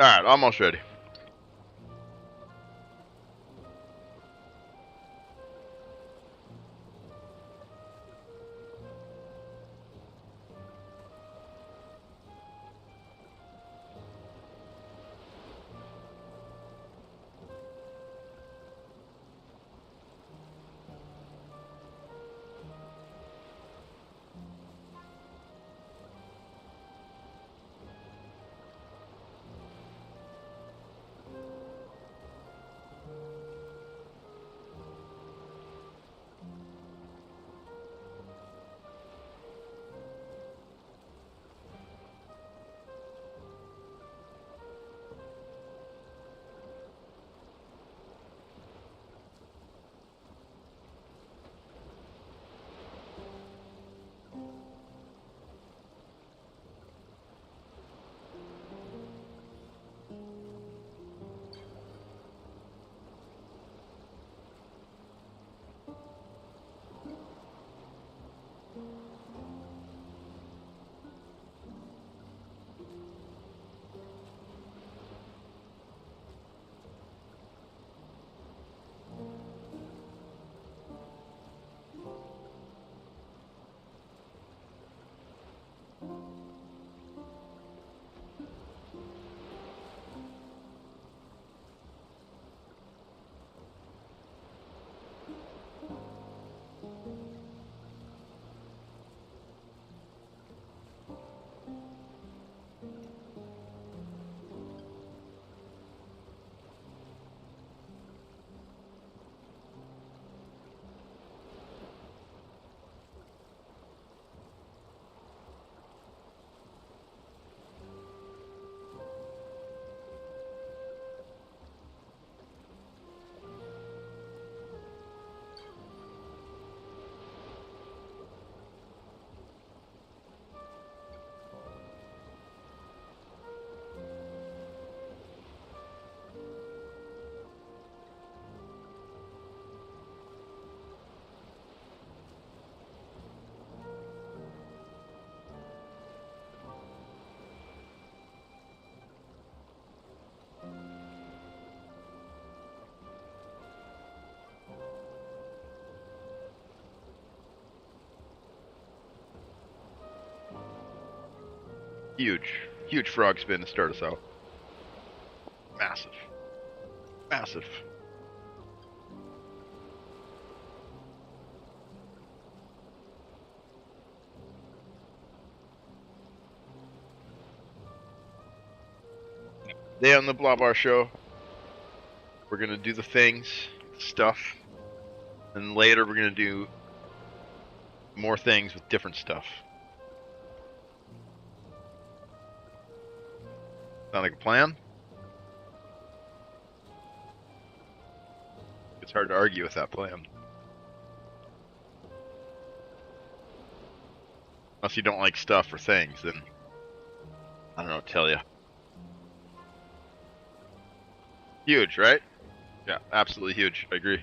Alright, almost ready. Huge frog spin to start us out. Massive. Massive. Today on the Blah Bar Show, we're gonna do the things, stuff, and later we're gonna do more things with different stuff. Sound like a plan? It's hard to argue with that plan. Unless you don't like stuff or things, then I don't know what to tell you. Huge, right? Yeah, absolutely huge. I agree.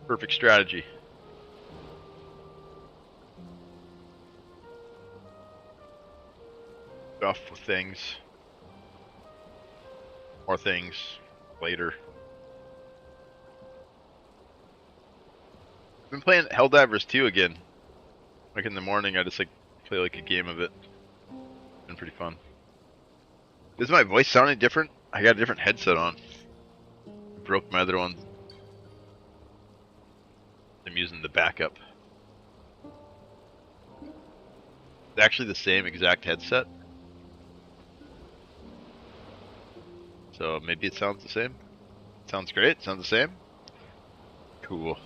Perfect strategy. Stuff with things. More things later. I've been playing Helldivers 2 again. Like in the morning, I just like play like a game of it. It's been pretty fun. Is my voice sounding different? I got a different headset on. I broke my other one. I'm using the backup. It's actually the same exact headset. So maybe it sounds the same. Sounds great. Sounds the same. Cool.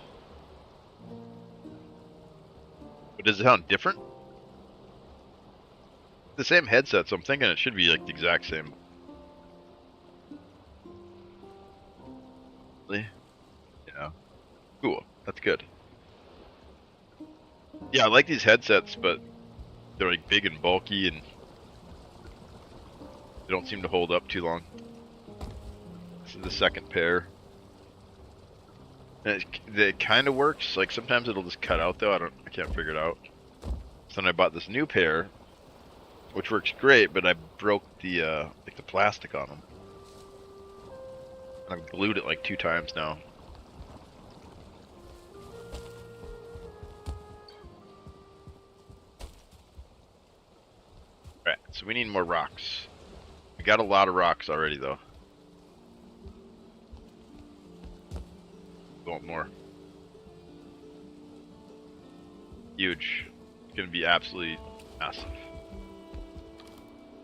But does it sound different? The same headset, so I'm thinking it should be like the exact same. Really? Yeah. Cool. That's good. Yeah, I like these headsets, but they're like big and bulky and they don't seem to hold up too long. This is the second pair. And it kind of works. Like sometimes it'll just cut out though. I can't figure it out. So then I bought this new pair, which works great, but I broke the like the plastic on them. I've glued it like 2 times now. Alright, so we need more rocks. We got a lot of rocks already though. We want more. Huge. It's gonna be absolutely massive.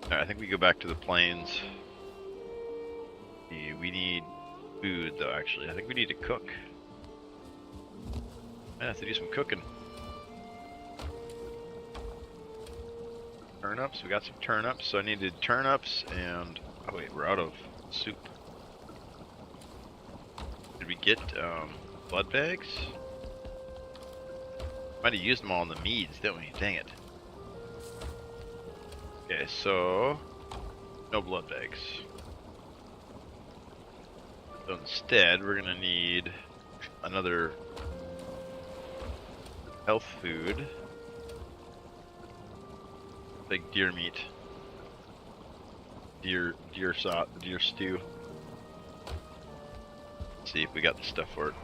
Alright, I think we go back to the plains. We need food though, actually. I think we need to cook. I have to do some cooking. Turnips, we got some turnips, so I needed turnips and... Oh wait, we're out of soup. Did we get blood bags? Might have used them all in the meads, didn't we? Dang it. Okay, so... no blood bags. So instead, we're gonna need another health food. Like deer meat. Deer stew. Let's see if we got the stuff for it.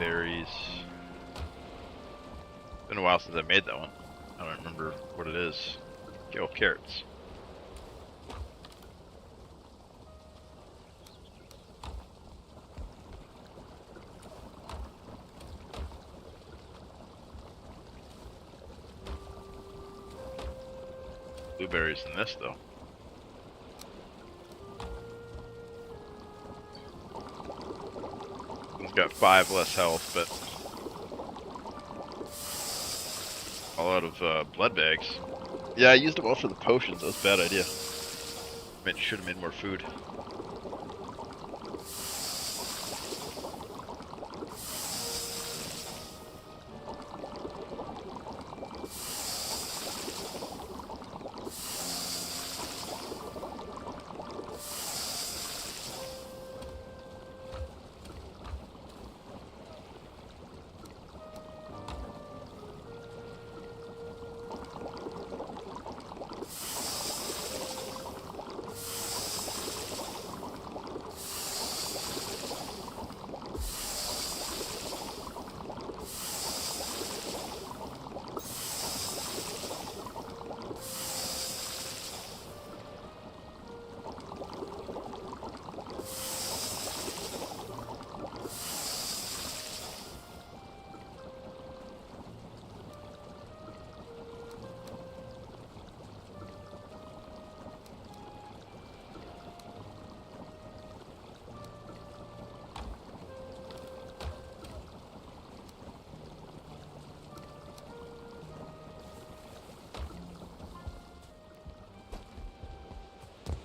Berries. It's been a while since I made that one. I don't remember what it is. Okay, well, carrots. Blueberries in this though. It's got 5 less health, but all out of blood bags. Yeah, I used them all for the potions. That was a bad idea. Should have made more food.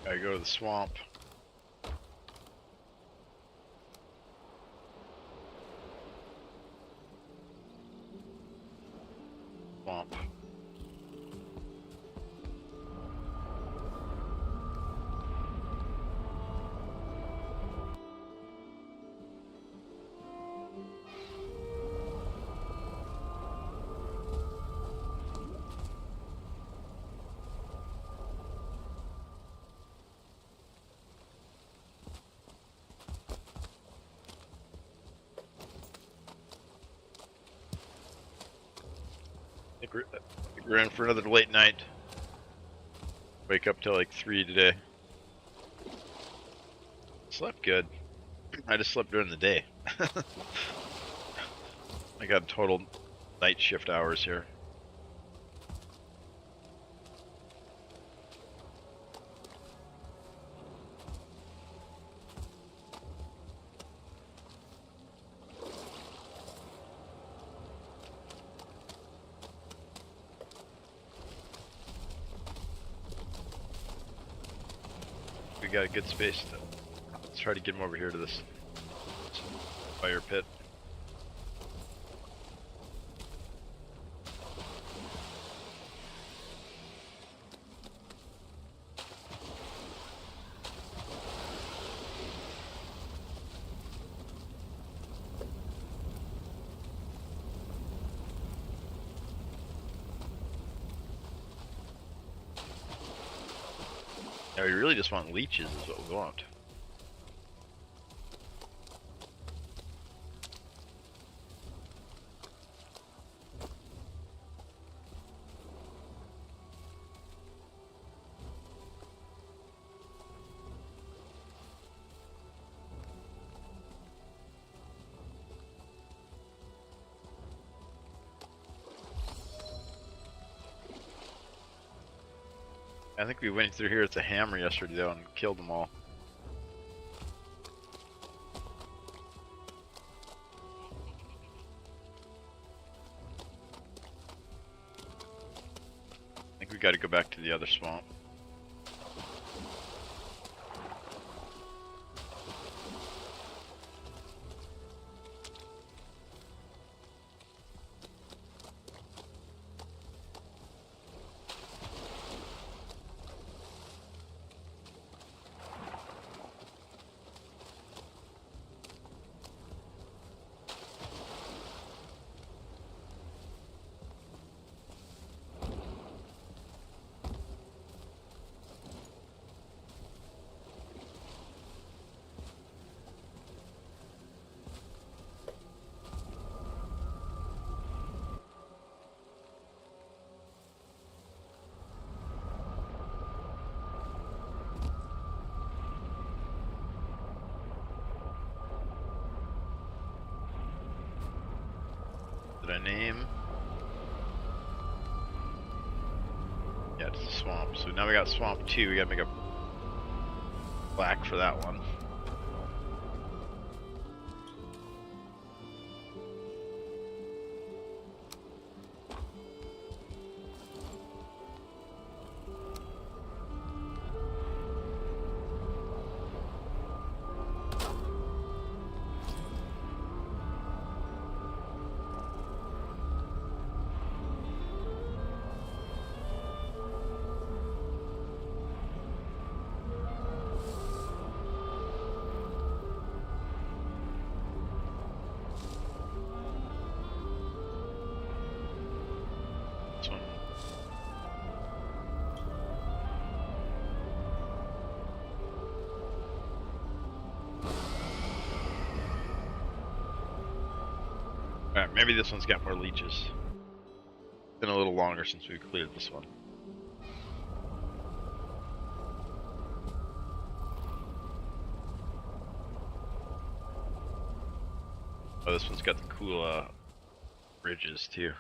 Gotta go to the swamp. Swamp. I think we're in for another late night. Wake up till like 3 today. Slept good. I just slept during the day. I got total night shift hours here. We got a good space to, let's try to get him over here to this fire pit. Yeah, we really just want leeches is what we want. I think we went through here with a hammer yesterday though and killed them all. I think we got to go back to the other swamp. Did I name? Yeah, it's the swamp. So now we got swamp 2. We gotta make a black for that one. This one. Alright, maybe this one's got more leeches. Been a little longer since we cleared this one. Oh, this one's got the cool ridges too.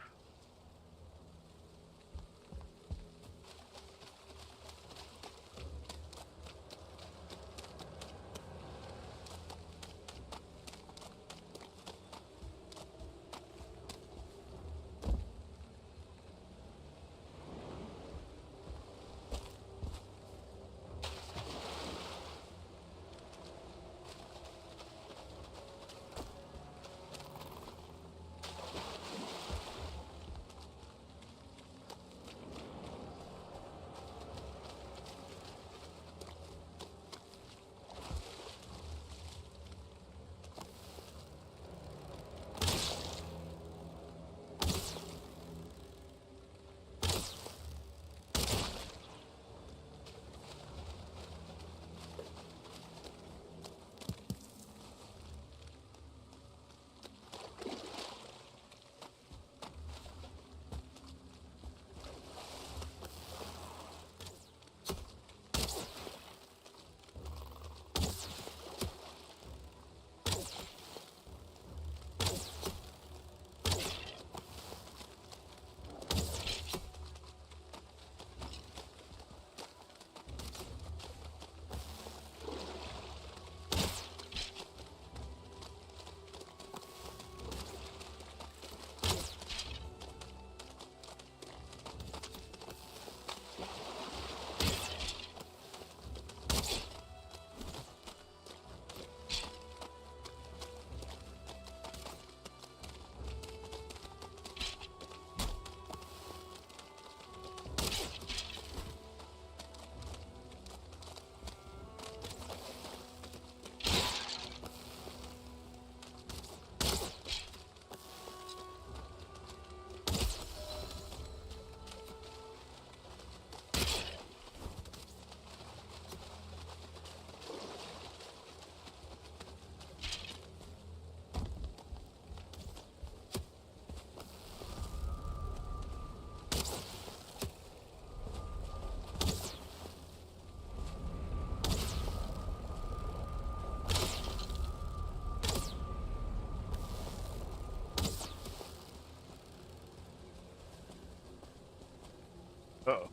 Uh-oh.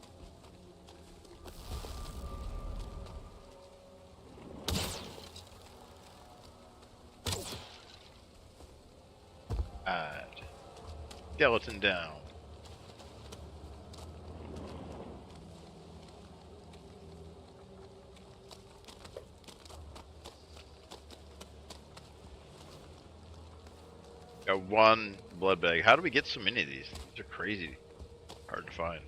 Alright. Skeleton down. Got one blood bag. How do we get so many of these? These are crazy hard to find.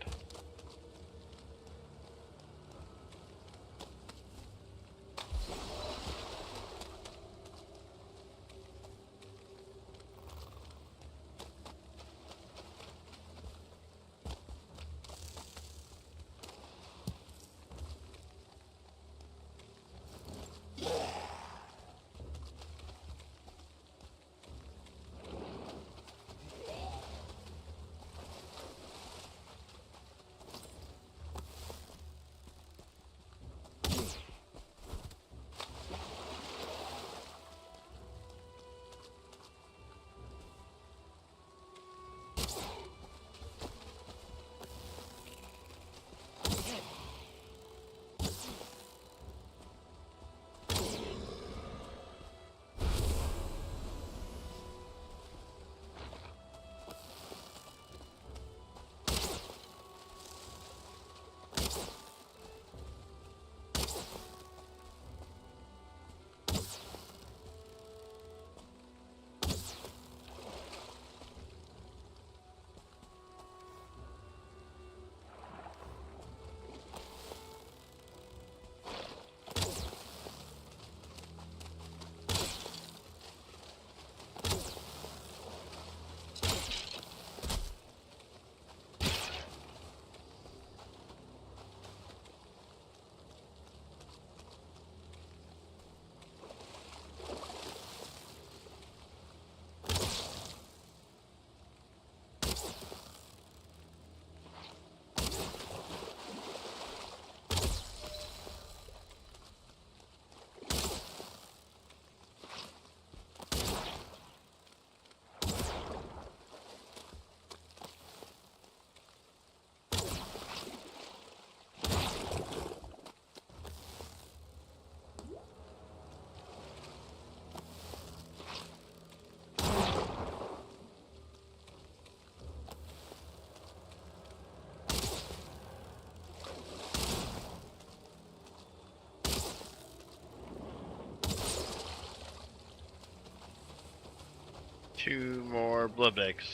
Two more blood bags.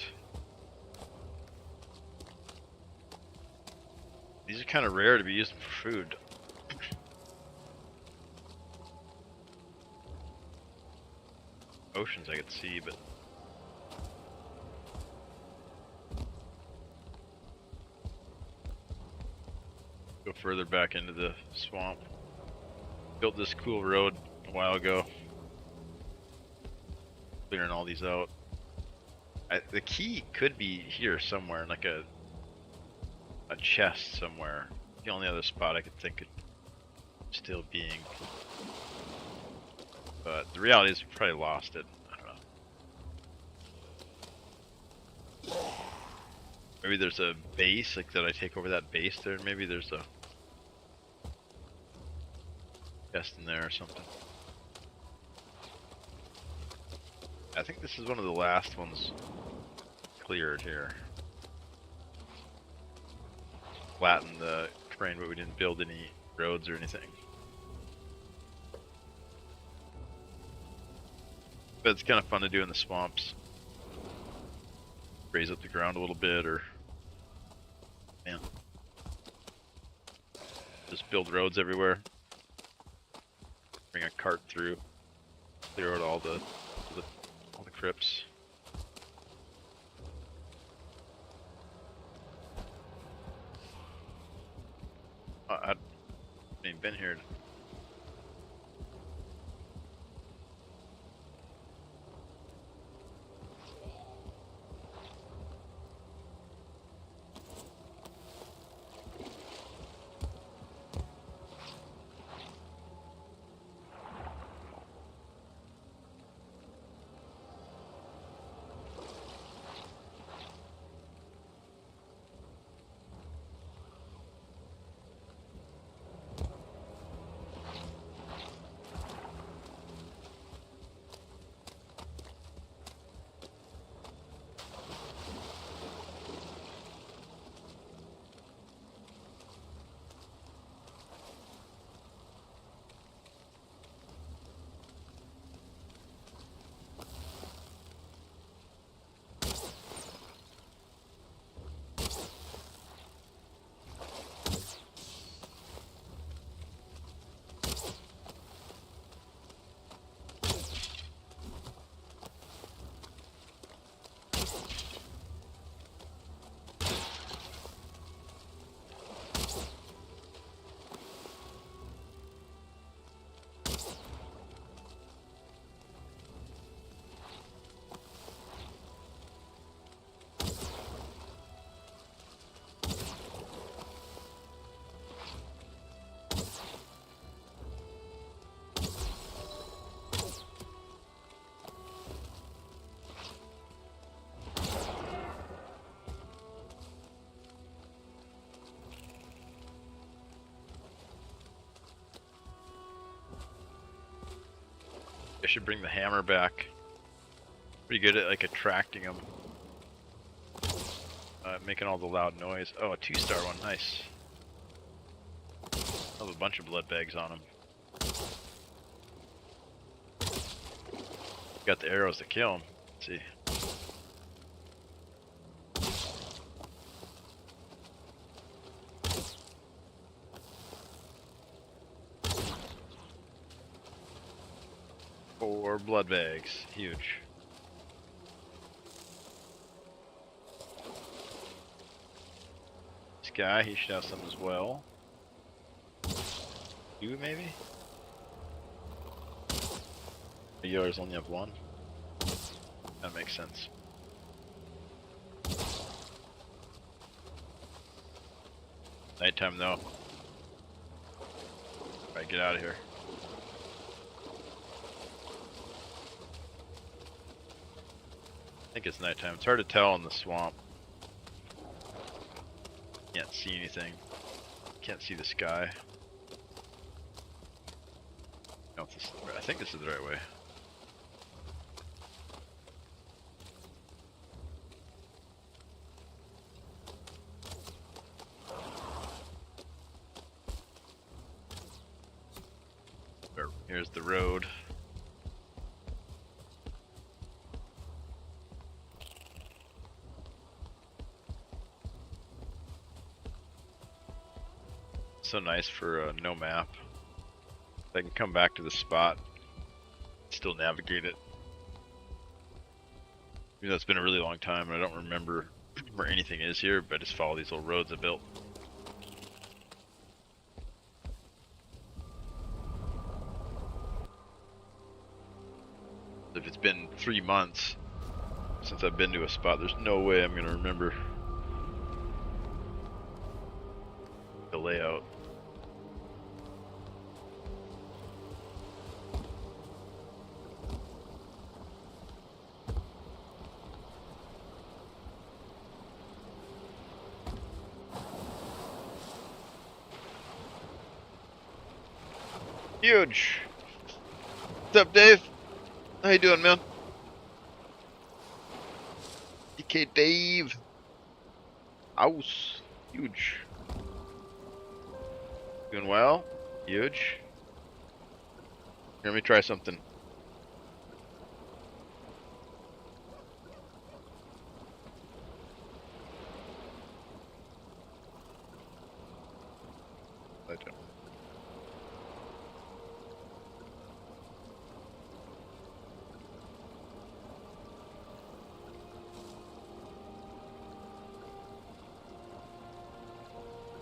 These are kind of rare to be using for food. Oceans I could see, but go further back into the swamp. Built this cool road a while ago. Clearing all these out. The key could be here somewhere, in like a chest somewhere. The only other spot I could think of still being. But the reality is we probably lost it. I don't know. Maybe there's a base, like that I take over that base there, and maybe there's a chest in there or something. I think this is one of the last ones cleared here. Flattened the terrain, but we didn't build any roads or anything. But it's kind of fun to do in the swamps. Raise up the ground a little bit, or yeah, just build roads everywhere. Bring a cart through, clear out all the crypts. I haven't even been here. I should bring the hammer back. Pretty good at like attracting them. Making all the loud noise. Oh, a 2-star one, nice. I have a bunch of blood bags on them. Got the arrows to kill them. Let's see. Four blood bags, huge. This guy, he should have some as well. You maybe? Yours only have one. That makes sense. Nighttime though. Alright, get out of here. I think it's nighttime. It's hard to tell in the swamp. Can't see anything. Can't see the sky. No, I think this is the right way. Here's the road. So nice for no map. I can come back to the spot, still navigate it. You know, it's been a really long time and I don't remember where anything is here, but I just follow these little roads I built. If it's been 3 months since I've been to a spot, there's no way I'm gonna remember the layout. Huge. What's up, Dave? How you doing, man? DK Dave. House. Huge. Doing well? Huge. Here, let me try something.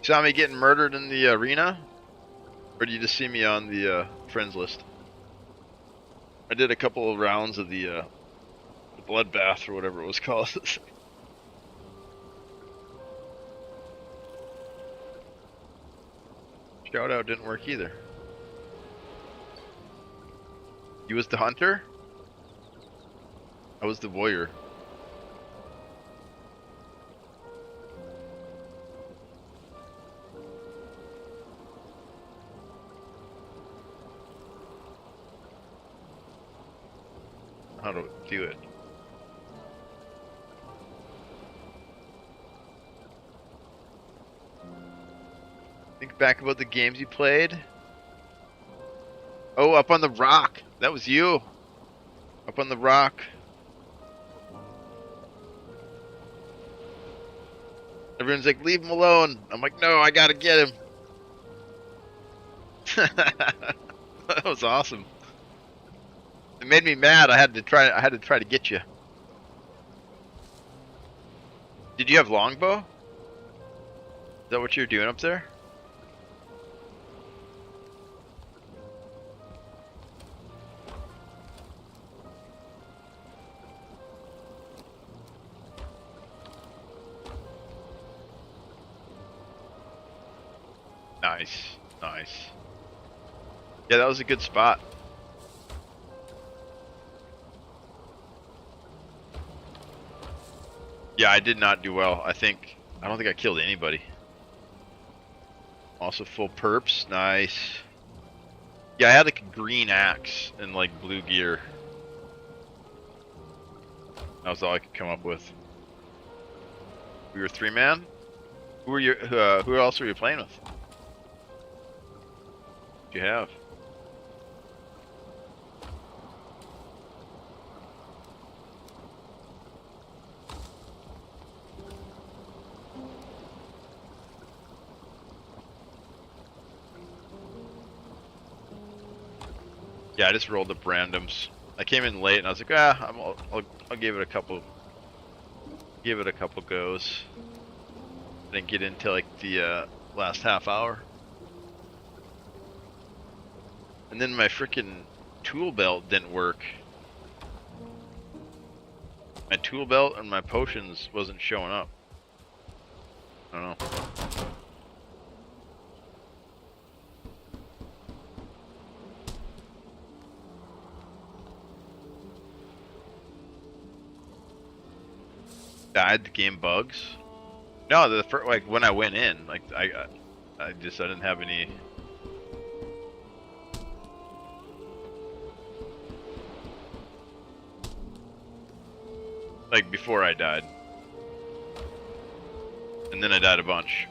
Saw me getting murdered in the arena? Or did you just see me on the friends list? I did a couple of rounds of the bloodbath or whatever it was called. Shout out didn't work either. You was the hunter? I was the warrior. How to do it. Think back about the games you played. Oh, up on the rock. That was you. Up on the rock. Everyone's like, leave him alone. I'm like, no, I gotta get him. That was awesome. It made me mad. I had to try to get you. Did you have longbow? Is that what you're doing up there? Nice, nice. Yeah, that was a good spot. Yeah, I did not do well. I don't think I killed anybody. Also full perps, nice. Yeah, I had like a green axe and like blue gear. That was all I could come up with. We were 3-man? Who were you? Who else were you playing with? What do you have? Yeah, I just rolled up randoms. I came in late and I was like, I'll give it a couple. Give it a couple goes. I didn't get into like the last half hour. And then my freaking tool belt didn't work. My tool belt and my potions wasn't showing up. I don't know. Died the game bugs? No, the first, like when I went in, like I didn't have any. Like before I died, and then I died a bunch.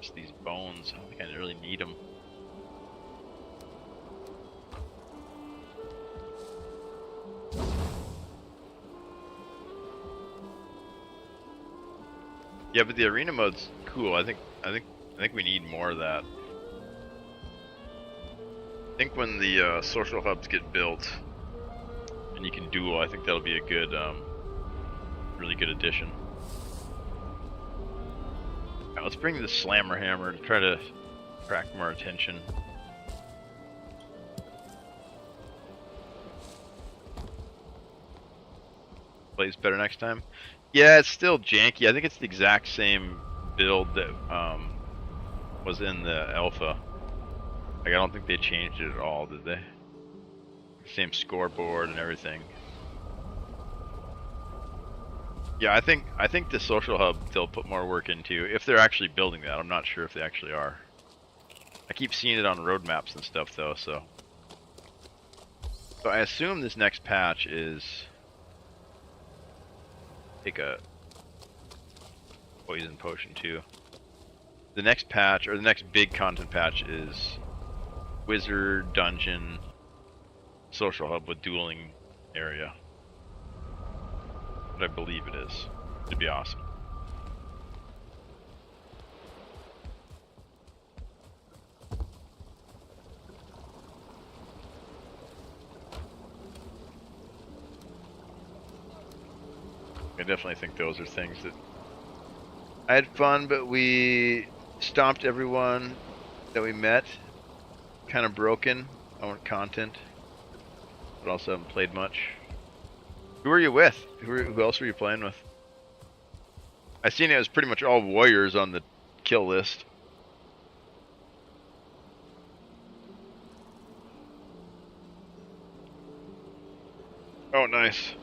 Just these bones. I don't think I really need them. Yeah, but the arena mode's cool. I think we need more of that. I think when the social hubs get built and you can duel, I think that'll be a good, really good addition. Now, let's bring the slammer hammer to try to attract more attention. Plays better next time. Yeah, it's still janky. I think it's the exact same build that was in the alpha. Like, I don't think they changed it at all, did they? Same scoreboard and everything. Yeah, I think the social hub they'll put more work into if they're actually building that. I'm not sure if they actually are. I keep seeing it on roadmaps and stuff though, so I assume this next patch is take a poison potion too. The next patch, or the next big content patch, is wizard, dungeon, social hub with dueling area. But I believe it is. It'd be awesome. I definitely think those are things that I had fun, but we stomped everyone that we met. Kind of broken. I want content, but also haven't played much. Who were you with? Who else were you playing with? I seen it was pretty much all warriors on the kill list. Oh, nice.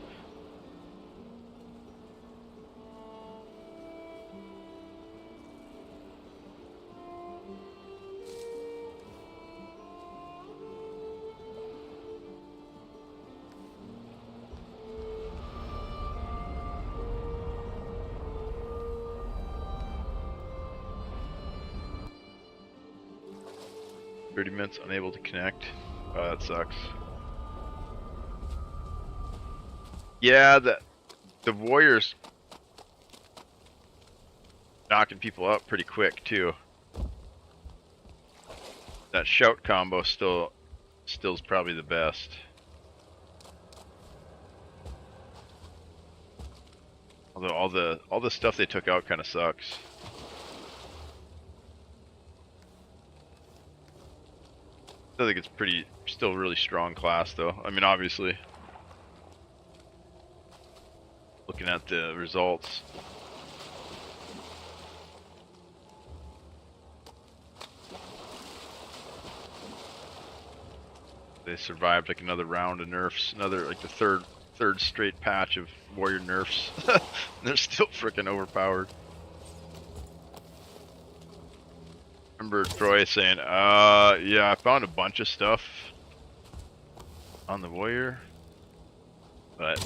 Minutes unable to connect. Oh, that sucks. Yeah, the warriors knocking people up pretty quick too. That shout combo still's probably the best. Although all the stuff they took out kind of sucks. I think it's still really strong class though. I mean, obviously, looking at the results. They survived like another round of nerfs, another like the third straight patch of warrior nerfs. They're still freaking overpowered. Remember Troy saying, yeah, I found a bunch of stuff on the warrior, but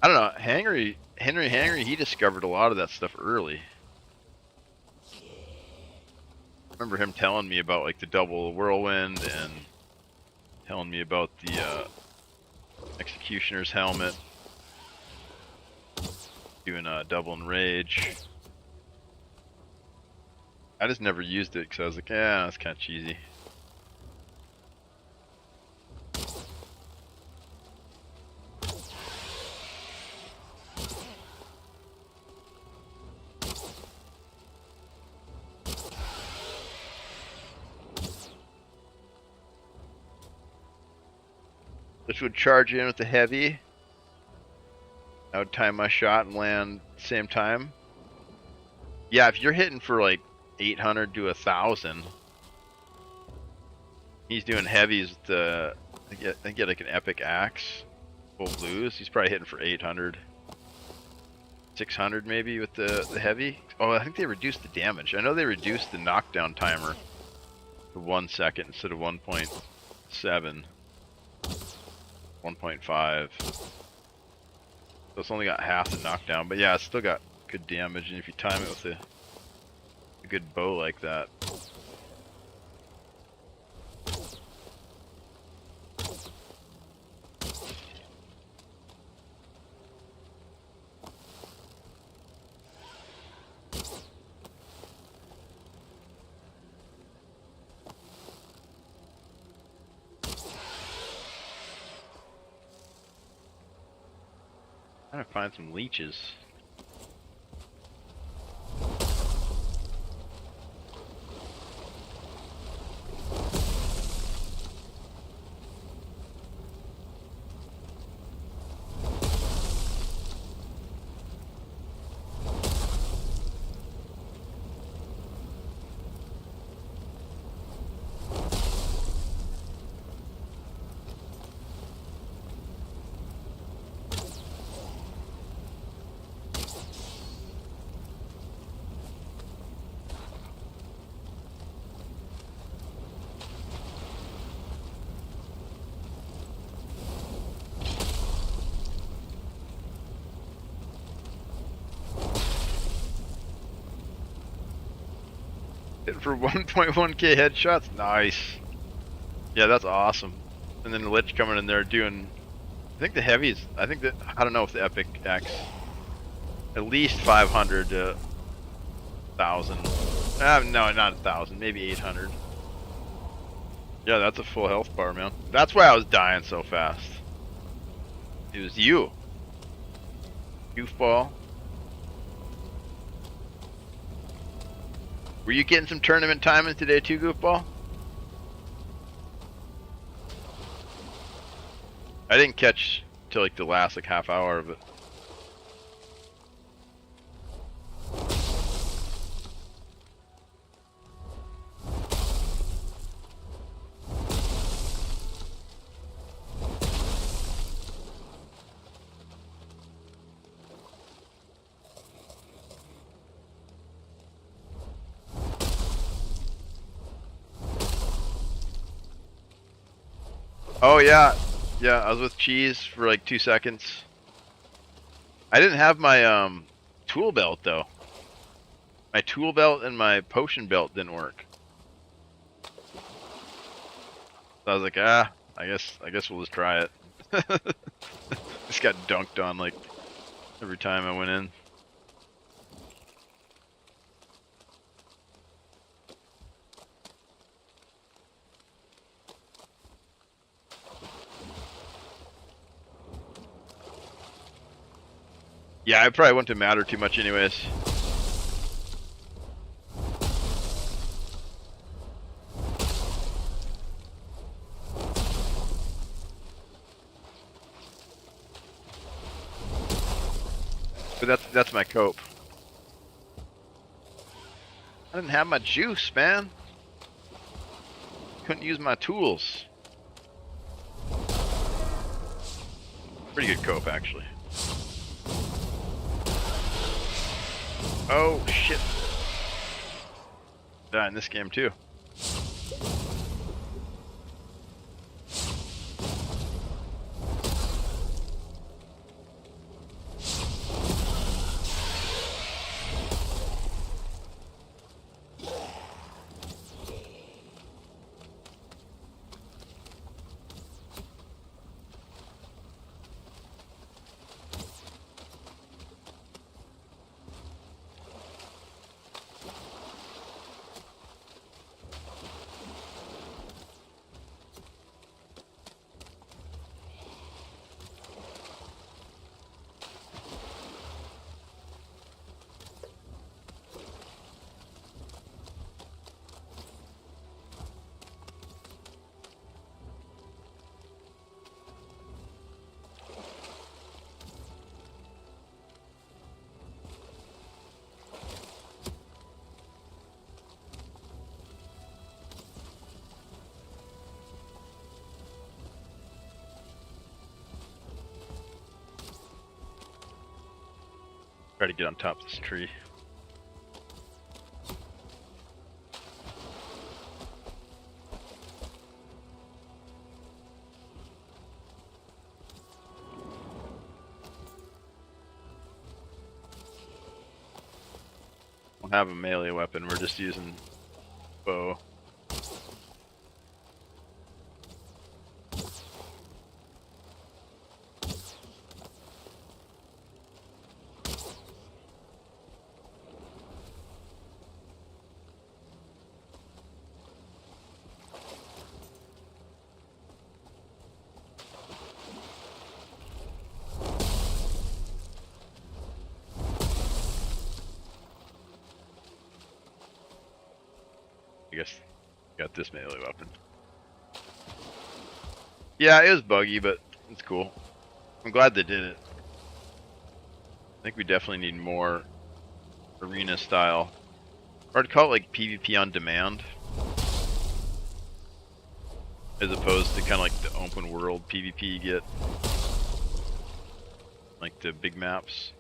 I don't know. Henry, he discovered a lot of that stuff early. I remember him telling me about like the double whirlwind and telling me about the executioner's helmet, doing a double enrage. I just never used it because I was like, yeah, that's kind of cheesy. This would charge in with the heavy. I would time my shot and land at the same time. Yeah, if you're hitting for like 800 to 1,000, he's doing heavies with the, I think like an epic axe, full blues. He's probably hitting for 800, 600 maybe with the heavy. Oh, I think they reduced the damage. I know they reduced the knockdown timer to 1 second instead of 1.7, 1.5. So it's only got half the knockdown, but yeah, it's still got good damage, and if you time it with a good bow like that. I'm trying to find some leeches. Hitting for 1.1k headshots, nice. Yeah, that's awesome. And then the Lich coming in there doing, I think the heavies, I think that, I don't know if the epic axe, at least 500 to 1,000. No, not 1,000, maybe 800. Yeah, that's a full health bar, man. That's why I was dying so fast. It was you. Goofball. Were you getting some tournament timing today too, Goofball? I didn't catch till like the last like half hour of it. Oh yeah, yeah. I was with Cheese for like 2 seconds. I didn't have my tool belt though. My tool belt and my potion belt didn't work. So I was like, I guess we'll just try it. Just got dunked on like every time I went in. Yeah, it probably wouldn't matter too much anyways. But that's my cope. I didn't have my juice, man. Couldn't use my tools. Pretty good cope, actually. Oh, shit. Die in this game, too. Try to get on top of this tree. Don't have a melee weapon, we're just using bow. I guess got this melee weapon. Yeah, it was buggy, but it's cool. I'm glad they did it. I think we definitely need more arena style. Or to call it like PvP on demand. As opposed to kind of like the open world PvP you get. Like the big maps.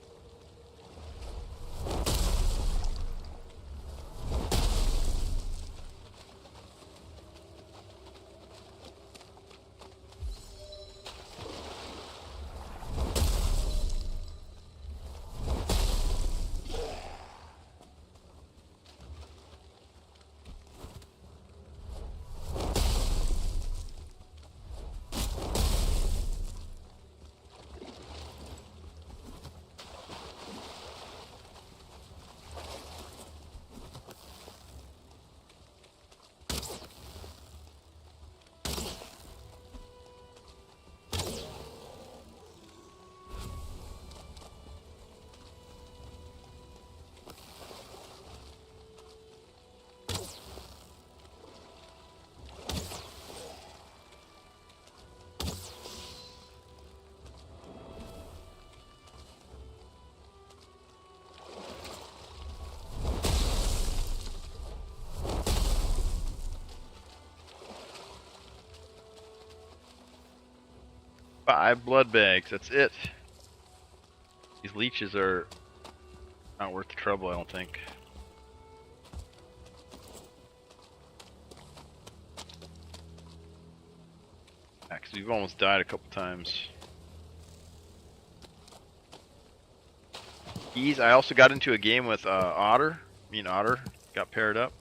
Five blood bags, that's it. These leeches are not worth the trouble, I don't think. Yeah, 'cause we've almost died a couple times. I also got into a game with Otter. Me and Otter got paired up.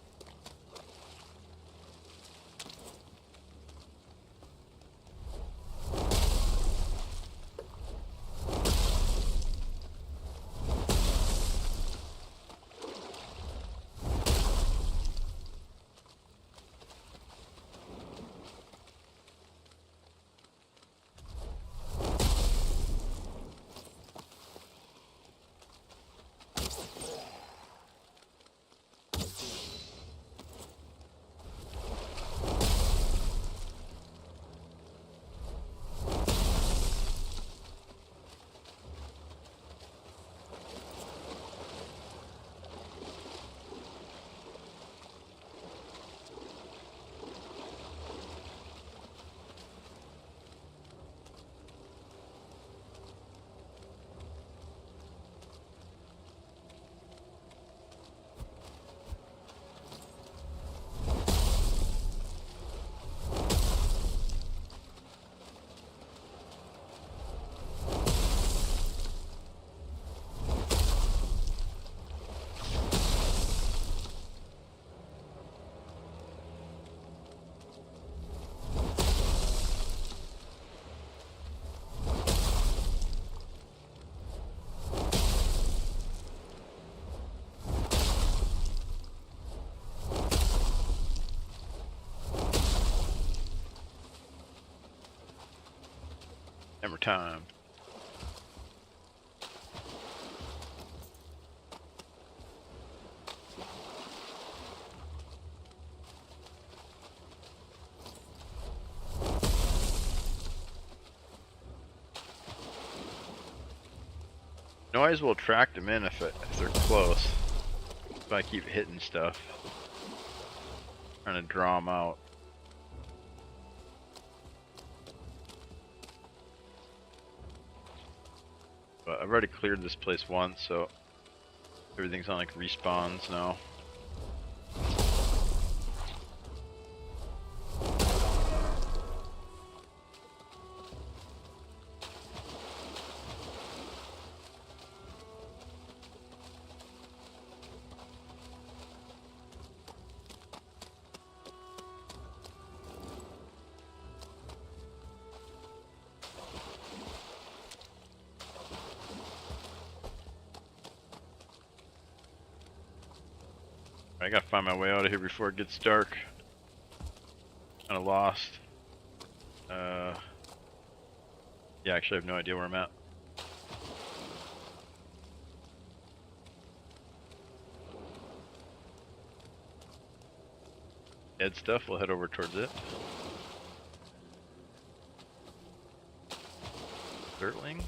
Hammer time. Noise will attract them in if they're close. If I keep hitting stuff, trying to draw them out. But I've already cleared this place once, so everything's on like respawns now. I gotta find my way out of here before it gets dark. Kinda lost. Yeah, actually I have no idea where I'm at. Dead stuff, we'll head over towards it. Dirtling.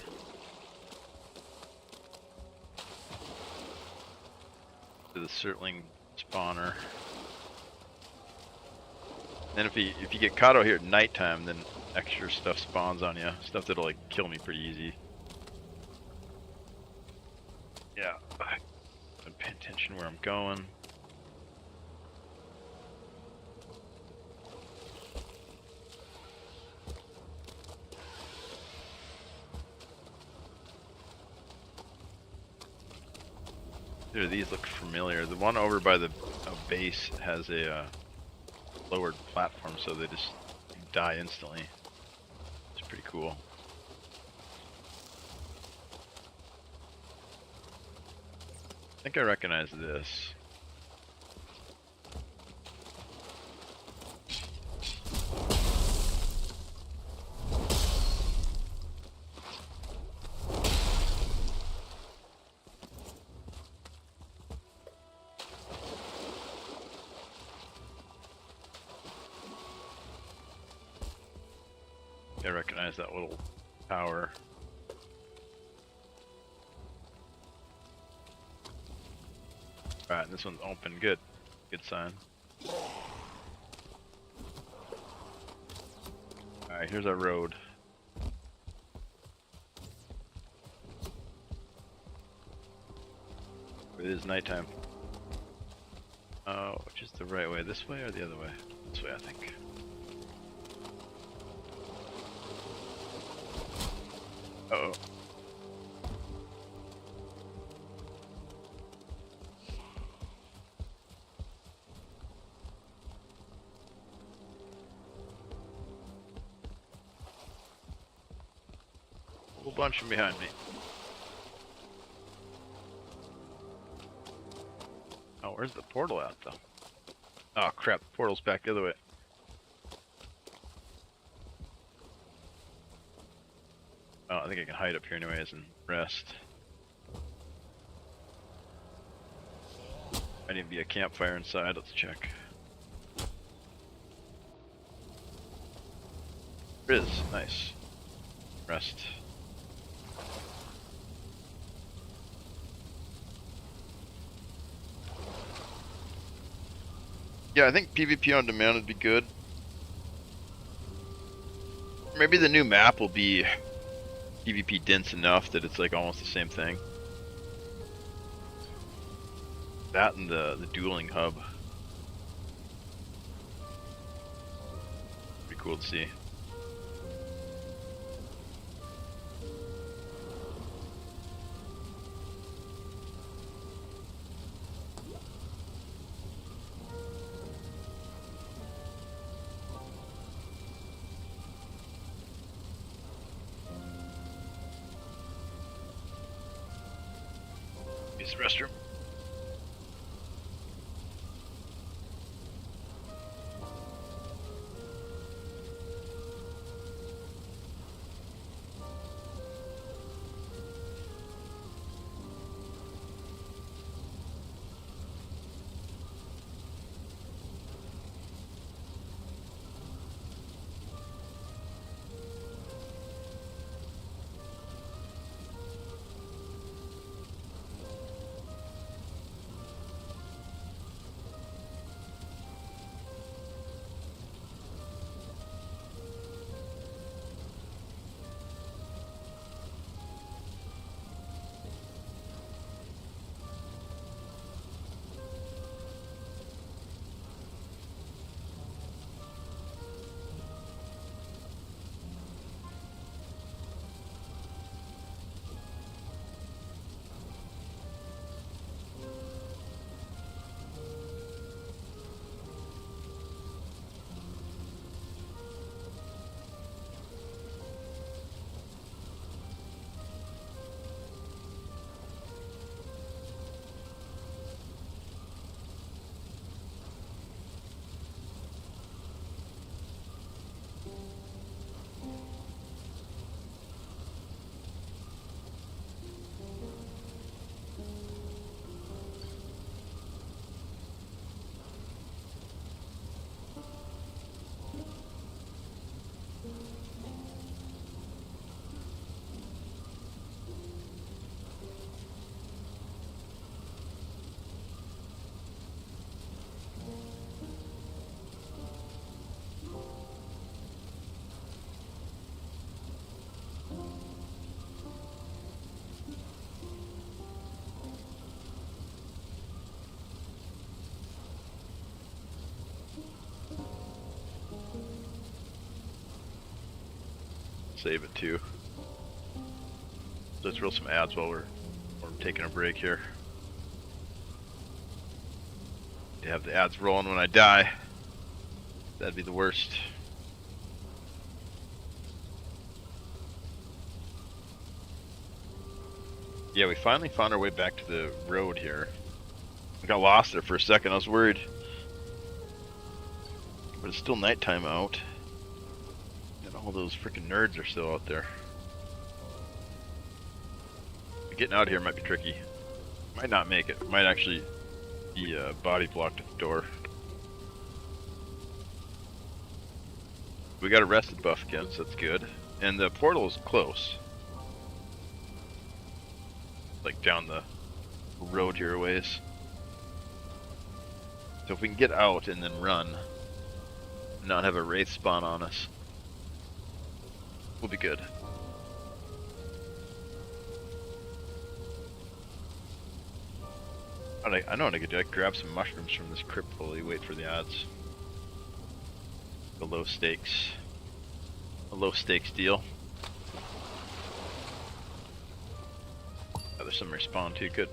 To the Surtling spawner. Then if you get caught out here at nighttime, then extra stuff spawns on you. Stuff that'll like kill me pretty easy. Yeah. I'm paying attention where I'm going. Dude, these look familiar. The one over by the base has a lowered platform, so they just die instantly. It's pretty cool. I think I recognize this. I recognize that little tower. Alright, this one's open. Good. Good sign. Alright, here's our road. It is nighttime. Oh, which is the right way? This way or the other way? This way, I think. Uh-oh. A whole bunch from behind me. Oh, where's the portal at, though? Oh, crap. The portal's back the other way. Oh, I think I can hide up here anyways and rest. I need to be a campfire inside. Let's check. There is. Nice. Rest. Yeah, I think PvP on demand would be good. Maybe the new map will be PvP dense enough that it's like almost the same thing. That and the dueling hub. Pretty cool to see. Use the restroom. save it too. Let's roll some ads while we're taking a break here. To have the ads rolling when I die. That'd be the worst. Yeah, we finally found our way back to the road here. We got lost there for a second, I was worried. But it's still nighttime out. And all those freaking nerds are still out there. Getting out of here might be tricky. Might not make it. Might actually be body blocked at the door. We got arrested buff again, so that's good. And the portal is close. Like down the road here a ways. So if we can get out and then run, not have a wraith spawn on us, we'll be good. I know what I could do. I could grab some mushrooms from this crypt while we wait for the odds. A low stakes deal. Oh, there's some respawn too. Good.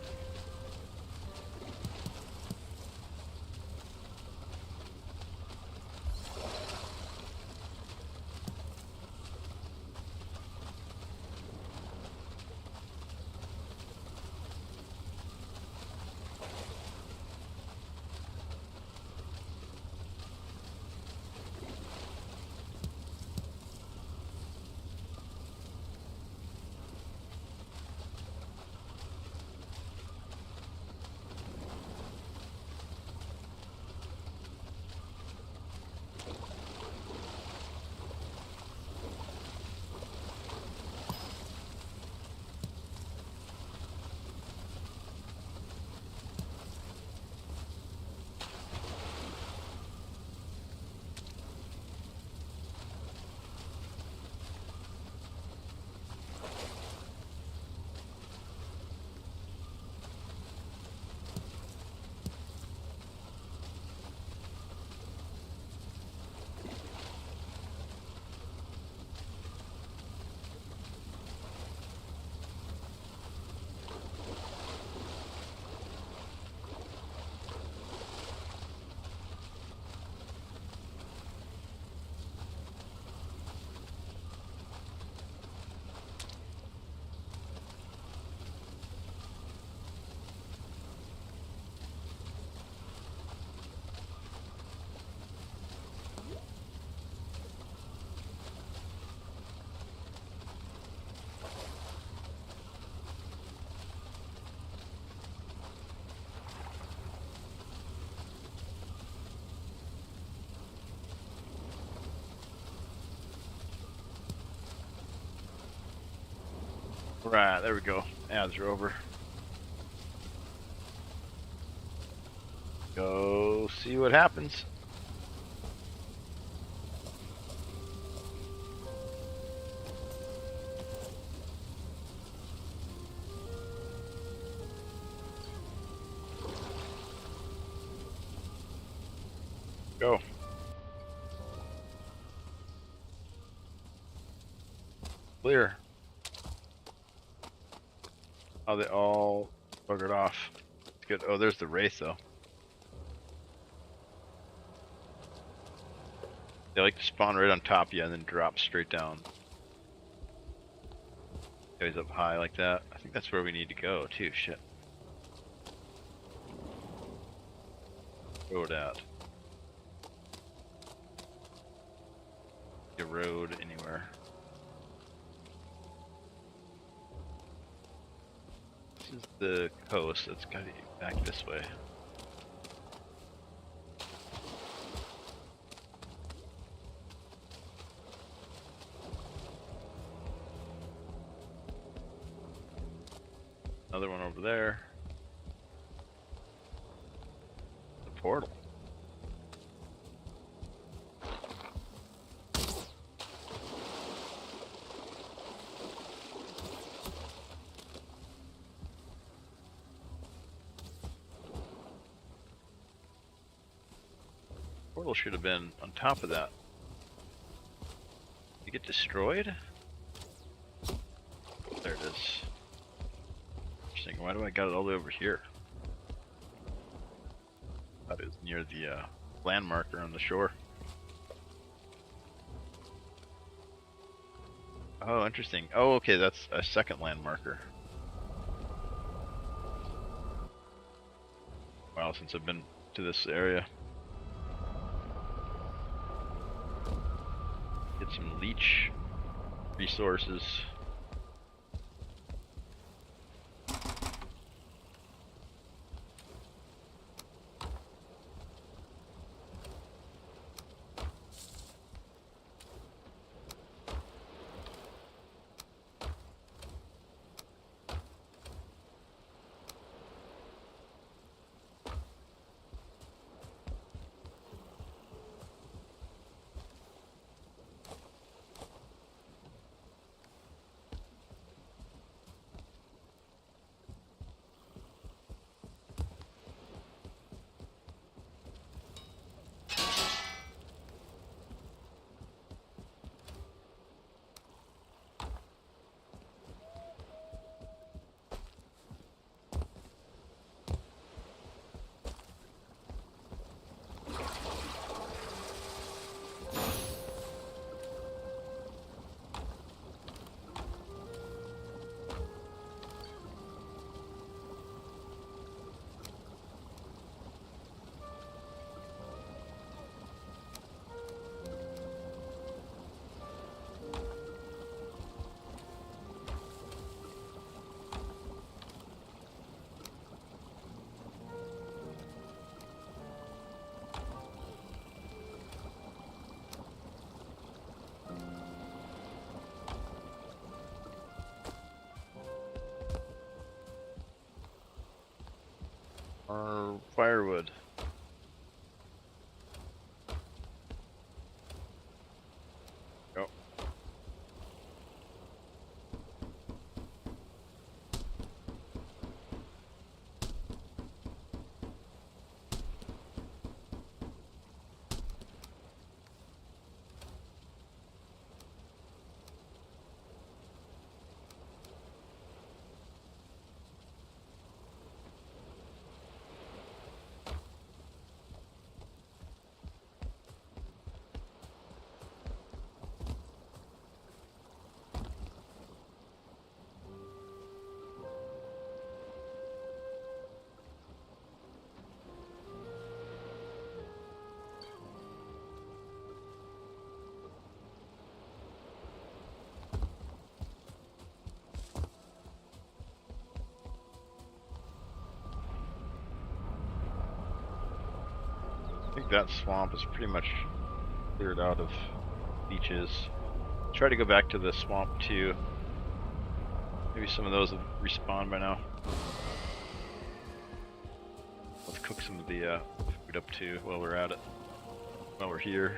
Right, there we go. Ads are over. Go see what happens. Go. Clear. Oh, they all buggered off. It's good. Oh, there's the wraith though. They like to spawn right on top of you and then drop straight down. Goes up high like that. I think that's where we need to go too. Shit. Road out. A road anywhere. This is the coast. That's gotta be back this way. Another one over there. The portal. Portal should have been on top of that. Did it get destroyed? Why do I got it all the way over here? Thought it was near the land marker on the shore. Oh, interesting. Oh, okay, that's a second land marker. Wow, since I've been to this area. Get some leech resources. Or firewood. Go. I think that swamp is pretty much cleared out of beaches. Try to go back to the swamp too. Maybe some of those have respawned by now. Let's cook some of the food up too while we're at it. While we're here.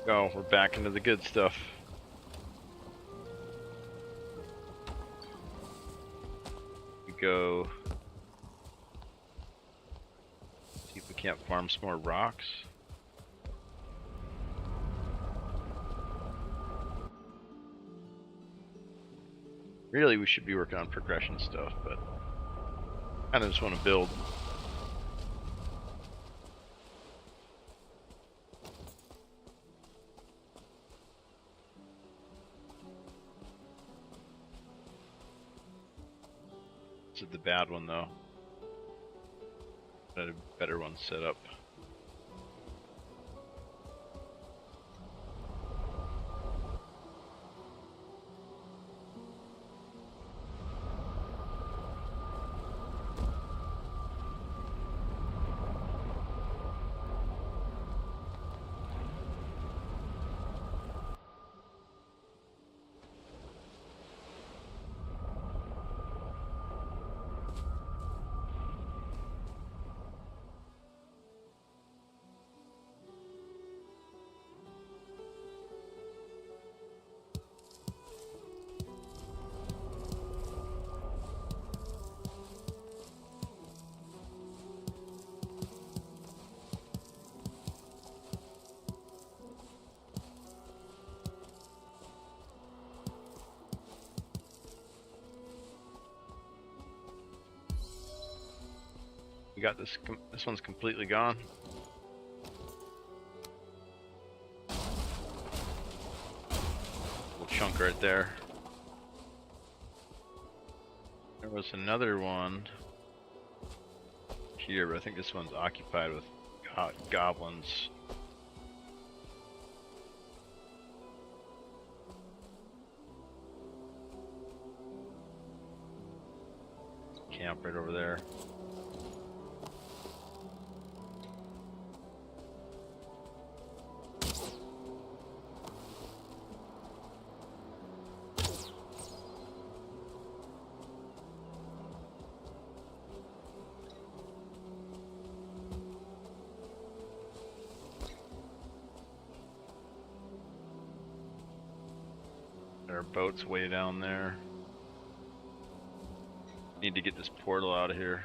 Go, we're back into the good stuff. We go Can't farm some more rocks. Really, we should be working on progression stuff, but I kind of just want to build. This is the bad one, though. Got a better one set up. We got this. This one's completely gone. Little chunk right there. There was another one here, but I think this one's occupied with goblins. Camp right over there. There are boats way down there. Need to get this portal out of here.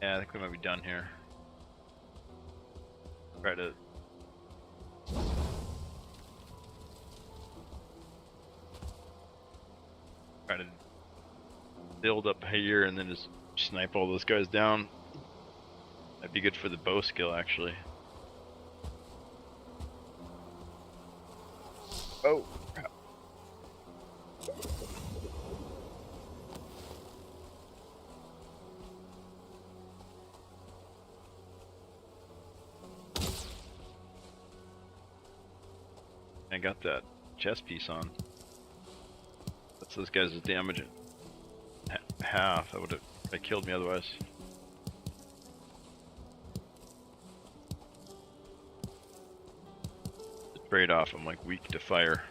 Yeah, I think we might be done here. Try to build up here and then just snipe all those guys down. That'd be good for the bow skill, actually. Oh, crap. I got that chest piece on. That's those guys' damage at half. That would have killed me otherwise. Trade off, I'm like weak to fire.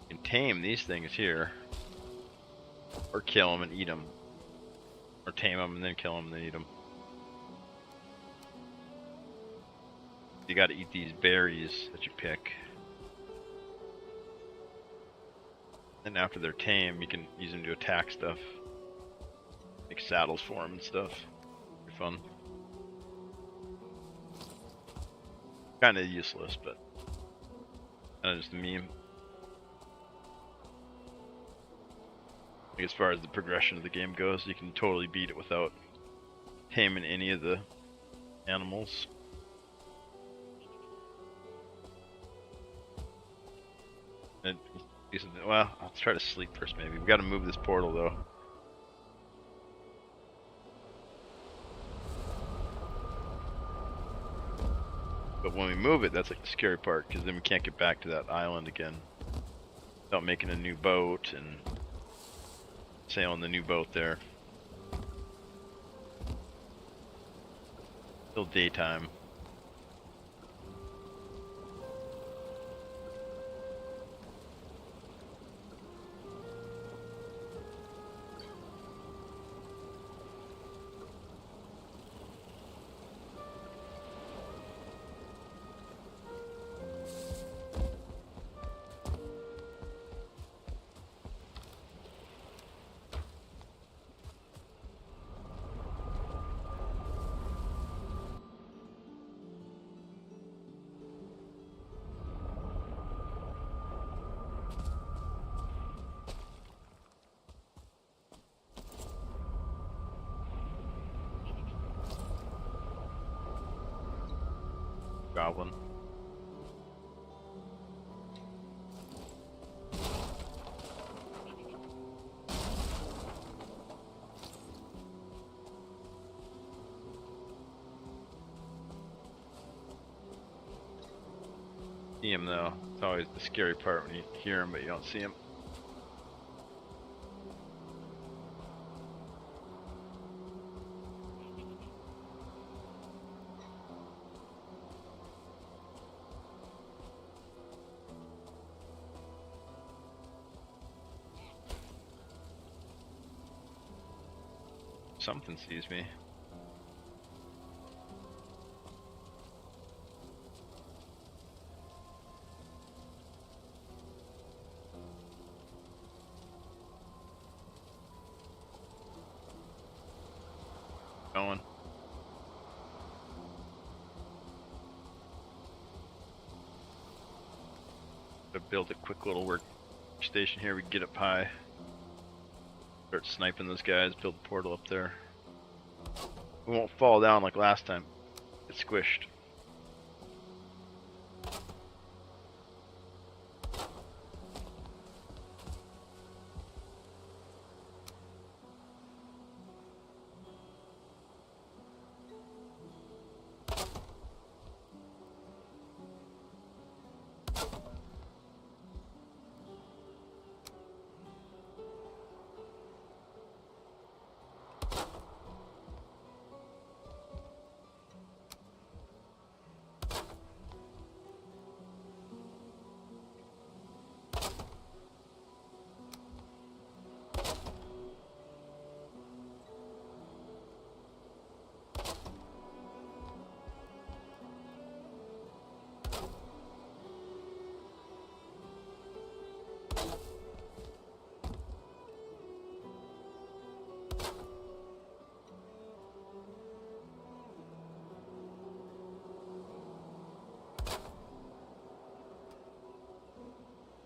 You can tame these things here, or kill them and eat them, or tame them and then kill them and then eat them. You gotta eat these berries that you pick. And after they're tame, you can use them to attack stuff. Make saddles for them and stuff. Pretty fun. Kinda useless, but kinda just a meme. Like as far as the progression of the game goes, you can totally beat it without taming any of the animals. And well, let's try to sleep first maybe. We gotta move this portal though. But when we move it, that's like the scary part, because then we can't get back to that island again without making a new boat and sailing the new boat there. Still daytime. goblin. See him though. It's always the scary part when you hear him but you don't see him. Something sees me. Going. To build a quick little workstation here, we can get up high. Start sniping those guys, build a portal up there. We won't fall down like last time. Get squished.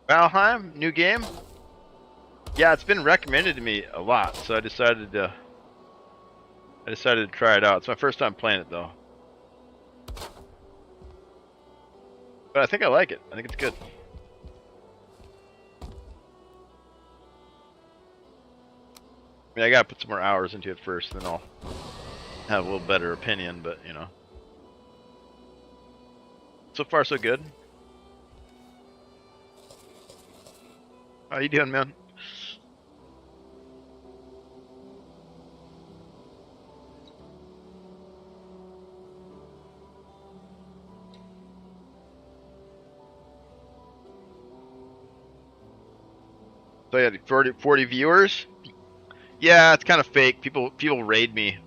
Valheim, new game? Yeah, it's been recommended to me a lot, so I decided to try it out. It's my first time playing it though. But I think I like it. I think it's good. I mean, I gotta put some more hours into it first, then I'll have a little better opinion, but you know. So far so good. How you doing, man? So you had 40 viewers? Yeah, it's kind of fake. People raid me.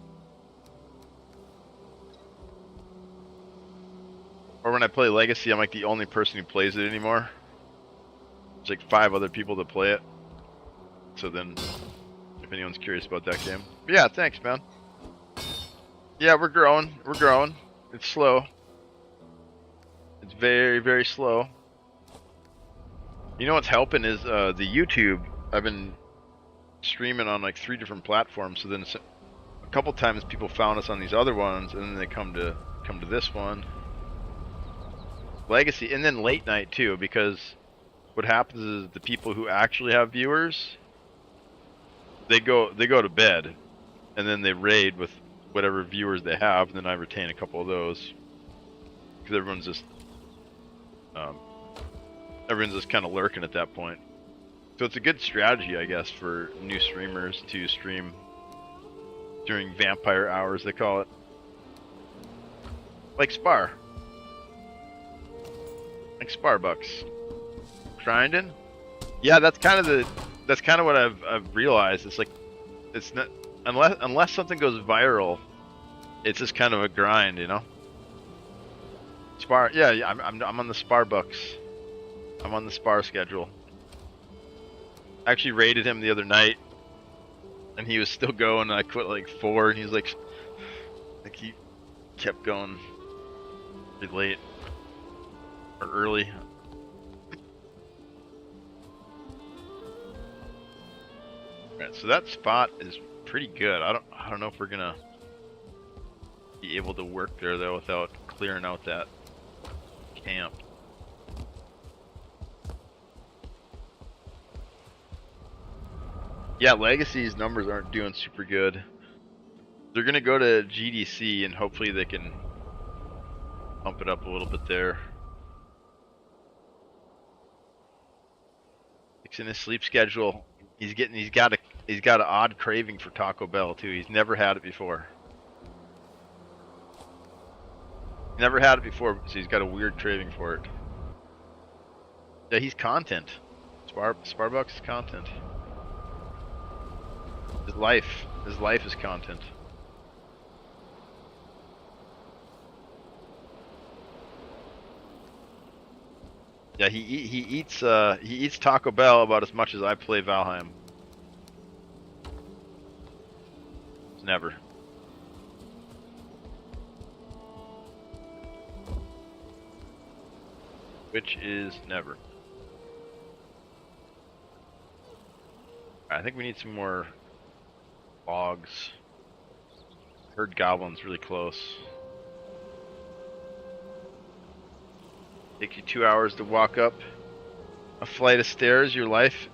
Or when I play Legacy, I'm like the only person who plays it anymore. There's like 5 other people that play it. So then, if anyone's curious about that game. But yeah, thanks, man. Yeah, we're growing. We're growing. It's slow. It's very, very slow. You know what's helping is the YouTube. I've been streaming on like 3 different platforms. So then a couple times people found us on these other ones, and then they come to this one. Legacy, and then late night too, because what happens is the people who actually have viewers, they go to bed, and then they raid with whatever viewers they have, and then I retain a couple of those, because everyone's just kind of lurking at that point. So it's a good strategy, I guess, for new streamers to stream during vampire hours, they call it, like Spar. Like Sparbucks. Grinding? Yeah, that's kind of what I've realized. It's like, it's not, unless something goes viral, it's just kind of a grind, you know. Spar, yeah, I'm on the Sparbucks. I'm on the Spar schedule. I actually raided him the other night, and he was still going. And I quit like 4, and he was like he kept going pretty late. Or early. Alright, so that spot is pretty good. I don't know if we're gonna be able to work there though without clearing out that camp. Yeah, Legacy's numbers aren't doing super good. They're gonna go to GDC and hopefully they can pump it up a little bit there. Fixing his sleep schedule. He's got an odd craving for Taco Bell too. He's never had it before. Never had it before, so he's got a weird craving for it. Yeah, he's content. Sparbucks is content. His life is content. Yeah, he eats Taco Bell about as much as I play Valheim. Never. Which is never. I think we need some more logs. Heard goblins really close. Takes you 2 hours to walk up a flight of stairs. Your life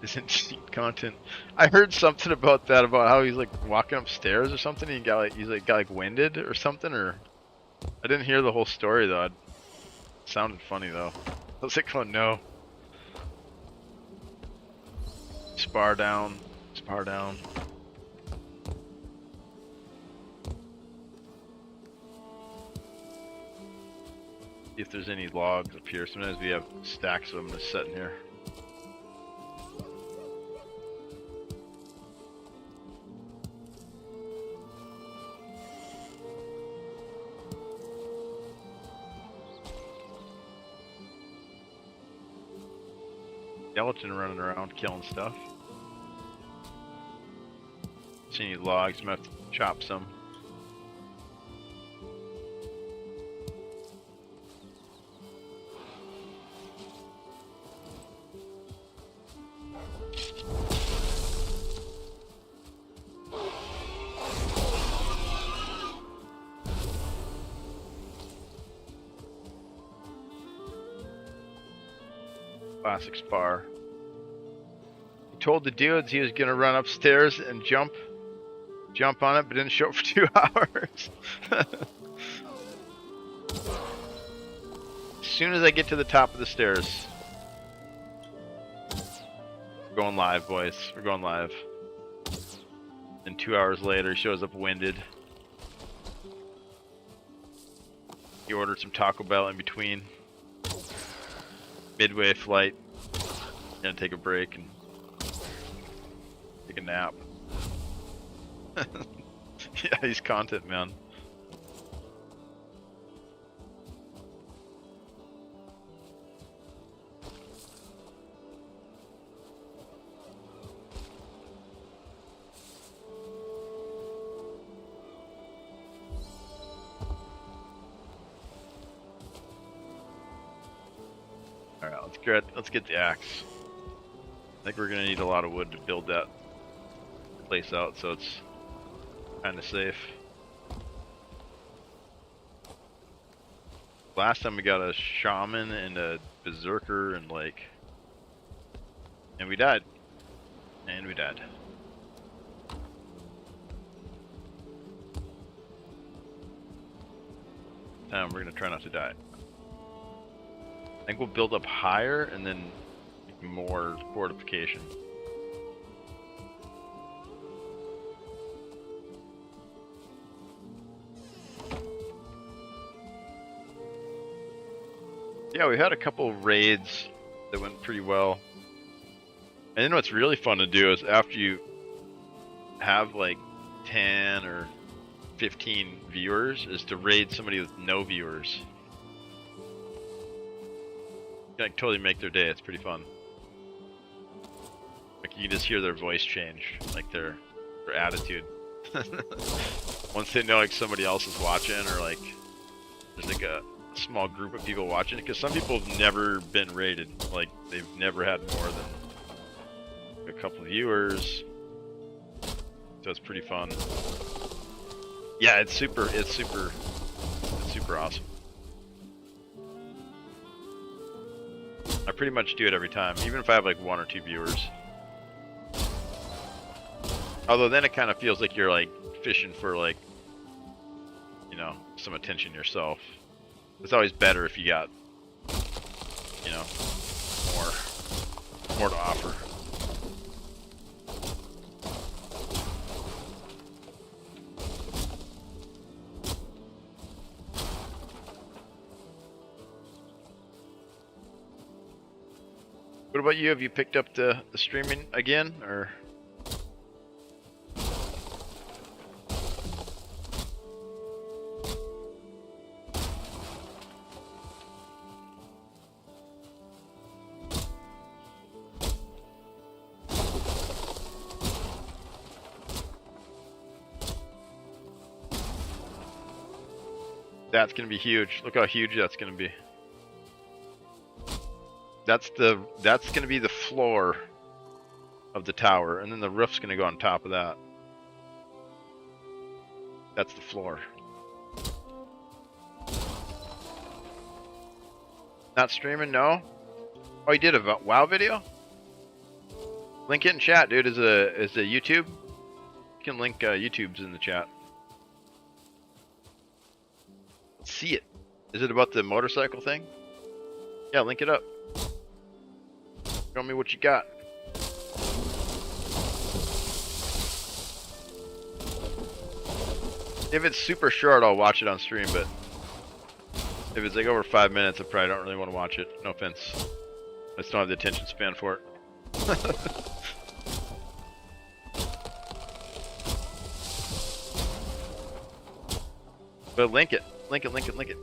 isn't content. I heard something about that, about how he's like walking upstairs or something. And he got winded or something. Or I didn't hear the whole story though. It sounded funny though. I was like, oh no. Spar down. Spar down. See if there's any logs up here. Sometimes we have stacks of them just sitting here. Skeleton running around killing stuff. See any logs? I'm gonna have to chop some. Classic spar. He told the dudes he was gonna run upstairs and jump on it, but didn't show up for 2 hours. As soon as I get to the top of the stairs. We're going live, boys. We're going live. And 2 hours later, he shows up winded. He ordered some Taco Bell in between. Midway flight. Gonna take a break and take a nap. Yeah, he's content, man. Alright, let's get the axe. I think we're gonna need a lot of wood to build that place out, so it's kind of safe. Last time we got a shaman and a berserker and we died. And we died. We're gonna try not to die. I think we'll build up higher and then more fortification. Yeah, we had a couple raids that went pretty well. And then what's really fun to do is after you have like 10 or 15 viewers is to raid somebody with no viewers. You can totally make their day. It's pretty fun. Like you can just hear their voice change, like their attitude. Once they know like somebody else is watching, or like there's like a small group of people watching, because some people have never been raided. Like they've never had more than a couple of viewers. So it's pretty fun. Yeah, it's super awesome. pretty much do it every time, even if I have like 1 or 2 viewers. Although then it kind of feels like you're like fishing for like, you know, some attention yourself. It's always better if you got, you know, more to offer. What about you? Have you picked up the streaming again, or? That's gonna be huge. Look how huge that's gonna be. That's gonna be the floor of the tower, and then the roof's gonna go on top of that. That's the floor. Not streaming, no? Oh, you did a WoW video? Link it in chat, dude. Is a YouTube? You can link YouTube's in the chat. Let's see it. Is it about the motorcycle thing? Yeah, link it up. Show me what you got. If it's super short, I'll watch it on stream, but if it's like over 5 minutes, I probably don't really want to watch it. No offense. I just don't have the attention span for it. But link it. Link it, link it, link it.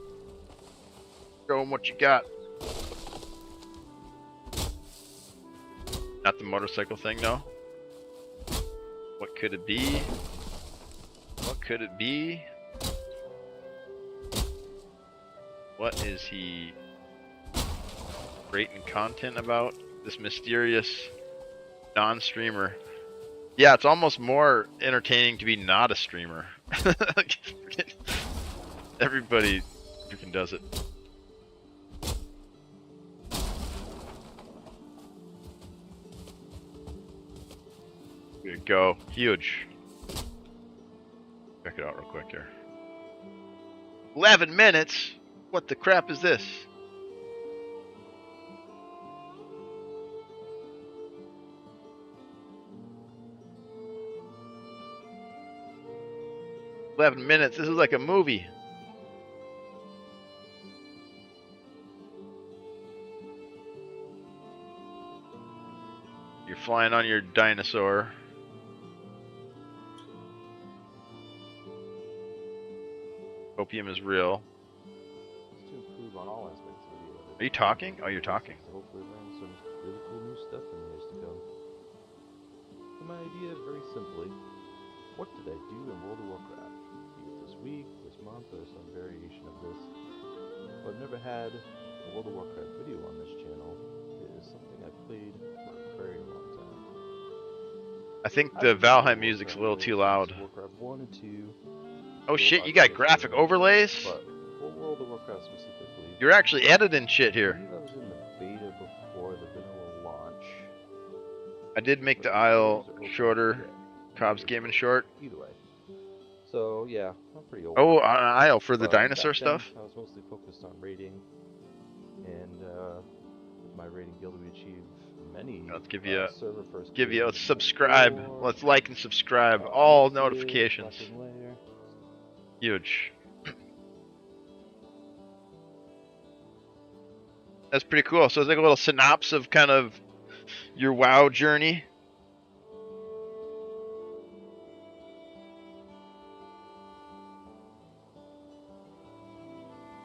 Show them what you got. Not the motorcycle thing, no? What could it be? What could it be? What is he creating content about? This mysterious non-streamer. Yeah, it's almost more entertaining to be not a streamer. Everybody freaking does it. Here we go. Huge. Check it out real quick here. 11 minutes? What the crap is this? $11 This is like a movie. You're flying on your dinosaur. Opium is real. Just to improve on all aspects of video. Are you talking? Oh, you're talking. Hopefully learn some really cool new stuff in the years to come. So my idea, very simply, what did I do in World of Warcraft? Be it this week, this month, or some variation of this. Well, I've never had a World of Warcraft video on this channel. It is something I've played for a very long time. I think the Valheim music's a little too loud. Warcraft 1 and 2. Oh shit, you got graphic overlays? But for World of Warcraft specifically, You're actually editing shit I here. believe I was in the beta before the vanilla launch. I did make the aisle shorter. Cobb's Gaming short. Either way. So yeah, I'm pretty old. Oh, an aisle for the But dinosaur back then, stuff? I was mostly focused on raiding, and with my raiding guild we achieved many Let's give you a server first let's subscribe. Let's like and subscribe. All notifications. Huge. That's pretty cool. So it's like a little synopsis of kind of your WoW journey.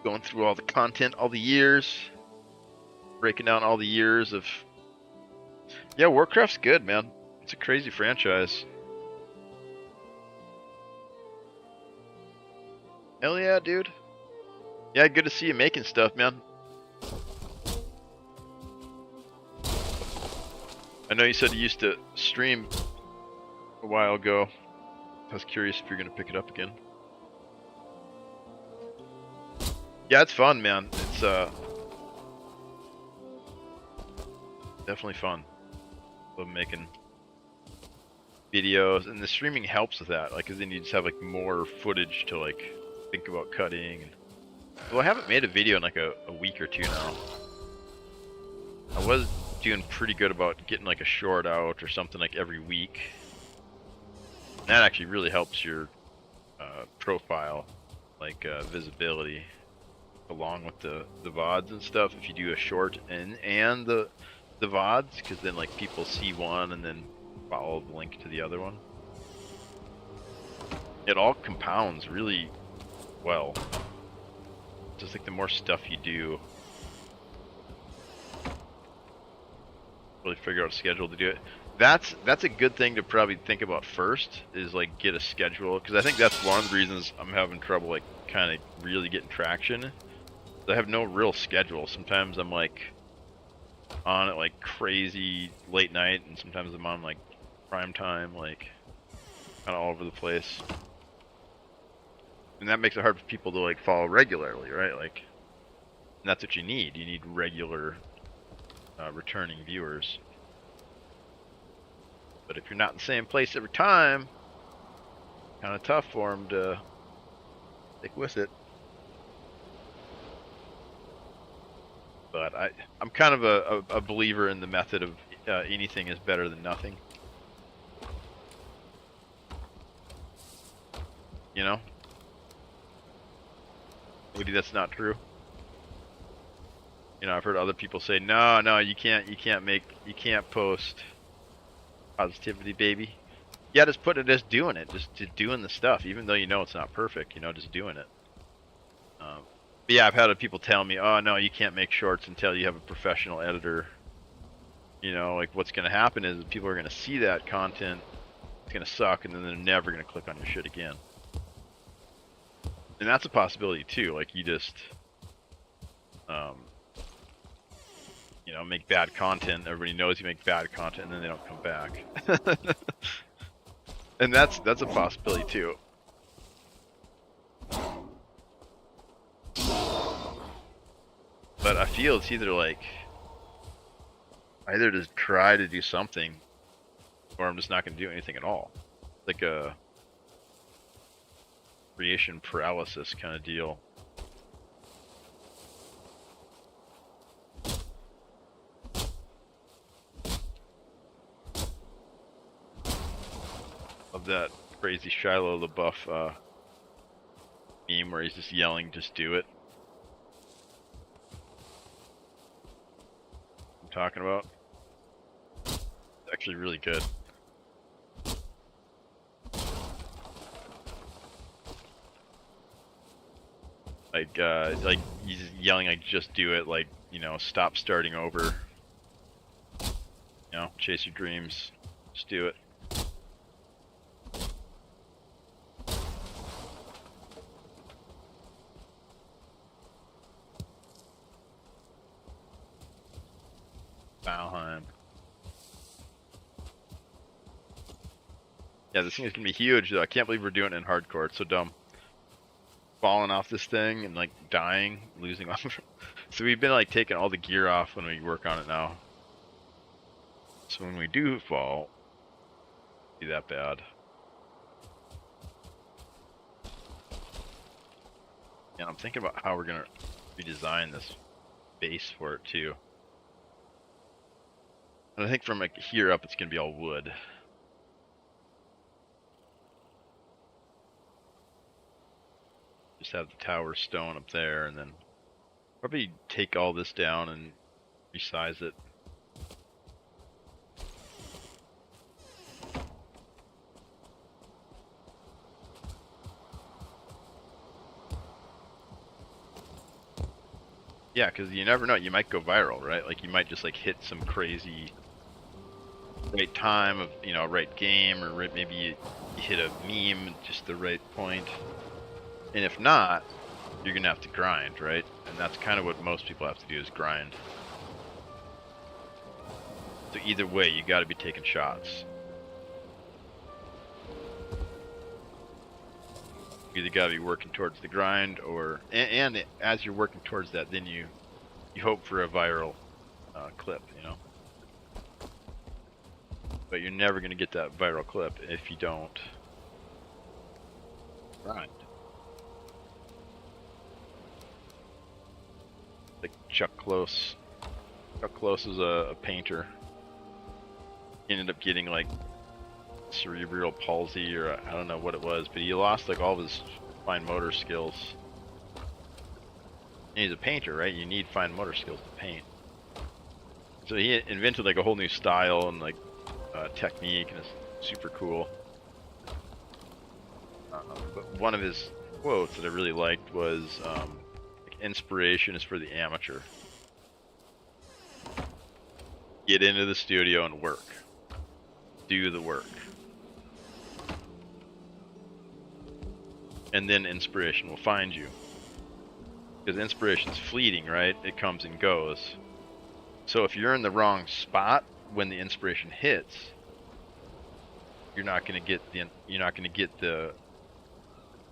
Going through all the content, all the years. Breaking down all the years of... Yeah, Warcraft's good, man. It's a crazy franchise. Hell yeah, dude. Yeah, good to see you making stuff, man. I know you said you used to stream a while ago. I was curious if you're gonna pick it up again. Yeah, it's fun, man. It's Definitely fun. Love making videos, and the streaming helps with that. Like, 'cause then you just have like more footage to like think about cutting. And well, I haven't made a video in like a week or two now. I was doing pretty good about getting like a short out or something like every week. That actually really helps your profile, like visibility, along with the VODs and stuff. If you do a short and the VODs, because then like people see one and then follow the link to the other one. It all compounds really well. Just like the more stuff you do, really figure out a schedule to do it. That's a good thing to probably think about first, is like get a schedule, because I think that's one of the reasons I'm having trouble like kind of really getting traction. I have no real schedule. Sometimes I'm like on it like crazy late night, and sometimes I'm on like prime time, like kind of all over the place. And that makes it hard for people to like follow regularly, right? Like, and that's what you need. You need regular returning viewers. But if you're not in the same place every time, kind of tough for them to stick with it. But I'm kind of a believer in the method of anything is better than nothing. You know? Maybe that's not true. You know, I've heard other people say, no, you can't post positivity, baby. Yeah, just put it as doing it, just doing the stuff, even though you know it's not perfect, you know, just doing it. But yeah, I've had people tell me, oh no, you can't make shorts until you have a professional editor. You know, like what's going to happen is people are going to see that content, it's going to suck, and then they're never going to click on your shit again. And that's a possibility too. Like you just, you know, make bad content. Everybody knows you make bad content, and then they don't come back. And that's a possibility too. But I feel it's either like, either just try to do something, or I'm just not going to do anything at all. Like a creation paralysis kind of deal. Of that crazy Shiloh LaBeouf meme where he's just yelling, just do it. I'm talking about. It's actually really good. Like he's yelling like, just do it, like, you know, stop starting over. You know, chase your dreams, just do it. Valheim. Yeah, this thing is gonna be huge though. I can't believe we're doing it in hardcore. It's so dumb. Falling off this thing and like dying, losing off. So we've been like taking all the gear off when we work on it now. So when we do fall, it'll be that bad. And I'm thinking about how we're gonna redesign this base for it too. And I think from like here up, it's gonna be all wood. Just have the tower stone up there, and then probably take all this down and resize it. Yeah, because you never know, you might go viral, right? Like you might just like hit some crazy right time of, you know, right game, or maybe you hit a meme at just the right point. And if not, you're gonna have to grind, right? And that's kind of what most people have to do, is grind. So either way, you gotta be taking shots. You either gotta be working towards the grind, or and as you're working towards that, then you hope for a viral clip, you know. but you're never gonna get that viral clip if you don't grind. Like Chuck Close. Chuck Close is a painter. He ended up getting like cerebral palsy, or I don't know what it was, but he lost like all of his fine motor skills. And he's a painter, right? You need fine motor skills to paint. So he invented like a whole new style and like technique, and it's super cool. But one of his quotes that I really liked was, like, inspiration is for the amateur. Get into the studio and work. Do the work. And then inspiration will find you. Because inspiration's fleeting, right? It comes and goes. So if you're in the wrong spot when the inspiration hits, you're not going to get the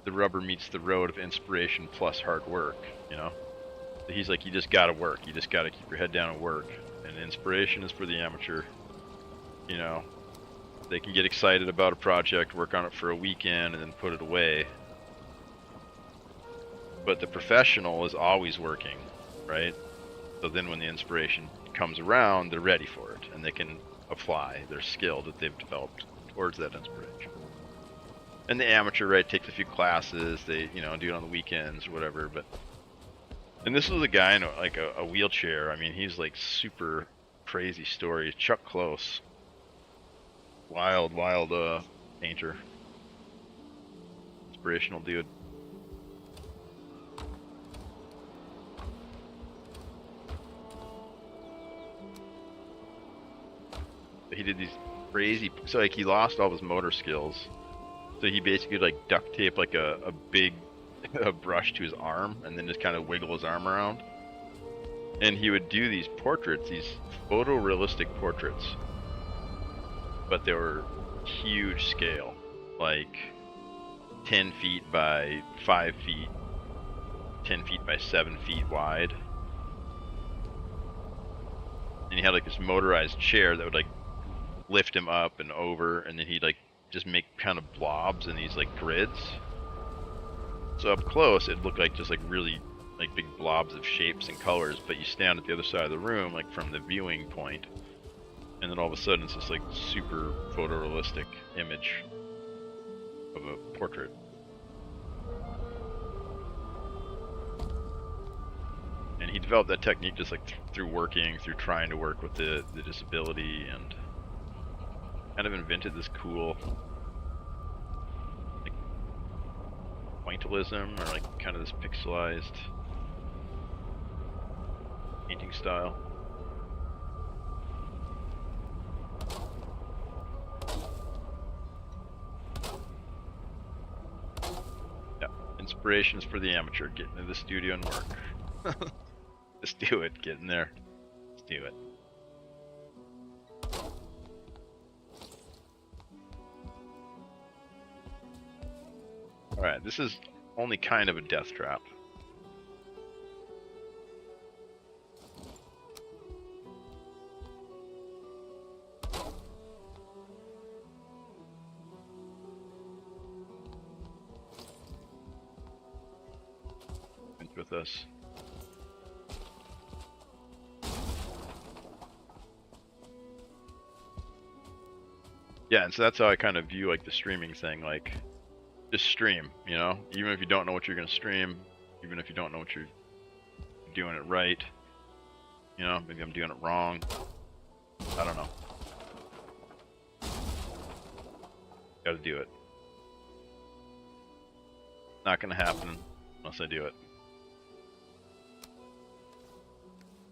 rubber meets the road of inspiration plus hard work, you know? He's like, you just gotta work. You just gotta keep your head down and work. And inspiration is for the amateur. You know, they can get excited about a project, work on it for a weekend, and then put it away. But the professional is always working, right? So then when the inspiration comes around, they're ready for it, and they can apply their skill that they've developed towards that inspiration. And the amateur, right, takes a few classes, they, you know, do it on the weekends or whatever, but... And this was a guy in like a wheelchair. I mean, he's like super crazy story. Chuck Close. Wild painter. Inspirational dude. He did these crazy, so like he lost all his motor skills. So he basically like duct taped like a big a brush to his arm and then just kind of wiggle his arm around. And he would do these portraits, these photorealistic portraits, but they were huge scale, like 10 feet by 5 feet, 10 feet by 7 feet wide. And he had like this motorized chair that would like lift him up and over, and then he'd like just make kind of blobs in these like grids. So up close, it looked like just like really like big blobs of shapes and colors, but you stand at the other side of the room, like from the viewing point, and then all of a sudden it's this like super photorealistic image of a portrait. And he developed that technique just like through trying to work with the disability, and kind of invented this cool pointillism, or like kind of this pixelized painting style. Yeah, inspirations for the amateur. Get into the studio and work. Just do it. Get in there. Just do it. Alright, this is only kind of a death trap. With us. Yeah, and so that's how I kind of view like the streaming thing, like just stream, you know? Even if you don't know what you're gonna stream, even if you don't know what you're doing it right, you know, maybe I'm doing it wrong. I don't know. Gotta do it. Not gonna happen unless I do it.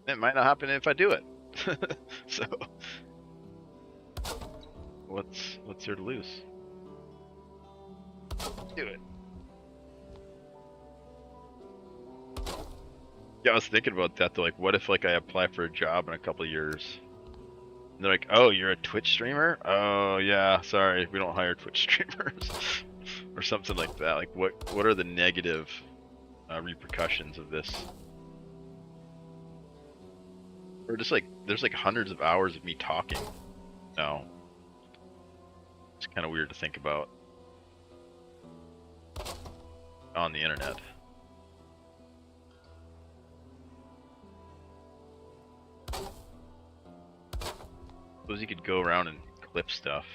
It might not happen if I do it. So what's there to lose? Do it. Yeah, I was thinking about that though, like what if like I apply for a job in a couple of years? And they're like, oh, you're a Twitch streamer? Oh yeah, sorry, we don't hire Twitch streamers. Or something like that. Like what are the negative repercussions of this? Or just like there's like hundreds of hours of me talking now It's kind of weird to think about on the internet. Suppose you could go around and clip stuff.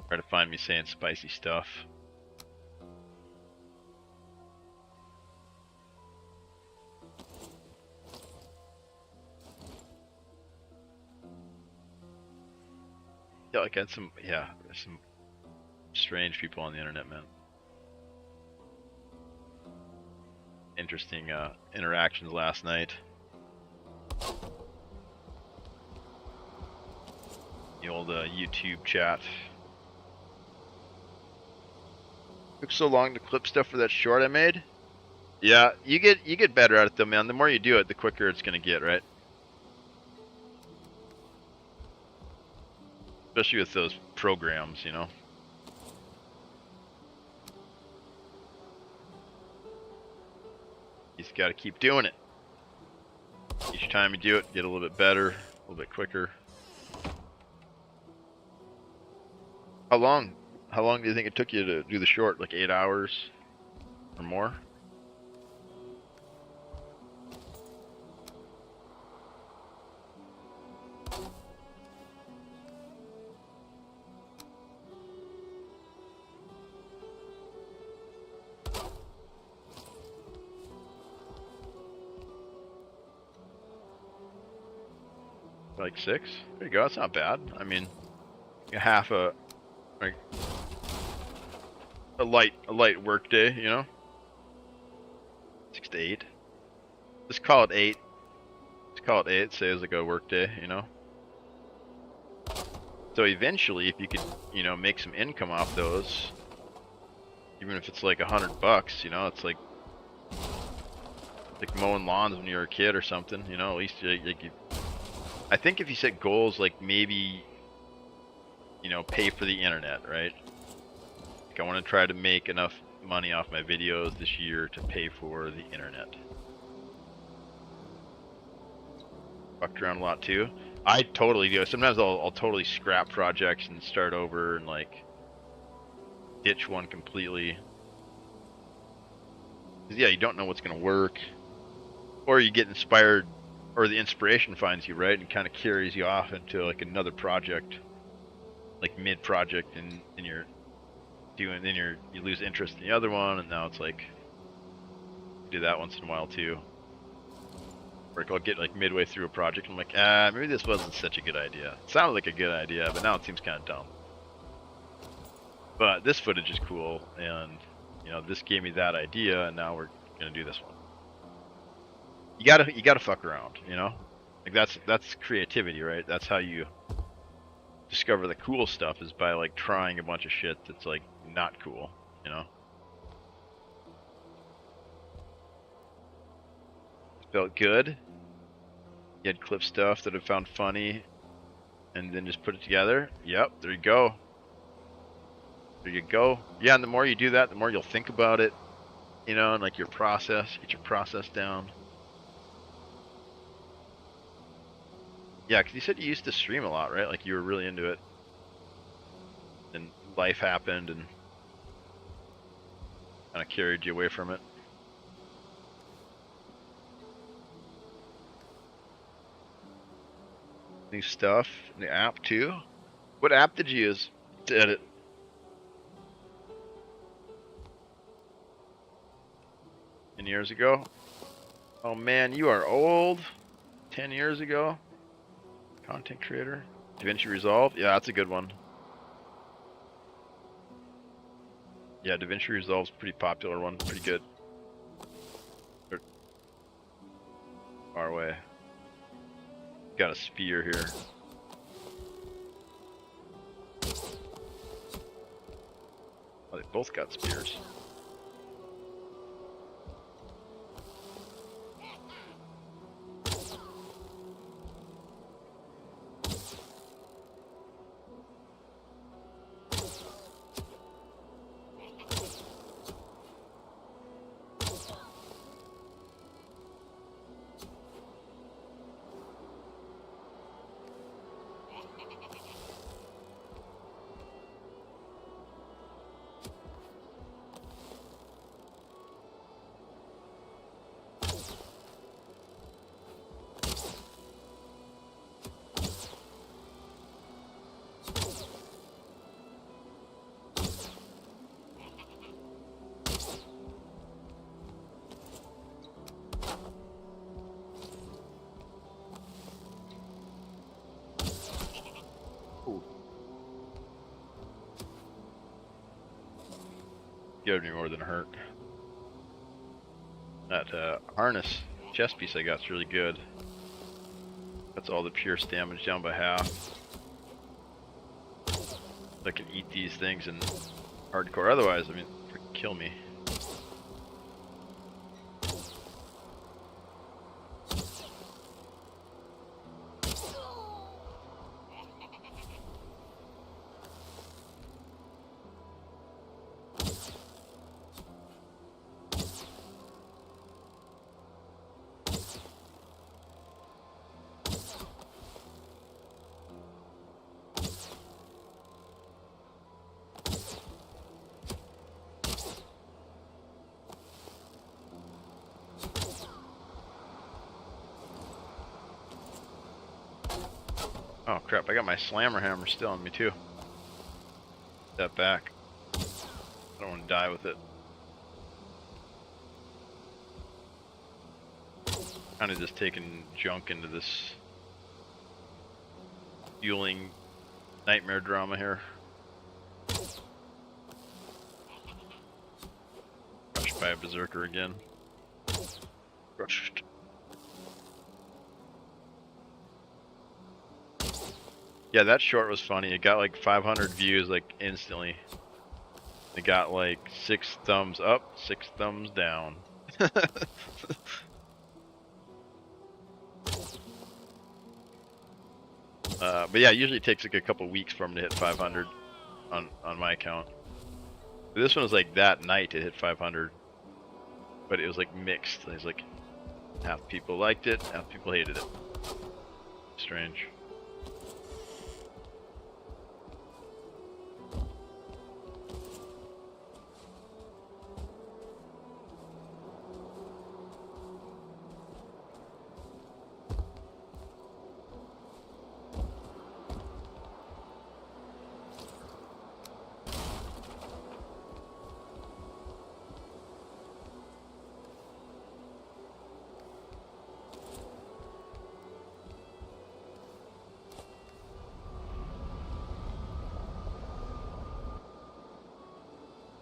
Try to find me saying spicy stuff. Yeah, like I had some, yeah, there's some strange people on the internet, man. Interesting interactions last night. The old YouTube chat. Took so long to clip stuff for that short I made. Yeah, you get better at it though, man. The more you do it, the quicker it's gonna get, right? Especially with those programs, you know. You just gotta keep doing it. Each time you do it, get a little bit better, a little bit quicker. How long? How long do you think it took you to do the short? Like 8 hours or more? Like 6? There you go. That's not bad. I mean, half a like a light work day, you know. 6 to 8. Just call it 8. Just call it 8. Say it's like a work day, you know. So eventually, if you could, you know, make some income off those, even if it's like $100, you know, it's like mowing lawns when you were a kid or something, you know. At least like you, I think if you set goals like maybe, you know, pay for the internet, right? Like I want to try to make enough money off my videos this year to pay for the internet. Fucked around a lot too. I totally do. Sometimes I'll totally scrap projects and start over and like ditch one completely. 'Cause yeah, you don't know what's gonna work, or you get inspired, or the inspiration finds you, right, and kind of carries you off into like another project, like mid-project, and you're doing, then you lose interest in the other one, and now it's like you do that once in a while too. Or I'll get like midway through a project, and I'm like, maybe this wasn't such a good idea. It sounded like a good idea, but now it seems kind of dumb. But this footage is cool, and you know, this gave me that idea, and now we're gonna do this one. You gotta fuck around, you know? Like that's creativity, right? That's how you discover the cool stuff, is by like trying a bunch of shit that's like not cool, you know? Felt good. You had clip stuff that I found funny, and then just put it together. Yep, there you go. There you go. Yeah, and the more you do that, the more you'll think about it, you know, and like your process, get your process down. Yeah, because you said you used to stream a lot, right? Like you were really into it, and life happened and kind of carried you away from it. New stuff, new app too. What app did you use to edit? And years ago? Oh man, you are old. 10 years ago. Content creator. DaVinci Resolve. Yeah, that's a good one. Yeah, DaVinci Resolve's a pretty popular one. Pretty good. Far away. Got a spear here. Oh, they both got spears. scared me more than hurt. That harness chest piece I got's really good. That's all the pierce damage down by half. I can eat these things in hardcore. Otherwise, I mean, freaking kill me. Oh crap, I got my slammer hammer still on me too. Step back. I don't want to die with it. Kind of just taking junk into this fueling nightmare drama here. Crushed by a berserker again. Crushed. Yeah, that short was funny. It got like 500 views like instantly. It got like 6 thumbs up, 6 thumbs down. But yeah, usually it takes like a couple weeks for them to hit 500 on my account. But this one was like that night it hit 500, but it was like mixed. It was like half people liked it, half people hated it. Strange.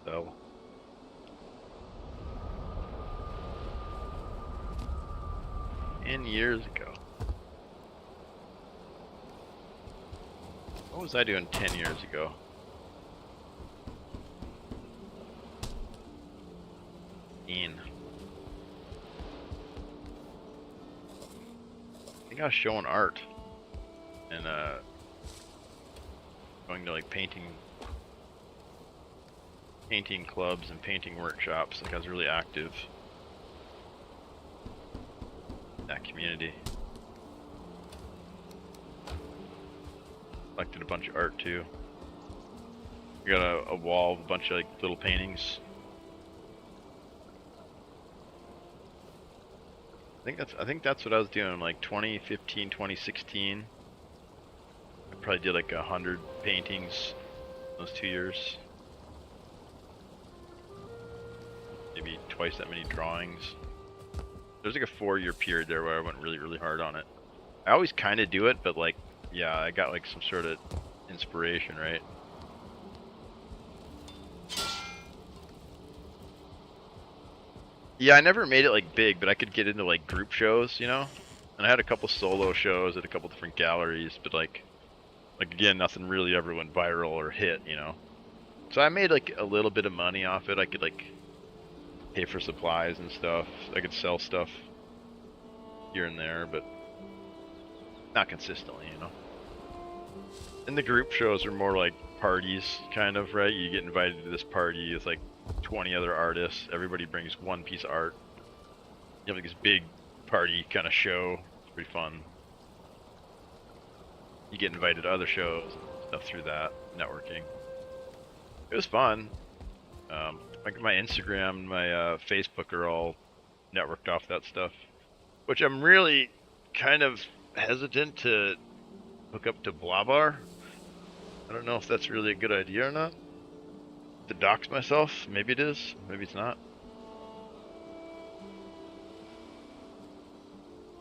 So 10 years ago. What was I doing 10 years ago? I think I was showing art and going to like painting clubs and painting workshops. Like I was really active in that community. Collected a bunch of art too. We got a wall of a bunch of like little paintings. I think that's what I was doing, like 2015, 2016. I probably did like 100 paintings those 2 years. Maybe twice that many drawings. There's like a 4-year period there where I went really, really hard on it. I always kind of do it, but like, yeah, I got like some sort of inspiration, right? Yeah, I never made it like big, but I could get into like group shows, you know? And I had a couple solo shows at a couple different galleries, but like again, nothing really ever went viral or hit, you know? So I made like a little bit of money off it. I could like pay for supplies and stuff. I could sell stuff here and there, but not consistently, you know? And the group shows are more like parties, kind of, right? You get invited to this party with like 20 other artists. Everybody brings one piece of art. You have like this big party kind of show. It's pretty fun. You get invited to other shows, stuff through that, networking. It was fun. Like my Instagram and my Facebook are all networked off that stuff, which I'm really kind of hesitant to hook up to Blabar. I don't know if that's really a good idea or not. To dox myself, maybe it is, maybe it's not.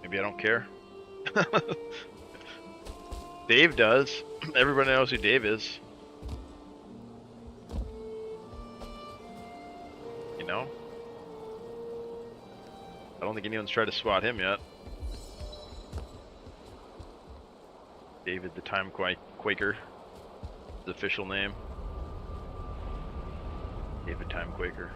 Maybe I don't care. Dave does. Everybody knows who Dave is. think anyone's tried to swat him yet. David the Time Quaker, his official name. David Time Quaker.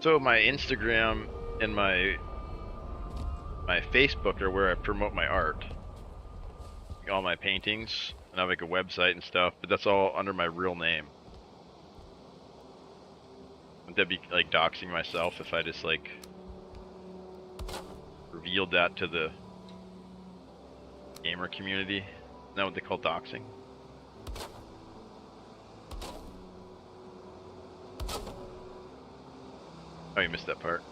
So my Instagram and my Facebook are where I promote my art. Like all my paintings, and I have like a website and stuff, but that's all under my real name. Wouldn't that be like doxing myself if I just like revealed that to the gamer community? Isn't that what they call doxing? Oh, you missed that part.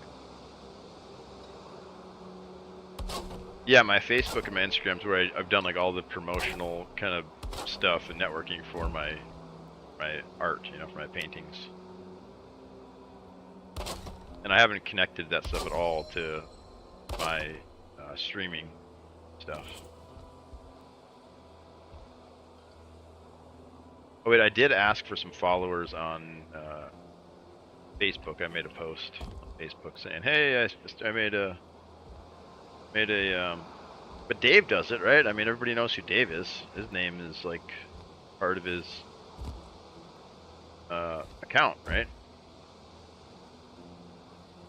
Yeah, my Facebook and my Instagram's where I've done like all the promotional kind of stuff and networking for my art, you know, for my paintings. And I haven't connected that stuff at all to my streaming stuff. Oh wait, I did ask for some followers on Facebook. I made a post on Facebook saying, "Hey, I made a but Dave does it, right? I mean, everybody knows who Dave is. His name is like part of his account, right?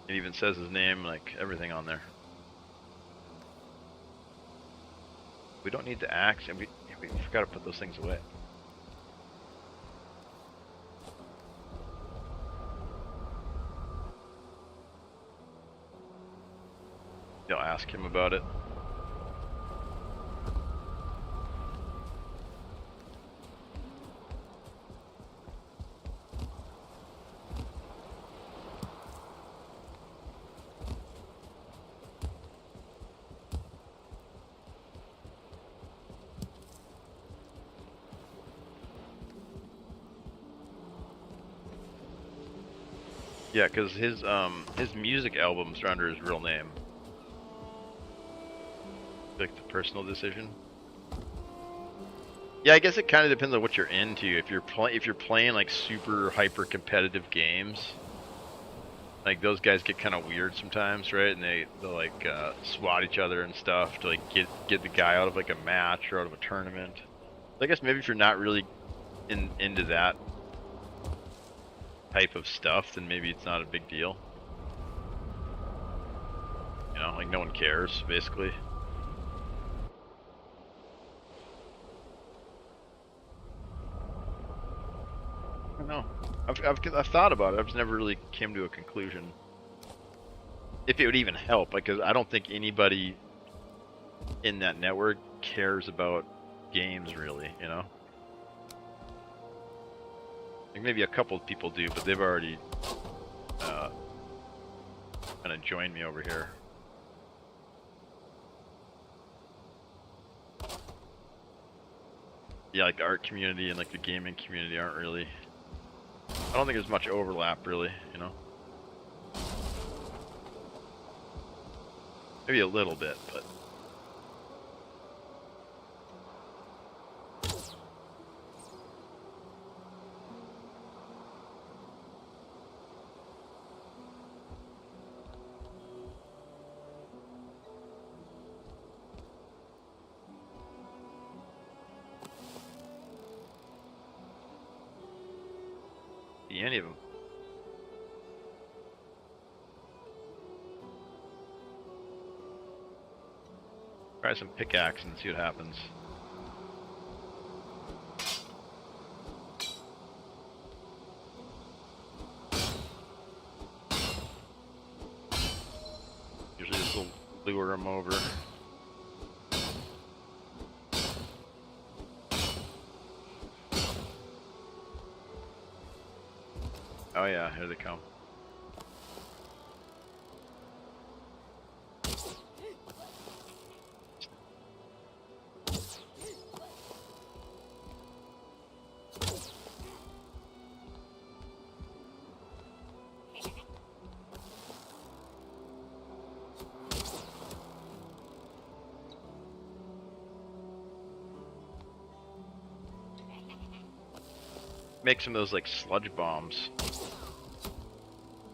It even says his name, like everything on there. We don't need the axe, and we forgot to put those things away. You'll ask him about it. Yeah, because his music albums are under his real name. Like the personal decision. Yeah, I guess it kind of depends on what you're into. If you're playing like super hyper competitive games, like those guys get kind of weird sometimes, right? And they'll like swat each other and stuff to like get the guy out of like a match or out of a tournament. So I guess maybe if you're not really into that type of stuff, then maybe it's not a big deal. You know, like no one cares, basically. I don't know. I've thought about it. I've just never really came to a conclusion. If it would even help, because I don't think anybody in that network cares about games really, you know? Like maybe a couple of people do, but they've already kind of joined me over here. Yeah, like the art community and like the gaming community aren't really... I don't think there's much overlap really, you know? Maybe a little bit, but... See any of them. Try some pickaxe and see what happens. Usually this will lure them over. Oh yeah, here they come. make some of those like sludge bombs.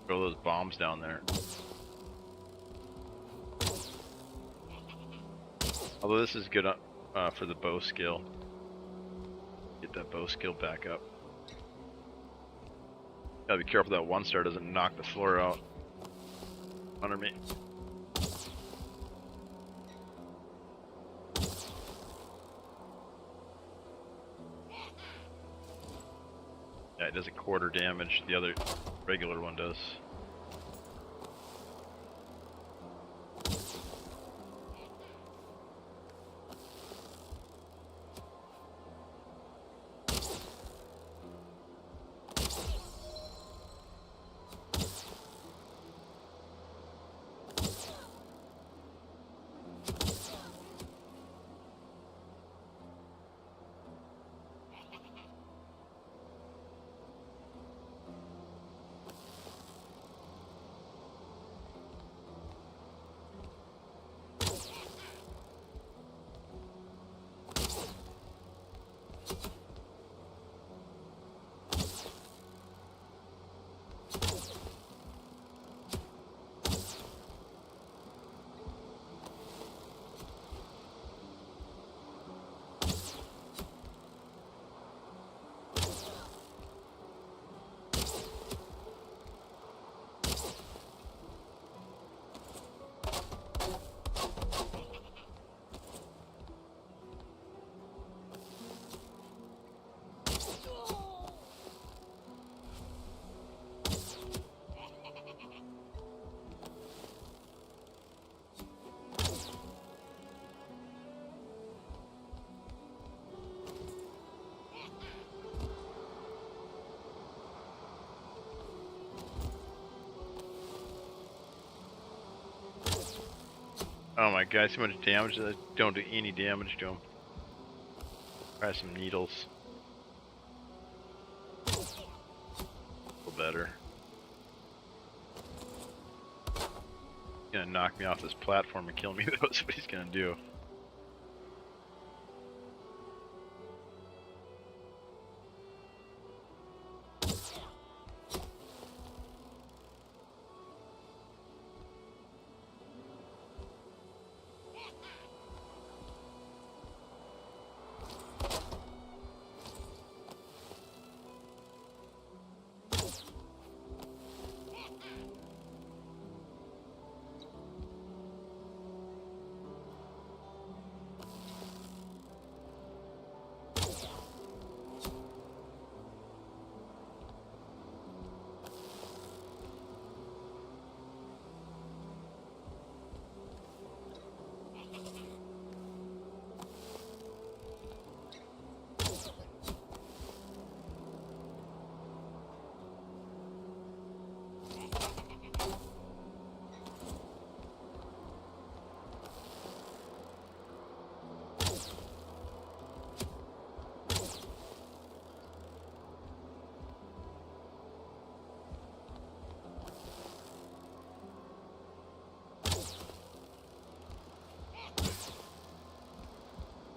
Throw those bombs down there. Although this is good for the bow skill. Get that bow skill back up. Gotta be careful that 1-star doesn't knock the floor out under me. Yeah, it does a quarter damage. The other regular one does. Oh my god, so much damage that I don't do any damage to him. Try some needles. A little better. He's gonna knock me off this platform and kill me, that's what he's gonna do.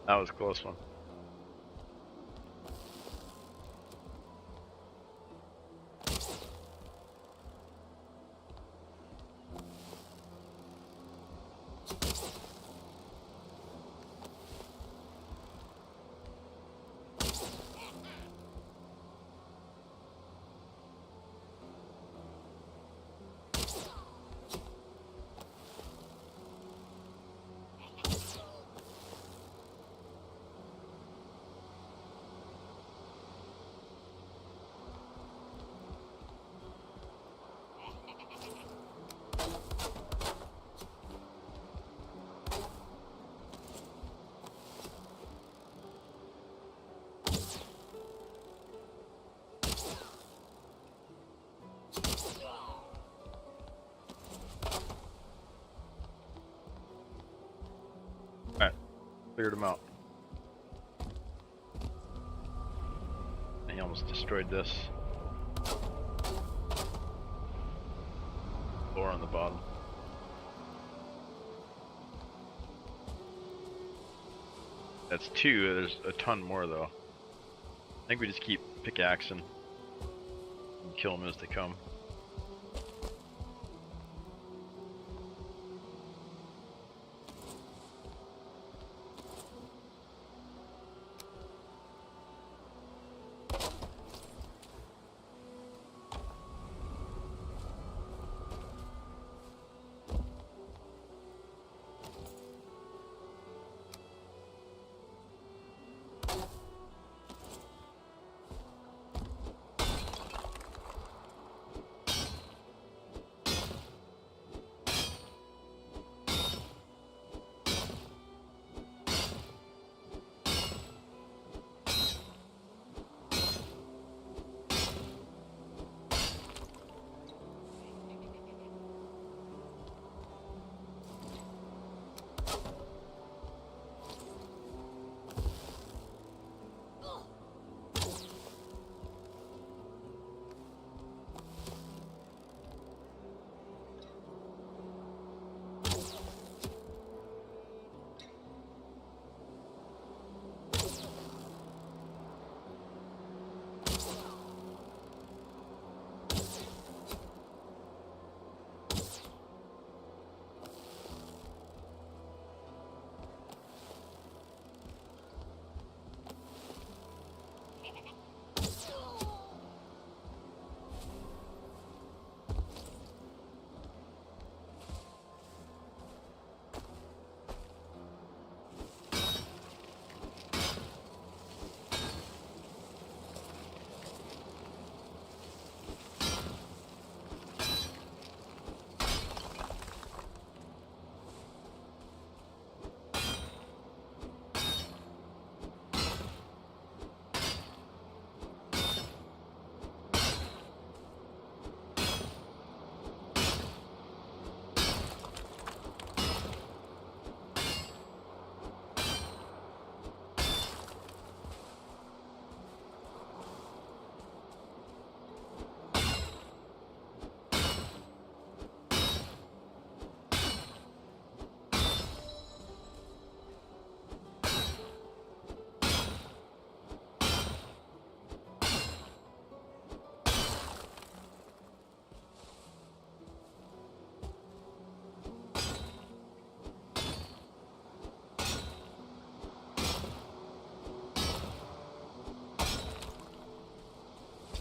That was a close one. Alright, cleared him out. He almost destroyed this. Floor on the bottom. That's 2, there's a ton more though. I think we just keep pickaxe and kill them as they come.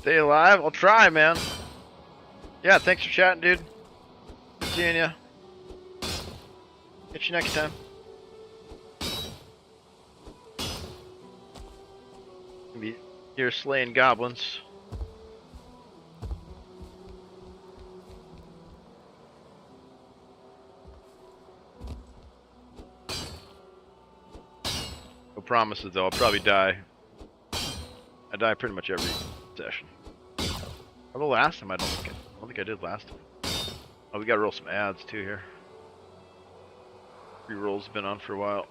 Stay alive? I'll try, man. Yeah, thanks for chatting, dude. Good seeing ya. Catch you next time. Be here slaying goblins. No promises though, I'll probably die. I die pretty much every session. Although last time I don't think I did last time. Oh, we gotta roll some ads too here. Rerolls have been on for a while.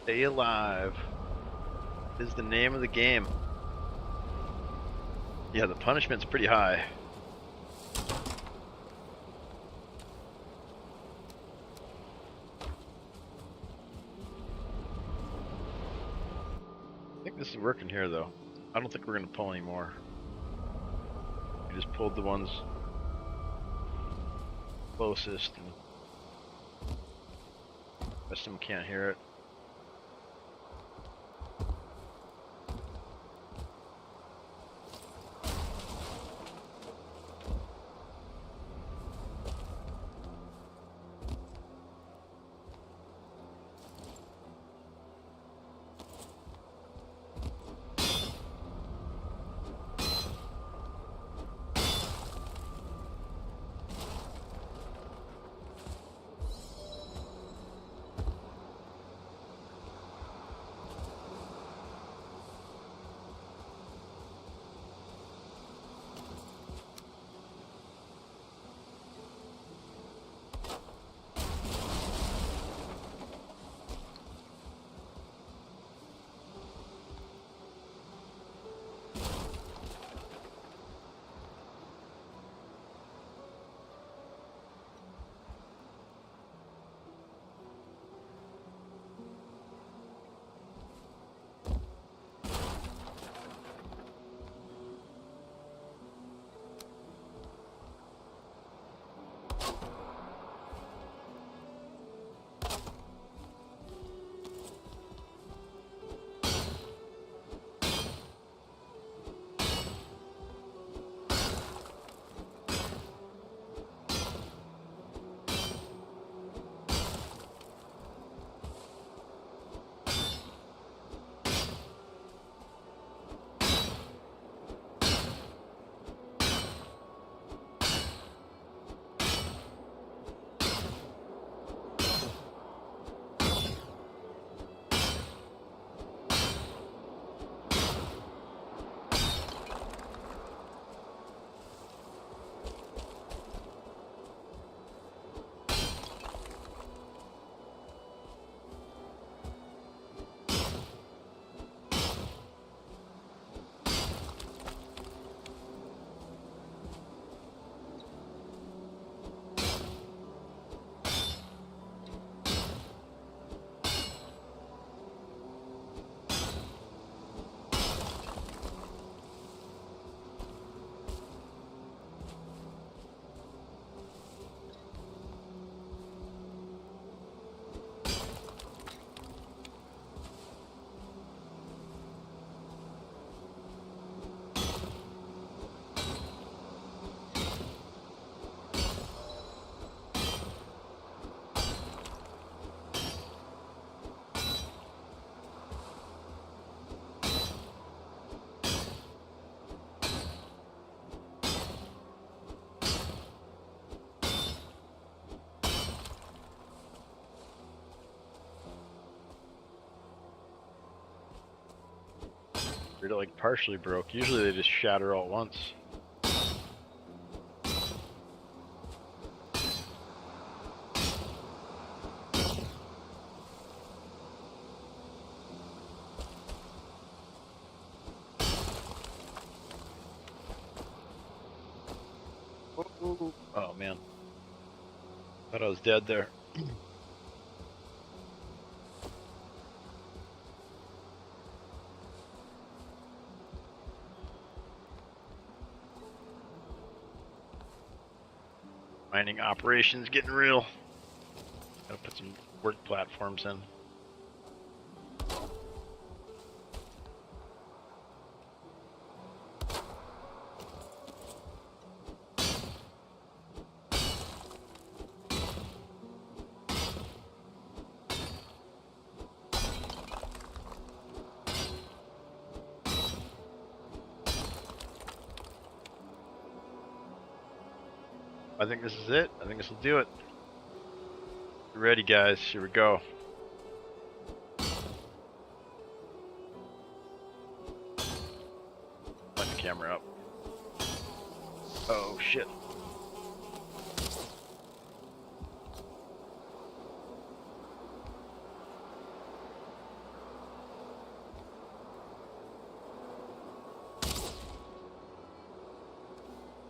Stay alive is the name of the game. Yeah, the punishment's pretty high. I think this is working here though. I don't think we're gonna pull any more. We just pulled the ones closest and the rest of them can't hear it. They're like partially broke. Usually they just shatter all at once. Oh man. Thought I was dead there. Mining operations getting real. Gotta put some work platforms in. I think this is it. I think this will do it. Get ready, guys. Here we go. Put the camera up. Oh shit.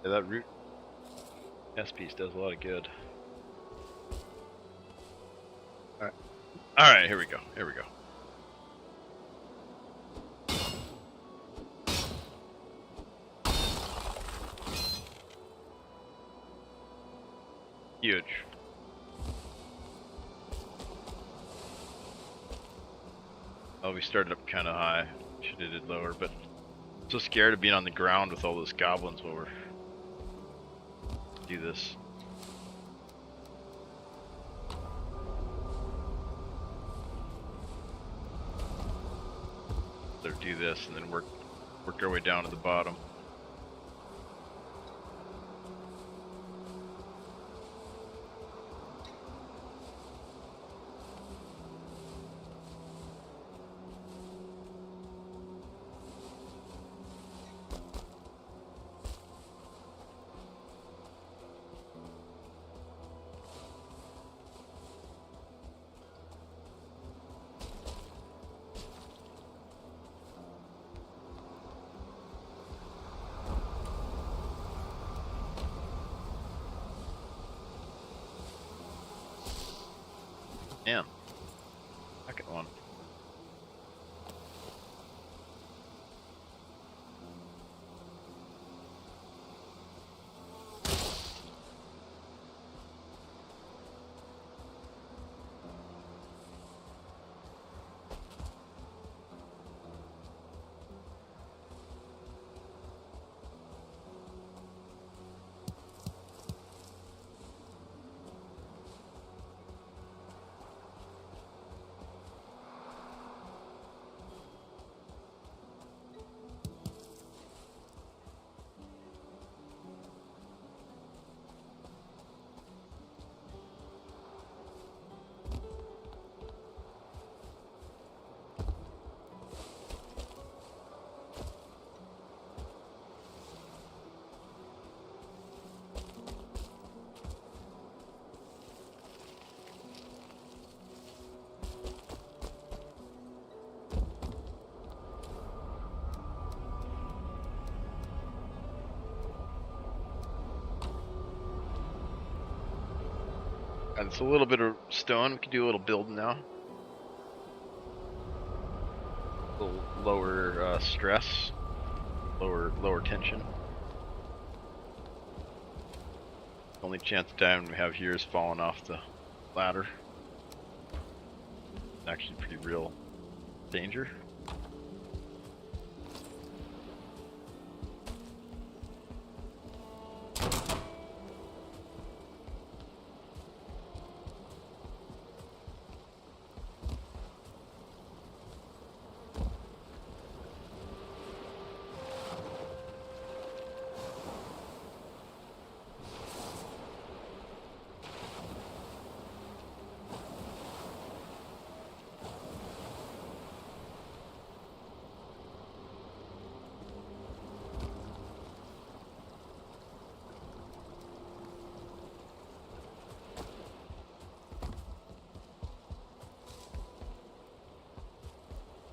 Yeah, that root S piece does a lot of good. Alright. Alright, here we go. Here we go. Huge. Oh, we started up kind of high. Should have did lower, but I'm so scared of being on the ground with all those goblins while we're do this. So do this and then work our way down to the bottom. Man, second one. And it's a little bit of stone. We can do a little building now. A little lower stress, lower tension. Only chance of dying we have here is falling off the ladder. Actually, pretty real danger.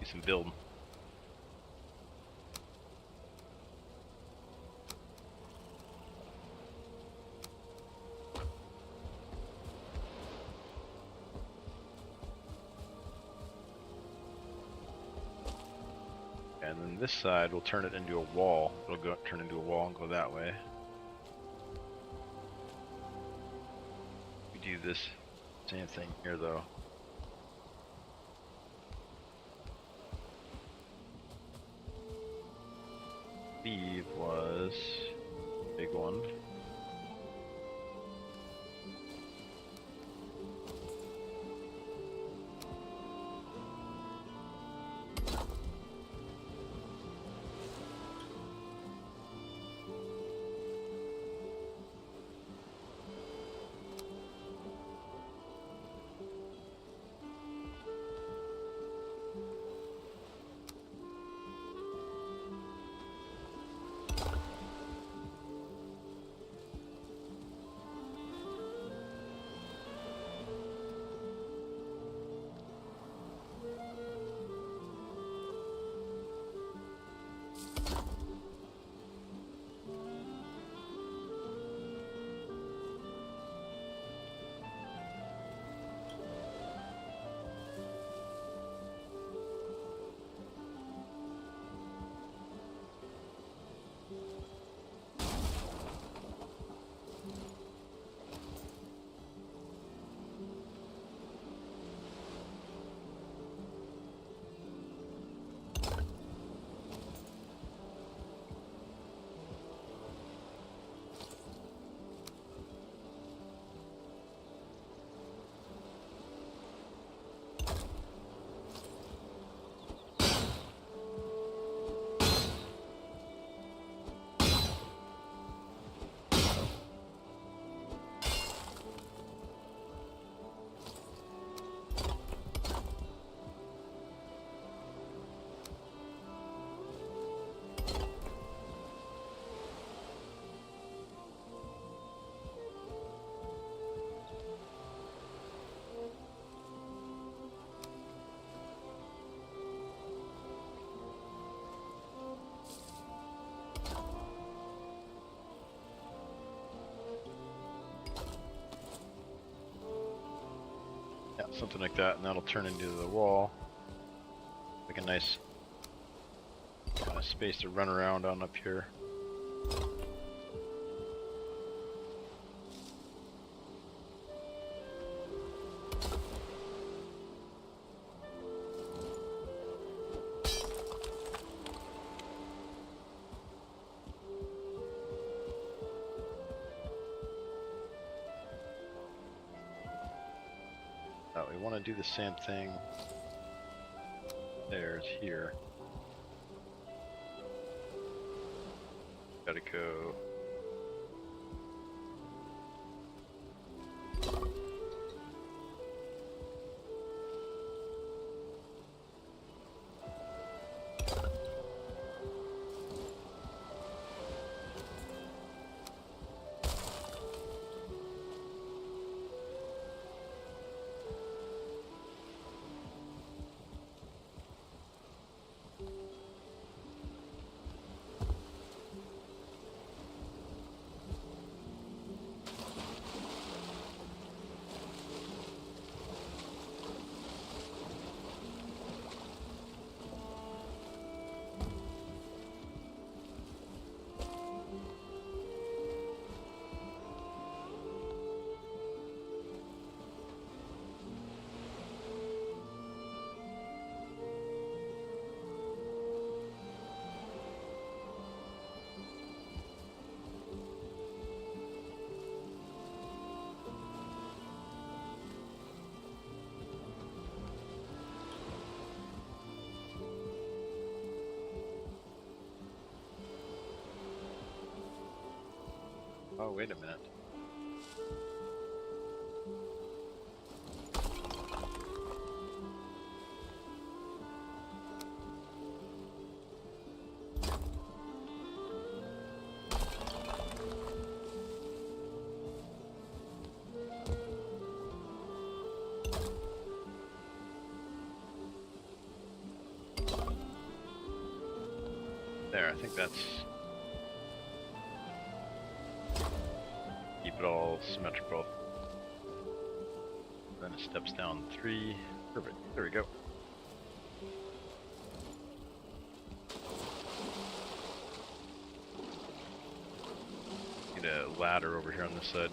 some build. And then this side, we'll turn it into a wall. It'll go turn into a wall and go that way. We do this same thing here, though. Steve was a big one. Yeah, something like that, and that'll turn into the wall. Like a nice kind of space to run around on up here. We want to do the same thing there as here. Gotta go. Oh, wait a minute. There, I think that's... Keep it all symmetrical. Then it steps down 3. Perfect. There we go. Need a ladder over here on this side.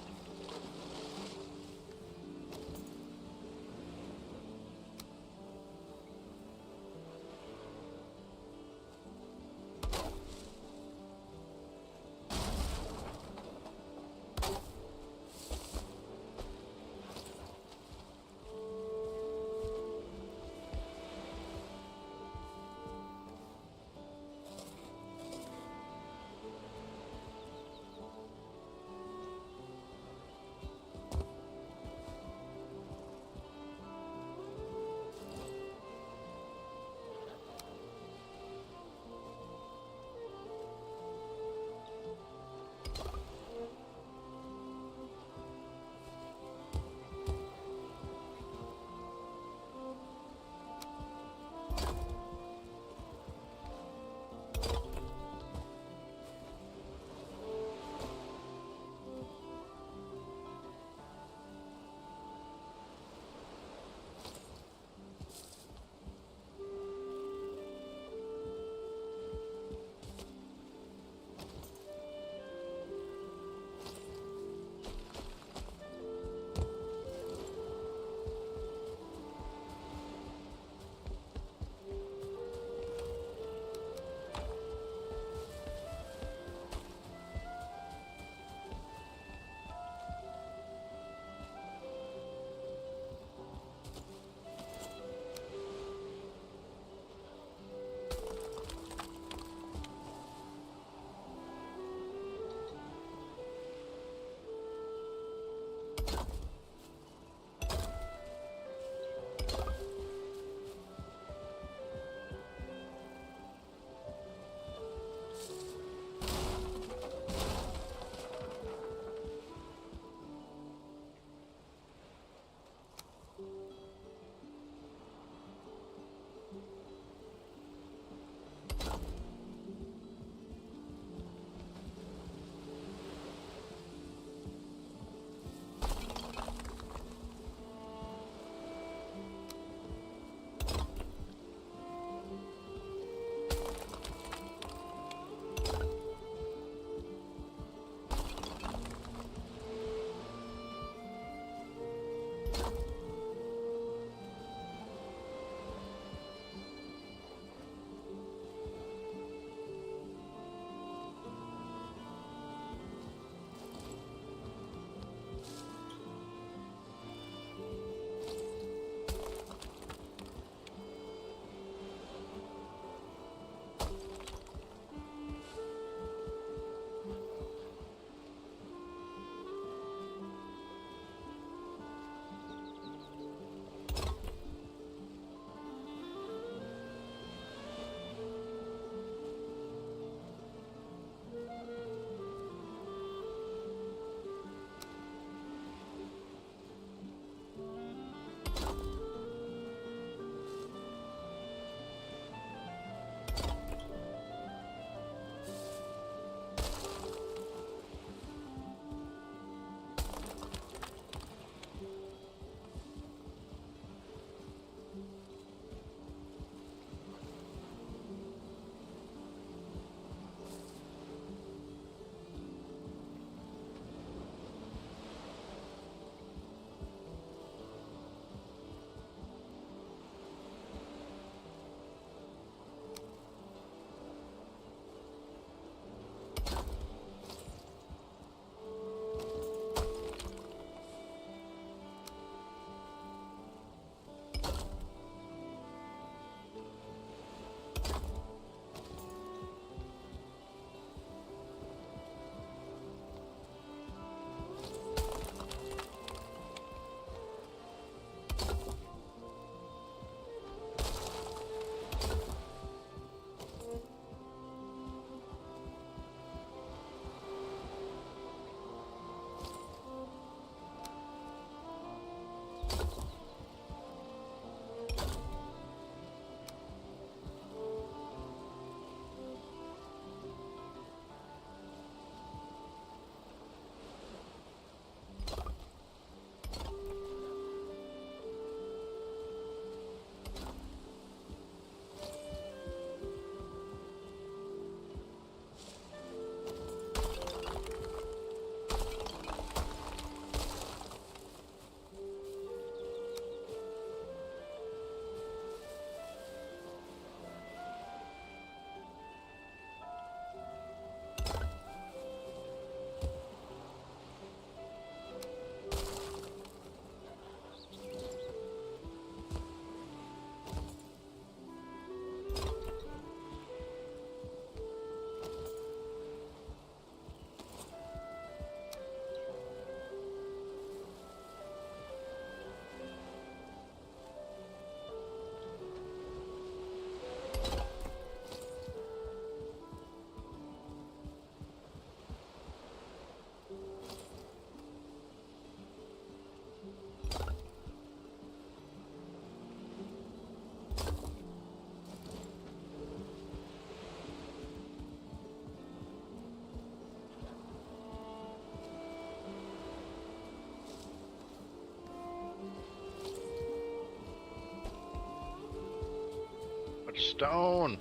much stone.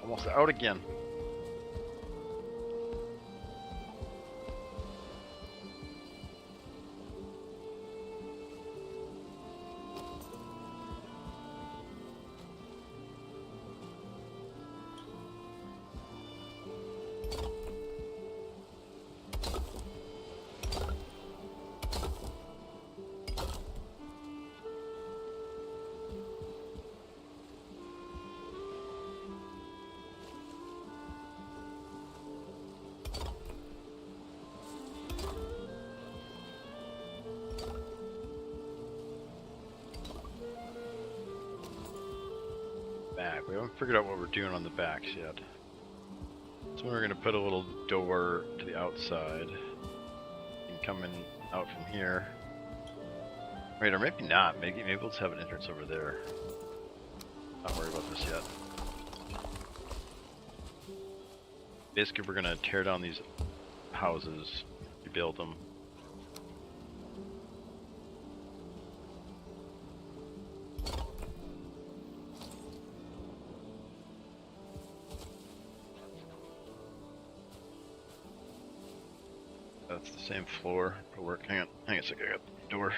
Almost out again. Back. We haven't figured out what we're doing on the backs yet. So we're gonna put a little door to the outside. You can come in out from here. Wait, or maybe not. Maybe we'll just have an entrance over there. Not worry about this yet. Basically, we're gonna tear down these houses, rebuild them. That's the same floor for work. Hang on a second, I got the door.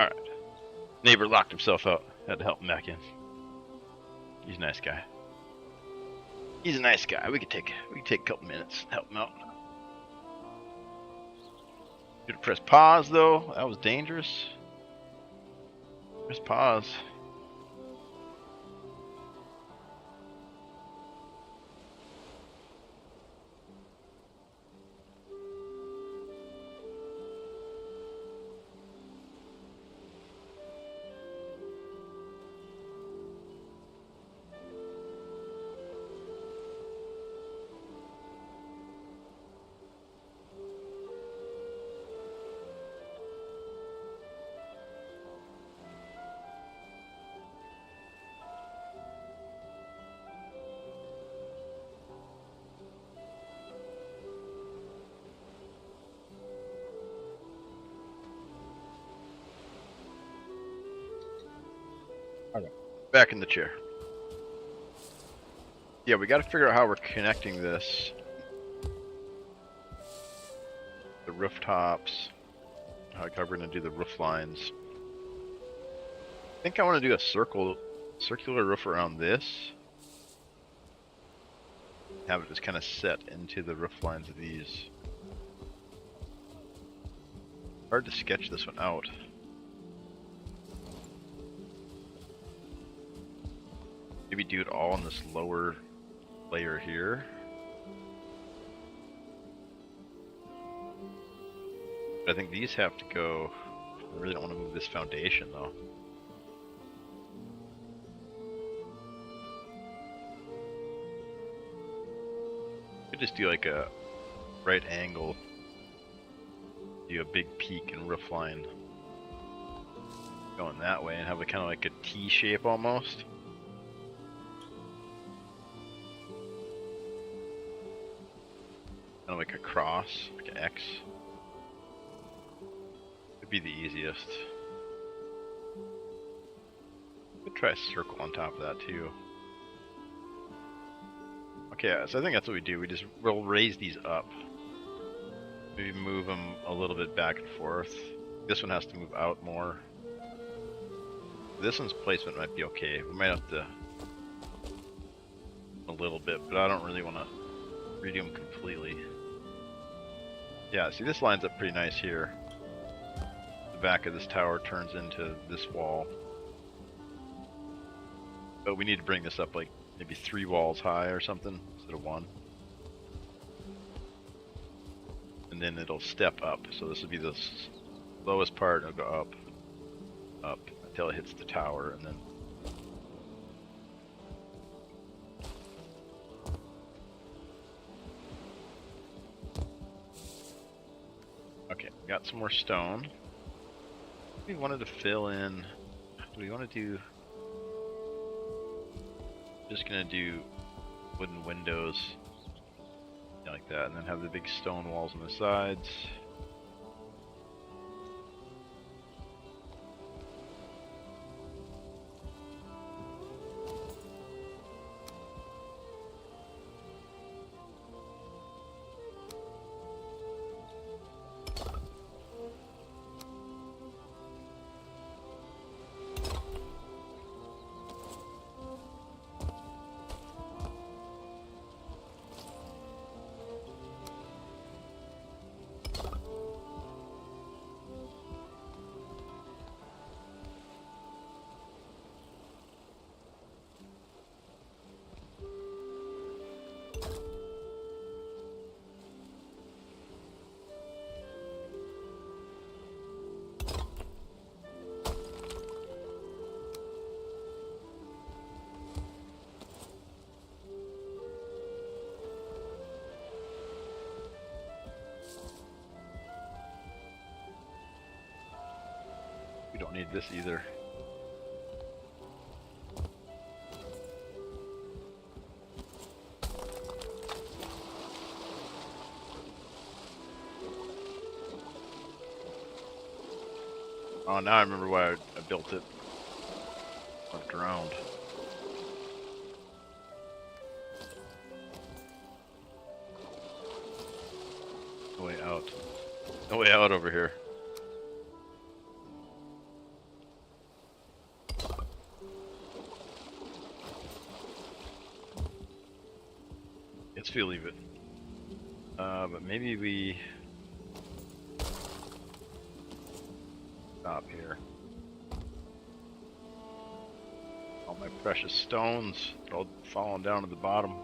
Alright. Neighbor locked himself out. Had to help him back in. He's a nice guy. He's a nice guy. We could take a couple minutes and help him out. Should have pressed pause though. That was dangerous. Press pause. Back in the chair. Yeah, we got to figure out how we're connecting this. The rooftops. How we're going to do the roof lines. I think I want to do a circular roof around this. Have it just kind of set into the roof lines of these. Hard to sketch this one out. Maybe do it all in this lower layer here. But I think these have to go. I really don't want to move this foundation though. Could just do like a right angle. Do a big peak and roof line going that way and have a kind of like a T shape almost. Kind of like a cross, like an X. Would be the easiest. Could try a circle on top of that too. Okay, so I think that's what we do. We'll raise these up. Maybe move them a little bit back and forth. This one has to move out more. This one's placement might be okay. We might have to a little bit, but I don't really want to redo them completely. Yeah, see this lines up pretty nice here. The back of this tower turns into this wall. But we need to bring this up like maybe 3 walls high or something instead of 1. And then it'll step up. So this will be the lowest part. It'll go up until it hits the tower, and then Okay, got some more stone. We wanted to fill in. Do we want to do? Just gonna do wooden windows, like that, and then have the big stone walls on the sides. We don't need this either. Oh, now I remember why I built it. I drowned. No way out. No way out over here. Guess we leave it. But maybe we stop here. All my precious stones, they're all falling down to the bottom.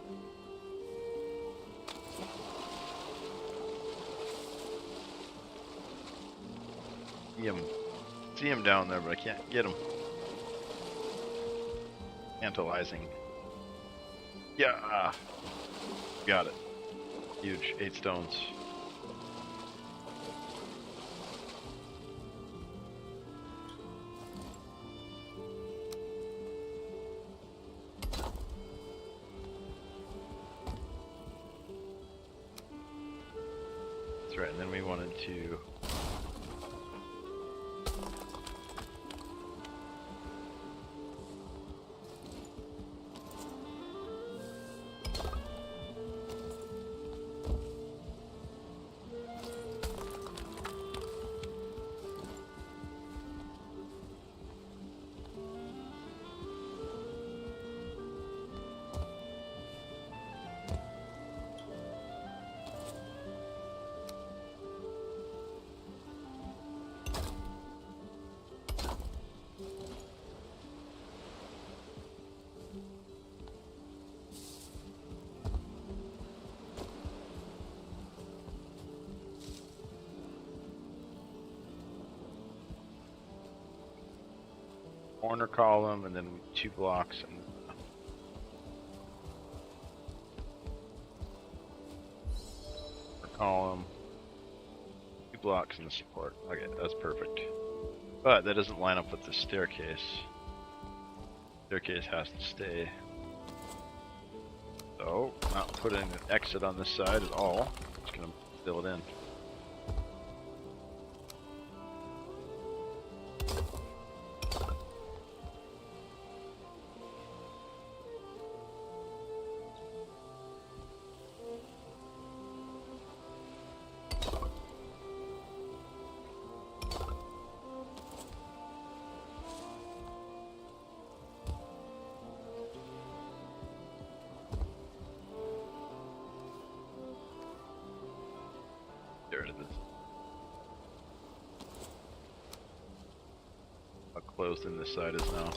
See him down there, but I can't get him. Tantalizing. Yeah, got it. Huge, 8 stones. That's right, and then we wanted to corner column, and then 2 blocks, and column, 2 blocks, and the support. Okay, that's perfect. But that doesn't line up with the staircase. Staircase has to stay. So, not putting an exit on this side at all. Just gonna fill it in. There it is. How closed in this side is now.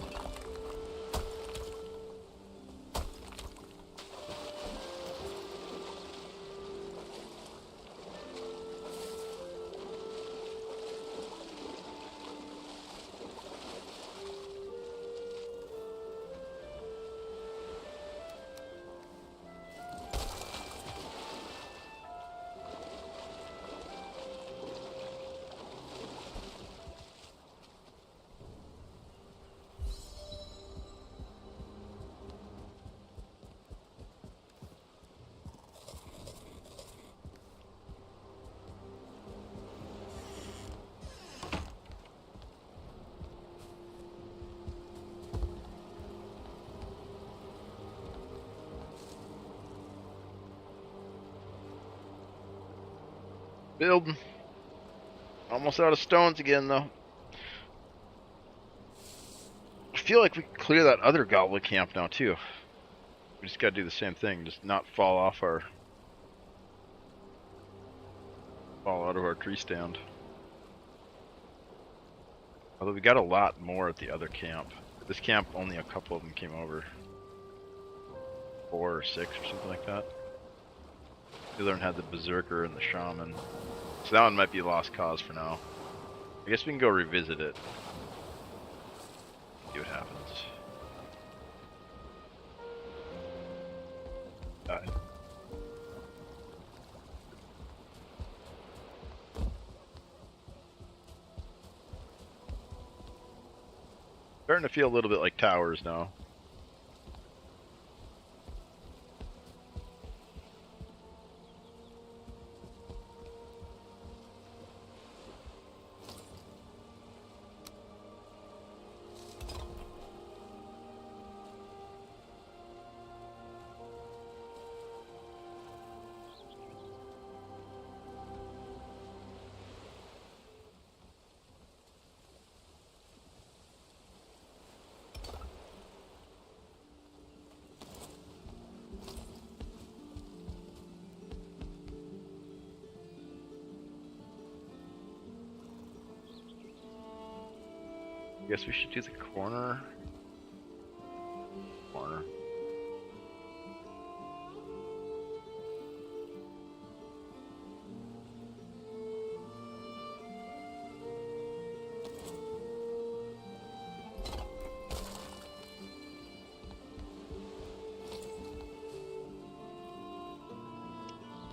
Building. Almost out of stones again, though. I feel like we can clear that other goblin camp now, too. We just gotta do the same thing, just not fall out of our tree stand. Although we got a lot more at the other camp. This camp, only a couple of them came over. 4 or 6 or something like that. The other one had the berserker and the shaman. So that one might be a lost cause for now. I guess we can go revisit it. See what happens. Starting to feel a little bit like towers now. Guess we should do the corner.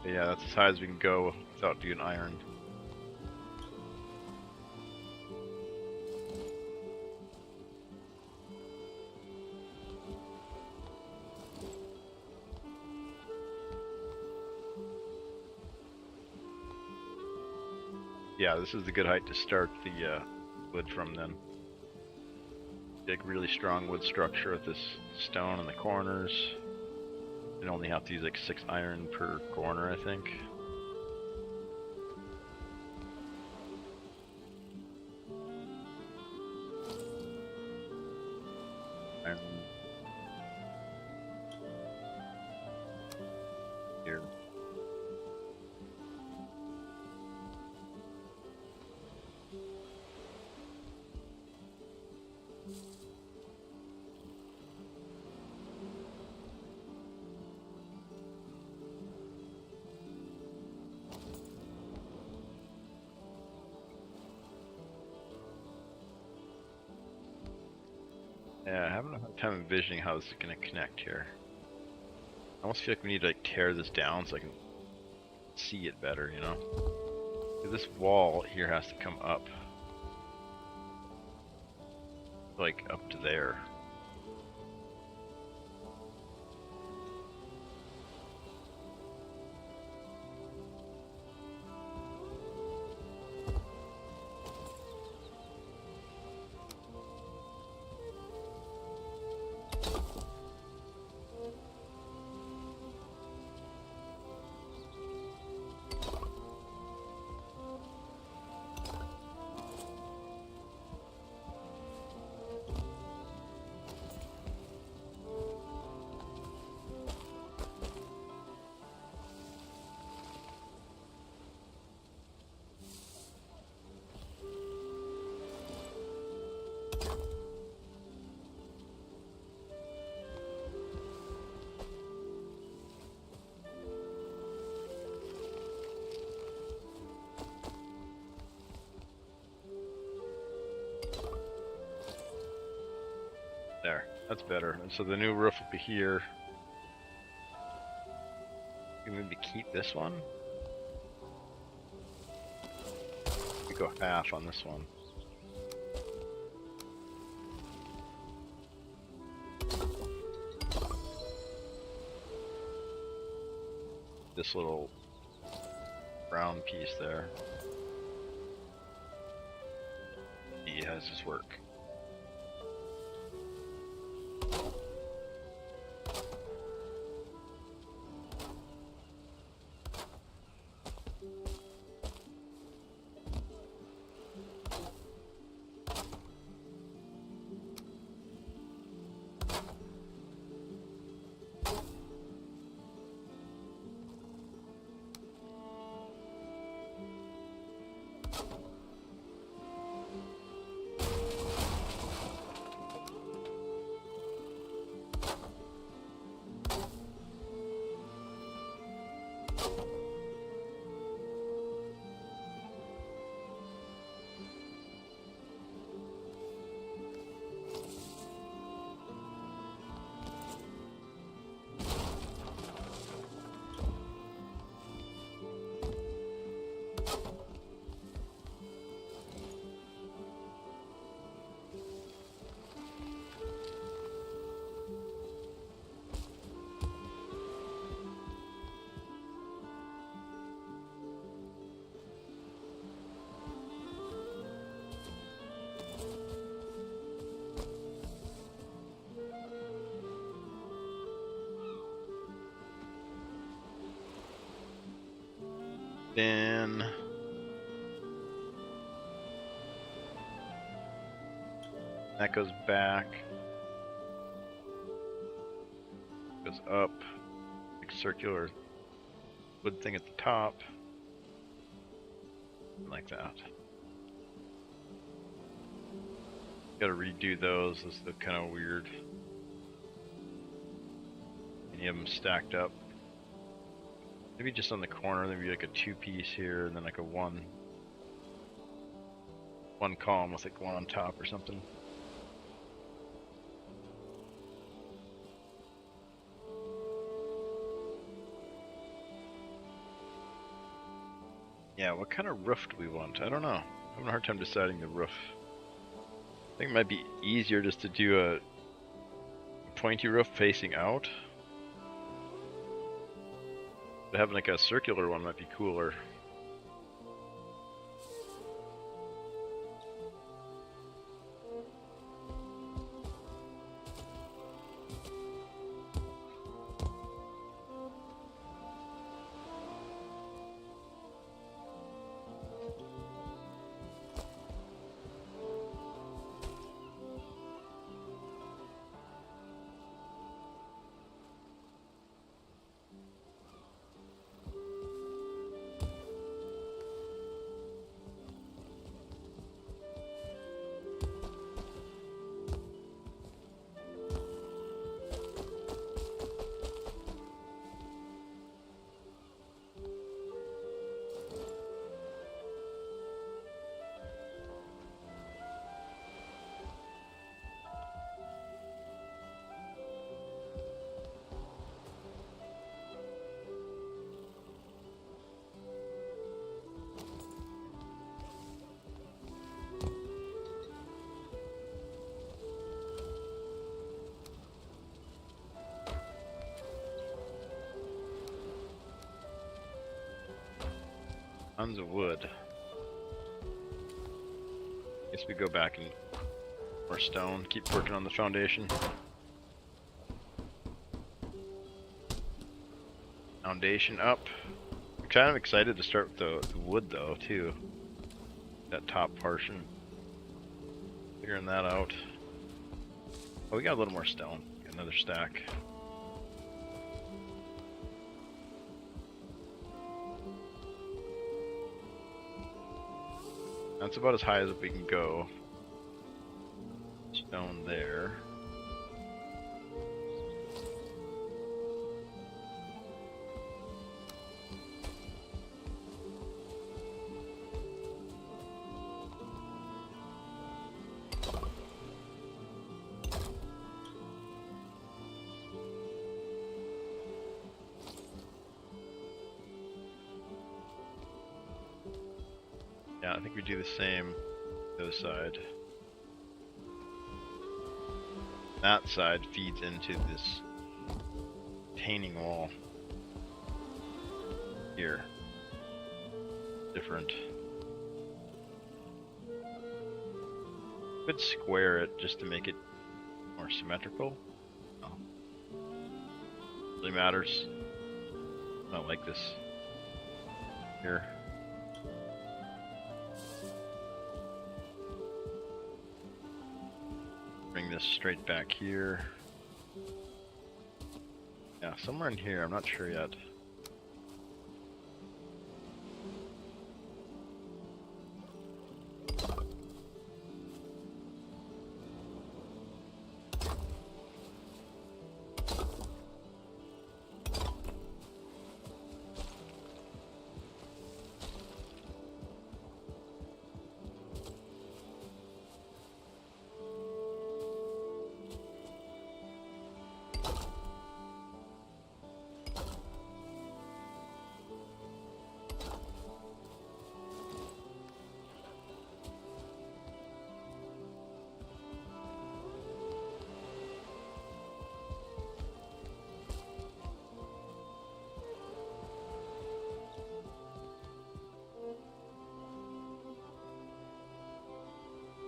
Yeah, that's as high as we can go without doing iron. Yeah, this is a good height to start the wood from then. Big, really strong wood structure with this stone in the corners. And only have to use like 6 iron per corner, I think. Iron here. Yeah, I'm having a hard time envisioning how this is going to connect here. I almost feel like we need to like tear this down so I can see it better, you know? This wall here has to come up. Like up to there. There, that's better. And so the new roof will be here. You maybe keep this one? We go half on this one. This little brown piece there. See how does this work? Then that goes back. Goes up. Like circular wood thing at the top. Like that. Gotta redo those. Those look kind of weird. And you have them stacked up. Maybe just on the corner, maybe like a 2-piece here, and then like a one column with like one on top or something. Yeah, what kind of roof do we want? I don't know. I'm having a hard time deciding the roof. I think it might be easier just to do a pointy roof facing out. But having like a circular one might be cooler. Tons of wood. Guess we go back and more stone. Keep working on the foundation. Foundation up. I'm kind of excited to start with the wood though too. That top portion. Figuring that out. Oh, we got a little more stone. Got another stack. That's about as high as we can go. Stone there. Yeah, I think we do the same the other side. That side feeds into this retaining wall here. Different. Could square it just to make it more symmetrical. No. Really matters. Not like this here. Bring this straight back here. Yeah, somewhere in here, I'm not sure yet.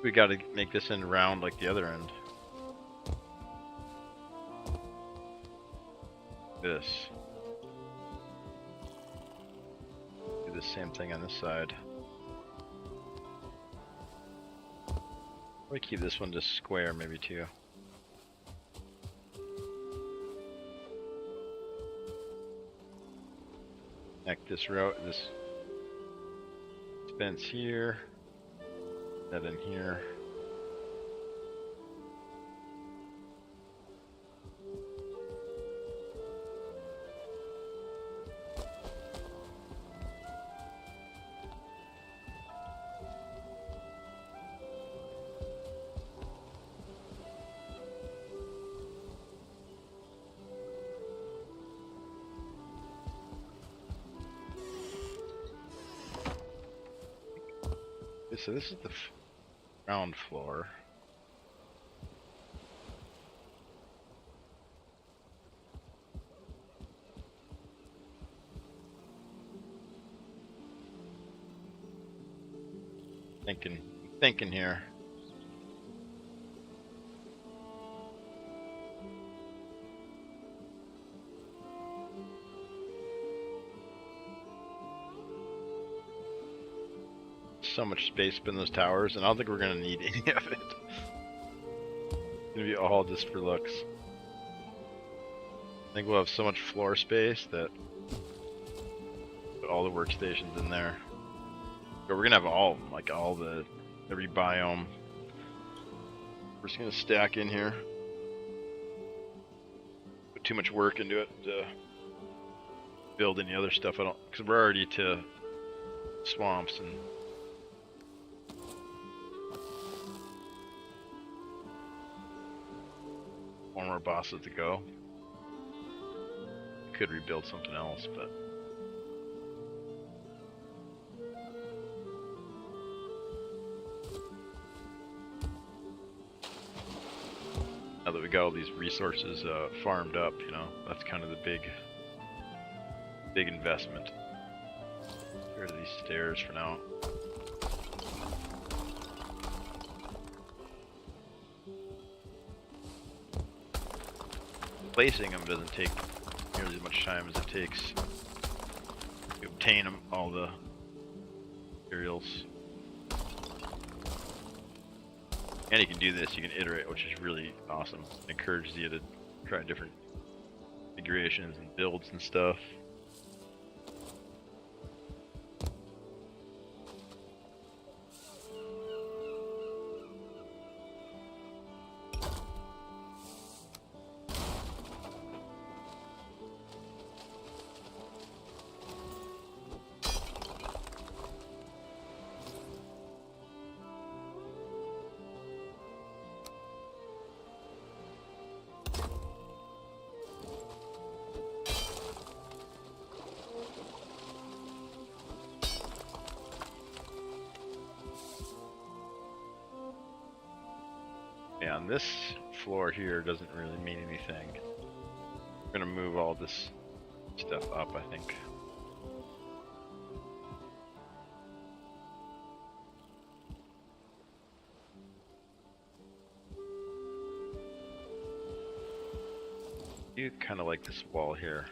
We gotta make this end round like the other end. This. Do the same thing on this side. We keep this one just square, maybe too. Connect this route, this fence here, that in here. So this is the ground floor. Thinking here. So much space up in those towers, and I don't think we're gonna need any of it. It's gonna be all just for looks. I think we'll have so much floor space that put all the workstations in there. But we're gonna have all of them, like every biome. We're just gonna stack in here. Put too much work into it to build any other stuff. Because we're already to swamps and. One more bosses to go. Could rebuild something else, but now that we got all these resources farmed up, you know, that's kind of the big investment. Get rid of these stairs for now. Placing them doesn't take nearly as much time as it takes to obtain them, all the materials. And you can do this, you can iterate, which is really awesome. It encourages you to try different configurations and builds and stuff. Yeah, and this floor here doesn't really mean anything. We're gonna move all this stuff up, I think. You kind of like this wall here.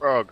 Frog.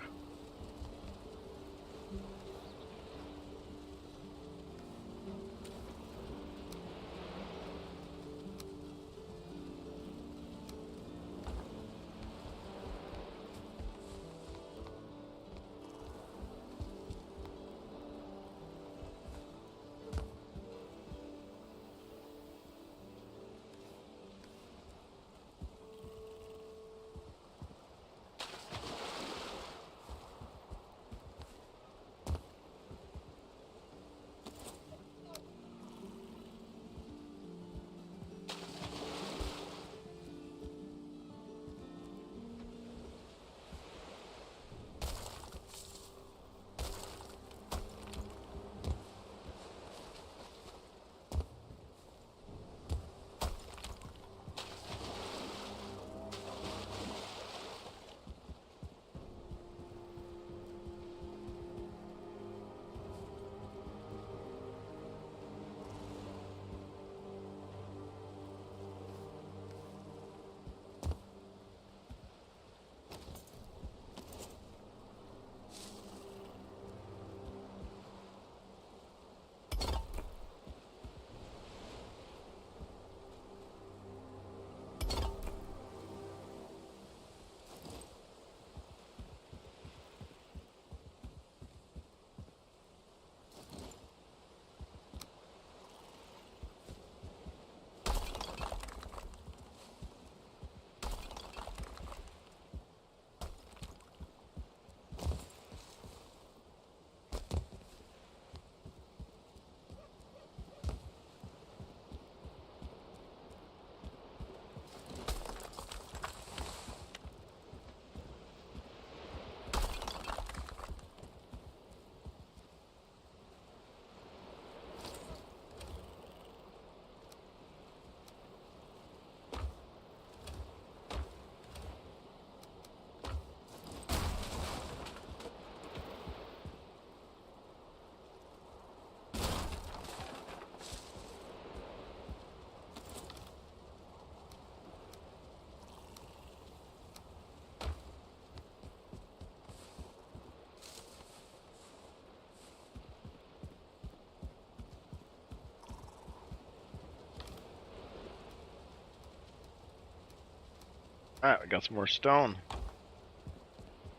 Alright, we got some more stone.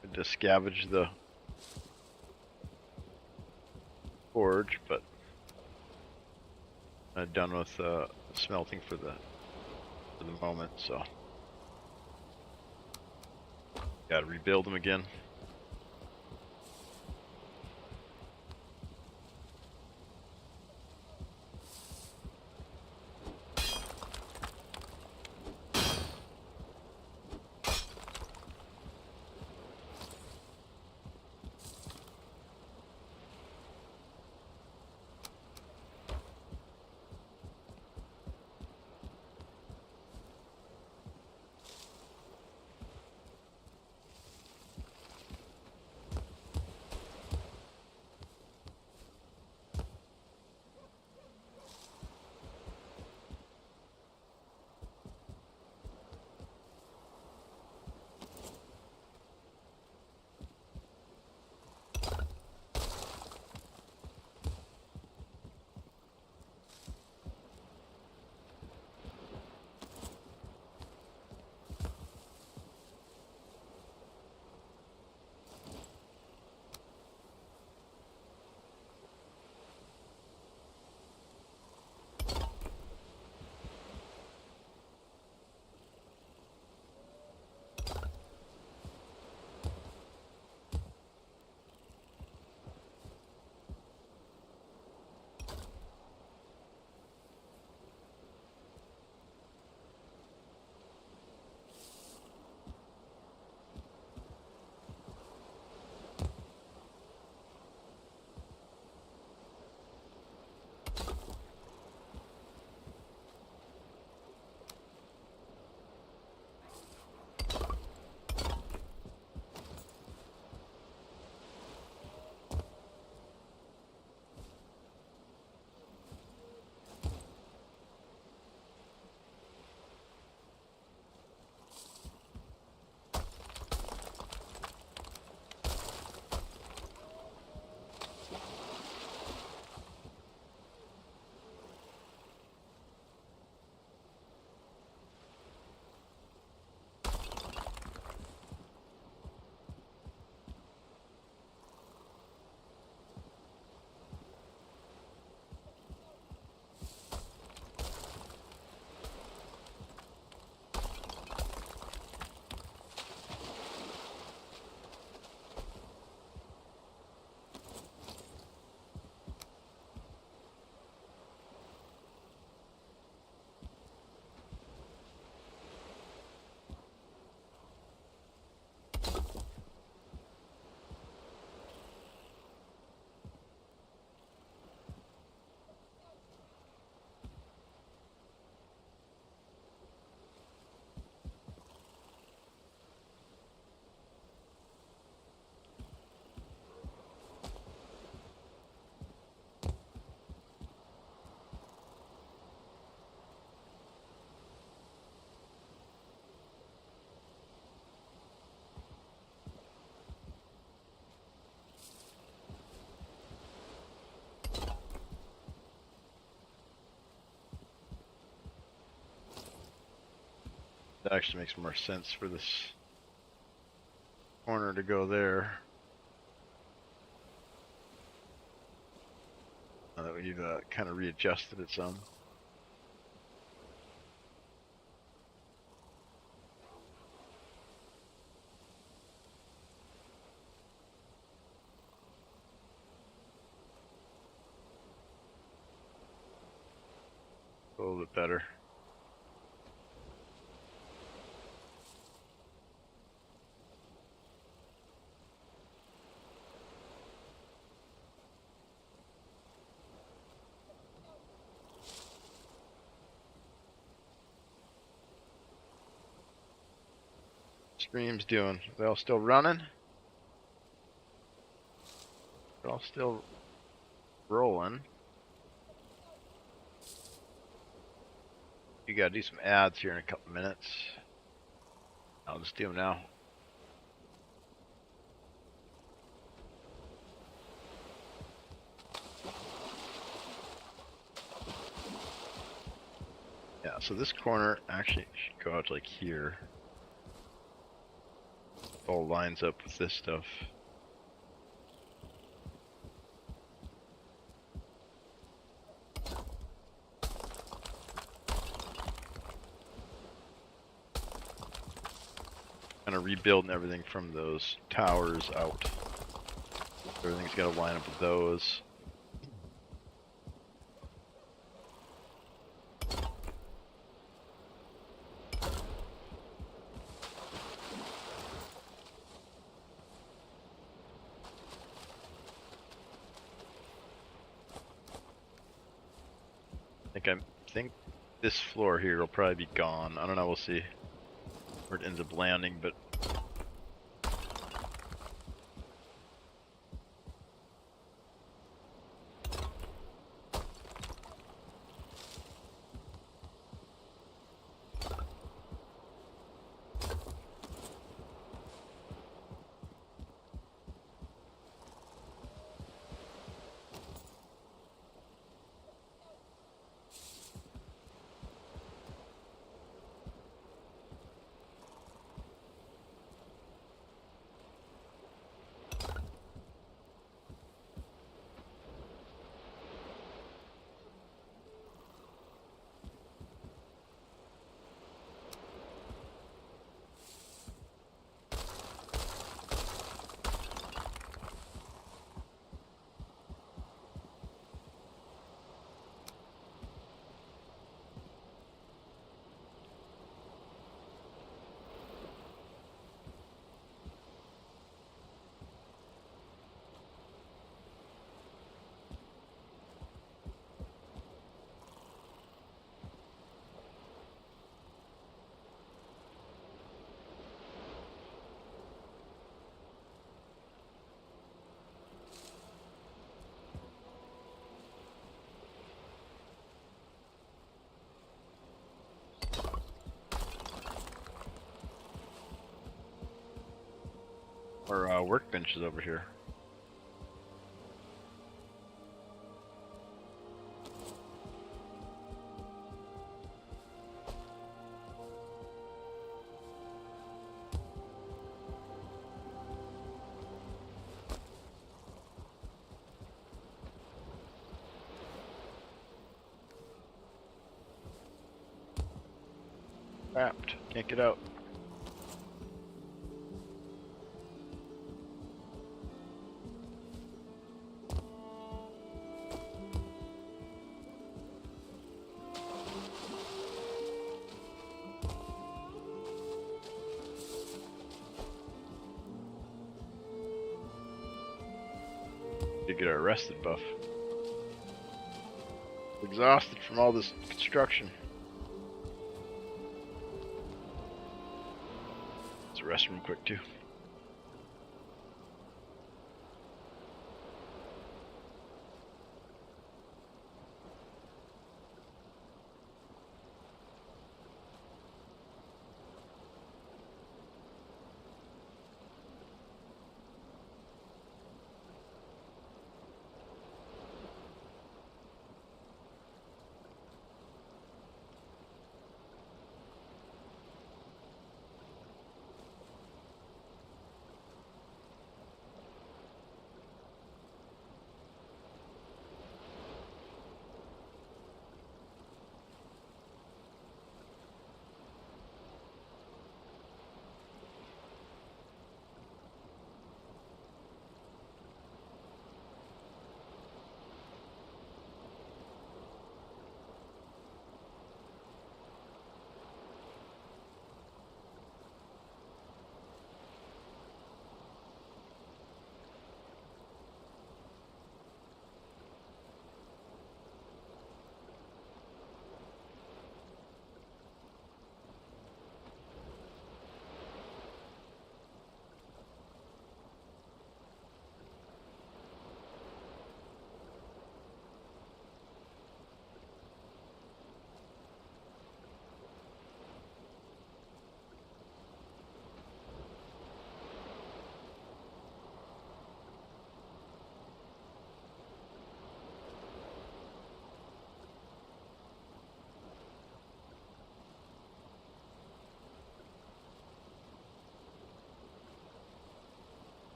Had to scavenge the forge, but I'm done with smelting for the moment, so gotta rebuild them again. actually makes more sense for this corner to go there. Now that we've kind of readjusted it some. A little bit better. Stream's doing. They all still running? They're all still rolling. You gotta do some ads here in a couple minutes. I'll just do them now. Yeah, so this corner actually should go out to like here. It all lines up with this stuff. Kind of rebuilding everything from those towers out. Everything's got to line up with those. I think this floor here will probably be gone. I don't know, we'll see where it ends up landing, but our workbench is over here. Trapped. Can't get out. To get our rested buff. Exhausted from all this construction. Let's rest real quick too.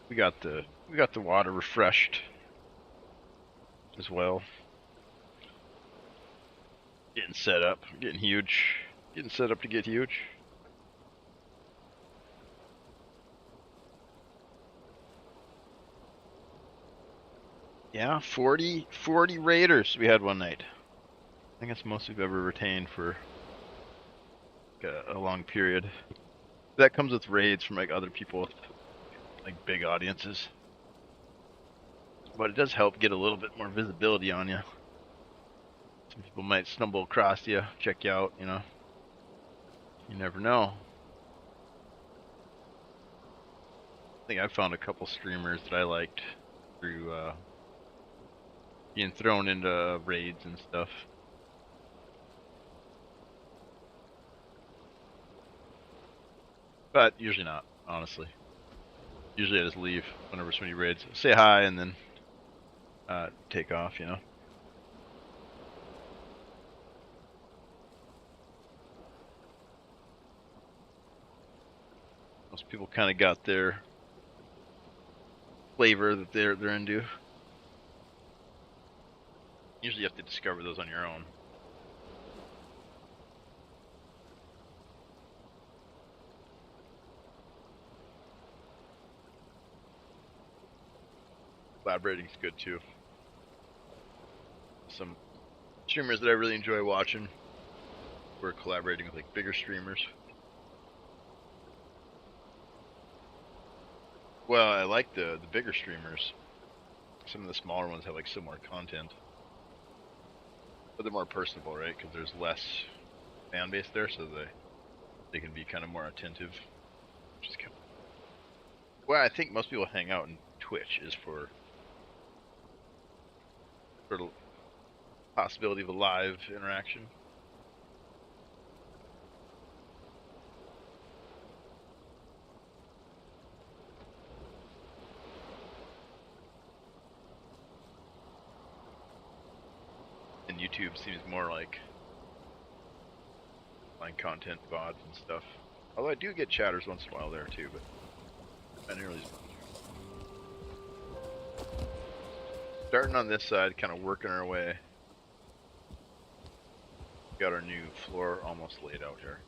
We got the water refreshed as well. Getting set up, getting huge, getting set up to get huge. Yeah, 40 raiders we had one night. I think that's the most we've ever retained for like a long period. That comes with raids from like other people with like big audiences. But it does help get a little bit more visibility on you. Some people might stumble across you, check you out, you know. You never know. I think I found a couple streamers that I liked through being thrown into raids and stuff. But usually not, honestly. Usually I just leave whenever somebody raids. Say hi and then take off, you know. Most people kind of got their flavor that they're into. Usually you have to discover those on your own. Collaborating's good too. Some streamers that I really enjoy watching, we're collaborating with like bigger streamers. Well, I like the bigger streamers. Some of the smaller ones have like similar content, but they're more personable, right? Because there's less fan base there, so they can be kind of more attentive. Which is kind of... Well, I think most people hang out in Twitch is for the possibility of a live interaction. And YouTube seems more like content VODs and stuff. Although I do get chatters once in a while there too, but not nearly as much. Starting on this side, kind of working our way. Got our new floor almost laid out here.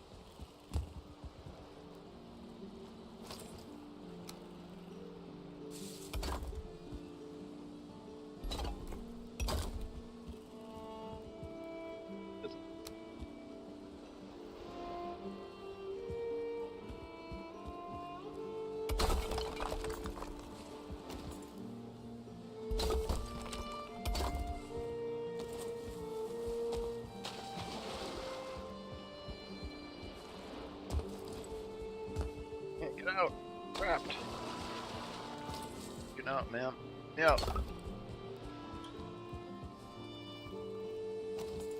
Get out! Trapped! Get out, man. Get out!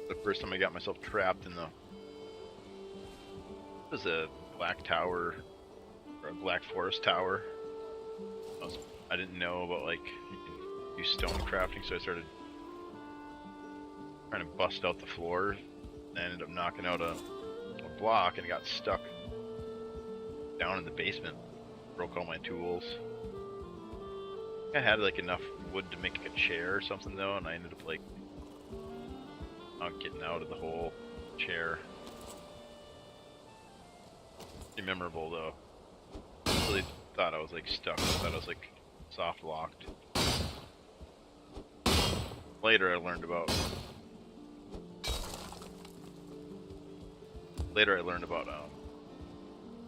The first time I got myself trapped in the... It was a black tower, or a black forest tower. I didn't know about like, you can do stone crafting, so I started trying to bust out the floor. And I ended up knocking out a block and got stuck down in the basement. Broke all my tools. I had like enough wood to make a chair or something though, and I ended up like not getting out of the whole chair. Pretty memorable though. I really thought I was like stuck. I thought I was like soft locked. Later I learned about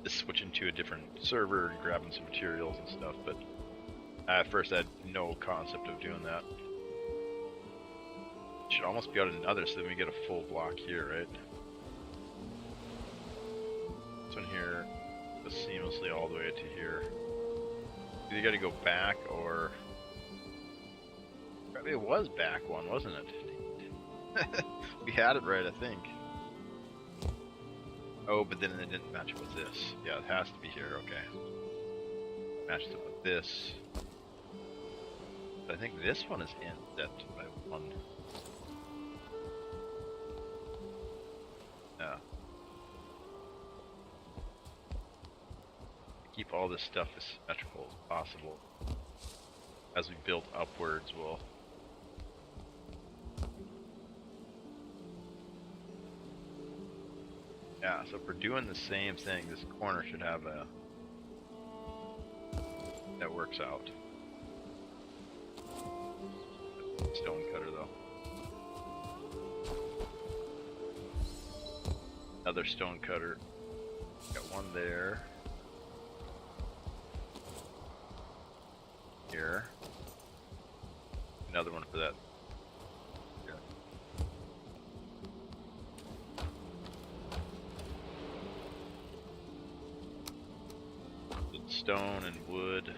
just switching to a different server and grabbing some materials and stuff, but at first I had no concept of doing that. Should almost be out another, so then we get a full block here, right? This one here goes seamlessly all the way to here. You gotta go back, or probably it was back one, wasn't it? We had it right, I think. Oh, but then it didn't match up with this. Yeah, it has to be here, okay. Matched up with this. But I think this one is in that by one. Yeah. Keep keep all this stuff as symmetrical as possible. As we build upwards, we'll... Yeah, so if we're doing the same thing, this corner should have a... that works out. Stone cutter, though. Another stone cutter. Got one there. Here. Another one for that. Here. Stone and wood.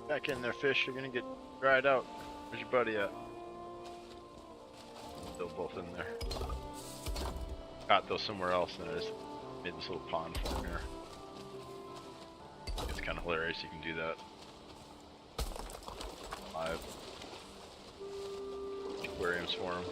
Back in there, fish. You're gonna get dried out. Where's your buddy at? Still both in there. Caught those somewhere else, and I just made this little pond for him here. It's kind of hilarious you can do that. Live aquariums for him.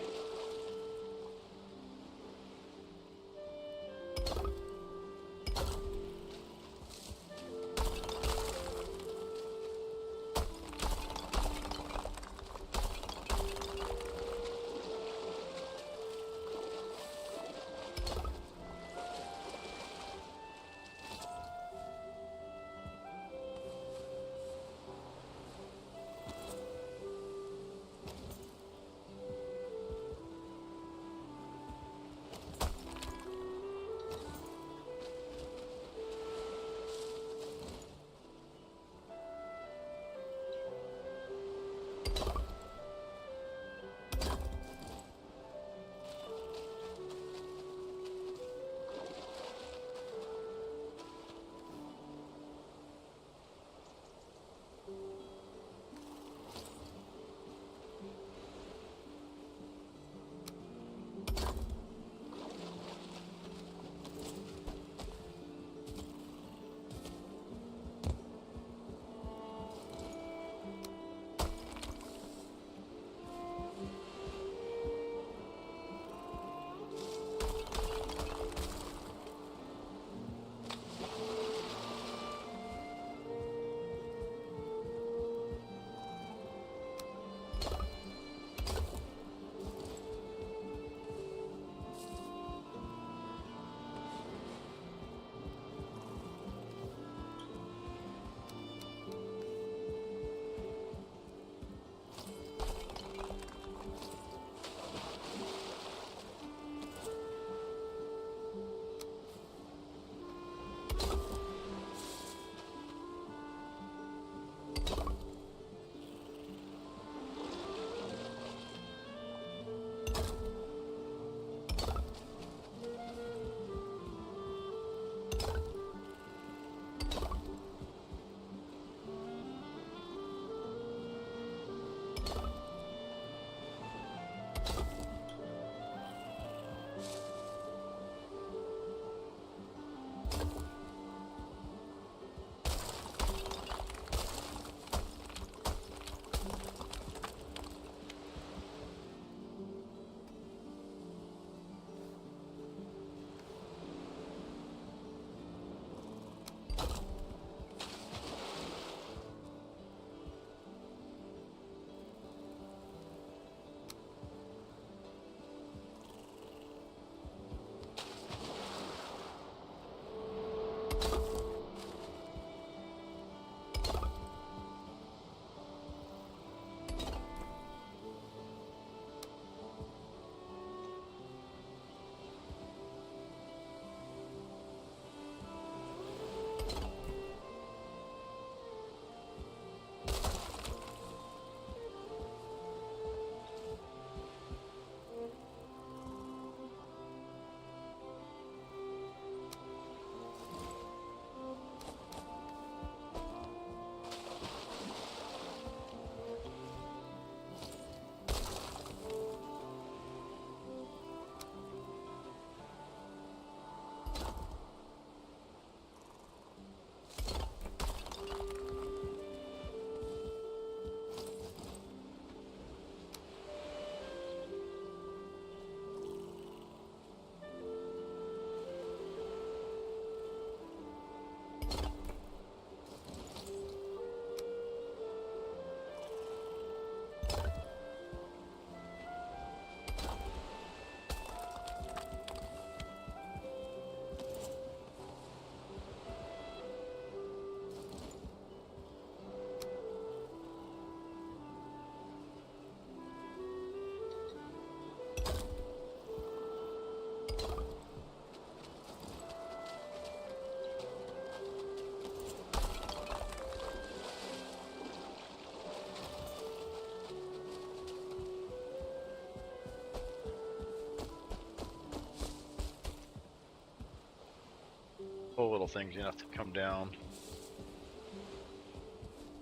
couple little things you have to come down.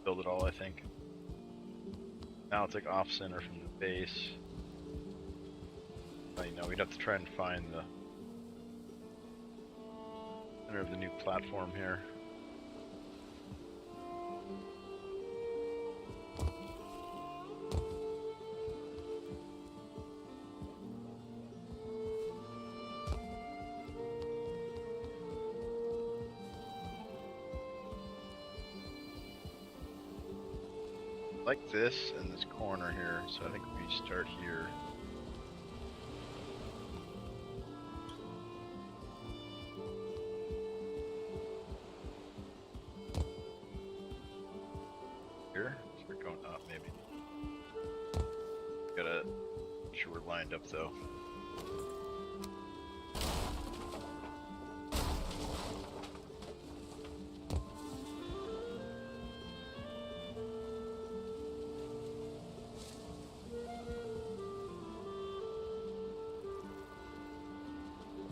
Build it all, I think. Now it's like off center from the base. You know, we'd have to try and find the center of the new platform here. Like this and this corner here, so I think we start here. Here? So we're going up maybe. Gotta make sure we're lined up though.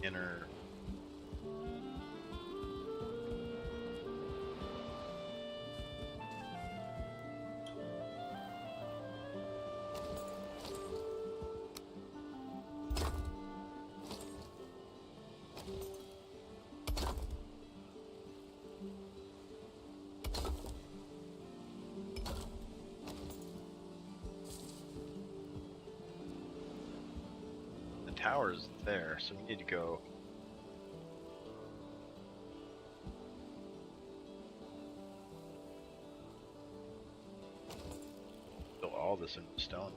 Inner. The tower's there, so we need to go. Fill all this in stone.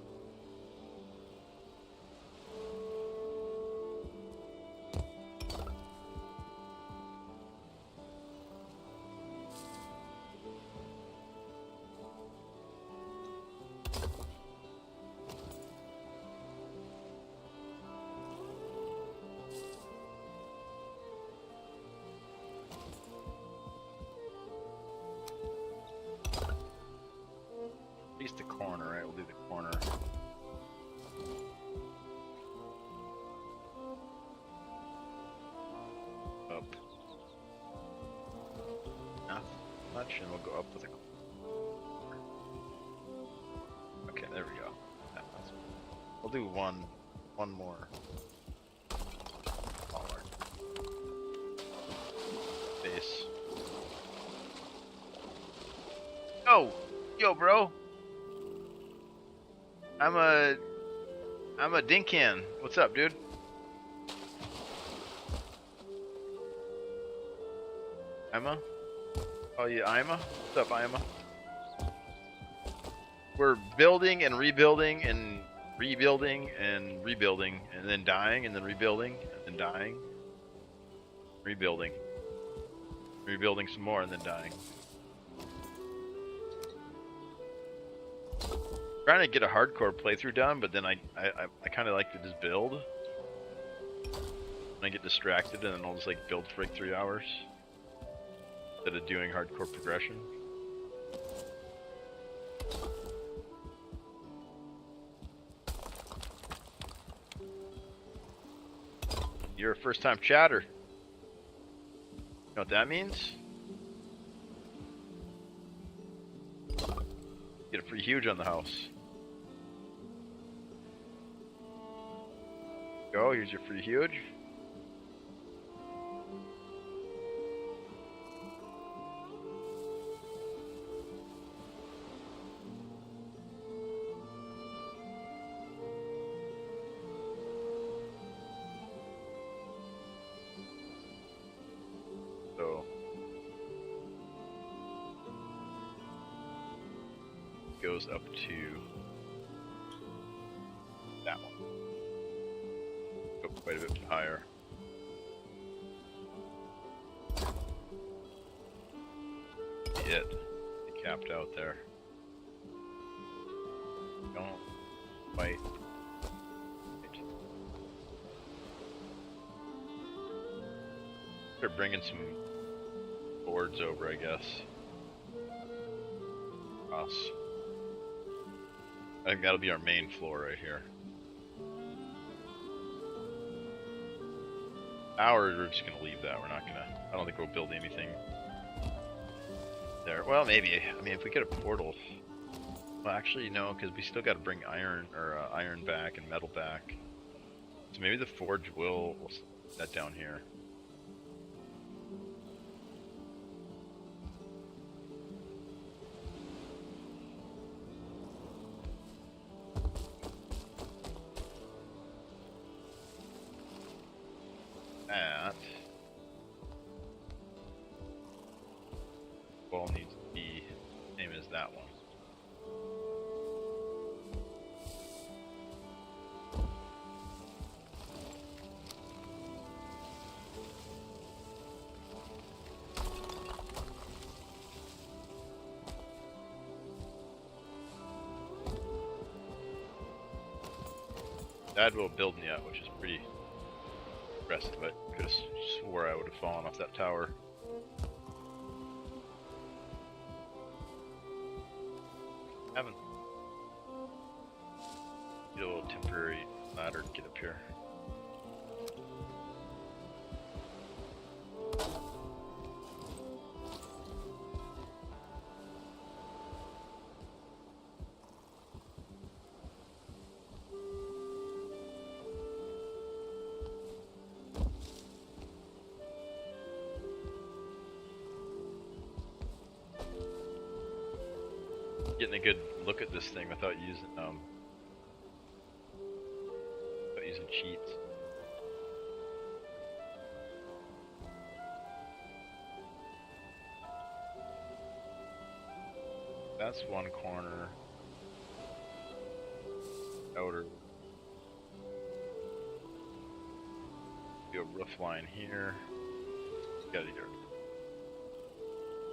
At least the corner, right? We'll do the corner. Up. Not much, and we'll go up with a. Okay, there we go. We'll do one more. Smaller. Base. Yo, bro. I'm a Dinkan. What's up, dude? Ima? Oh, you Ima? What's up, Ima? We're building and rebuilding and rebuilding and rebuilding and then dying and then rebuilding and then dying. Rebuilding. Rebuilding some more and then dying. Trying to get a hardcore playthrough done, but then I kind of like to just build. And I get distracted and then I'll just like build for like 3 hours instead of doing hardcore progression. You're a first-time chatter. You know what that means? Get a free huge on the house. Go, here's your free huge. So goes up to that one. Go quite a bit higher. It capped out there. Don't fight. They're bringing some boards over, I guess. Us. I think that'll be our main floor right here. Ours, we're just gonna leave that. We're not gonna. I don't think we'll build anything there. Well, maybe. I mean, if we get a portal. Well, actually, no, because we still got to bring iron or iron back and metal back. So maybe the forge will. We'll set that down here. That wall needs to be same as that one. Dad will build yet, which is pretty impressive. I could have swore I would have fallen off that tower. Haven't. Need a little temporary ladder to get up here. Getting a good look at this thing without using cheats. That's one corner. Outer. Do a roof line here. Gotta do it.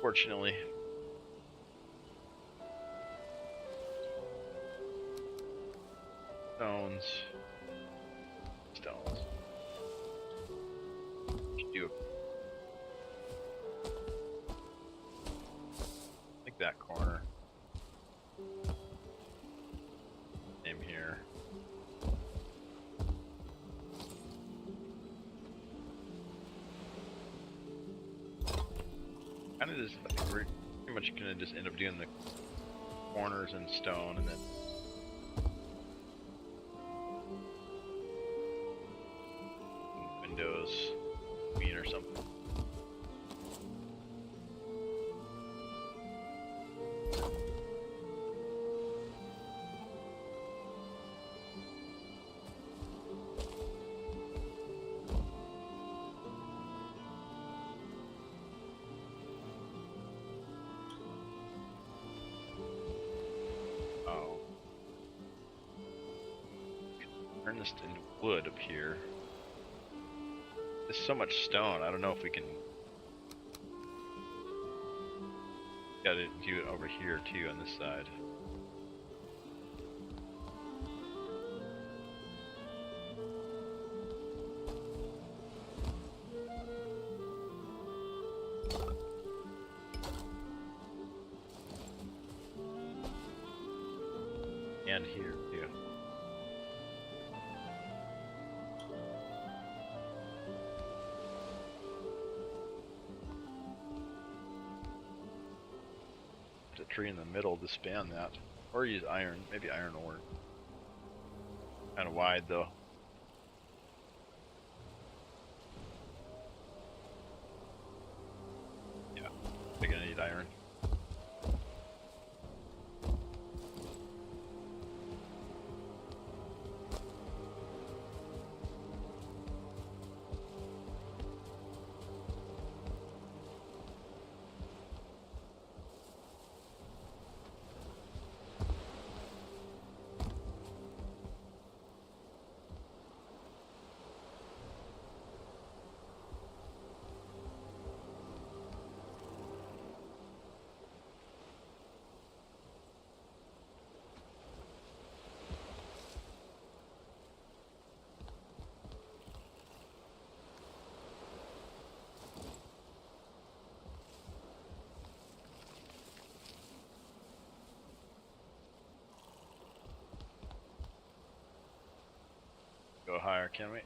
Fortunately. Stones. Should do like that corner. Same here. Kind of just, I think we're pretty much gonna just end up doing the corners in stone and then windows, green or something. Oh. Turn this into wood up here. There's so much stone, I don't know if we can... Gotta do it over here too, on this side. And here too. A tree in the middle to span that, or use iron, maybe iron ore. Kind of wide though. Yeah, we're gonna need iron. Go higher, can we?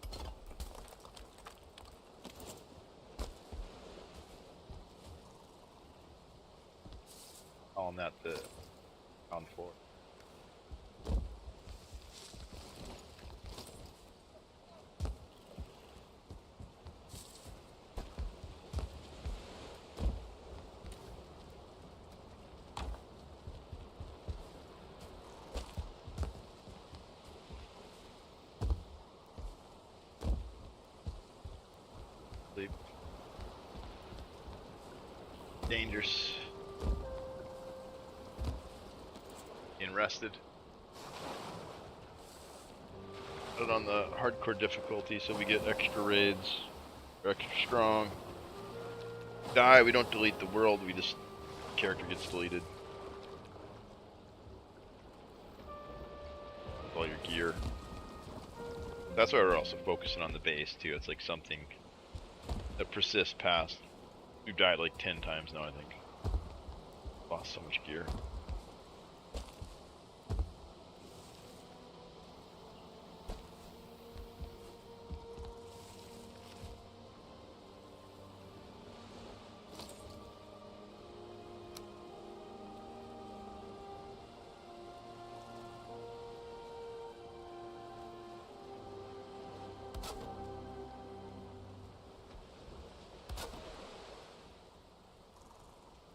calling that the ground floor. Sleep. Dangerous. Being rested. Put it on the hardcore difficulty so we get extra raids. We're extra strong. Die, we don't delete the world, we just character gets deleted. All your gear. That's why we're also focusing on the base too. It's like something that persists past. We've died like 10 times now, I think. Lost so much gear.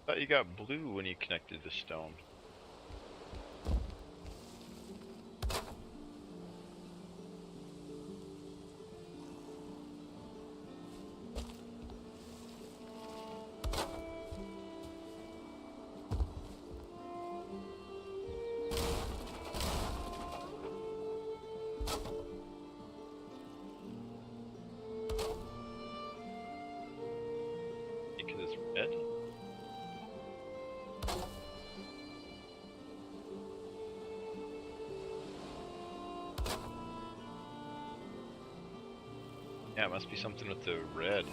Thought you got blue when you connected the stone. Because it's red? Yeah, it must be something with the red.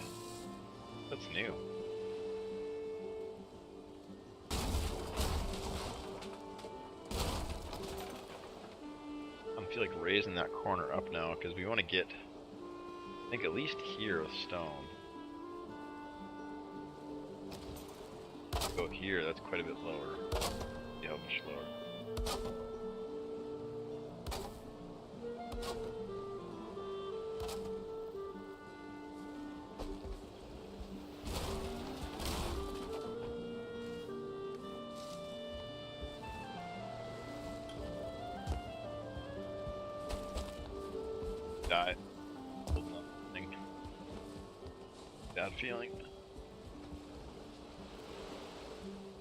That's new. I feel like raising that corner up now because we want to get, I think, at least here with stone. Go here, that's quite a bit lower. See how much lower. Die. Holding on to the thing. Bad feeling.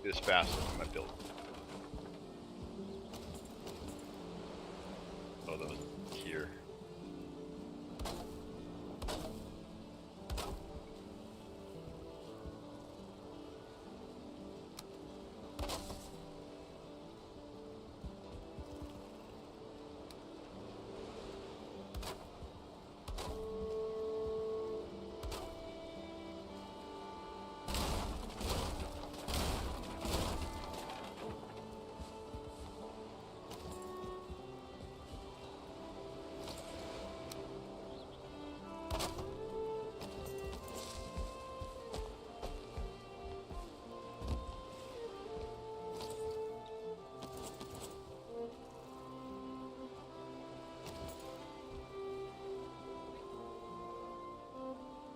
Do this fast with my build. Oh, that was here.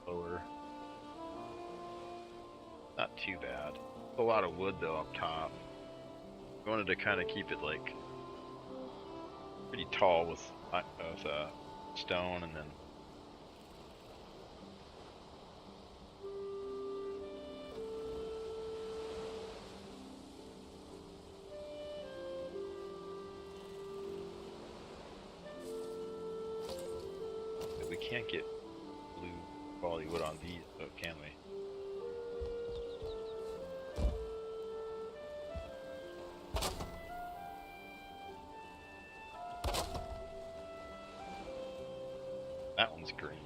Lower. Not too bad. A lot of wood though up top. I wanted to kind of keep it like pretty tall with stone, and then we can't get blue quality wood on these, though, can we? That one's green.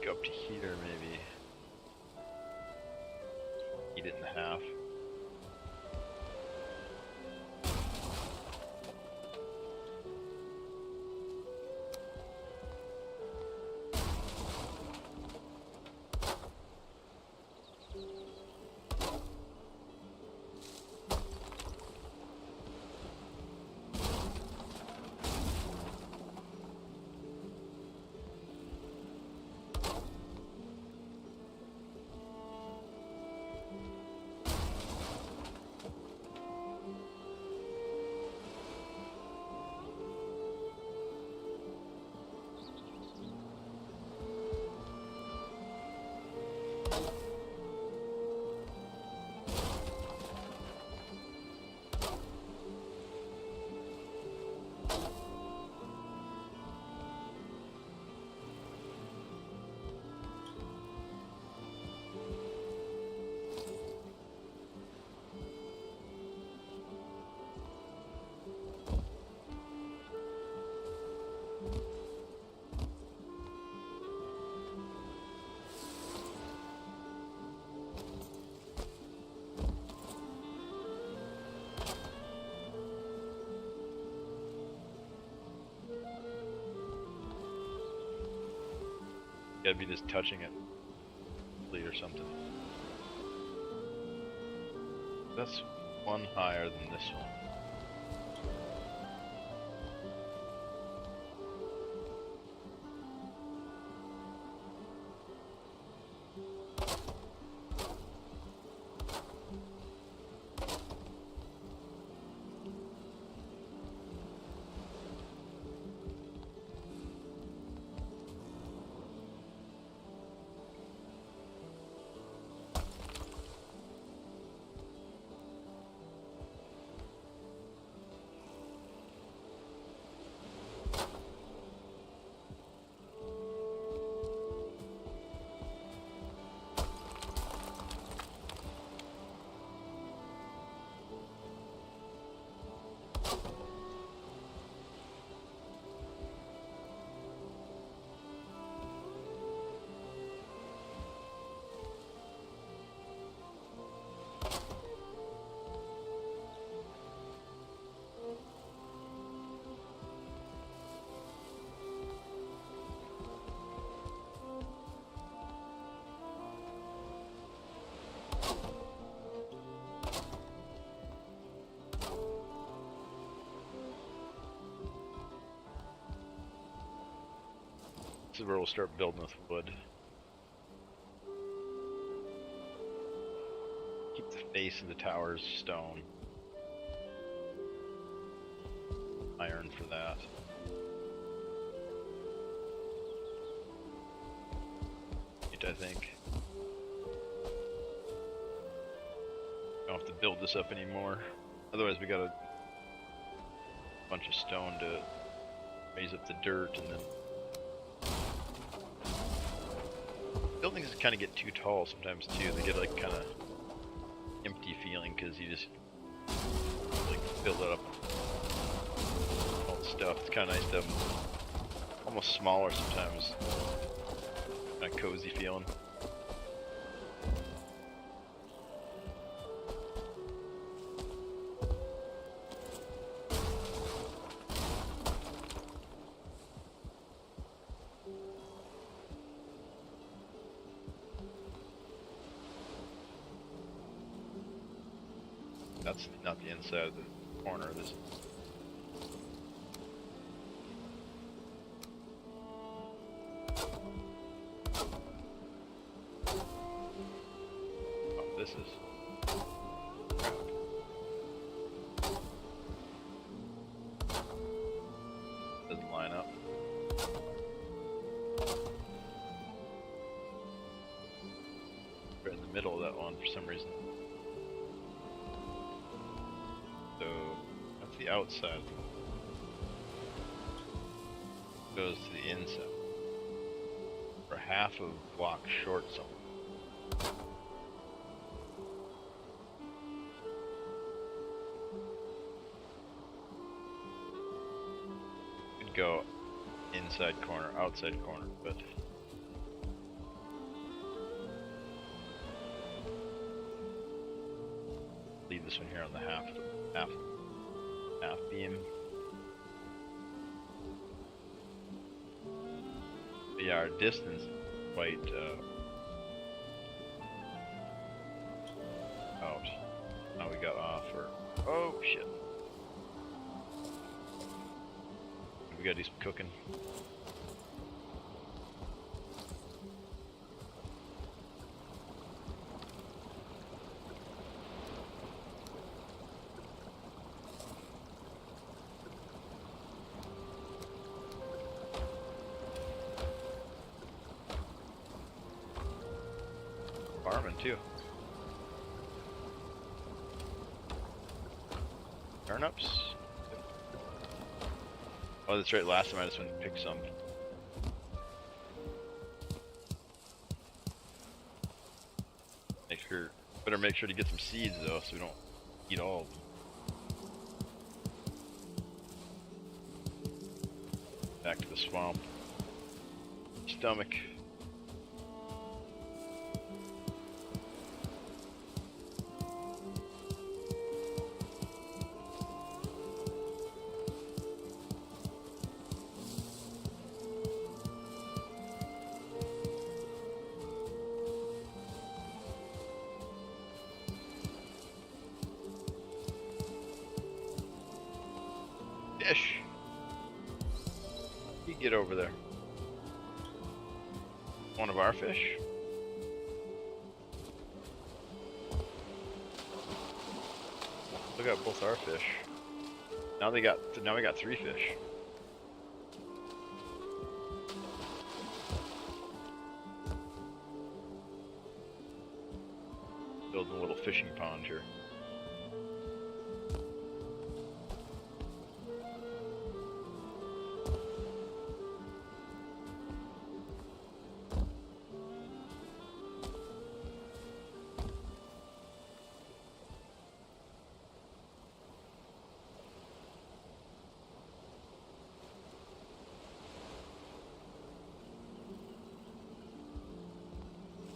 Go up to here maybe. Eat it in half. I'd be just touching it or something. That's one higher than this one. This is where we'll start building with wood. Keep the face of the towers stone. Iron for that. I think. Don't have to build this up anymore. Otherwise we got a bunch of stone to raise up the dirt, and then buildings kind of get too tall sometimes too. They get like kind of empty feeling because you just like build it up all the stuff. It's kind of nice to have them almost smaller sometimes. Kind of cozy feeling. That's not the inside of the corner of this. Oh, this is. Doesn't line up. Right in the middle of that one for some reason. So that's the outside. Goes to the inside. We're half a block short somewhere. Could go inside corner, outside corner, but leave this one here on the half beam. But yeah, our distance is quite out. Now we got off, or oh shit. We gotta do some cooking. Farming too. Turnips. Oh, that's right. Last time I just went and picked some. Better make sure to get some seeds though, so we don't eat all of them. Back to the swamp. Stomach. Fish! You get over there. One of our fish? Look at both our fish. Now we got 3 fish. Building a little fishing pond here.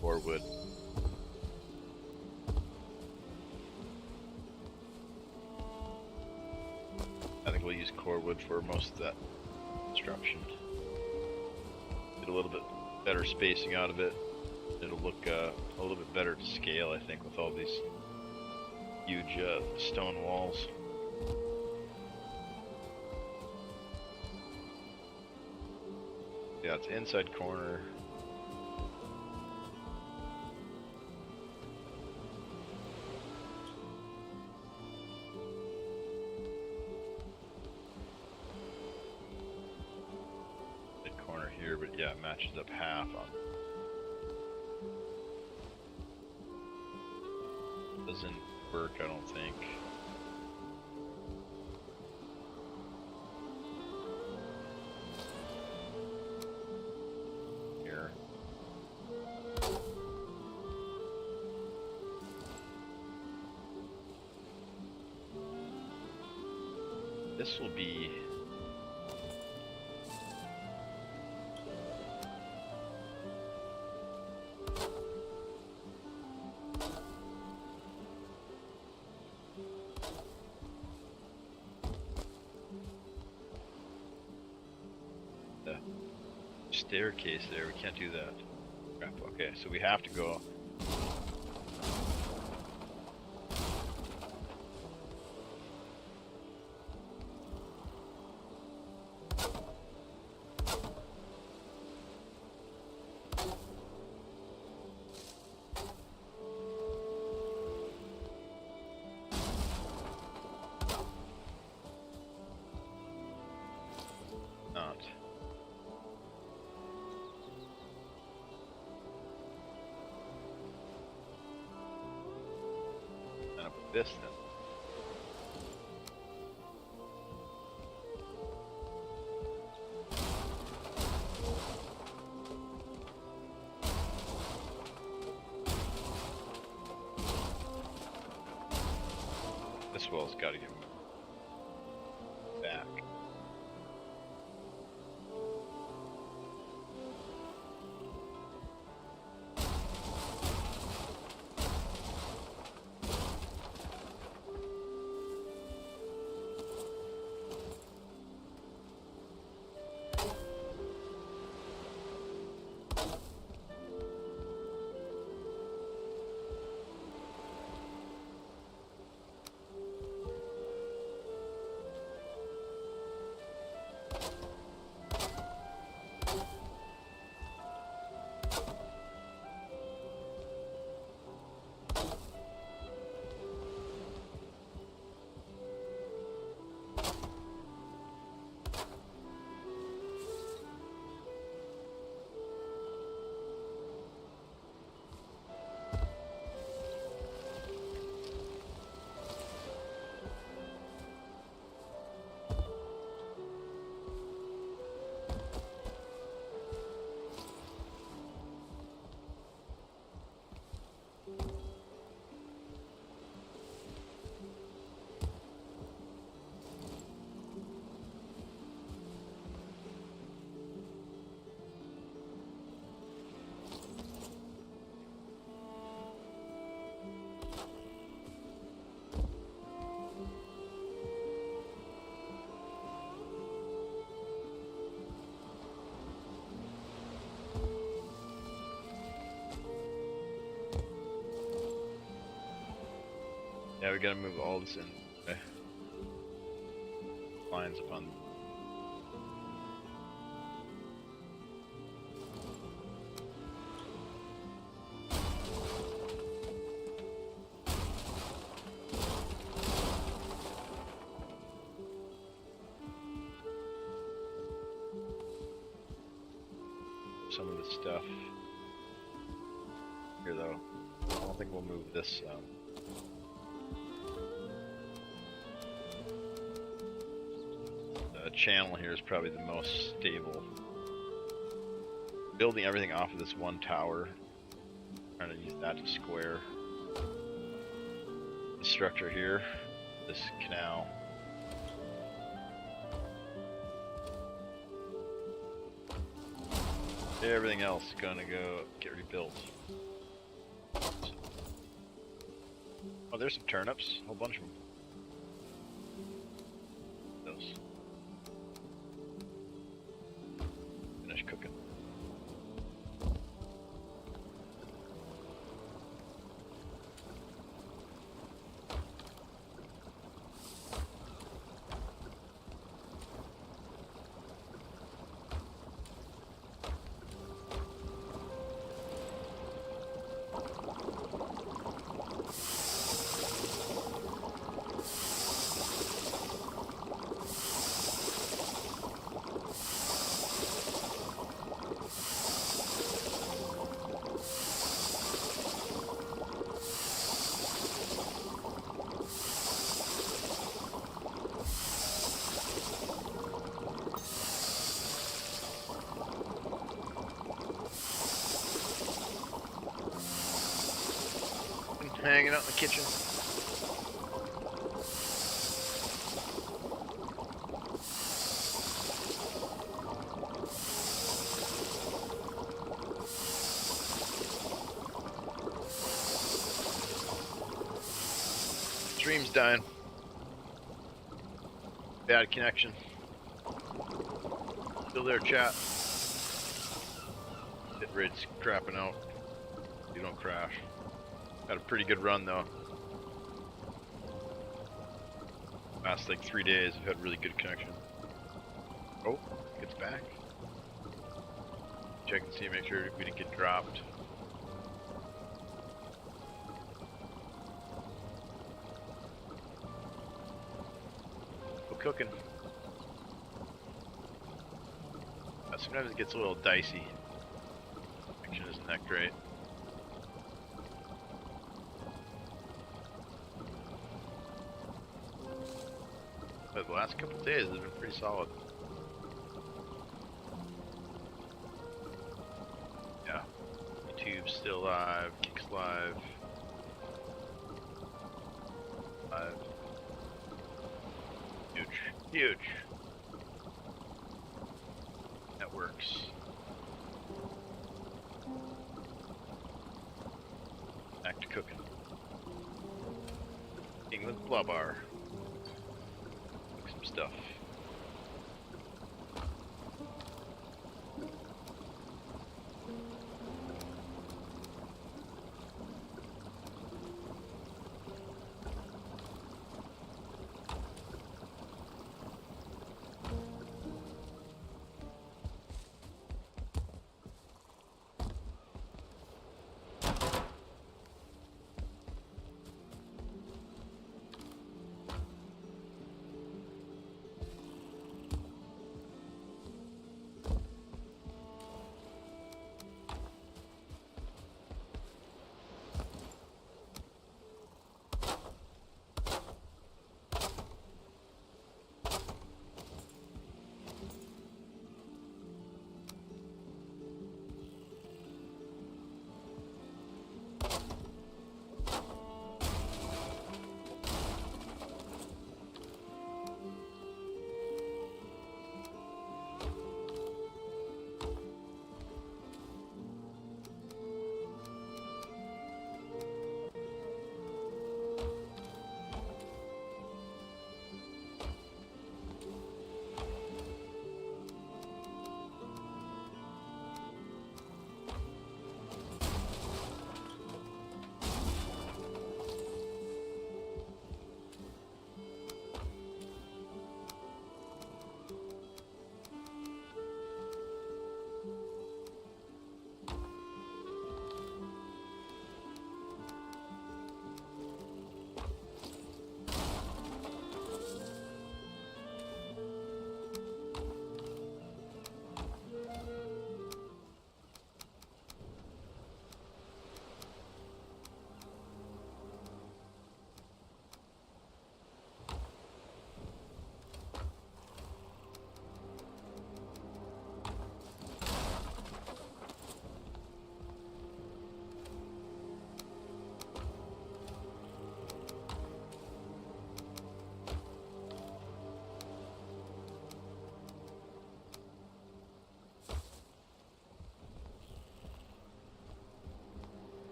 Or wood. I think we'll use core wood for most of that construction. Get a little bit better spacing out of it. It'll look a little bit better to scale, I think, with all these huge stone walls. Yeah, it's inside corner. Here, but yeah, it matches up half on. Doesn't work, I don't think. Here. This will be. Staircase there, we can't do that. Crap, okay, so we have to go. Not. This then. This wall's got to get back. Yeah, we gotta move all this in. Okay. lines up on. Some of the stuff here, though. I don't think we'll move this. The channel here is probably the most stable. Building everything off of this one tower, trying to use that to square the structure here, this canal. Everything else is gonna go get rebuilt. Oh, there's some turnips, a whole bunch of them. Those. Finish cooking. Hanging out in the kitchen. Stream's dying. Bad connection. Still there, chat. Hit rate's crapping out. You don't crash. Had a pretty good run though. Last like 3 days I've had really good connection. Oh, it's back. Check and see, make sure we didn't get dropped. We're cooking. Sometimes it gets a little dicey. Connection isn't that great. But the last couple of days have been pretty solid. Yeah. YouTube's still live, Geek's live. Live. Huge. Huge. That works. Back to cooking. England's Blah Bar. Some stuff.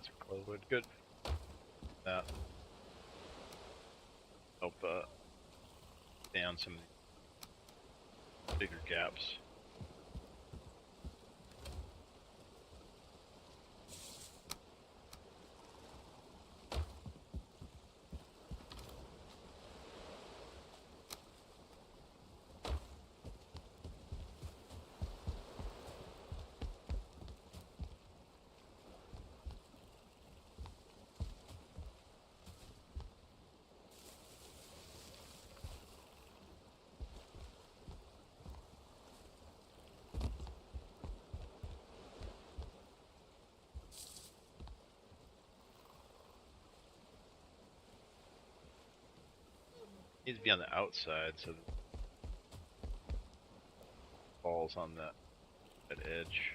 got some clay wood. Good. That help down some of the bigger gaps. Needs to be on the outside so that it falls on that edge.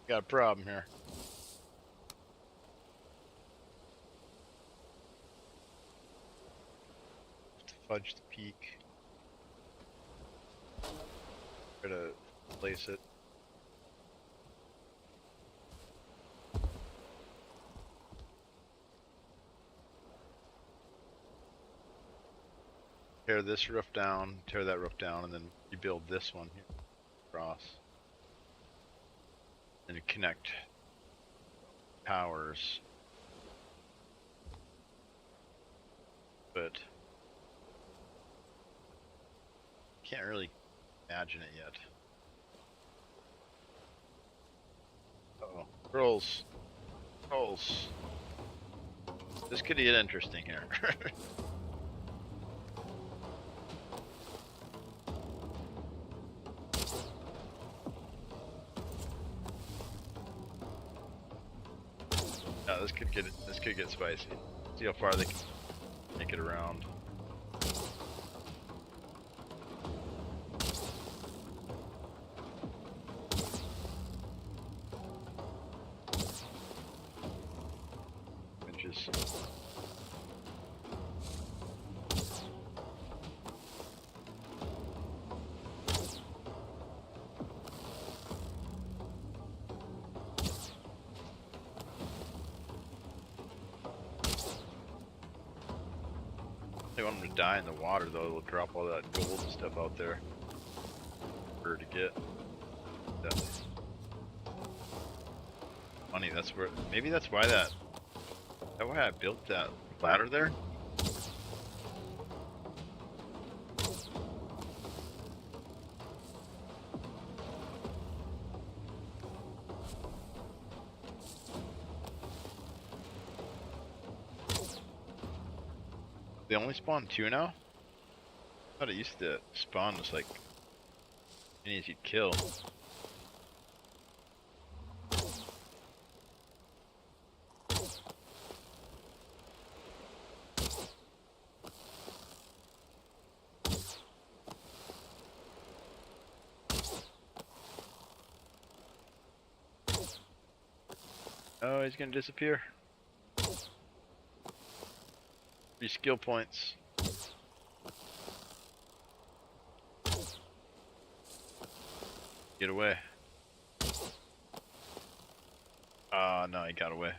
Got a problem here. Fudge the peak. Try to place it. Tear this roof down, tear that roof down, and then rebuild this one here across. And connect towers. But can't really imagine it yet. Uh-oh. Rolls. Rolls. This could get interesting here. No, this could get spicy. See how far they can make it around. Inches. They want them to die in the water though, they'll drop all that gold and stuff out there for her to get. That money, that's where, maybe that's why that, is that why I built that ladder there? They only spawn 2 now? I thought it used to spawn just like any as you'd kill. Oh, he's gonna disappear. 3 skill points. Get away. Ah, no, he got away.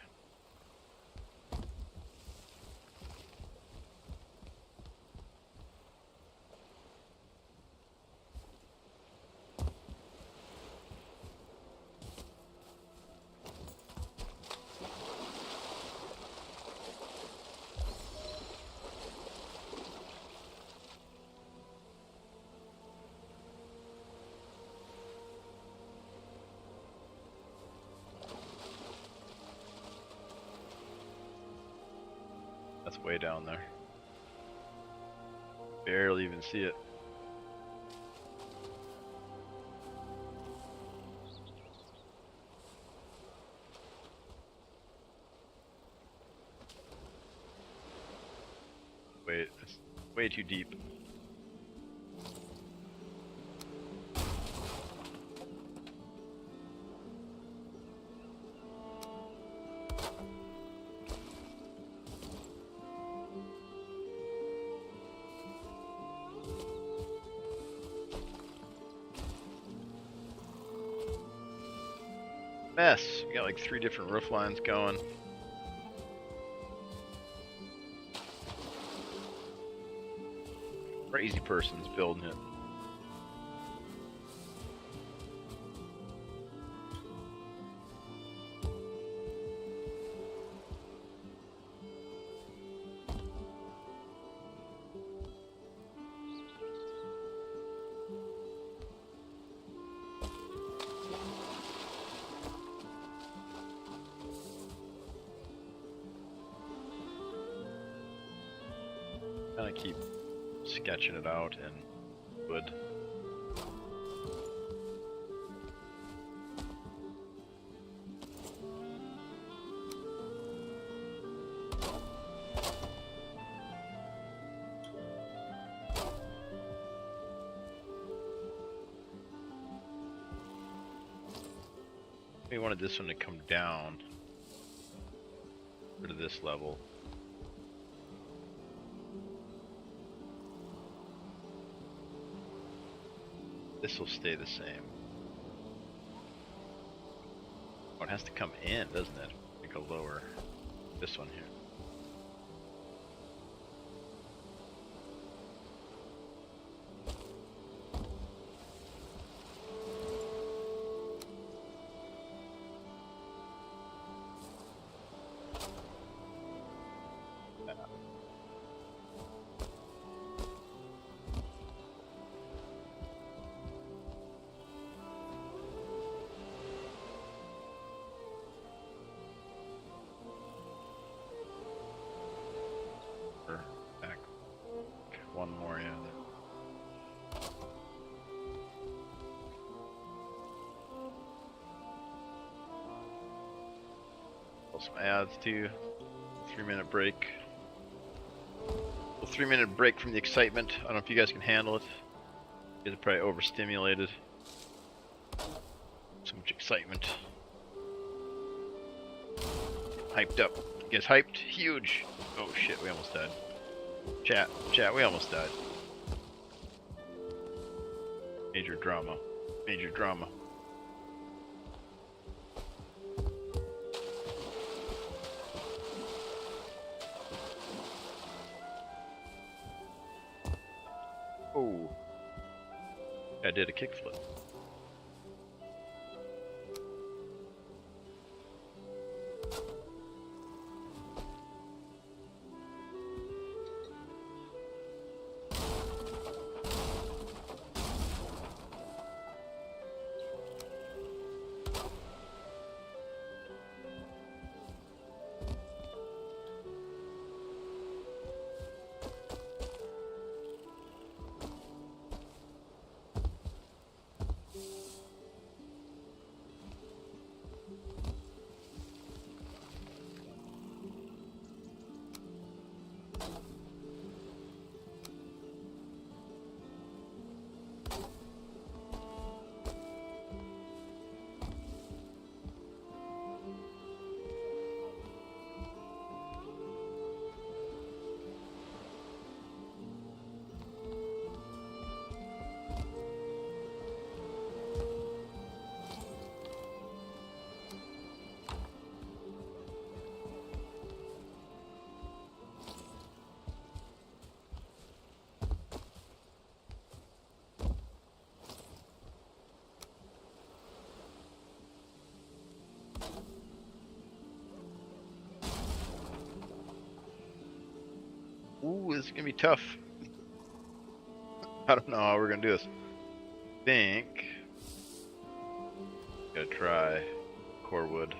That's way down there. Barely even see it. Wait, it's way too deep. Mess. You got like 3 different roof lines going. Crazy person's building it. Kind of keep sketching it out in wood. We wanted this one to come down to this level. This will stay the same. Oh, it has to come in, doesn't it? Like a lower. This one here. Back. One more, yeah. Pull some ads too. 3-minute break. A 3-minute break from the excitement. I don't know if you guys can handle it. You guys are probably overstimulated. So much excitement. Hyped up. You guys hyped? Huge. Oh shit, we almost died. Chat, we almost died. Major drama. Major drama. Oh. I did a kickflip. Ooh, this is gonna be tough. I don't know how we're gonna do this. Think. Gotta try core wood.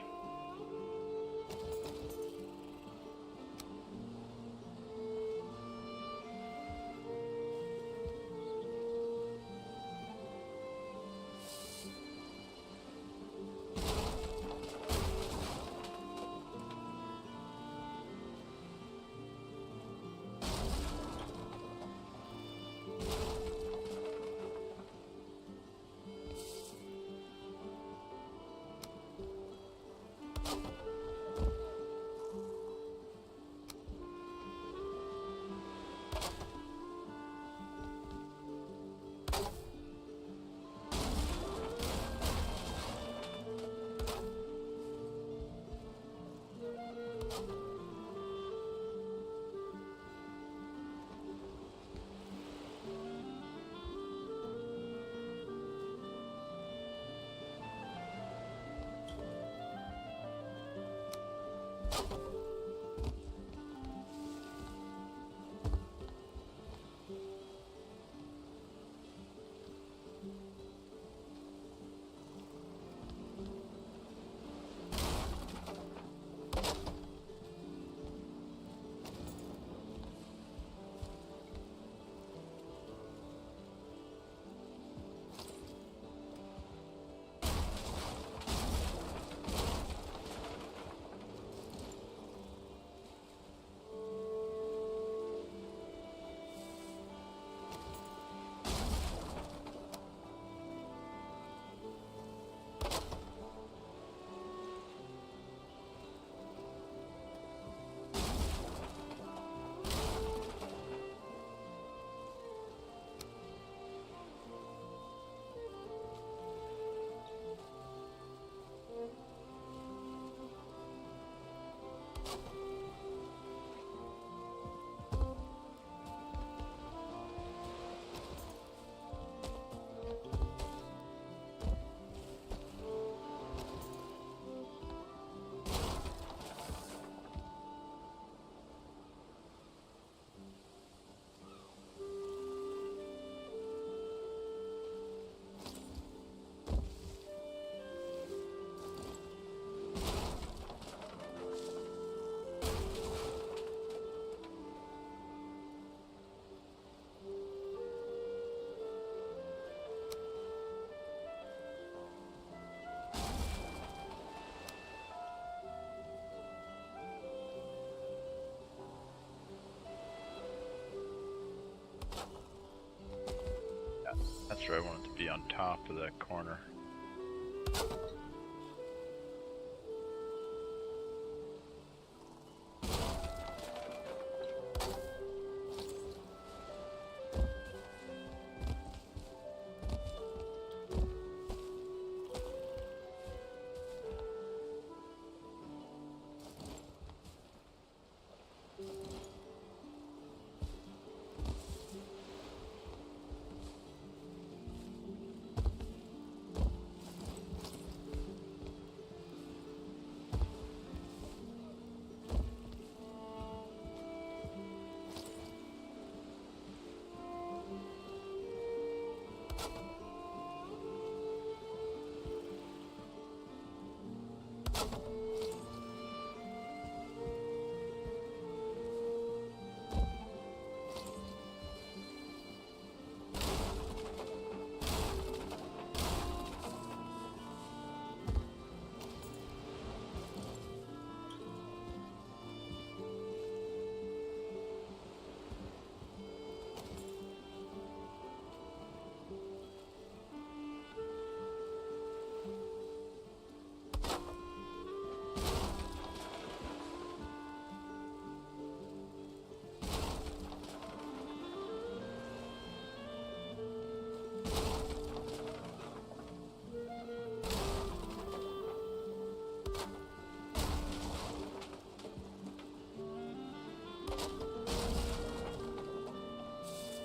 That's where I want it to be, on top of that corner.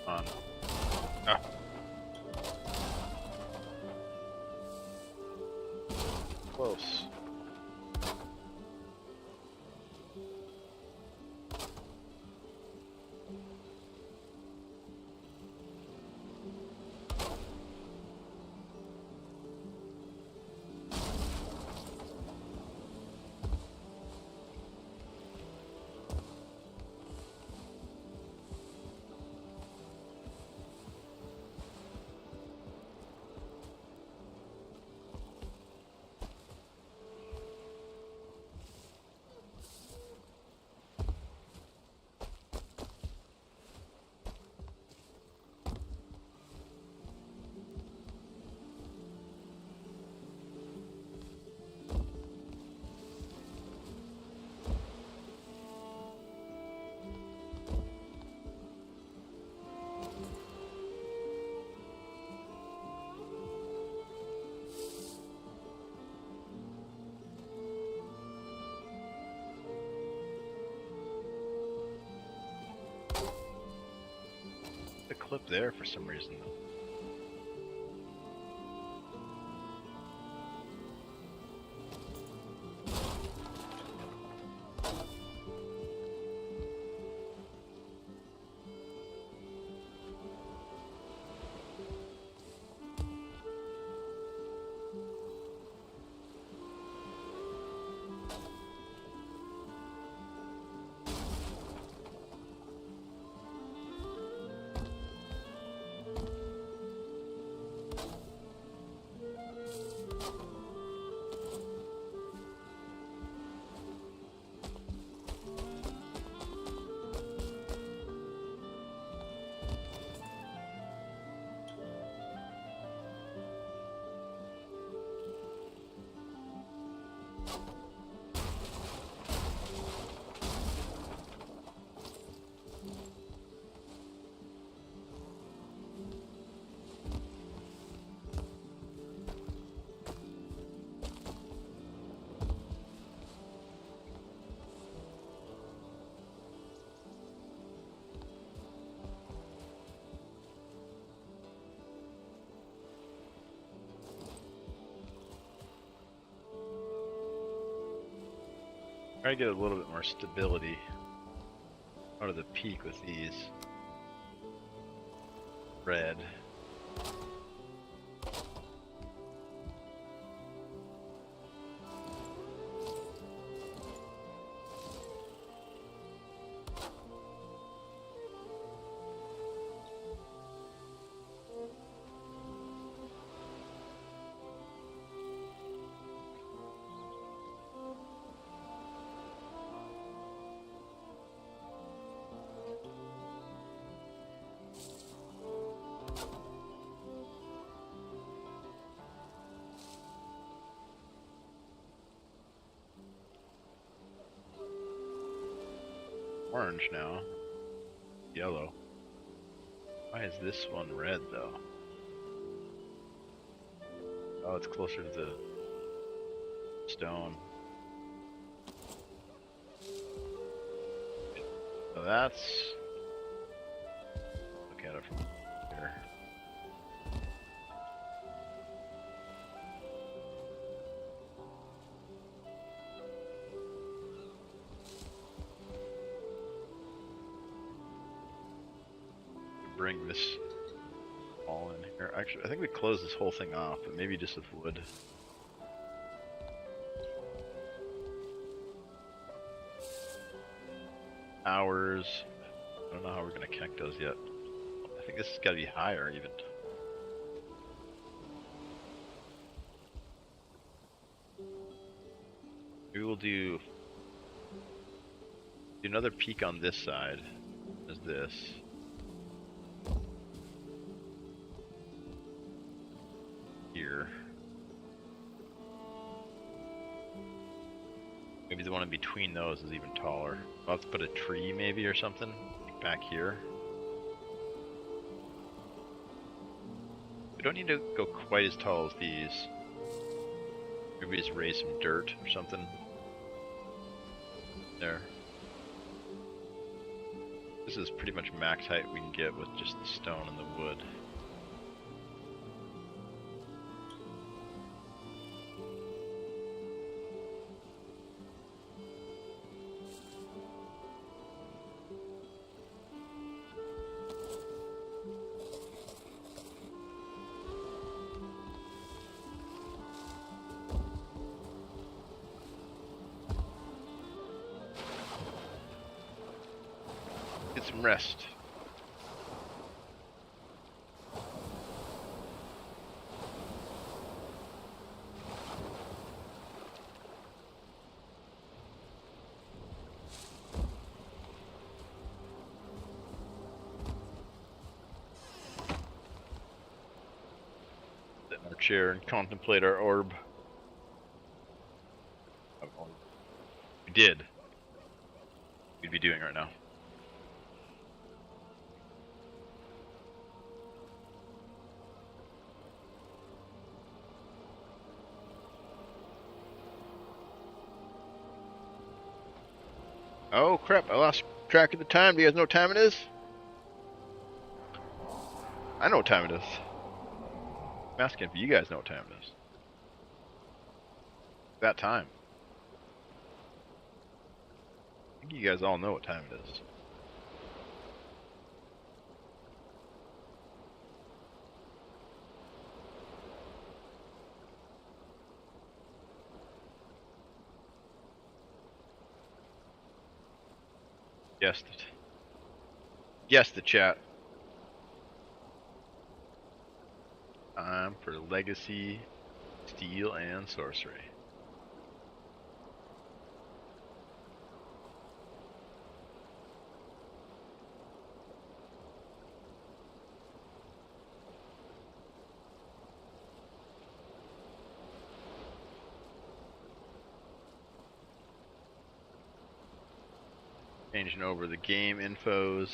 On. Ah. Close. The clip there for some reason though. Try to get a little bit more stability out of the peak with these. Red. orange now. Yellow. Why is this one red though? Oh, it's closer to the stone. So that's... Look at it from here. Bring this all in here. Actually, I think we close this whole thing off, but maybe just with wood. Hours. I don't know how we're gonna connect those yet. I think this has got to be higher even. We will do another peak on this side. As this. Here. Maybe the one in between those is even taller. I'll have to put a tree maybe or something like back here. We don't need to go quite as tall as these. Maybe just raise some dirt or something. There. This is pretty much max height we can get with just the stone and the wood. Get some rest. Sit in our chair and contemplate our orb. We did. We'd be doing right now. Oh crap, I lost track of the time. Do you guys know what time it is? I know what time it is. I'm asking if you guys know what time it is. That time. I think you guys all know what time it is. Guessed it. Guess the chat. Time for Legacy, Steel, and Sorcery. Changing over the game infos.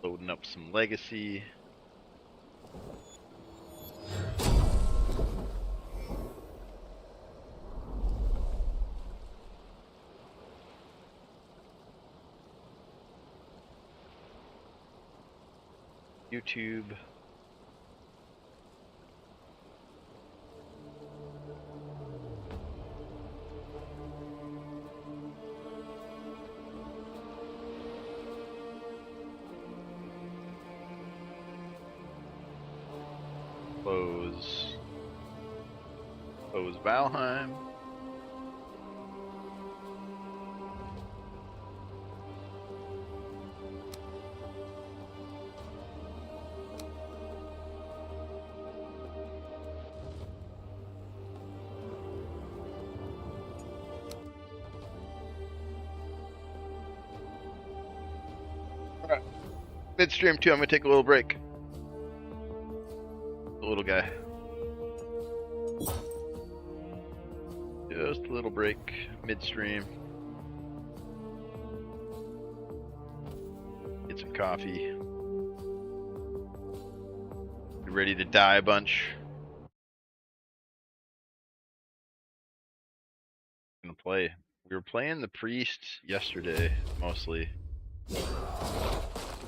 Loading up some Legacy. YouTube. Close Valheim. Alright. Midstream too, I'm gonna take a little break. The little guy. Just a little break, midstream. coffee. You ready to die a bunch? Gonna play. We were playing the priest yesterday, mostly. We'll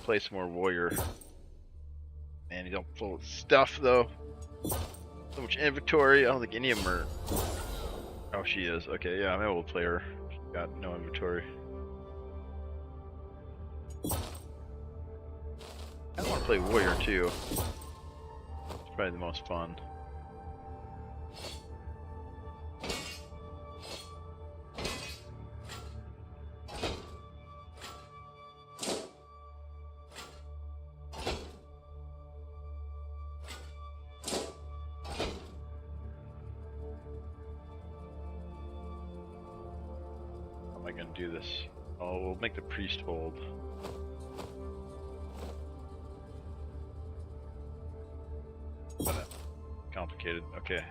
play some more warrior. Man, he's all full of stuff though. So much inventory. I don't think any of them are. Oh, she is. Okay, yeah, I'm able to play her. She's got no inventory. I want to play warrior too. It's probably the most fun. How am I gonna do this? Oh, we'll make the priest hold. Complicated. Okay.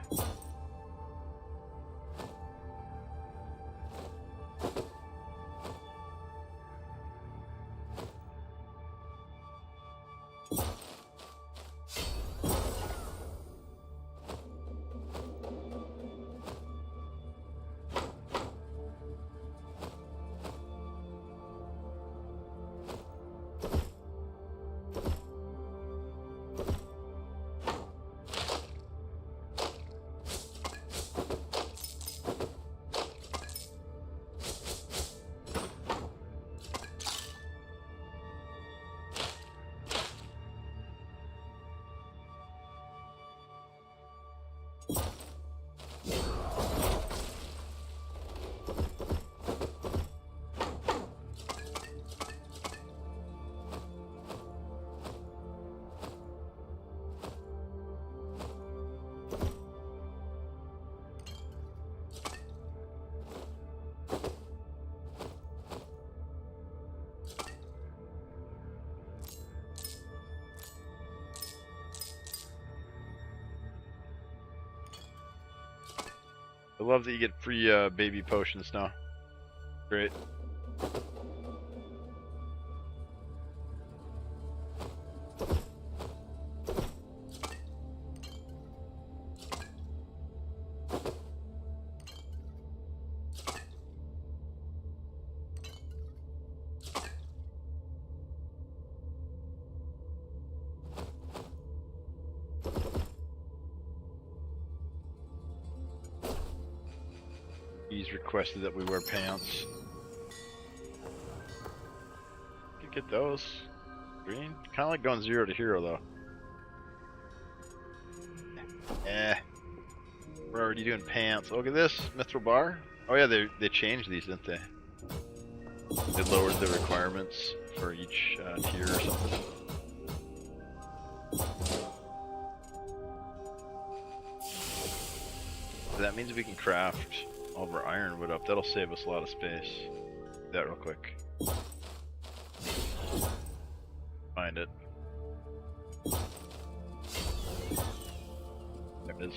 I love that you get free baby potions now. Great. He's requested that we wear pants. You get those. Green? Kind of like going 0 to hero though. We're already doing pants. Look at this, mithril bar. Oh yeah, they changed these, didn't they? They lowered the requirements for each tier or something. So that means we can craft all of our ironwood up. That'll save us a lot of space. Do that real quick. Find it. There it is.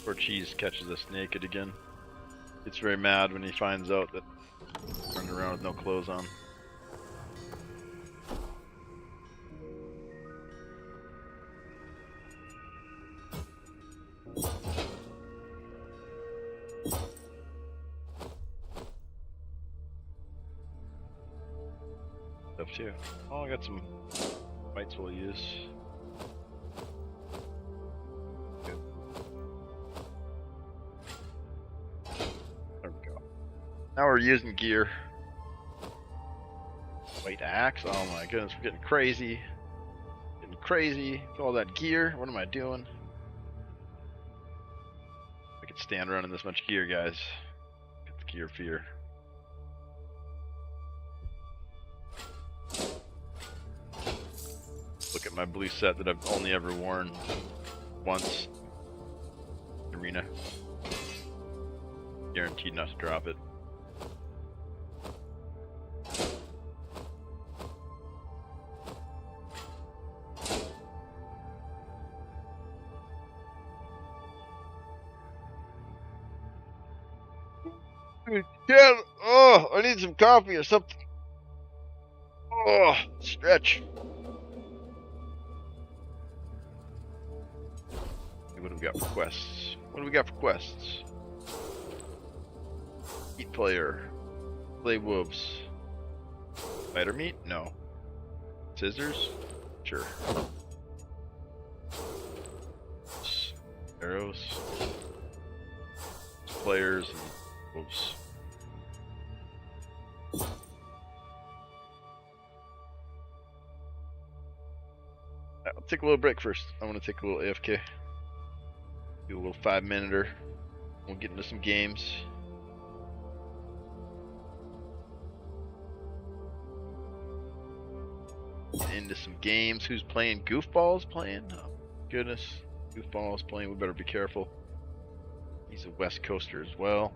Poor Cheese catches us naked again. Gets very mad when he finds out that we're running around with no clothes on. Stuff too. Oh, I got some whites we'll use. Now we're using gear. White axe. Oh my goodness, we're getting crazy. Getting crazy with all that gear. What am I doing? I could stand around in this much gear, guys. Get the gear fear. Look at my blue set that I've only ever worn once. arena. Guaranteed not to drop it. Yeah, oh, I need some coffee or something. Oh, stretch. What do we got for quests? What do we got for quests? Eat player. Play wolves. Spider meat? No. Scissors? Sure. Arrows. Players and wolves. I'll take a little break first. I want to take a little AFK. Do a little 5-minute. We'll get into some games. Get into some games. Who's playing? Goofball's playing? Oh, goodness. Goofball's playing. We better be careful. He's a West Coaster as well.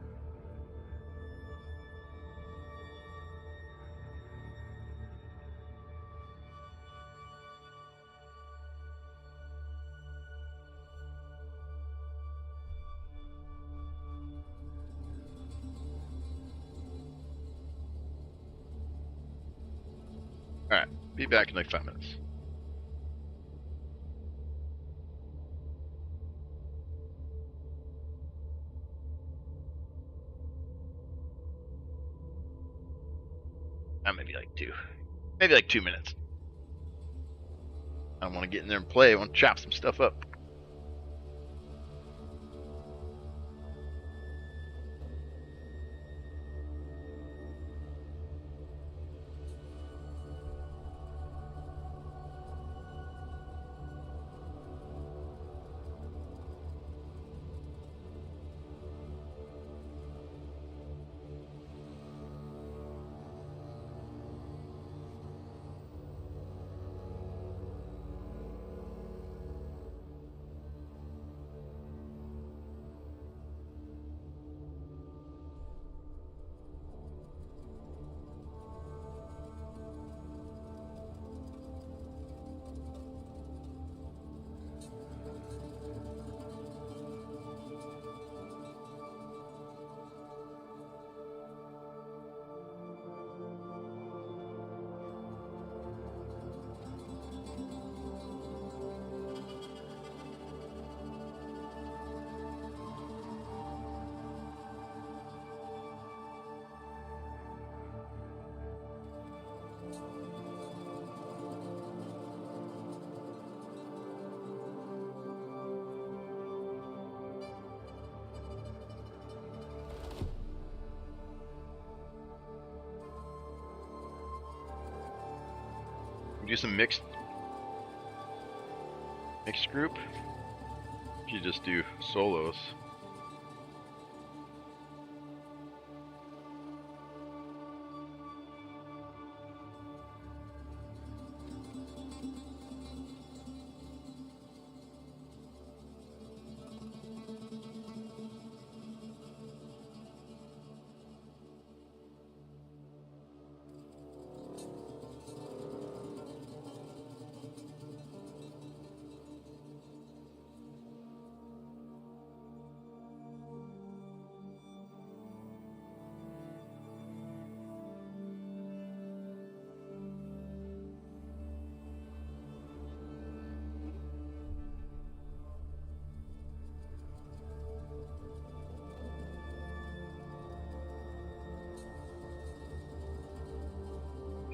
Alright, be back in like 5 minutes. Maybe like 2. Maybe like 2 minutes. I want to get in there and play. I want to chop some stuff up. Do some mixed group. You just do solos.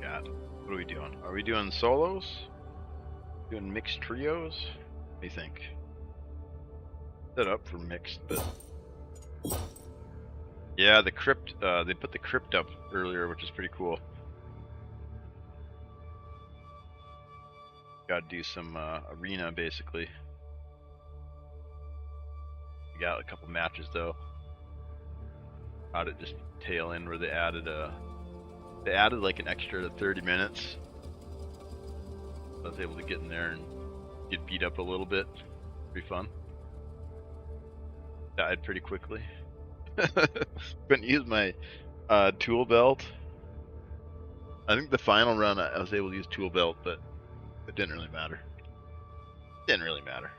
God, what are we doing? Are we doing solos? Doing mixed trios? What do you think? Set up for mixed, but yeah, the crypt. They put the crypt up earlier, which is pretty cool. Got to do some arena basically. We got a couple matches though. How'd it just tail in where they added like an extra 30 minutes. I was able to get in there and get beat up a little bit. Pretty fun. Died pretty quickly. Couldn't use my tool belt. I think the final run I was able to use tool belt, but it didn't really matter. Didn't really matter.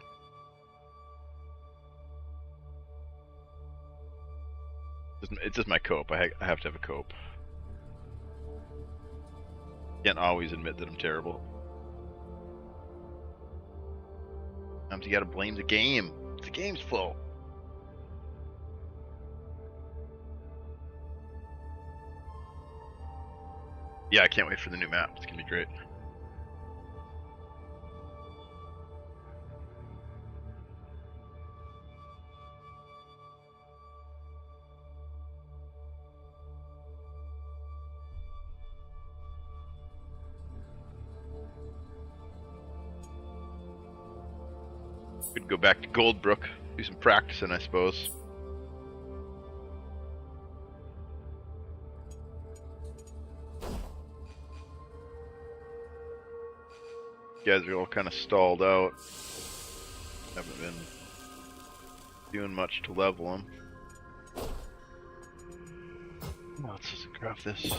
It's just my cope. I have to have a cope. Can't always admit that I'm terrible. Sometimes you gotta blame the game. It's the game's fault. Yeah, I can't wait for the new map. It's gonna be great. Could go back to Goldbrook, do some practicing, I suppose. You guys are all kind of stalled out. Haven't been doing much to level them. Let's just craft this.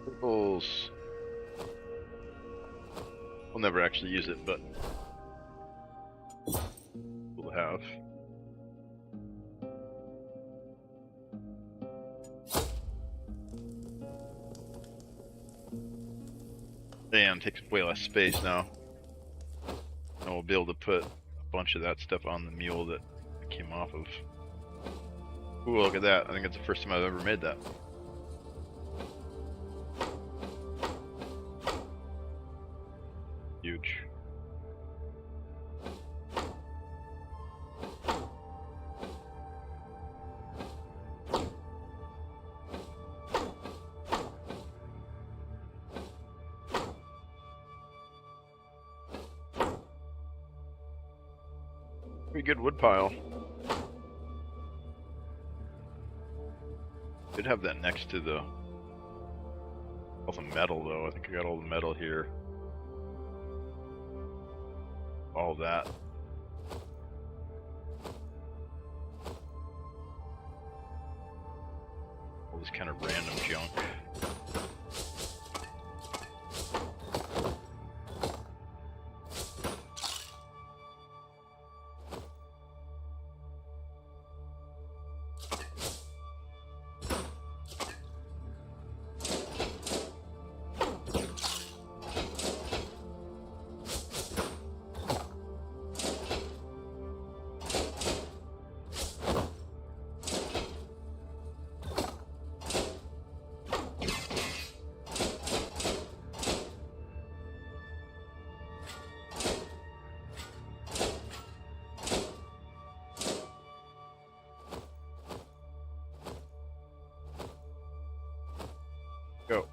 Purples. We'll never actually use it, but cool to have. And takes way less space now. And we'll be able to put a bunch of that stuff on the mule that it came off of. Ooh, look at that. I think it's the first time I've ever made that. Huge. Pretty good wood pile. Did have that next to the all the metal though. I think I got all the metal here. All that. All this kind of random junk. Go.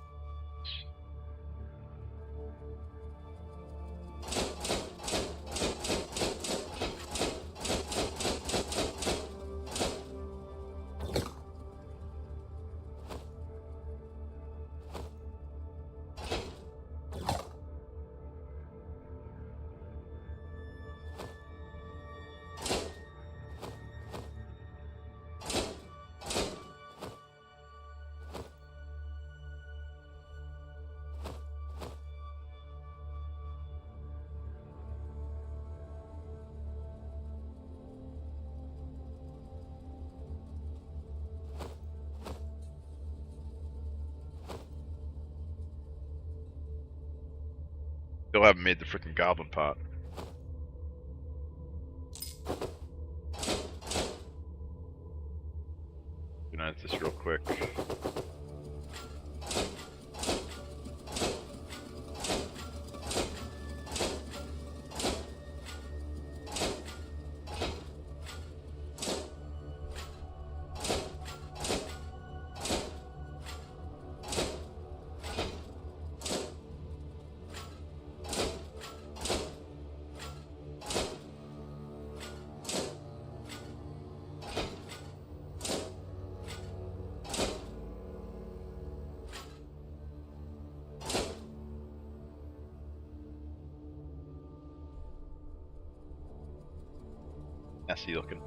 Still haven't made the freaking goblin pot. Organize this real quick. messy looking.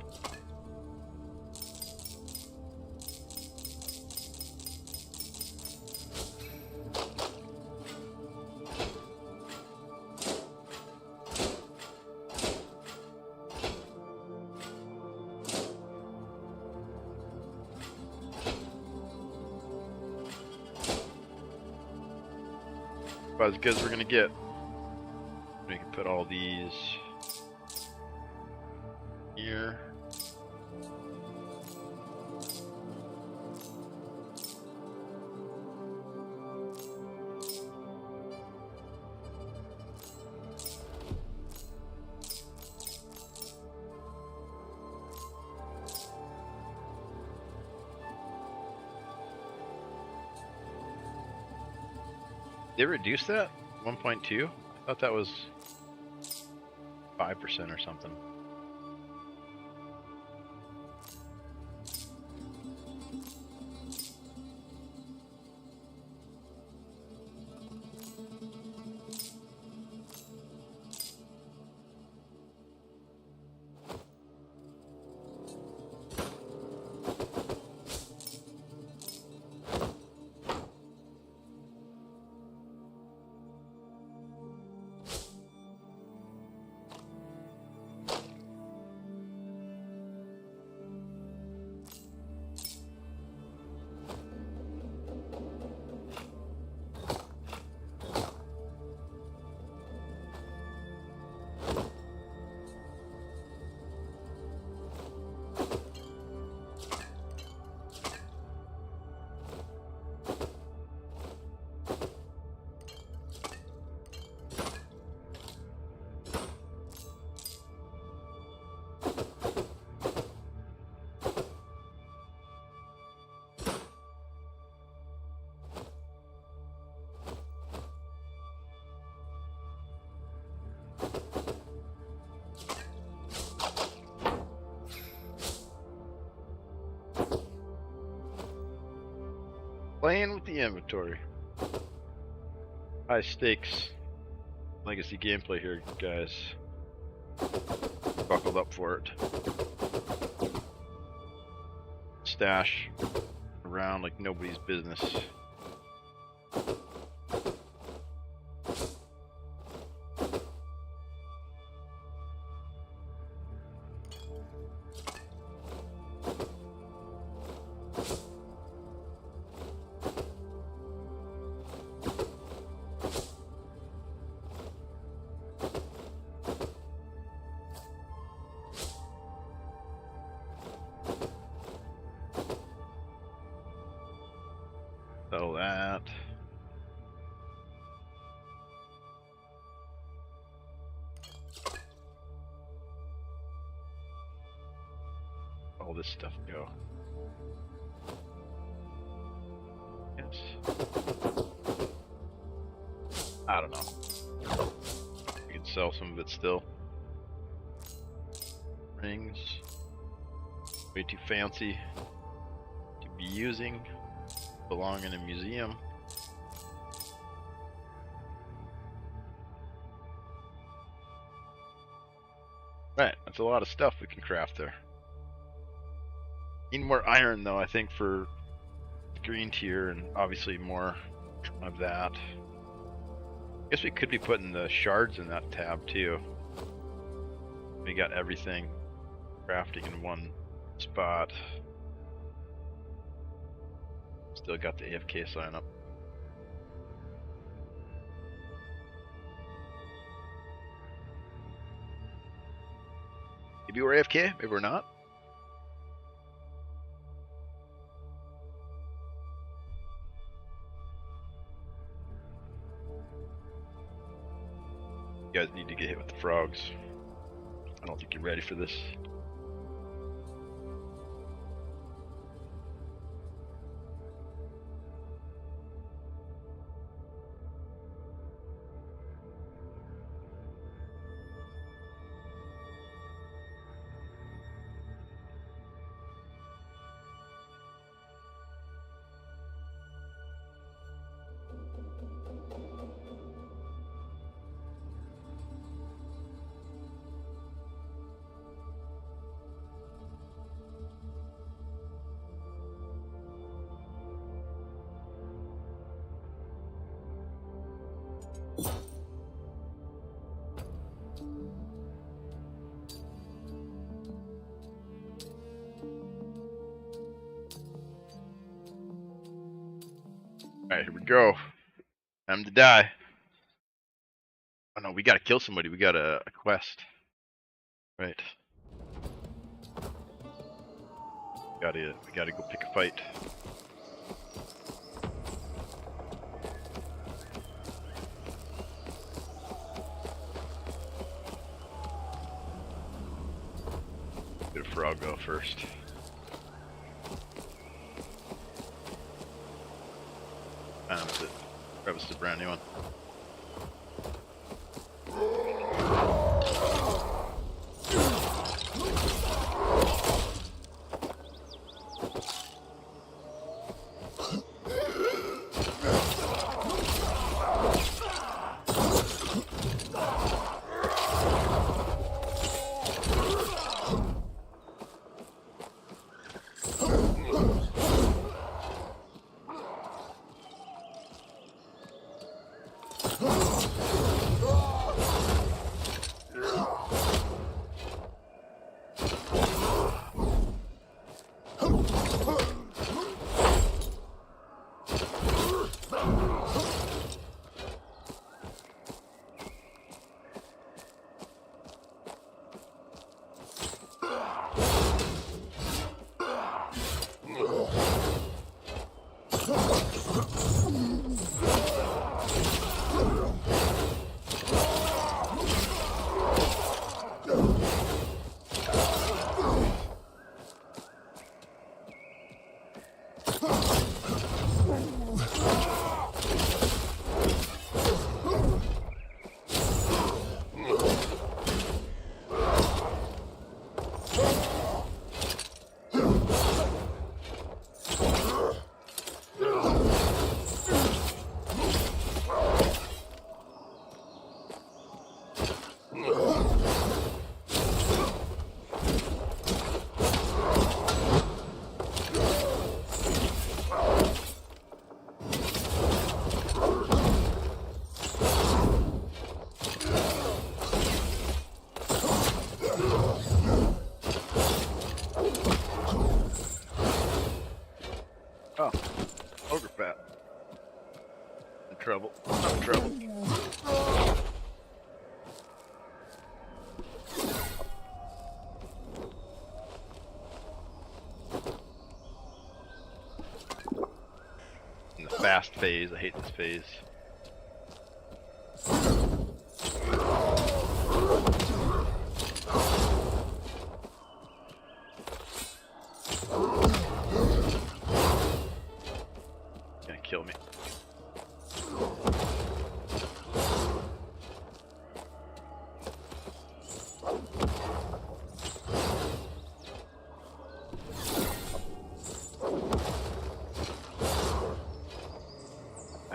About as good as we're gonna get. We can put all these here. They reduced that 1.2. I thought that was 5% or something. Playing with the inventory. High stakes legacy gameplay here, guys. Buckled up for it. Stash around like nobody's business. Settle that. All this stuff go. Yes. I don't know. We can sell some of it still. Rings. Way too fancy to be using. Belong in a museum. Right, that's a lot of stuff we can craft there. Need more iron though, I think, for the green tier, and obviously more of that. I guess we could be putting the shards in that tab too. We got everything crafting in one spot. Still got the AFK sign up. Maybe we're AFK, maybe we're not. You guys need to get hit with the frogs. I don't think you're ready for this. Alright, here we go. Time to die. Oh no, we gotta kill somebody. We got a quest. Right. We gotta go pick a fight. Get a frog go first. That's it. Grab us a brand new one. Oh, ogre fat. In trouble. I'm in trouble. In the fast phase, I hate this phase. Gonna kill me.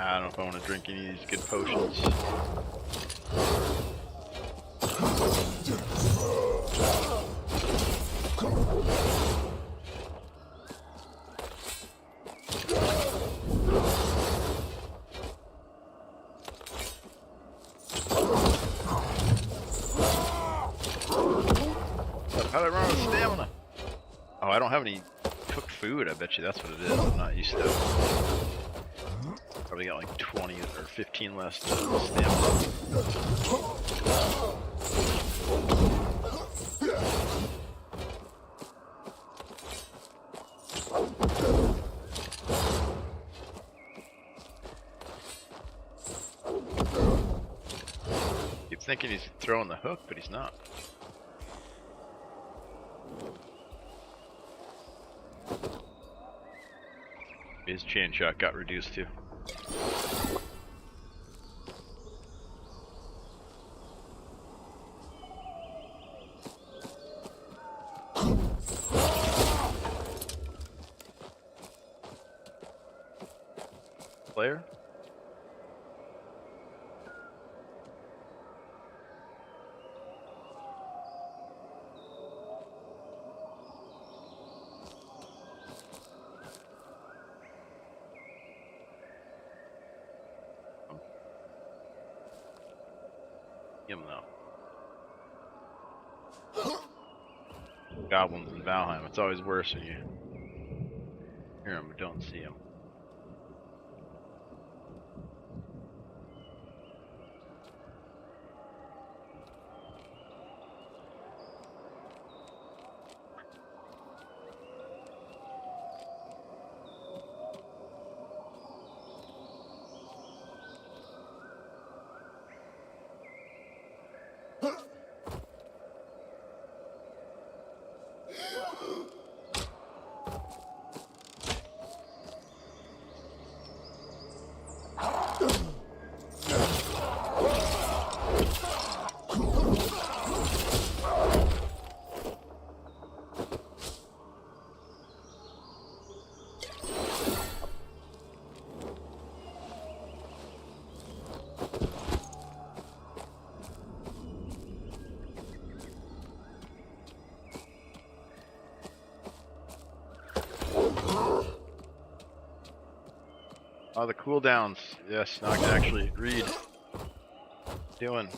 I don't know if I want to drink any of these good potions. How'd I run out of stamina? Oh, I don't have any cooked food. I bet you that's what it is. I'm not used to it. Probably got like 20 or 15 less stamina. Keep thinking he's throwing the hook, but he's not. His chain shot got reduced too. Player? Him though. Goblins in Valheim. It's always worse when you hear them but don't see them. Oh, the cooldowns. Yes, now I can actually read. Doing.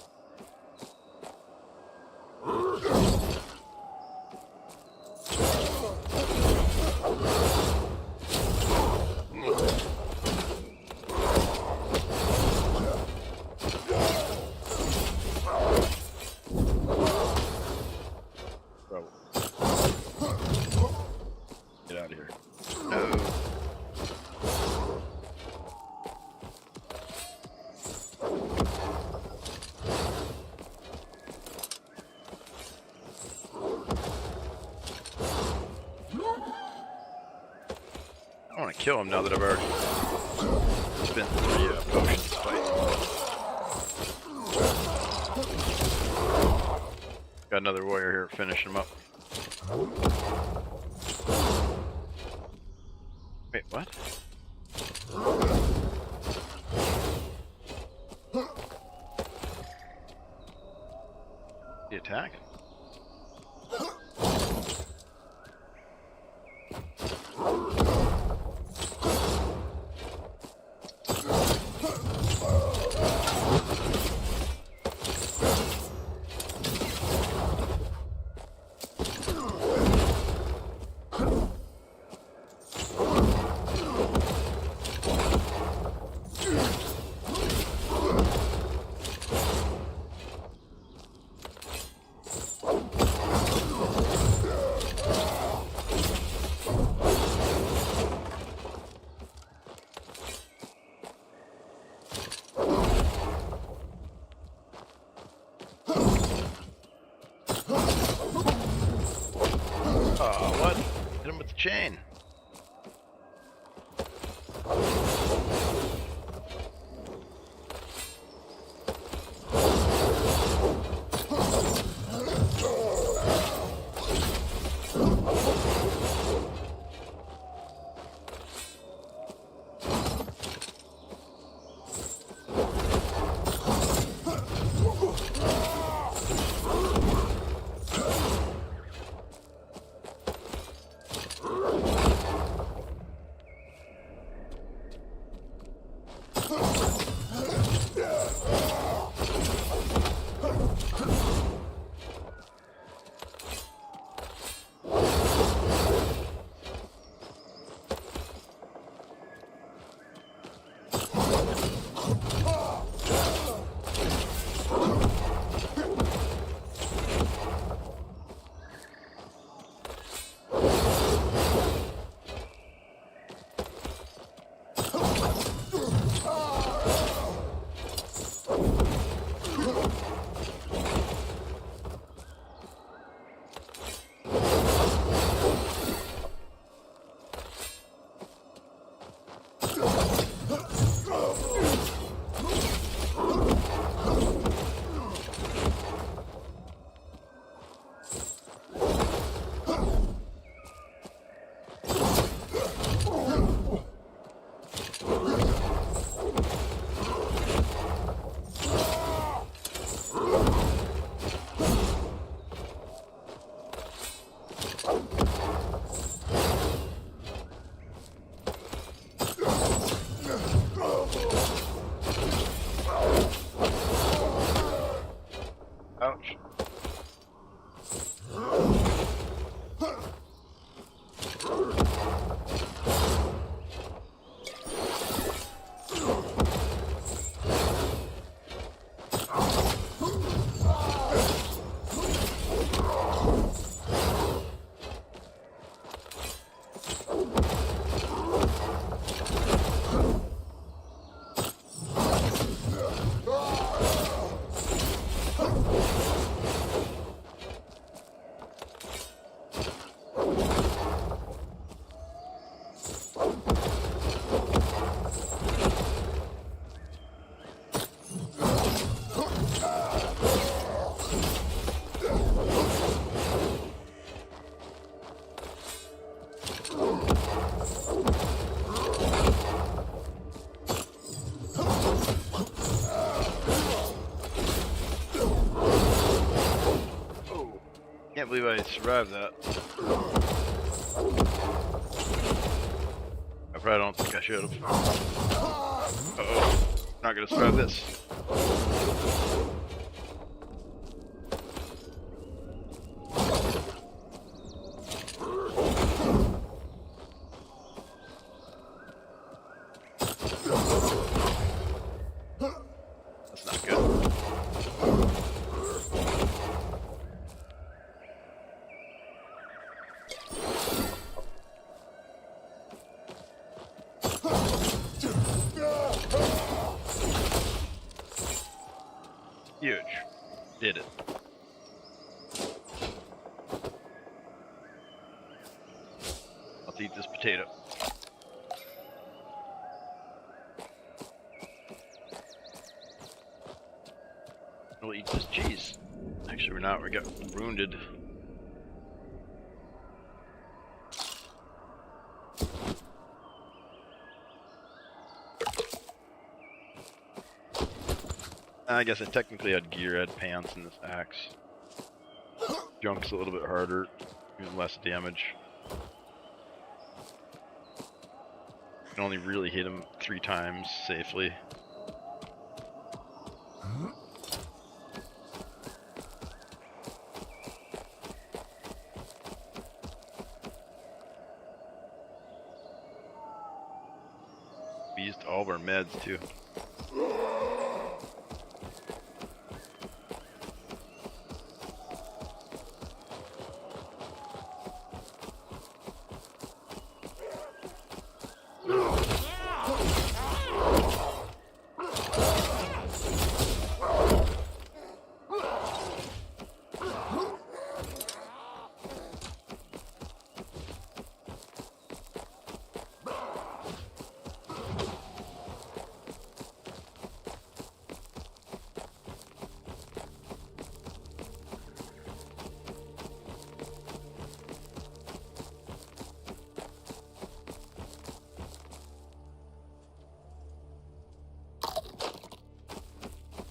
Bro. Get out of here. No. I want to kill him now that I've already spent 3 potions fighting. Got another warrior here finishing him up. Wait, what? The attack? Oh, what? Hit him with the chain. Ouch. Can't believe I survived that. I probably don't think I should. should have. Uh-oh. Not gonna survive this. That's not good. Huge. Did it. Let's eat this potato. We'll eat this cheese. Actually, we're not. We got wounded. I guess I technically had gear, I had pants in this axe. Junk's a little bit harder, even less damage. You can only really hit him 3 times safely. We used all of our meds too.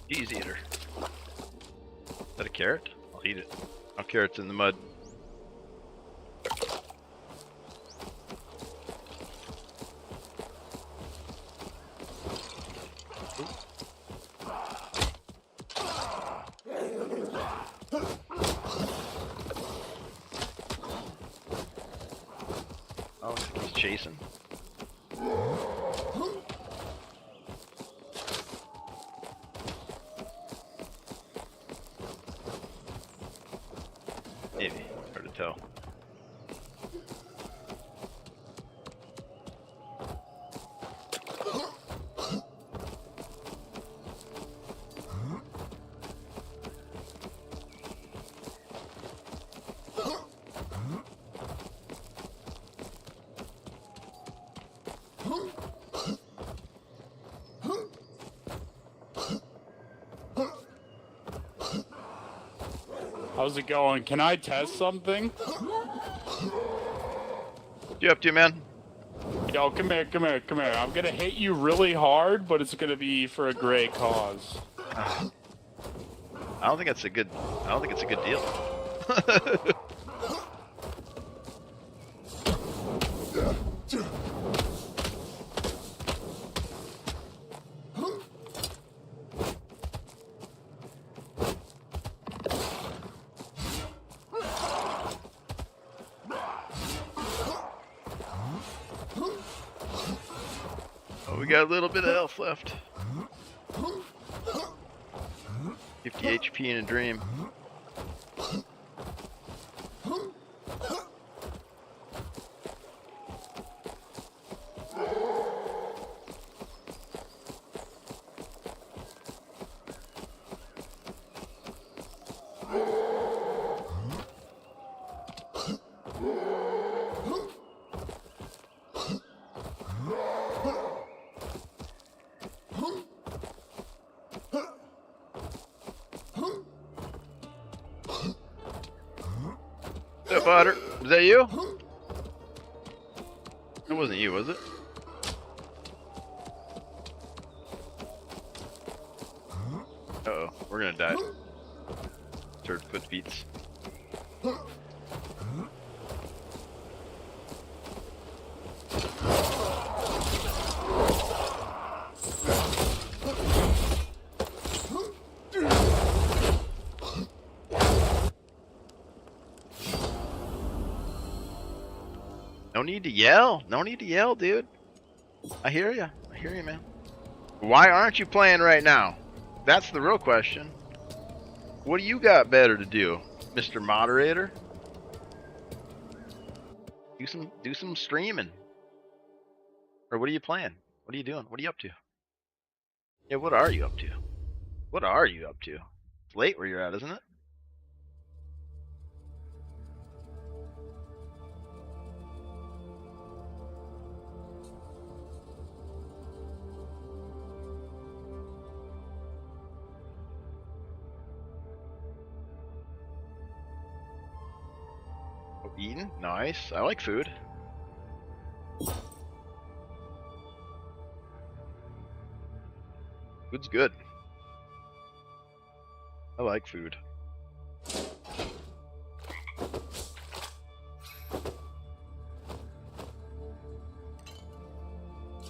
Cheese eater. Is that a carrot? I'll eat it. Oh, carrot's in the mud. Oh, he's chasing. Maybe. Hard to tell. How's it going? Can I test something? What you up to, man? Yo, come here, come here, come here. I'm gonna hit you really hard, but it's gonna be for a great cause. I don't think it's a good deal. Oh, we got a little bit of health left. 50 HP in a dream. What's up, Otter? Was that you? It wasn't you, was it? Uh-oh, we're gonna die. Third foot beats. No need to yell. No need to yell, dude. I hear you. I hear you, man. Why aren't you playing right now? That's the real question. What do you got better to do, Mr. Moderator? Do some streaming. Or what are you playing? What are you doing? What are you up to? Yeah, what are you up to? What are you up to? It's late where you're at, isn't it? Oh, eating? Nice. I like food. Food's good. I like food.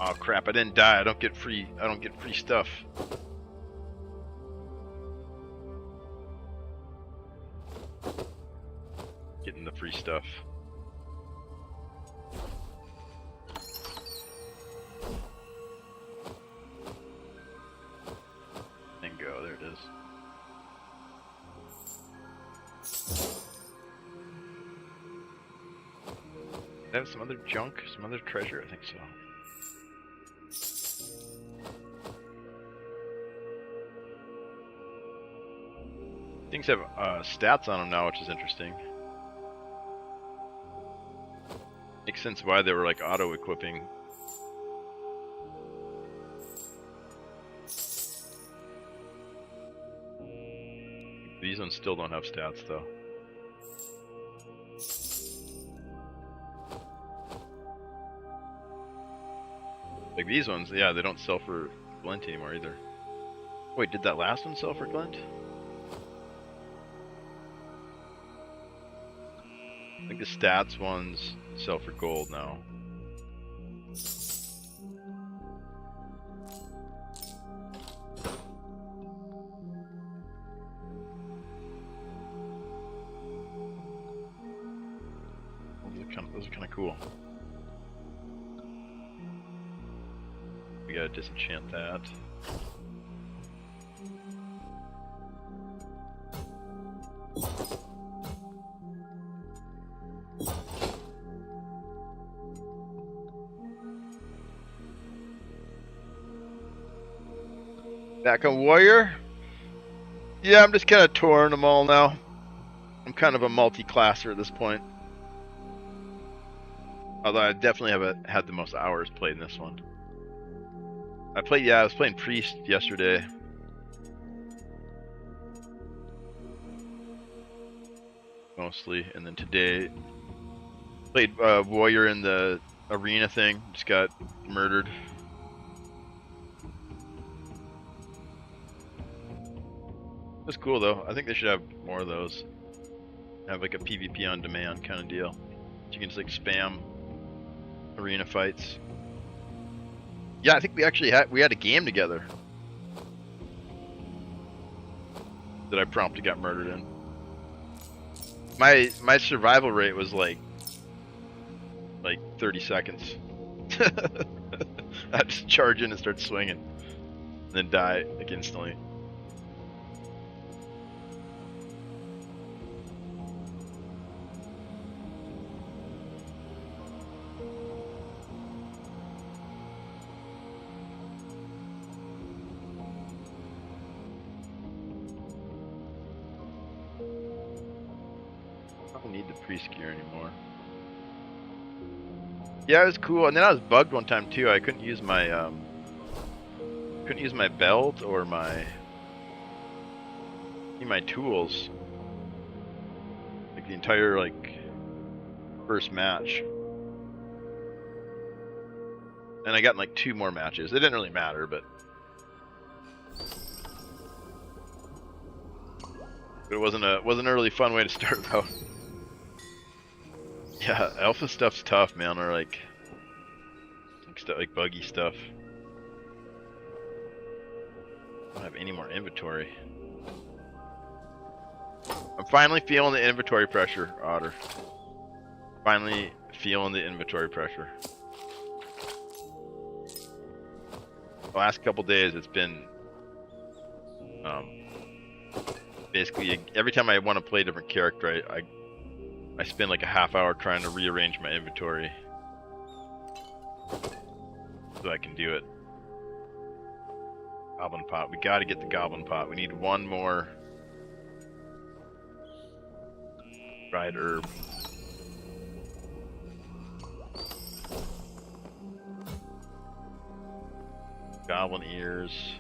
Oh crap, I didn't die. I don't get free stuff. Getting the free stuff. Bingo, there it is. Did I have some other junk? Some other treasure? I think so. Things have stats on them now, which is interesting. Makes sense why they were like auto-equipping. These ones still don't have stats though. Like these ones, yeah, they don't sell for glint anymore either. Wait, did that last one sell for glint? I think the stats ones sell for gold now. Those are kind of cool. We gotta disenchant that. Back on Warrior? Yeah, I'm just kind of touring them all now. I'm kind of a multi-classer at this point. Although I definitely haven't had the most hours played in this one. I was playing Priest yesterday. Mostly, and then today played Warrior in the arena thing, just got murdered. It was cool though. I think they should have more of those. Have like a PvP on demand kind of deal. You can just like spam arena fights. Yeah, I think we actually had a game together that I promptly got murdered in. My survival rate was like 30 seconds. I just charge in and start swinging, and then die like instantly. I don't need the priest gear anymore. Yeah, it was cool, and then I was bugged one time too. I couldn't use my belt or my tools. Like the entire first match. And I got in like 2 more matches. It didn't really matter, but it wasn't a really fun way to start out. Yeah, alpha stuff's tough, man. Or like buggy stuff. I don't have any more inventory. I'm finally feeling the inventory pressure, Otter. Finally feeling the inventory pressure. The last couple days it's been basically every time I want to play a different character, I spend like a half hour trying to rearrange my inventory so I can do it. Goblin pot. We gotta get the goblin pot. We need one more dried herb. Goblin ears.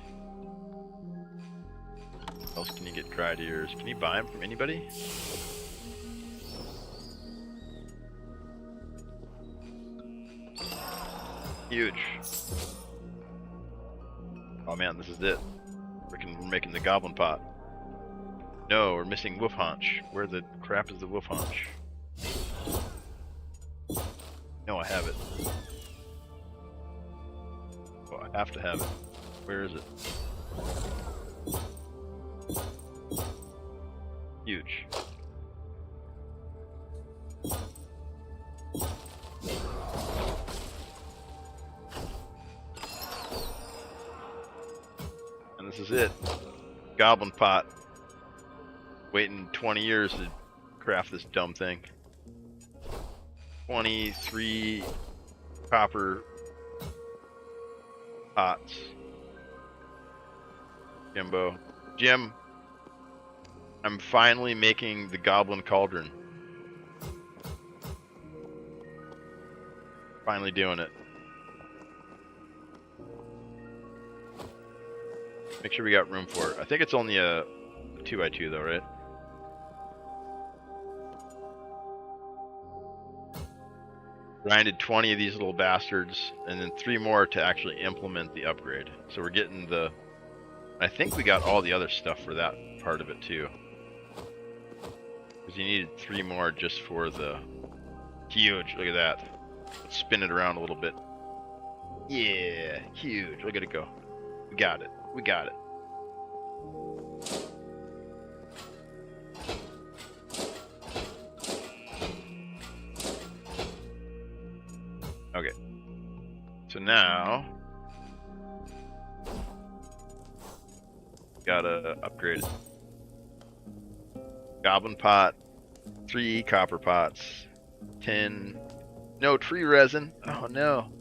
What else can you get? Dried ears. Can you buy them from anybody? Huge. Oh man, this is it. We're making the goblin pot. No, we're missing wolf haunch. Where the crap is the wolf haunch? No, I have it. Well, I have to have it. Where is it? Huge. And this is it. Goblin pot. Waiting 20 years to craft this dumb thing. 23 copper pots. Jimbo. Jim, I'm finally making the goblin cauldron. Finally doing it. Make sure we got room for it. I think it's only a 2x2 though, right? Grinded 20 of these little bastards, and then 3 more to actually implement the upgrade. So we're getting the... I think we got all the other stuff for that part of it too. Because you needed 3 more just for the... Huge, look at that. Let's spin it around a little bit. Yeah, huge, look at it go. We got it, we got it. Okay, so now gotta upgrade it. Goblin pot, 3 copper pots, 10, no tree resin. Oh no.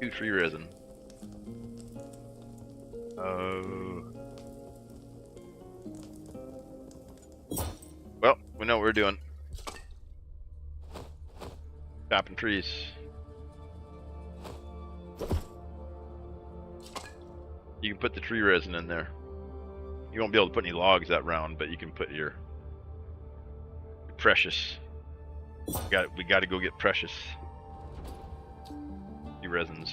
2 tree resin. Oh. Well, we know what we're doing. Chopping trees. You can put the tree resin in there. You won't be able to put any logs that round, but you can put your precious. We got to go get precious tree resins.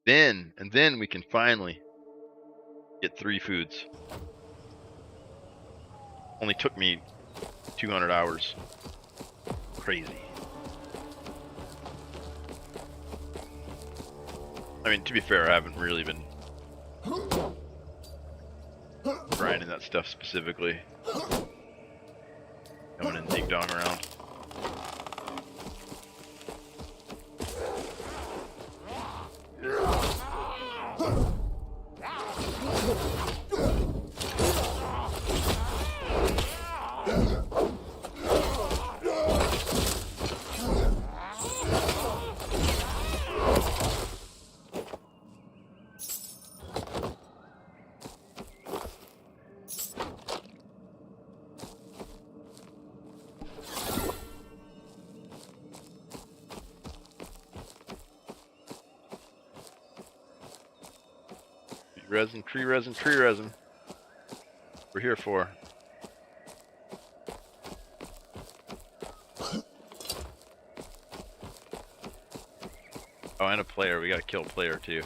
Then we can finally get 3 foods. Only took me 200 hours. Crazy. I mean, to be fair, I haven't really been grinding that stuff specifically. Coming and ding dong around. Resin, tree resin, tree resin. We're here for. Oh, and a player. We gotta kill a player too.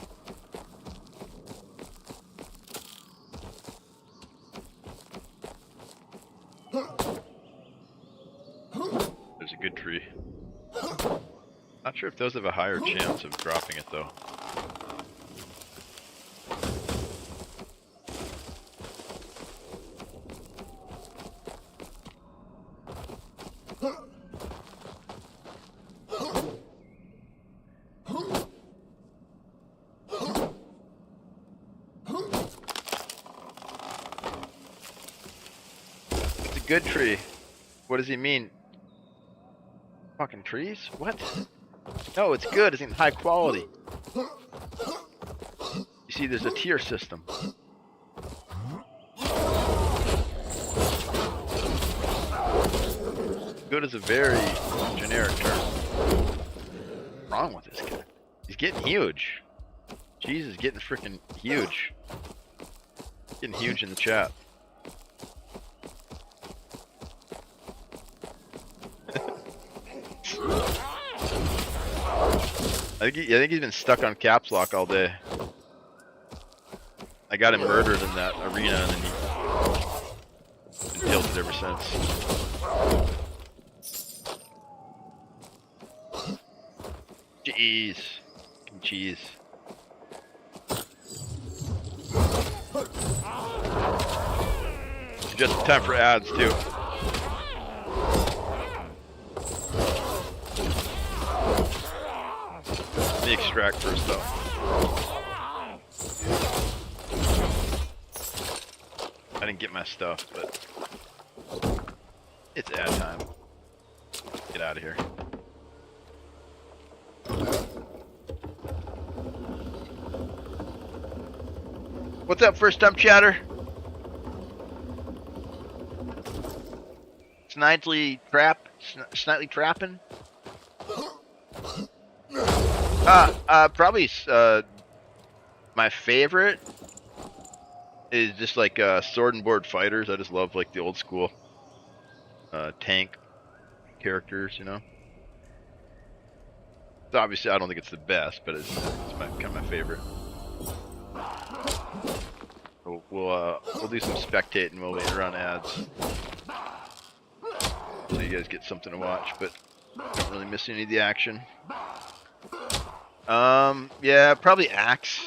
There's a good tree. Not sure if those have a higher chance of dropping it though. good tree. What does he mean? Fucking trees? What? No, it's good. It's in high quality. You see, there's a tier system. Good is a very generic term. What's wrong with this guy? He's getting huge. Jesus, getting freaking huge. Getting huge in the chat. I think he's been stuck on caps lock all day. I got him murdered in that arena, and then he's been tilted ever since. Jeez. Cheese. Just in time for ads, too. Let me extract first, though. I didn't get my stuff, but it's ad time. Get out of here. What's up, first time chatter? Snidely trapping? Probably my favorite is just like sword and board fighters. I just love like the old school tank characters, you know. So obviously, I don't think it's the best, but it's kind of my favorite. We'll do some spectating while we run ads, so you guys get something to watch, but don't really miss any of the action. Yeah, probably Axe.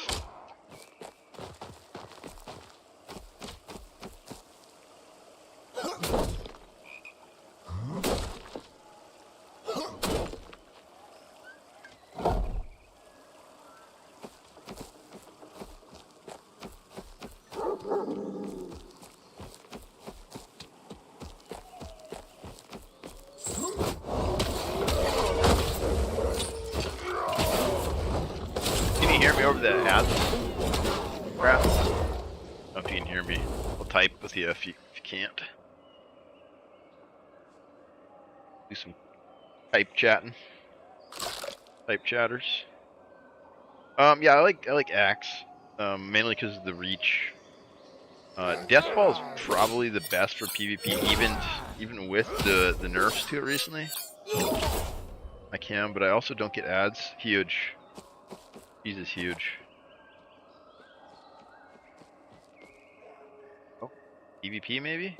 Over the ads crap. I don't know if you can hear me. I'll type with you if you can't. Do some type chatting. Type chatters. Yeah, I like Axe. Mainly because of the reach. Deathball is probably the best for PvP, even with the nerfs to it recently. I can, but I also don't get ads. Huge. Jesus, huge. Oh, PvP maybe?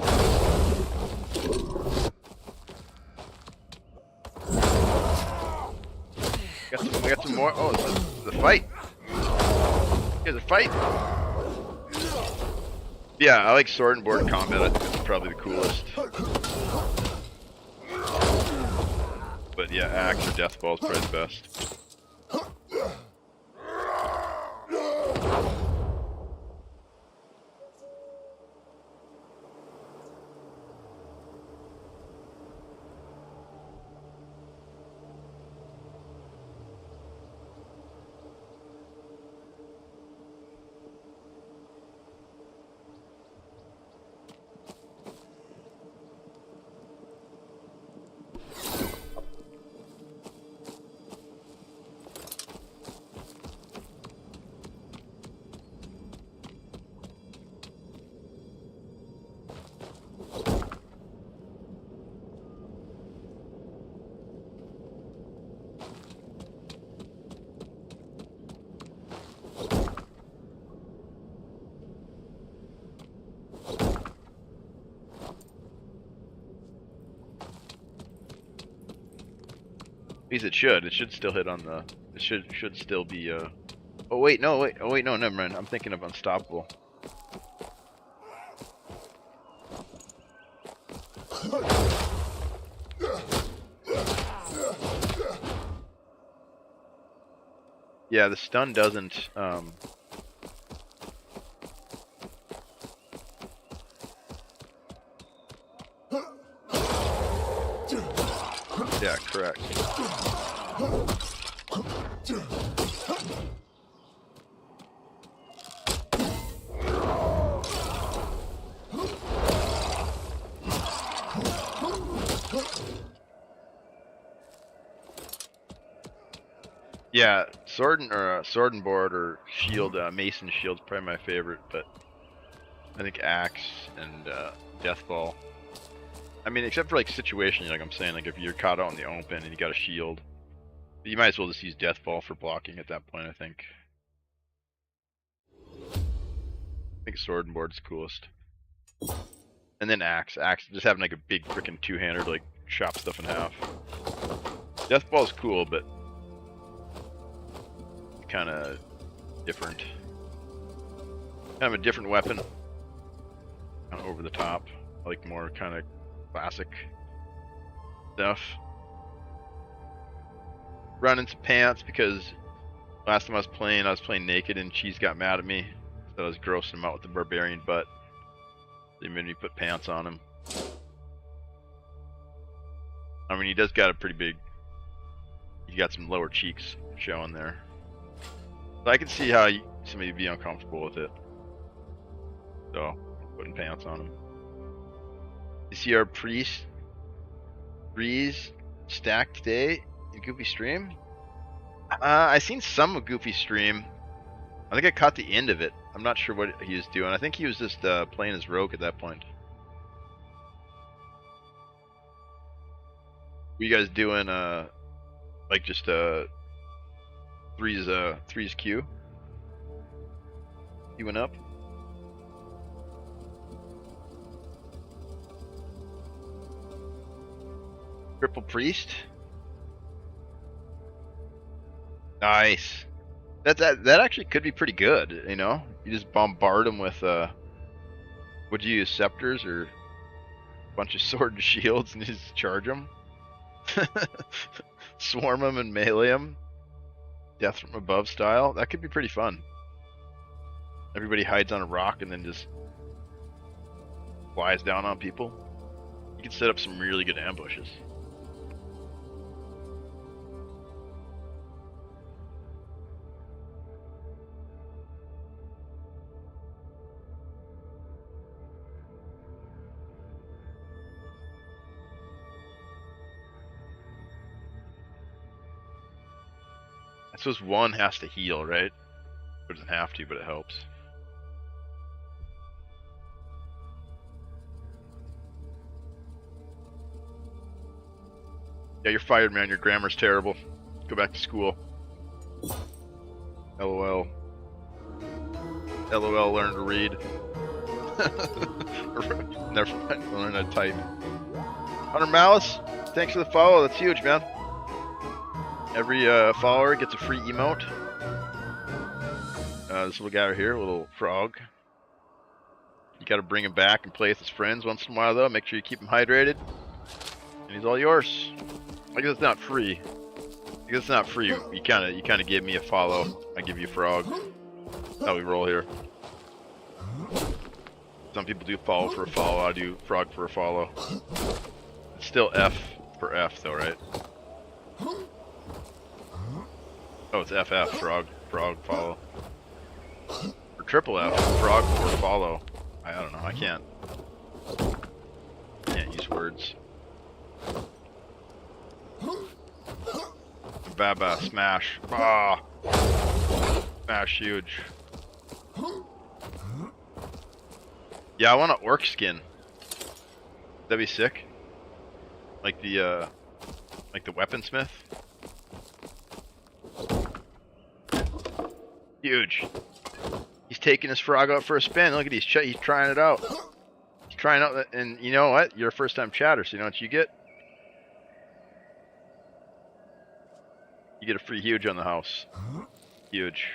We got some more. Oh, it's the fight. Here's a fight. Yeah, I like sword and board combat. I think it's probably the coolest. But yeah, Axe or Deathball is probably the best. Because it should still hit on the, it should still be, oh wait, no, never mind, I'm thinking of Unstoppable. Yeah, the stun doesn't, Yeah, correct. Yeah, sword and board or shield, mason shield's probably my favorite, but I think axe and death ball. I mean, except for like situation, like I'm saying, like if you're caught out in the open and you got a shield, you might as well just use death ball for blocking at that point. I think sword and board's coolest, and then axe. Axe just having like a big freaking two-hander to like chop stuff in half. Death ball's cool, but kind of different. Kind of a different weapon. Kind of over the top. I like more kind of classic stuff. Running some pants because last time I was playing naked and Cheese got mad at me. So I was grossing him out with the barbarian butt. They made me put pants on him. I mean, he does got a pretty big... He got some lower cheeks showing there. So I can see how somebody would be uncomfortable with it. So, putting pants on him. You see our priest Breeze stack today in Goofy stream? I seen some of Goofy stream. I think I caught the end of it. I'm not sure what he was doing. I think he was just playing as rogue at that point. Were you guys doing like just threes Q? You went up? Triple priest? Nice. That actually could be pretty good, you know? You just bombard them with would you use scepters or a bunch of sword and shields and just charge them? Swarm them and melee them? Death from above style? That could be pretty fun. Everybody hides on a rock and then just flies down on people. You can set up some really good ambushes. I suppose one has to heal, right? It doesn't have to, but it helps. Yeah, you're fired, man. Your grammar's terrible. Go back to school. LOL. LOL, learn to read. Never mind, learn how to type. Hunter Malice, thanks for the follow. That's huge, man. Every follower gets a free emote. This little guy right here, a little frog. You gotta bring him back and play with his friends once in a while, though. Make sure you keep him hydrated. And he's all yours. I guess it's not free. I guess it's not free. You kind of give me a follow. I give you a frog. That's how we roll here. Some people do follow for a follow. I do frog for a follow. It's still F for F, though, right? Oh, it's FF, frog, follow. Or triple F, frog for follow. I don't know, I can't use words. Baba, smash. Ah! Smash huge. Yeah, I want an orc skin. That'd be sick. Like the weaponsmith. Huge. He's taking his frog out for a spin. Look at he's trying it out. He's trying out, and you know what? You're a first-time chatter, so you know what you get? You get a free huge on the house. Huge.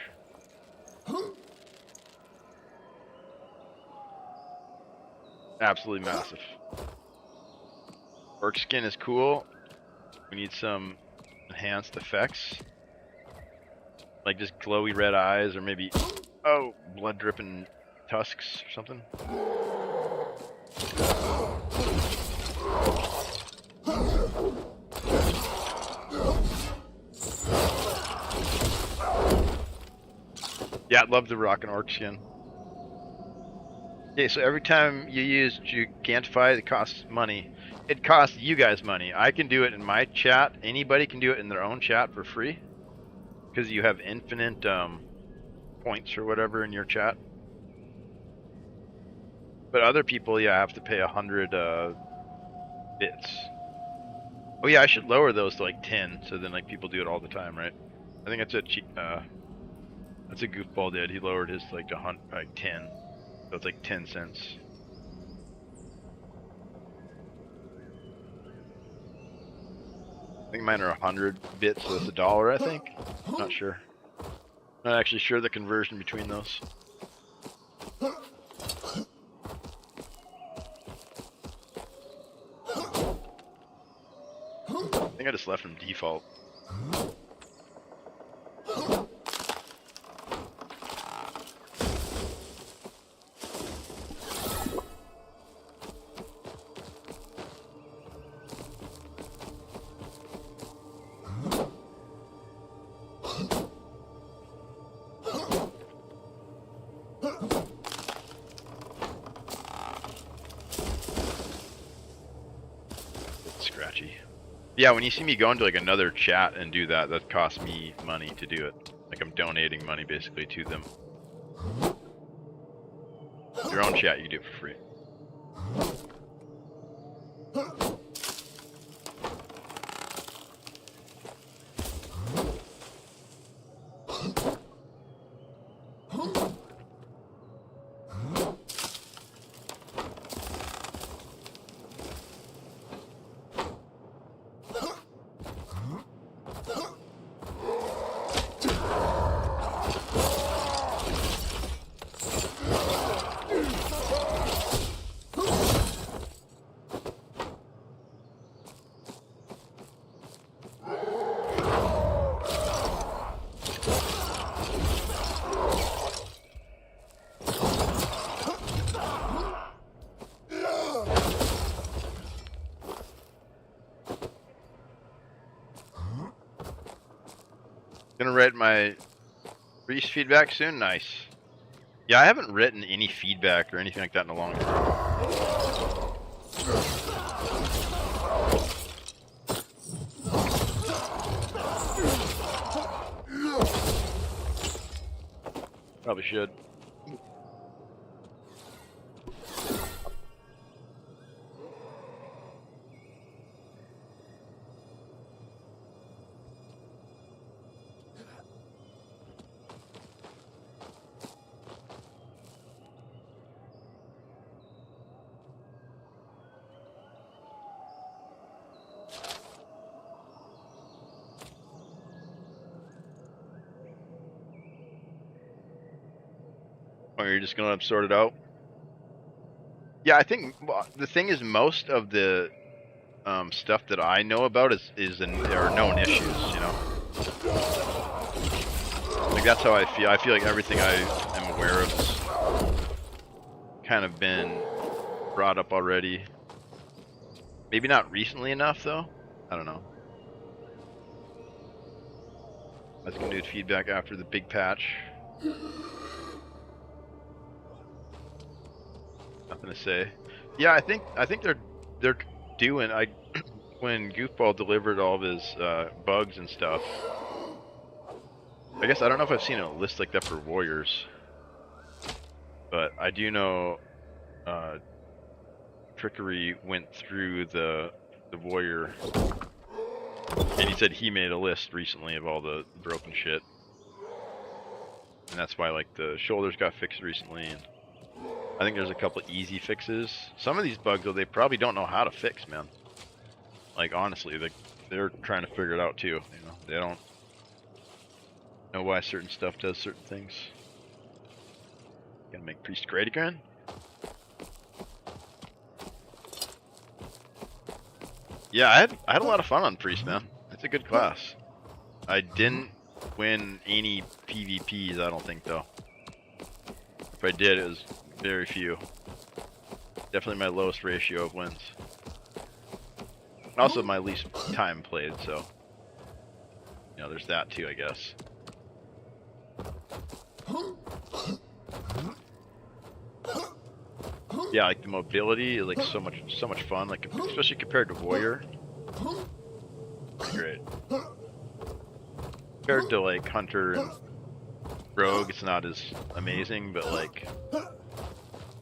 Absolutely massive. Orc skin is cool. We need some enhanced effects. Like just glowy red eyes, or maybe, oh, blood dripping tusks or something. Yeah, I love the rock and orc skin. Okay, so every time you use Gigantify, it costs money. It costs you guys money. I can do it in my chat. Anybody can do it in their own chat for free. Because you have infinite points or whatever in your chat. But other people, yeah, have to pay 100 bits. Oh yeah, I should lower those to like 10, so then like people do it all the time, right? I think that's a goofball did. He lowered his to like 10, so it's like 10 cents. I think mine are 100 bits, so it's $1, I think. Not sure. Not actually sure the conversion between those. I think I just left them default. It's scratchy. Yeah, when you see me go into like another chat and do that, that costs me money to do it. Like I'm donating money basically to them. Your own chat, you do it for free. Gonna write my Reese feedback soon? Nice. Yeah, I haven't written any feedback or anything like that in a long time. Probably should. Oh, you're just gonna sort it out? Yeah, I think the thing is most of the stuff that I know about are known issues, you know? Like that's how I feel. I feel like everything I am aware of has kind of been brought up already. Maybe not recently enough though. I don't know. I was gonna do feedback after the big patch. Nothing to say. Yeah, I think they're doing. When Goofball delivered all of his bugs and stuff. I guess I don't know if I've seen a list like that for warriors, but I do know Trickery went through the warrior, and he said he made a list recently of all the broken shit, and that's why like the shoulders got fixed recently, and I think there's a couple easy fixes. Some of these bugs though, they probably don't know how to fix, man. Like honestly, they're trying to figure it out too. You know, they don't know why certain stuff does certain things. Gonna make Priest great again? Yeah, I had a lot of fun on Priest, man. It's a good class. I didn't win any PvPs, I don't think though. If I did, it was very few. Definitely my lowest ratio of wins. And also my least time played, so you know, there's that too, I guess. Yeah, like the mobility is like so much fun. Like especially compared to warrior. Great. Compared to like hunter and rogue, it's not as amazing, but like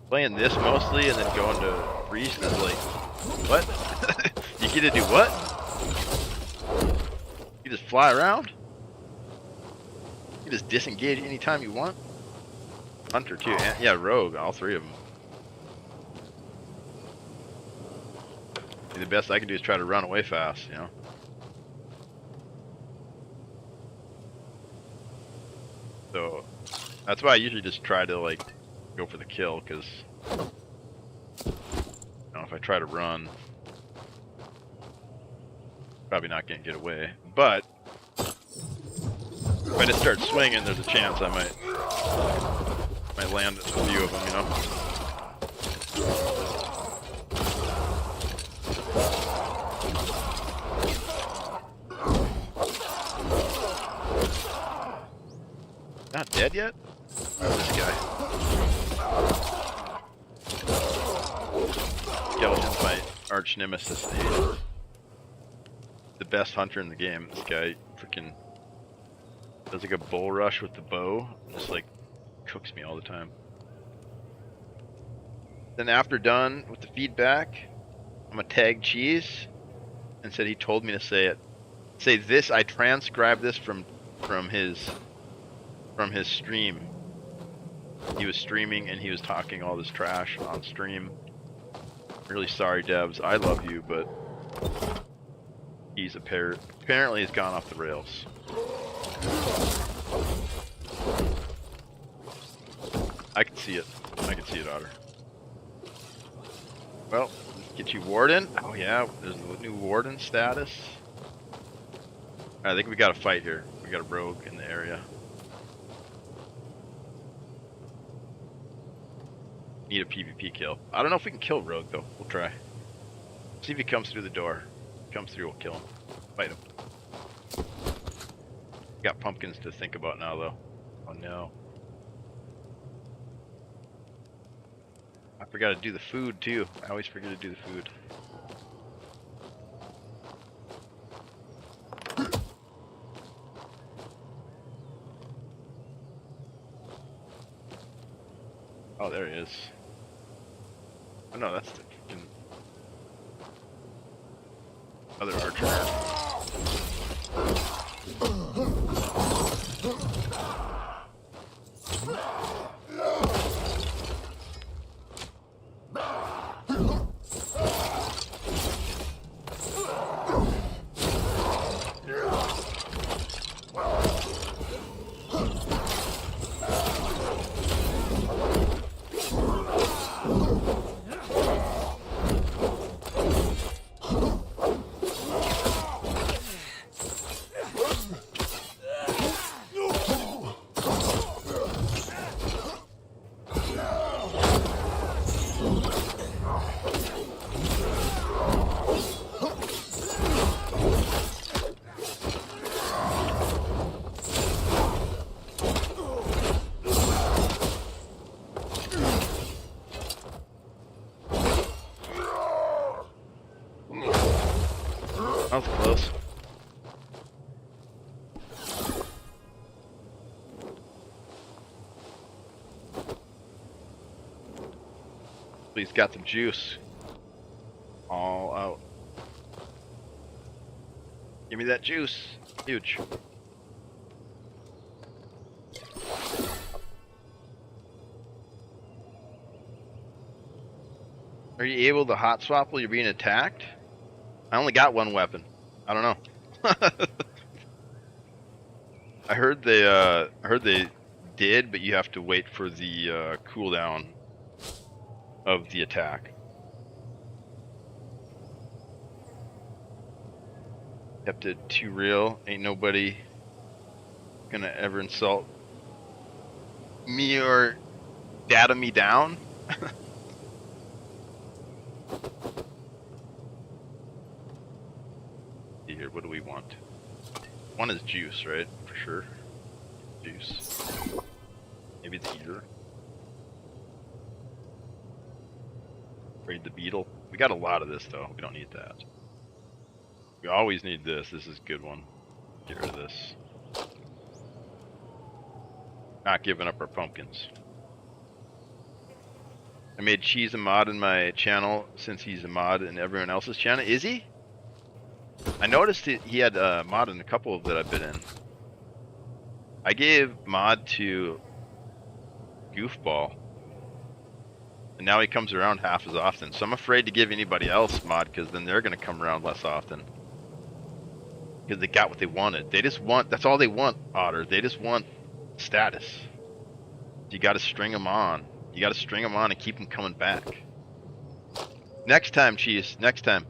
playing this mostly and then going to priest is like, what? You get to do what? You just fly around? You just disengage anytime you want? Hunter too, and, yeah, rogue, all three of them. The best I can do is try to run away fast, you know? So, that's why I usually just try to, like, go for the kill, because, you know, if I try to run, probably not gonna get away. But, if I just start swinging, there's a chance I might land a few of them, you know? Not dead yet? Oh, this guy. Skeleton's my arch nemesis. He's the best hunter in the game. This guy freaking does like a bull rush with the bow. Just like cooks me all the time. Then after done with the feedback, I'm gonna tag Cheese and said he told me to say it. Say this. I transcribed this from his stream. He was streaming and he was talking all this trash on stream. Really sorry, devs. I love you, but he's apparently has gone off the rails. I can see it. I can see it, Otter. Well, let's get you Warden. Oh yeah, there's a new Warden status. I think we got a fight here. We got a rogue in the area. Need a PvP kill. I don't know if we can kill rogue though. We'll try. See if he comes through the door. If he comes through, we'll kill him. Fight him. Got pumpkins to think about now though. Oh no. I forgot to do the food too. I always forget to do the food. Oh, there he is. Oh no, that's the freaking other archer. That was close. He's got some juice. All out. Give me that juice. Huge. Are you able to hot swap while you're being attacked? I only got one weapon. I don't know. I heard they did, but you have to wait for the cooldown of the attack. Kept it too real. Ain't nobody gonna ever insult me or data me down. Here, what do we want? One is juice, right? For sure. Juice. Maybe it's heater. Raid the beetle. We got a lot of this though. We don't need that. We always need this. This is a good one. Get rid of this. Not giving up our pumpkins. I made Cheese a mod in my channel since he's a mod in everyone else's channel. Is he? I noticed he had a mod in a couple that I've been in. I gave mod to Goofball. And now he comes around half as often. So I'm afraid to give anybody else mod because then they're going to come around less often. Because they got what they wanted. They just want, that's all they want, Otter. They just want status. You got to string them on. You got to string them on and keep them coming back. Next time, Cheese. Next time.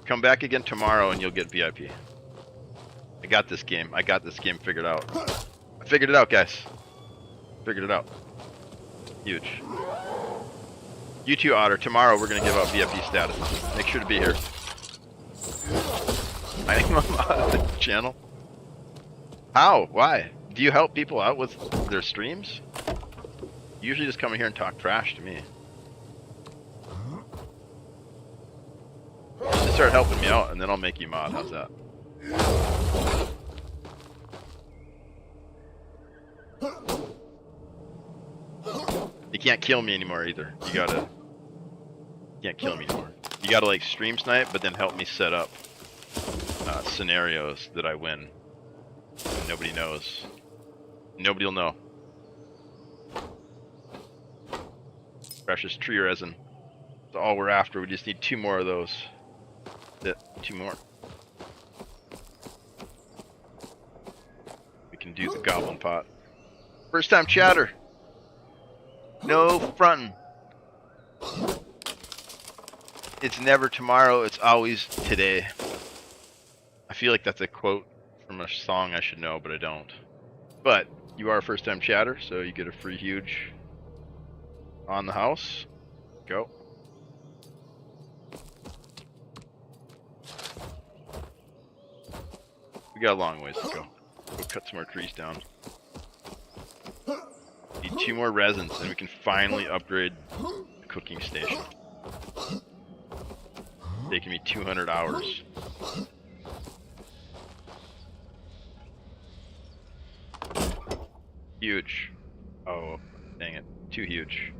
Come back again tomorrow and you'll get VIP. I got this game. I got this game figured out. I figured it out, guys. Figured it out. Huge. You too, Otter. Tomorrow we're going to give out VIP status. Make sure to be here. I am on the channel. How? Why? Do you help people out with their streams? You usually just come in here and talk trash to me. Just start helping me out and then I'll make you mod. How's that? You can't kill me anymore either. You can't kill me anymore. You gotta like stream snipe, but then help me set up scenarios that I win. And nobody knows. Nobody will know. Precious tree resin. That's all we're after. We just need 2 more of those. 2 more. We can do the goblin pot. First time chatter. No frontin'. It's never tomorrow, it's always today. I feel like that's a quote from a song I should know, but I don't. But you are a first time chatter, so you get a free huge on the house. Go. We got a long ways to go. Go cut some more trees down. Need 2 more resins, and we can finally upgrade the cooking station. Taking me 200 hours. Huge. Oh, dang it. Too huge.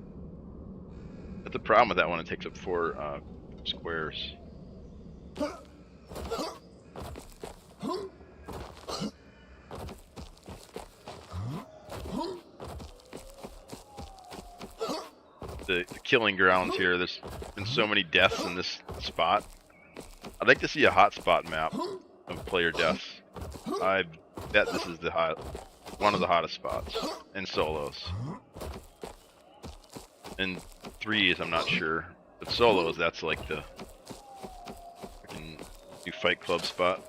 That's the problem with that one. It takes up 4 squares. The killing grounds here. There's been so many deaths in this spot. I'd like to see a hotspot map of player deaths. I bet this is one of the hottest spots in solos. In 3s, I'm not sure, but solos, that's like the fucking do Fight Club spot.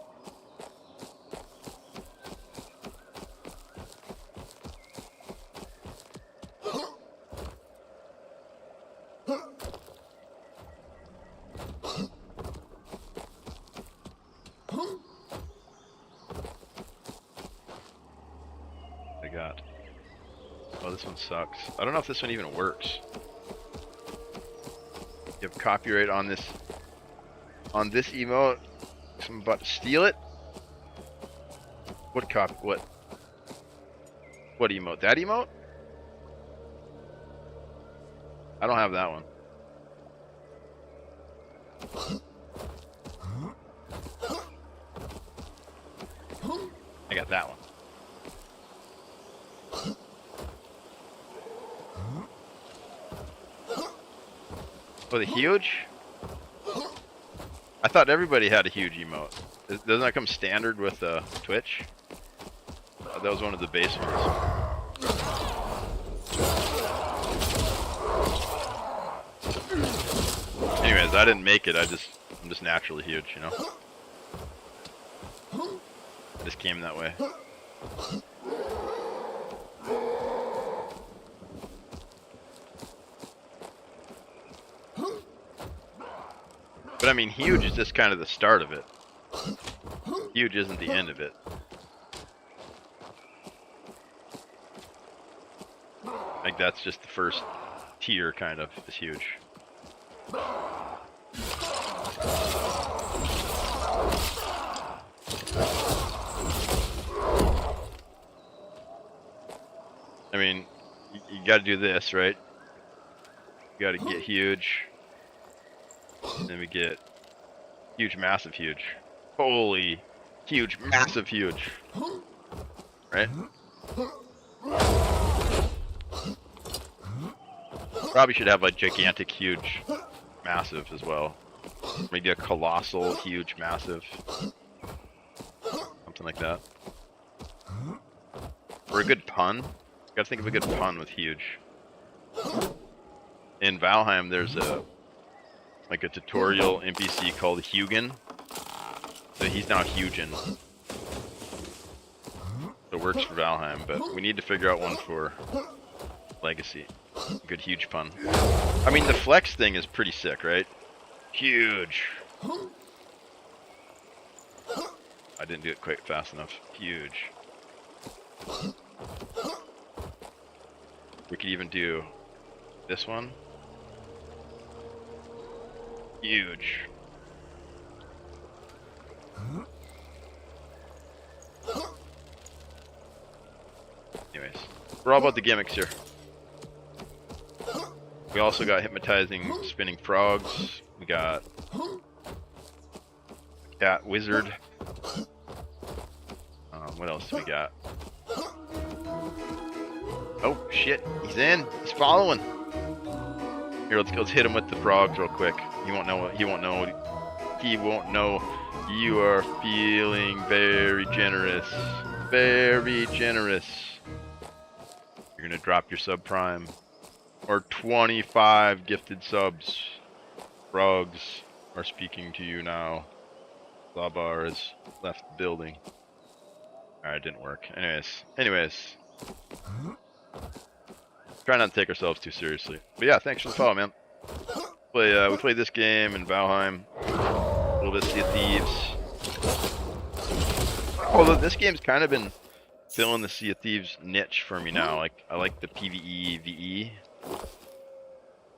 Oh, this one sucks. I don't know if this one even works. You have copyright on this emote. I'm about to steal it. What emote? That emote? I don't have that one. I got that one. Oh, the huge? I thought everybody had a huge emote. Doesn't that come standard with Twitch? That was one of the base ones. Anyways, I didn't make it. I'm just naturally huge, you know? I just came that way. But I mean, huge is just kind of the start of it. Huge isn't the end of it. Like that's just the first tier, kind of, is huge. I mean, you got to do this, right? You got to get huge. Then we get huge, massive, huge. Holy, huge, massive, huge. Right? Probably should have like gigantic, huge, massive as well. Maybe a colossal, huge, massive. Something like that. For a good pun, gotta think of a good pun with huge. In Valheim, there's a tutorial NPC called Hugin. So he's now Hugin. So it works for Valheim, but we need to figure out one for Legacy. Good huge pun. I mean, the flex thing is pretty sick, right? Huge. I didn't do it quite fast enough. Huge. We could even do this one. Huge. Anyways, we're all about the gimmicks here. We also got hypnotizing spinning frogs. We got cat wizard. What else do we got? Oh shit, he's in. He's following. Here, let's hit him with the frogs real quick. He won't know. He won't know. He won't know. You are feeling very generous. Very generous. You're gonna drop your subprime. Or 25 gifted subs. Frogs are speaking to you now. Labar has left the building. Alright, it didn't work. Anyways. Try not to take ourselves too seriously. But yeah, thanks for the follow, man. We played this game in Valheim. A little bit of Sea of Thieves. Although this game's kind of been filling the Sea of Thieves niche for me now. Like, I like the PvE, VE. I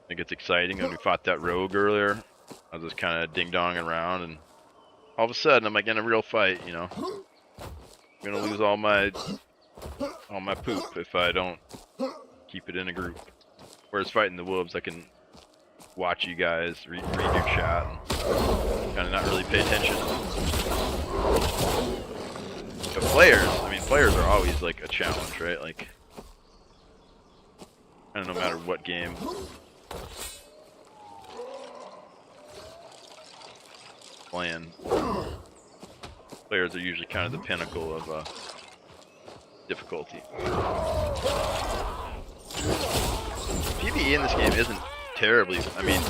think it's exciting. When we fought that rogue earlier, I was just kind of ding-donging around, and all of a sudden I'm like in a real fight, you know. I'm gonna lose all my poop if I don't keep it in a group. Whereas fighting the wolves, I can watch you guys, read your chat, and kind of not really pay attention. But players are always like a challenge, right? Like, I don't know, no matter what game. Playing. Players are usually kind of the pinnacle of difficulty. PvE in this game isn't terribly. I mean,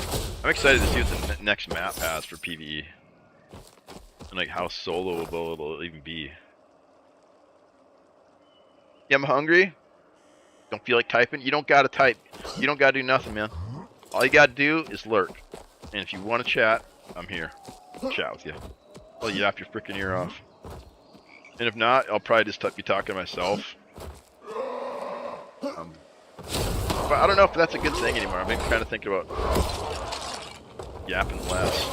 I'm excited to see what the next map has for PvE, and like how soloable it'll even be. Yeah, I'm hungry. Don't feel like typing? You don't gotta type. You don't gotta do nothing, man. All you gotta do is lurk. And if you want to chat, I'm here. I'll chat with you. I'll yap your freaking ear off. And if not, I'll probably just be talking to myself. But I don't know if that's a good thing anymore. I'm kind of thinking about yapping less.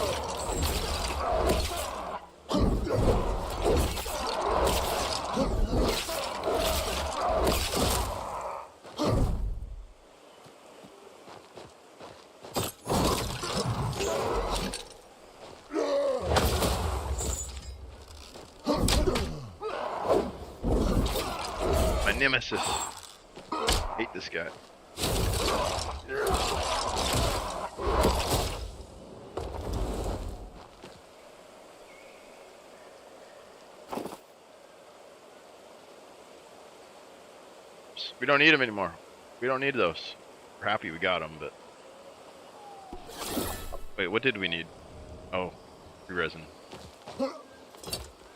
My nemesis. Hate this guy. We don't need them anymore. We don't need those. We're happy we got them, but... Wait, what did we need? Oh, free resin.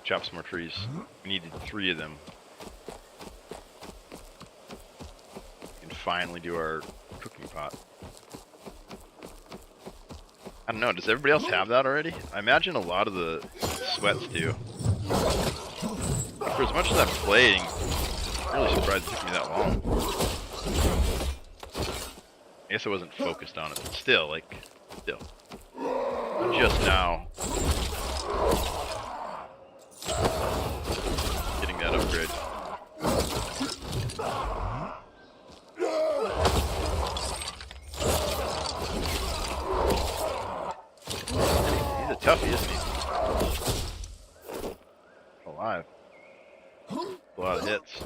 Chop some more trees. We needed 3 of them. We can finally do our cooking pot. I don't know, does everybody else have that already? I imagine a lot of the sweats do. For as much as I'm playing, I'm really surprised it took me that long. I guess I wasn't focused on it, but still, like, just now getting that upgrade. alive. A lot of hits.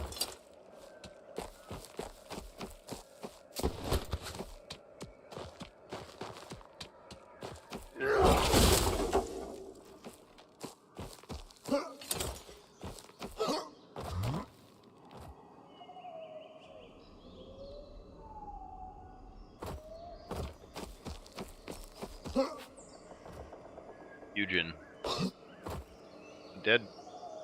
Eugen.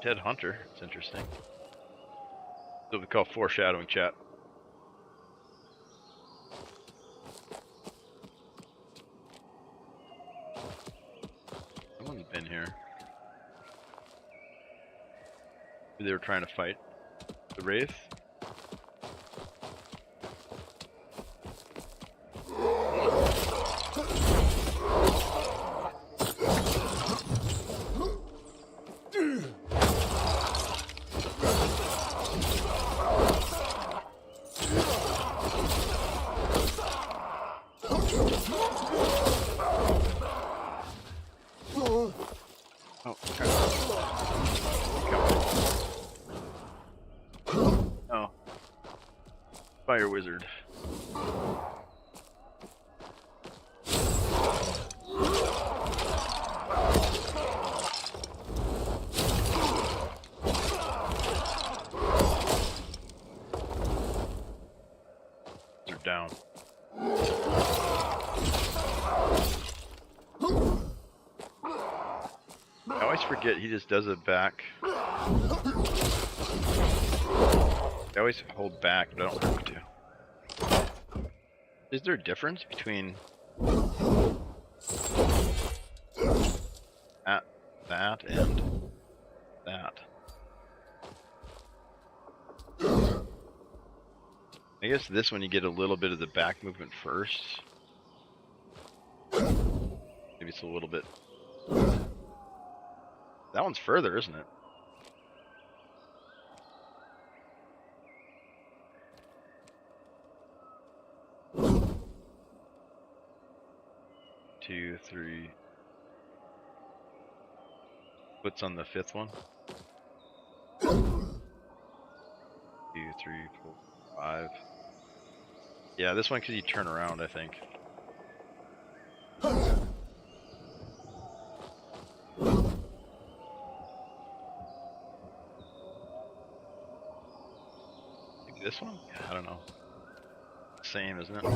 Dead hunter. It's interesting. That's what we call foreshadowing, chat. Someone's been here. Maybe they were trying to fight the Wraith. Oh, okay. Oh. Fire wizard. They're down. I always forget he just does it back. I always hold back, but I don't have to. Is there a difference between that and that? I guess this one you get a little bit of the back movement first. Maybe it's a little bit. That one's further, isn't it? Two, three. What's on the fifth one? 2, 3, 4, 5. Yeah, this one because you turn around, I think. Maybe this one? Yeah, I don't know. Same, isn't it? This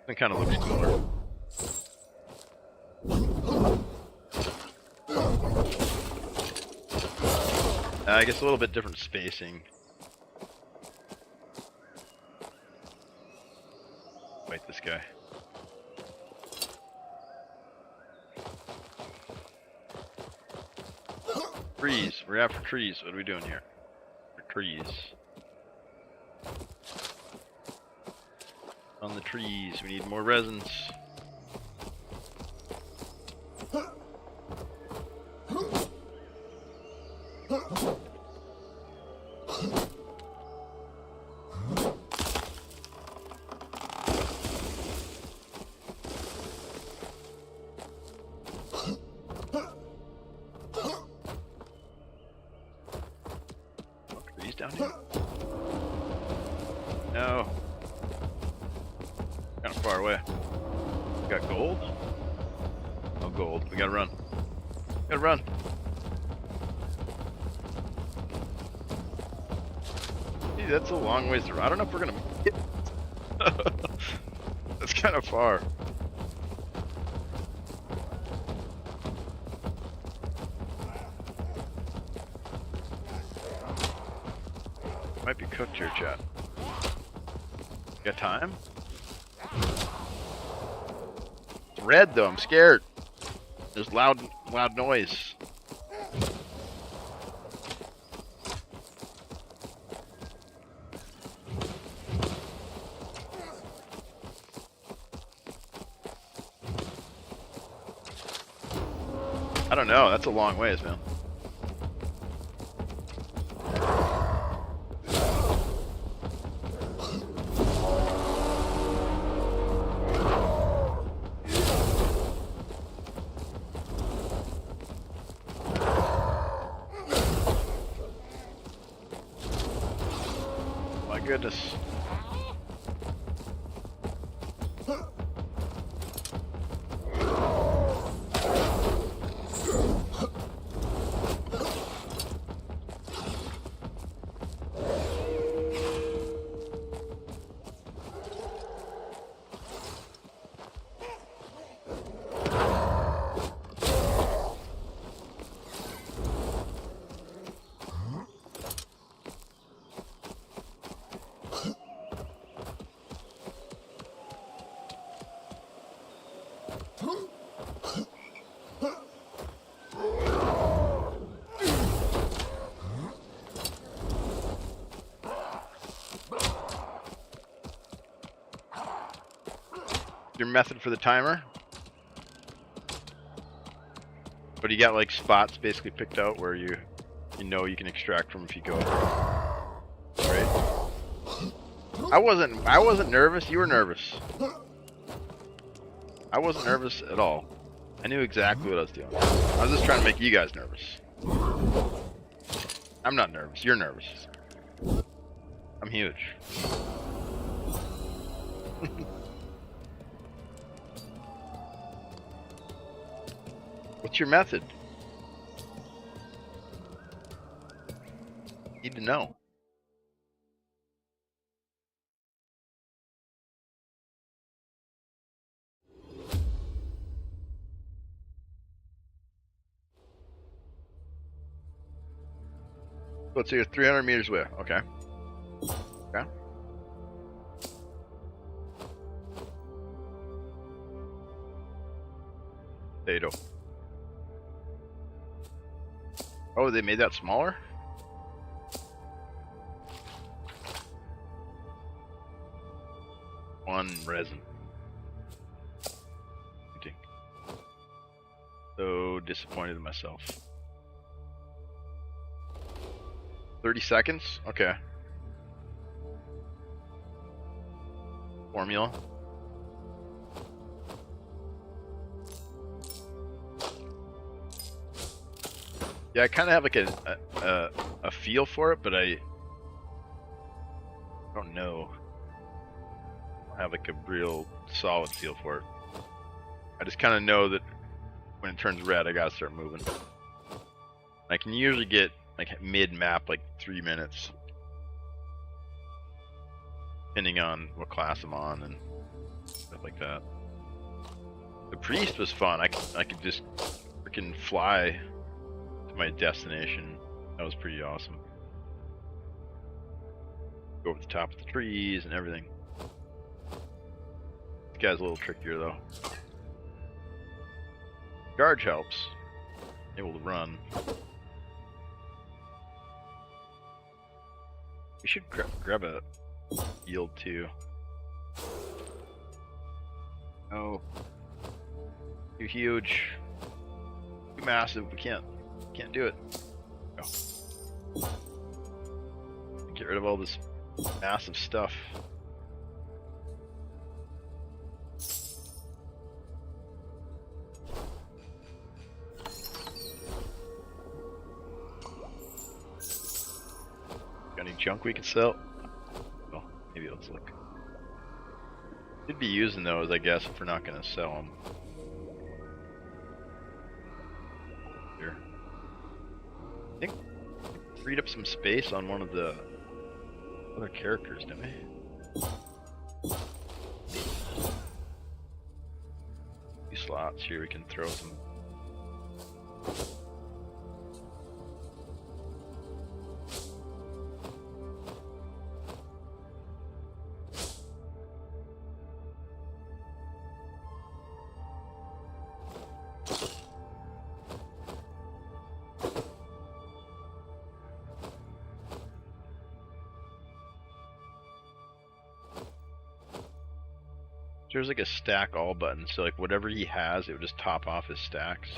one kind of looks cooler. I guess a little bit different spacing. Fight this guy. Trees. We're after trees. What are we doing here? For trees. On the trees. We need more resins. Down here? No. Kind of far away. We got gold? No gold. We gotta run. Gotta run. Gee, that's a long ways to run. I don't know if we're gonna make it. That's kind of far. Might be cooked here, chat. Got time? It's red though, I'm scared. There's loud noise. I don't know, that's a long ways, man. goodness. Your method for the timer? But you got like spots basically picked out where you know you can extract from if you go. Right? I wasn't nervous, you were nervous. I wasn't nervous at all. I knew exactly what I was doing. I was just trying to make you guys nervous. I'm not nervous, you're nervous. I'm huge. What's your method? Need to know. So you're 300 meters away. Okay. Okay. Potato. Oh, they made that smaller? One resin. So disappointed in myself. 30 seconds? Okay. Formula. Yeah, I kind of have like a feel for it, but I don't know. I don't have like a real solid feel for it. I just kind of know that when it turns red, I gotta start moving. I can usually get like mid-map, like 3 minutes, depending on what class I'm on and stuff like that. The priest was fun. I could just freaking fly to my destination. That was pretty awesome. Go over the top of the trees and everything. This guy's a little trickier though. Charge helps. Able to run. We should grab a yield too. Oh, you're huge. Too massive. We can't do it. Go. Get rid of all this massive stuff. Got any junk we can sell? Well, maybe let's look. Should be using those, I guess, if we're not going to sell them. Here. I think we freed up some space on one of the other characters, didn't we? These slots here, we can throw some. There's like a stack all button, so like whatever he has, it would just top off his stacks.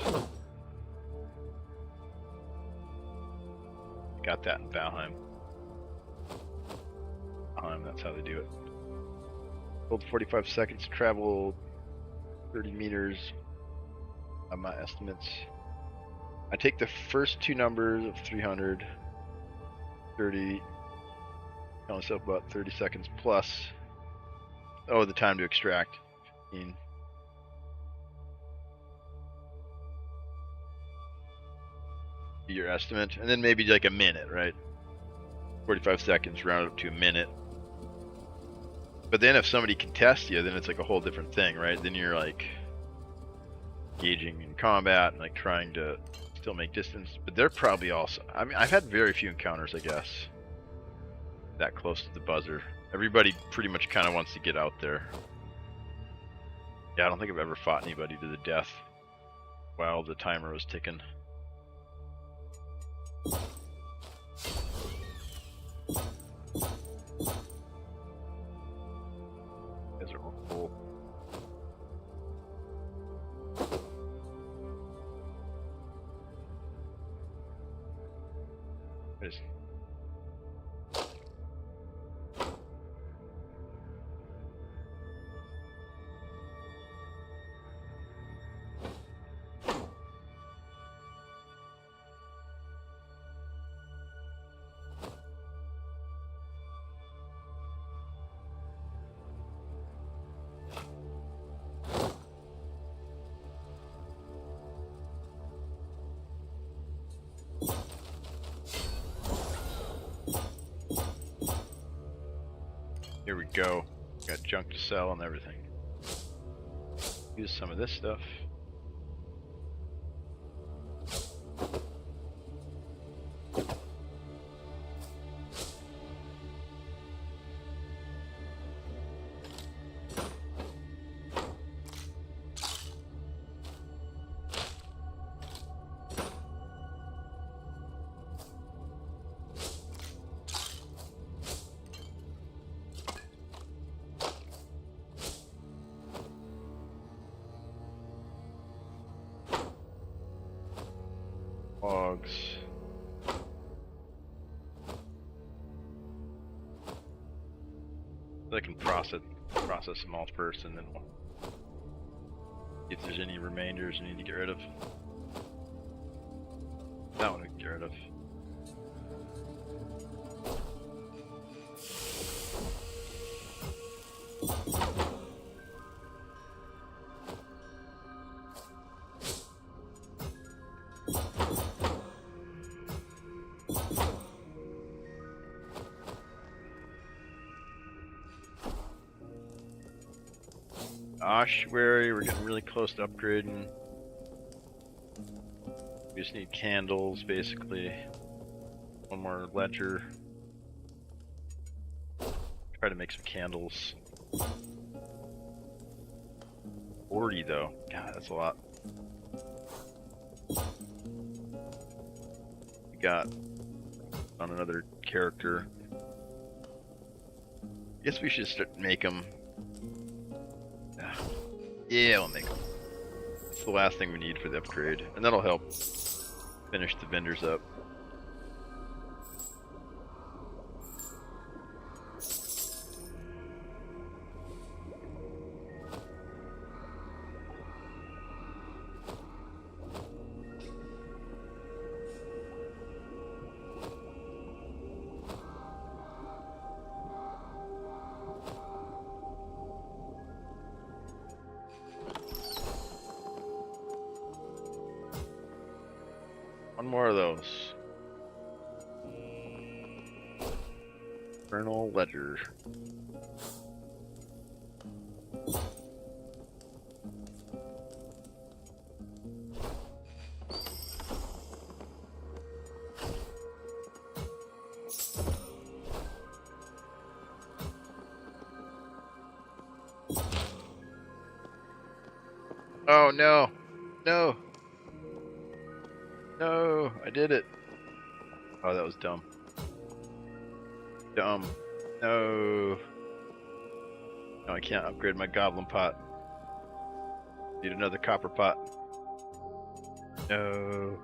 Got that in Valheim. That's how they do it. Hold 45 seconds, travel 30 meters on my estimates. I take the first two numbers of 300, 30, Count myself about 30 seconds plus. Oh, the time to extract. 15. Your estimate, and then maybe like a minute, right? 45 seconds, round it up to a minute. But then if somebody contests you, then it's like a whole different thing, right? Then you're like engaging in combat and like trying to still make distance. But they're probably also, I mean, I've had very few encounters, I guess, that close to the buzzer. Everybody pretty much kind of wants to get out there. Yeah, I don't think I've ever fought anybody to the death while the timer was ticking. Guys are all cool. Just... Here we go. Got junk to sell and everything. Use some of this stuff. Logs. I can process them all first, and then we'll see if there's any remainders we need to get rid of. That one we can get rid of. Ossuary, we're getting really close to upgrading. We just need candles, basically. One more ledger. Try to make some candles. 40 though. God, that's a lot. We got on another character. Guess we should start make them. Yeah, I'll make them. It's the last thing we need for the upgrade, and that'll help finish the vendors up. One more of those. Infernal Ledger. Oh no! No! No! I did it! Oh, that was dumb. Dumb. No! No, I can't upgrade my goblin pot. Need another copper pot. No.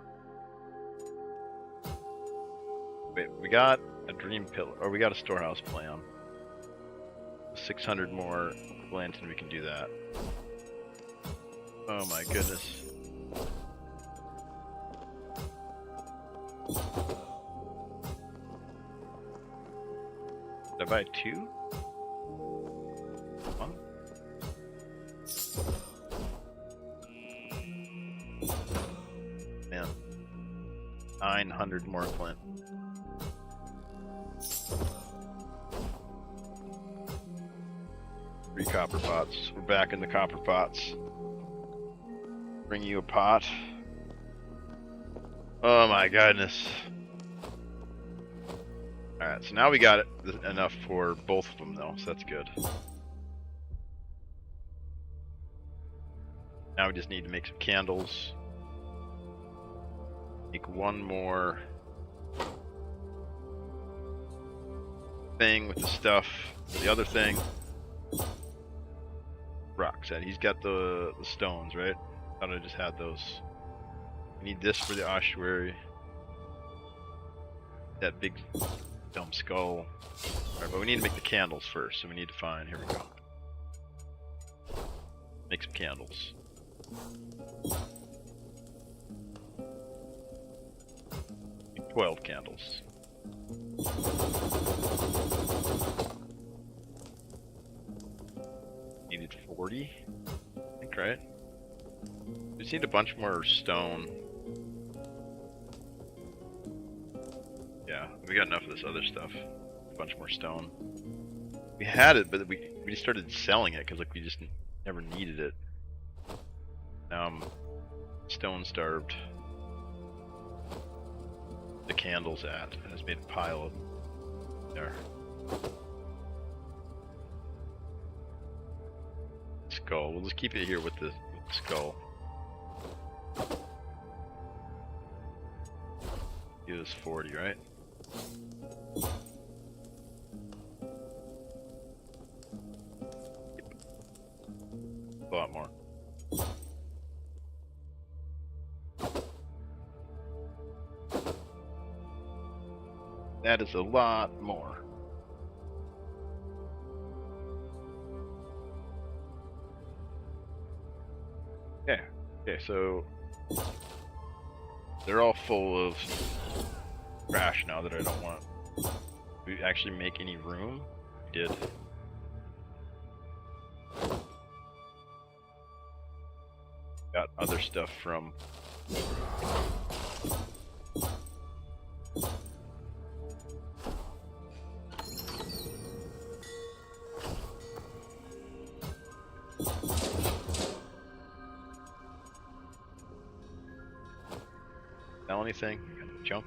Wait, we got a dream pillar, or we got a storehouse plan. 600 more lantern, we can do that. Oh my goodness. buy 2? 1? Man. 900 more flint. Three copper pots. We're back in the copper pots. Bring you a pot. Oh my goodness. Alright, so now we got enough for both of them though, so that's good. Now we just need to make some candles. Make one more thing with the stuff for the other thing. Rock said he's got the stones, right? Thought I just had those. We need this for the ossuary. That big dumb skull. Alright, but we need to make the candles first, so we need to find, here we go. Make some candles. Make 12 candles. Needed 40, I think, right? We just need a bunch more stone. Yeah, we got enough of this other stuff. A bunch more stone. We had it, but we just started selling it because like we just never needed it. Now I'm stone starved. The candles at. I just made a pile of them. There. Skull. We'll just keep it here with the skull. Give us 40, right? Yep. A lot more. That is a lot more. Okay. Okay, so they're all full of trash now that I don't want. Do we actually make any room? We did. Got other stuff from sell anything? Junk?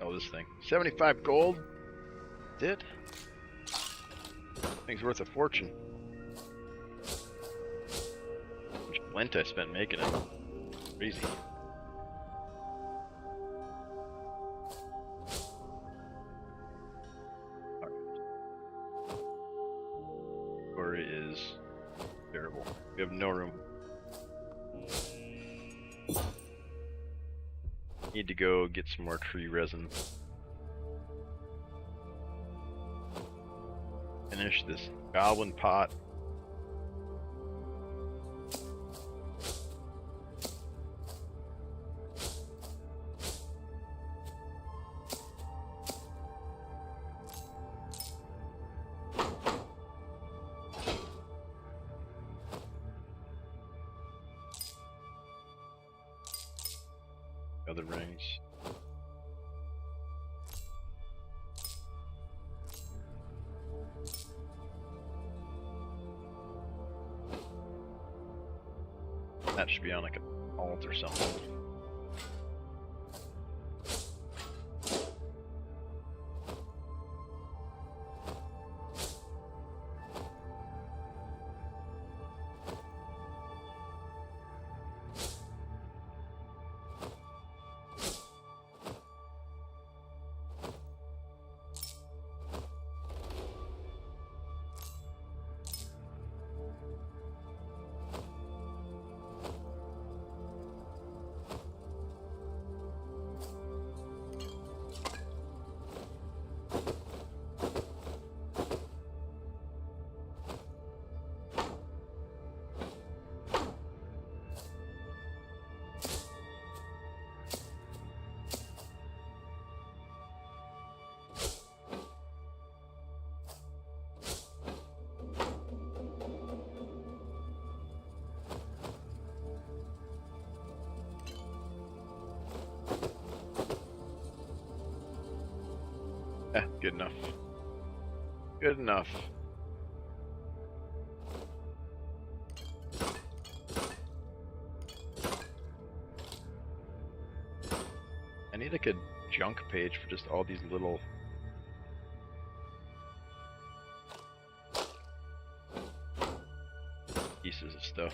Oh, this thing. 75 gold? Did? Thing's worth a fortune. How much flint I spent making it. Crazy. Sorcery is terrible. We have no room. Need to go get some more tree resin. Finish this goblin pot. Other rings. That should be on like an alt or something. Good enough. Good enough. I need like a junk page for just all these little pieces of stuff.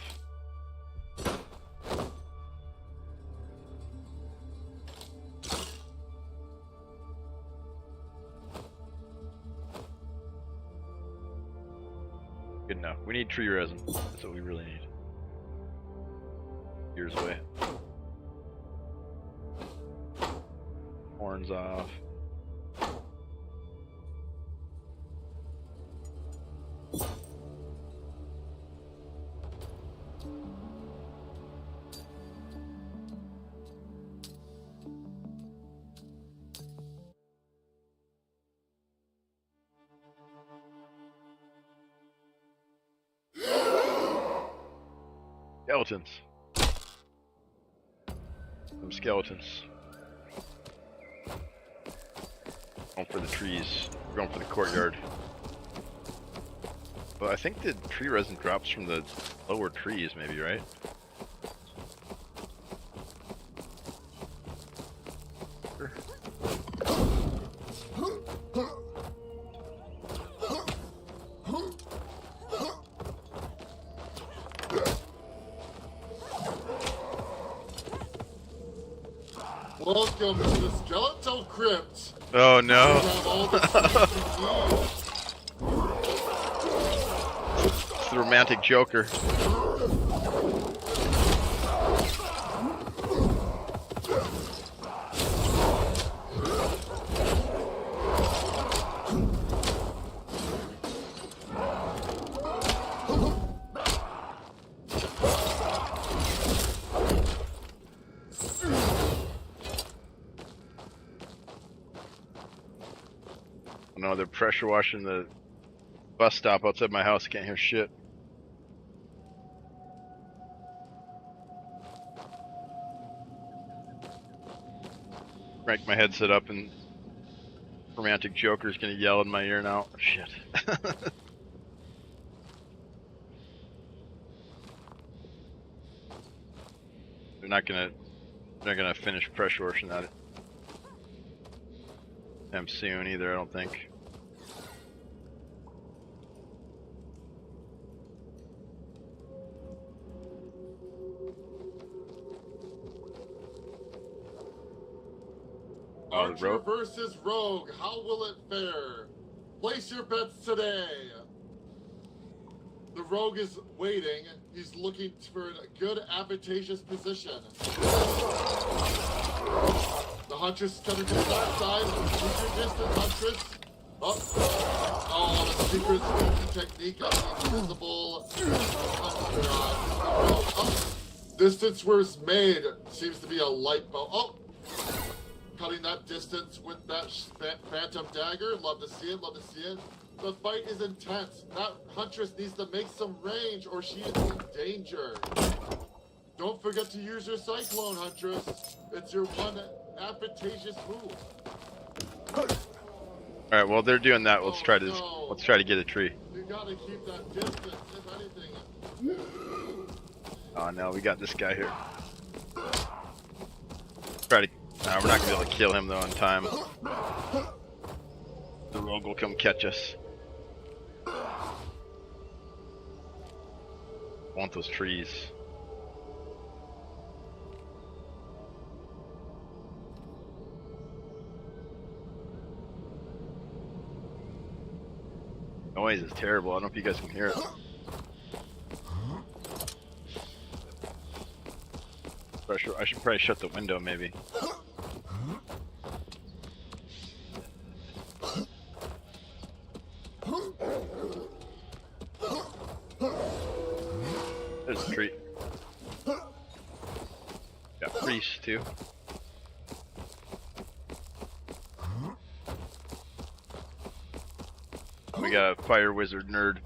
Good enough. We need tree resin. That's what we really need. Years away. Horns off. Skeletons. Some skeletons. Going for the trees. We're going for the courtyard. But I think the tree resin drops from the lower trees, maybe, right? Sure. Welcome to the Skeletal Crypt. Oh We no! have all the secrets you need. It's the romantic Joker. No, they're pressure washing the bus stop outside my house. I can't hear shit. Crank my headset up and romantic Joker's gonna yell in my ear now. Shit. They're not gonna finish pressure washing that time soon either, I don't think. Oh, the Archer rope? versus Rogue. How will it fare? Place your bets today. The Rogue is waiting. He's looking for a good, advantageous position. The Huntress coming to the backside. Secret distance, Huntress. Oh, the secret technique of the invisible. Distance was made. Seems to be a light bow. Oh! Cutting that distance with that phantom dagger. Love to see it, love to see it. The fight is intense. That Huntress needs to make some range or she is in danger. Don't forget to use your Cyclone, Huntress. It's your one advantageous move. Alright, while they're doing that, let's try to no. let's try to get a tree. You gotta keep that distance, if anything. Oh no, we got this guy here. Try to we're not gonna be able to kill him though in time. The rogue will come catch us. Want those trees. Noise is terrible. I don't know if you guys can hear it. Pressure. I should probably shut the window maybe. There's a tree. Got priest too. We got a fire wizard nerd.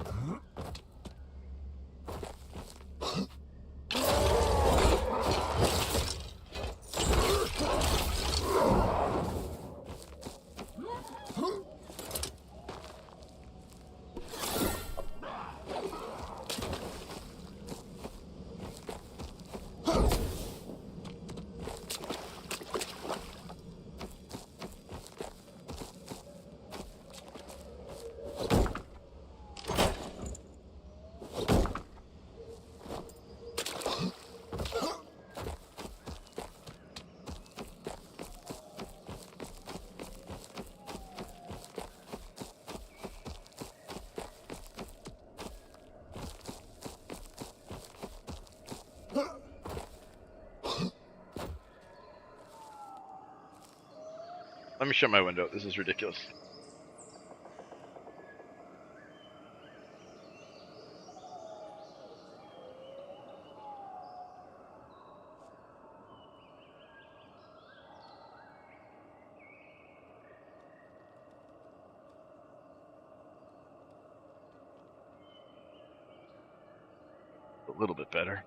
Let me shut my window. This is ridiculous. A little bit better.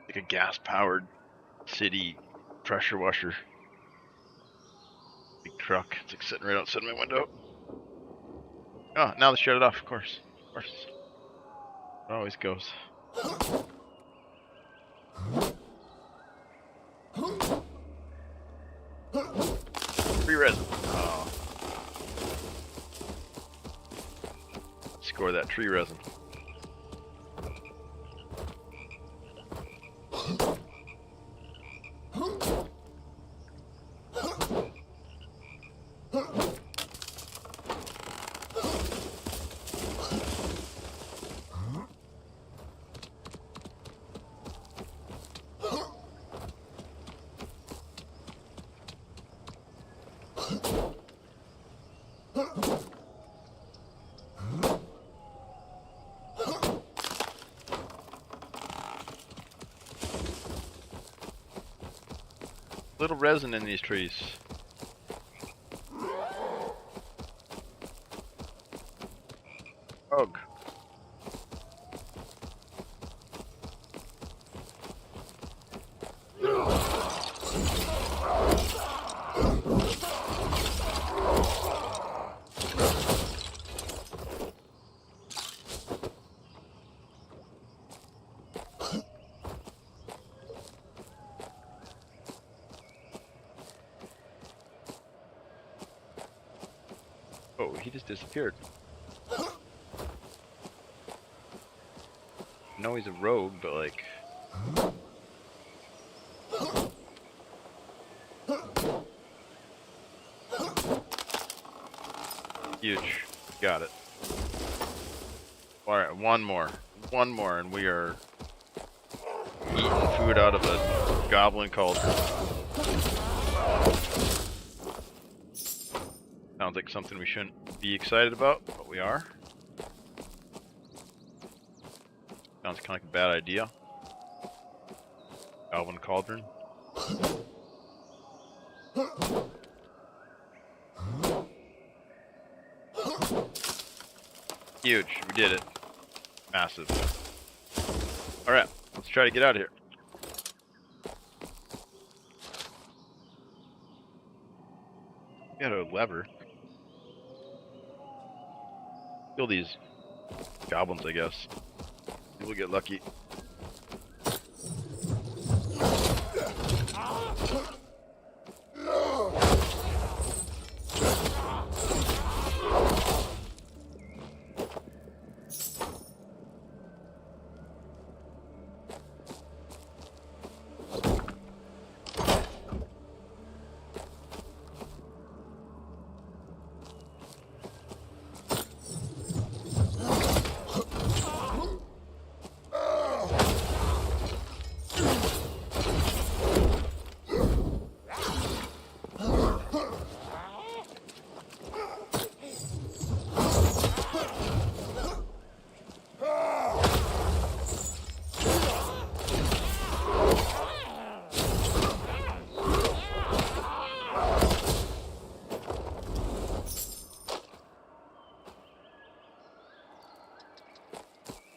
Like a gas-powered city pressure washer. Big truck. It's like sitting right outside my window. Oh, now they shut it off, of course. Of course. It always goes. Free resin. Oh. Score that tree resin. Little resin in these trees. Ugh. Oh, he just disappeared. I know he's a rogue, but like... Huge. Got it. Alright, one more. One more, and we are eating food out of a goblin cauldron. Sounds like something we shouldn't be excited about, but we are. Sounds kind of like a bad idea. Goblin cauldron. Huge. We did it. Massive. Alright, let's try to get out of here. Got a lever. Kill these goblins, I guess. We'll get lucky.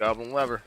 Goblin lever.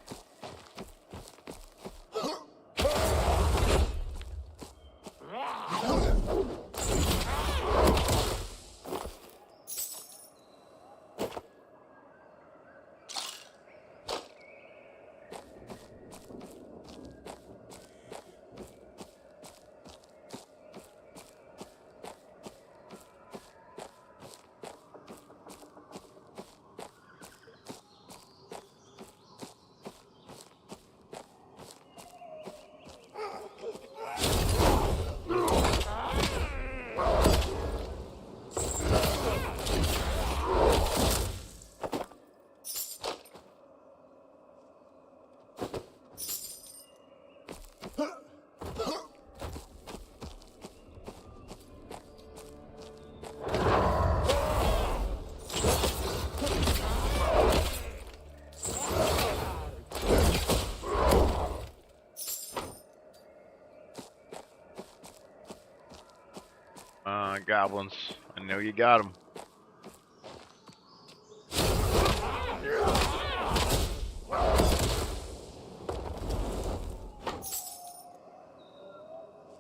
Goblins. I know you got them.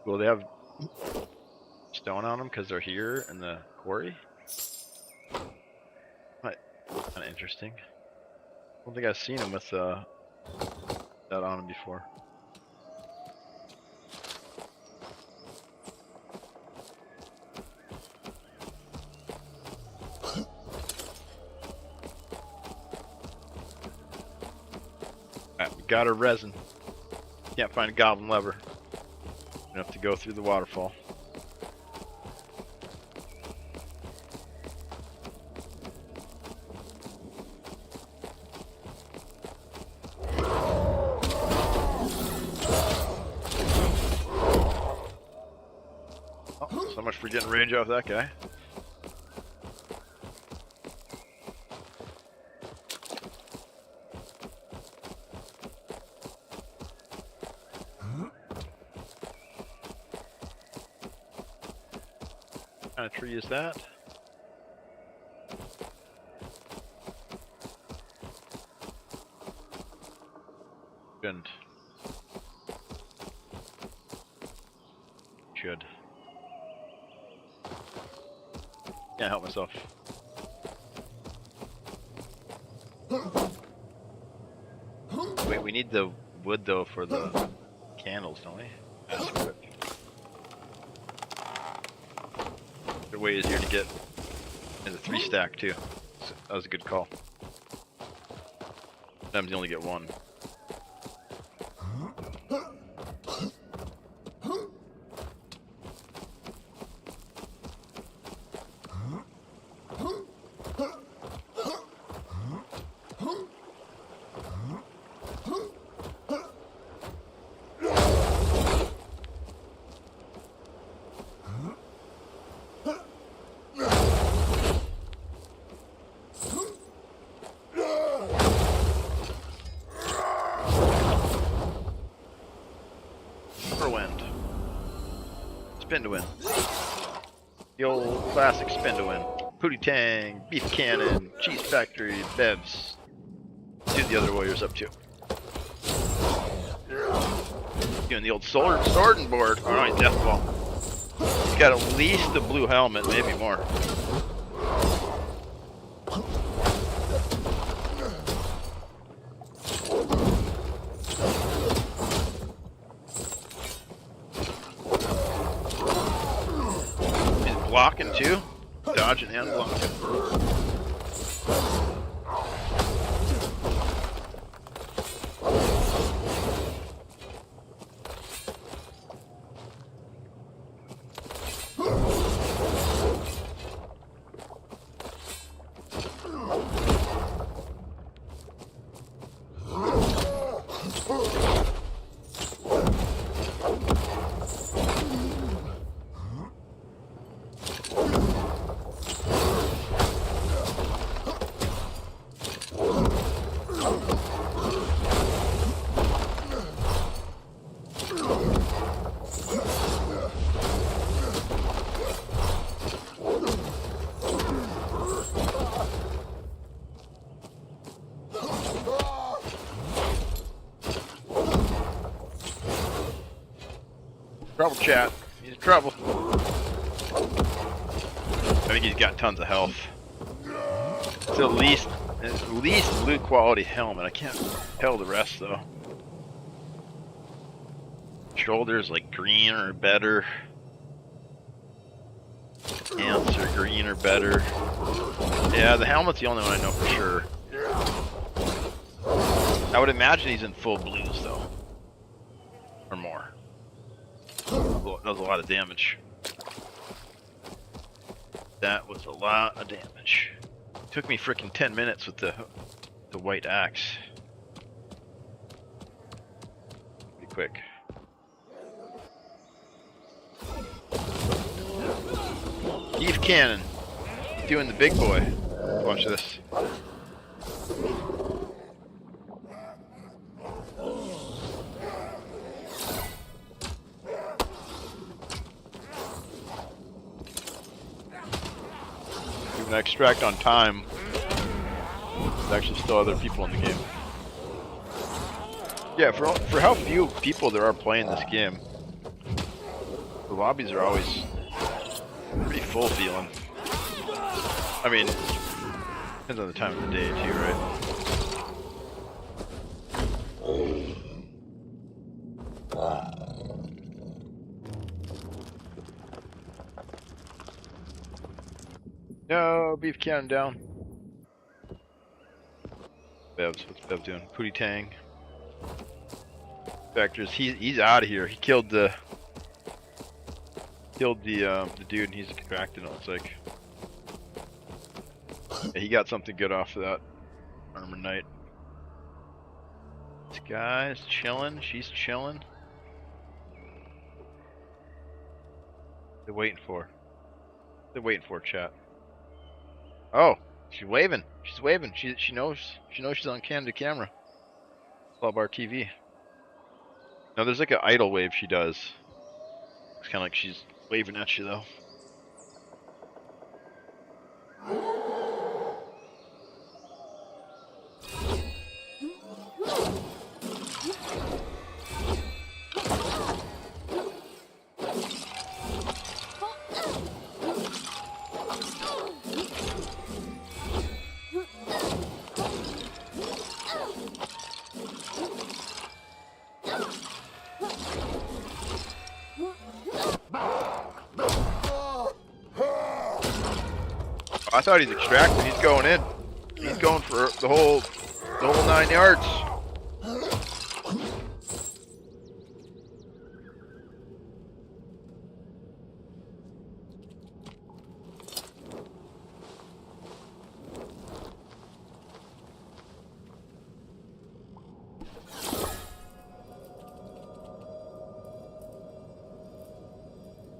Will they have stone on them because they're here in the quarry? Kind of interesting. I don't think I've seen them with that on them before. Alright, we got our resin. Can't find a goblin lever. We have to go through the waterfall. Oh, so much for getting range off that guy. What kind of tree is that? Shouldn't. Should. Can't help myself. Wait, we need the wood though for the candles, don't we? That's quick. They're way easier to get in the 3-stack too. So that was a good call. Sometimes you only get one. Spin to win. The old classic spin to win. Pootie Tang, Beef Cannon, Cheese Factory, Bevs. See what the other warriors up to. Doing the old sword board. Alright, Death Ball. He's got at least a blue helmet, maybe more. Blocking too? Dodging and blocking. Trouble, chat. He's in trouble. I think he's got tons of health. It's at least blue quality helmet. I can't tell the rest though. Shoulders like green or better. Hands are green or better. Yeah, the helmet's the only one I know for sure. I would imagine he's in full blues though. Or more. That was a lot of damage. That was a lot of damage. Took me freaking 10 minutes with the white axe. Pretty quick. Beef Cannon. Doing the big boy. Watch this. When I extract on time, there's actually still other people in the game. Yeah, for how few people there are playing this game, the lobbies are always pretty full feeling. I mean, depends on the time of the day too, right? No, beef cannon down. Bevs, what's Bev doing? Pootie Tang. Vectors, he's out of here. He killed the dude, and he's extracted. It looks like. Yeah, he got something good off of that armor knight. This guy's chilling. She's chilling. They're waiting for. They're waiting for chat. Oh, she's waving. She's waving. She knows. She knows she's on cam to camera. Club Bar TV. No, there's like an idle wave she does. It's kind of like she's waving at you though. I thought he's extracting. He's going in. He's going for the whole 9 yards.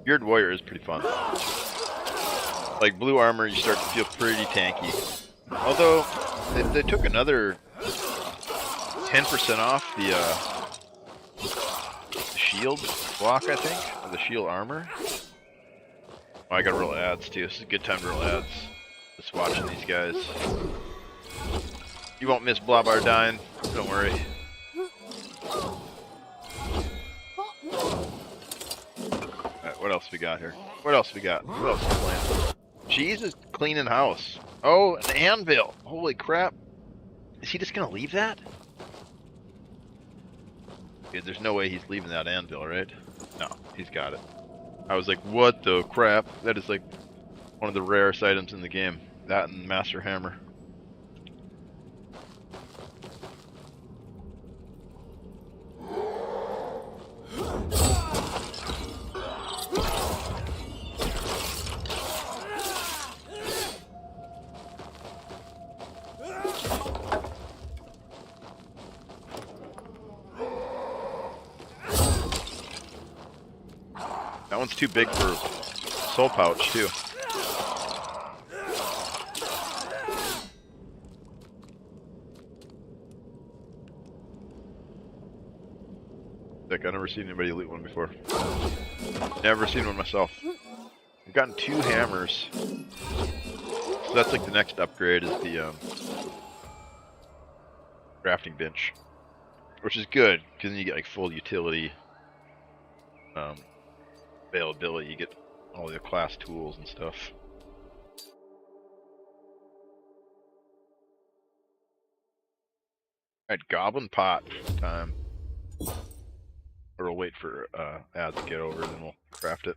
Beard Warrior is pretty fun. Like blue armor, you start to feel pretty tanky. Although they took another 10% off the shield block, I think, or the shield armor. Oh, I got to roll ads too. This is a good time to roll ads. Just watching these guys. You won't miss Blobbar dying. Don't worry. Alright, what else we got here? What else we got? What else is playing? Jesus, cleaning house. Oh, an anvil. Holy crap. Is he just gonna leave that? Okay, there's no way he's leaving that anvil, right? No, he's got it. I was like, what the crap? That is like one of the rarest items in the game. That and Master Hammer. That one's too big for soul pouch too. Sick, I've never seen anybody loot one before. Never seen one myself. I've gotten 2 hammers. So that's like the next upgrade is the crafting bench. Which is good, because then you get like full utility availability. You get all your class tools and stuff. Alright, Goblin Pot time. Or we'll wait for ads to get over, then we'll craft it.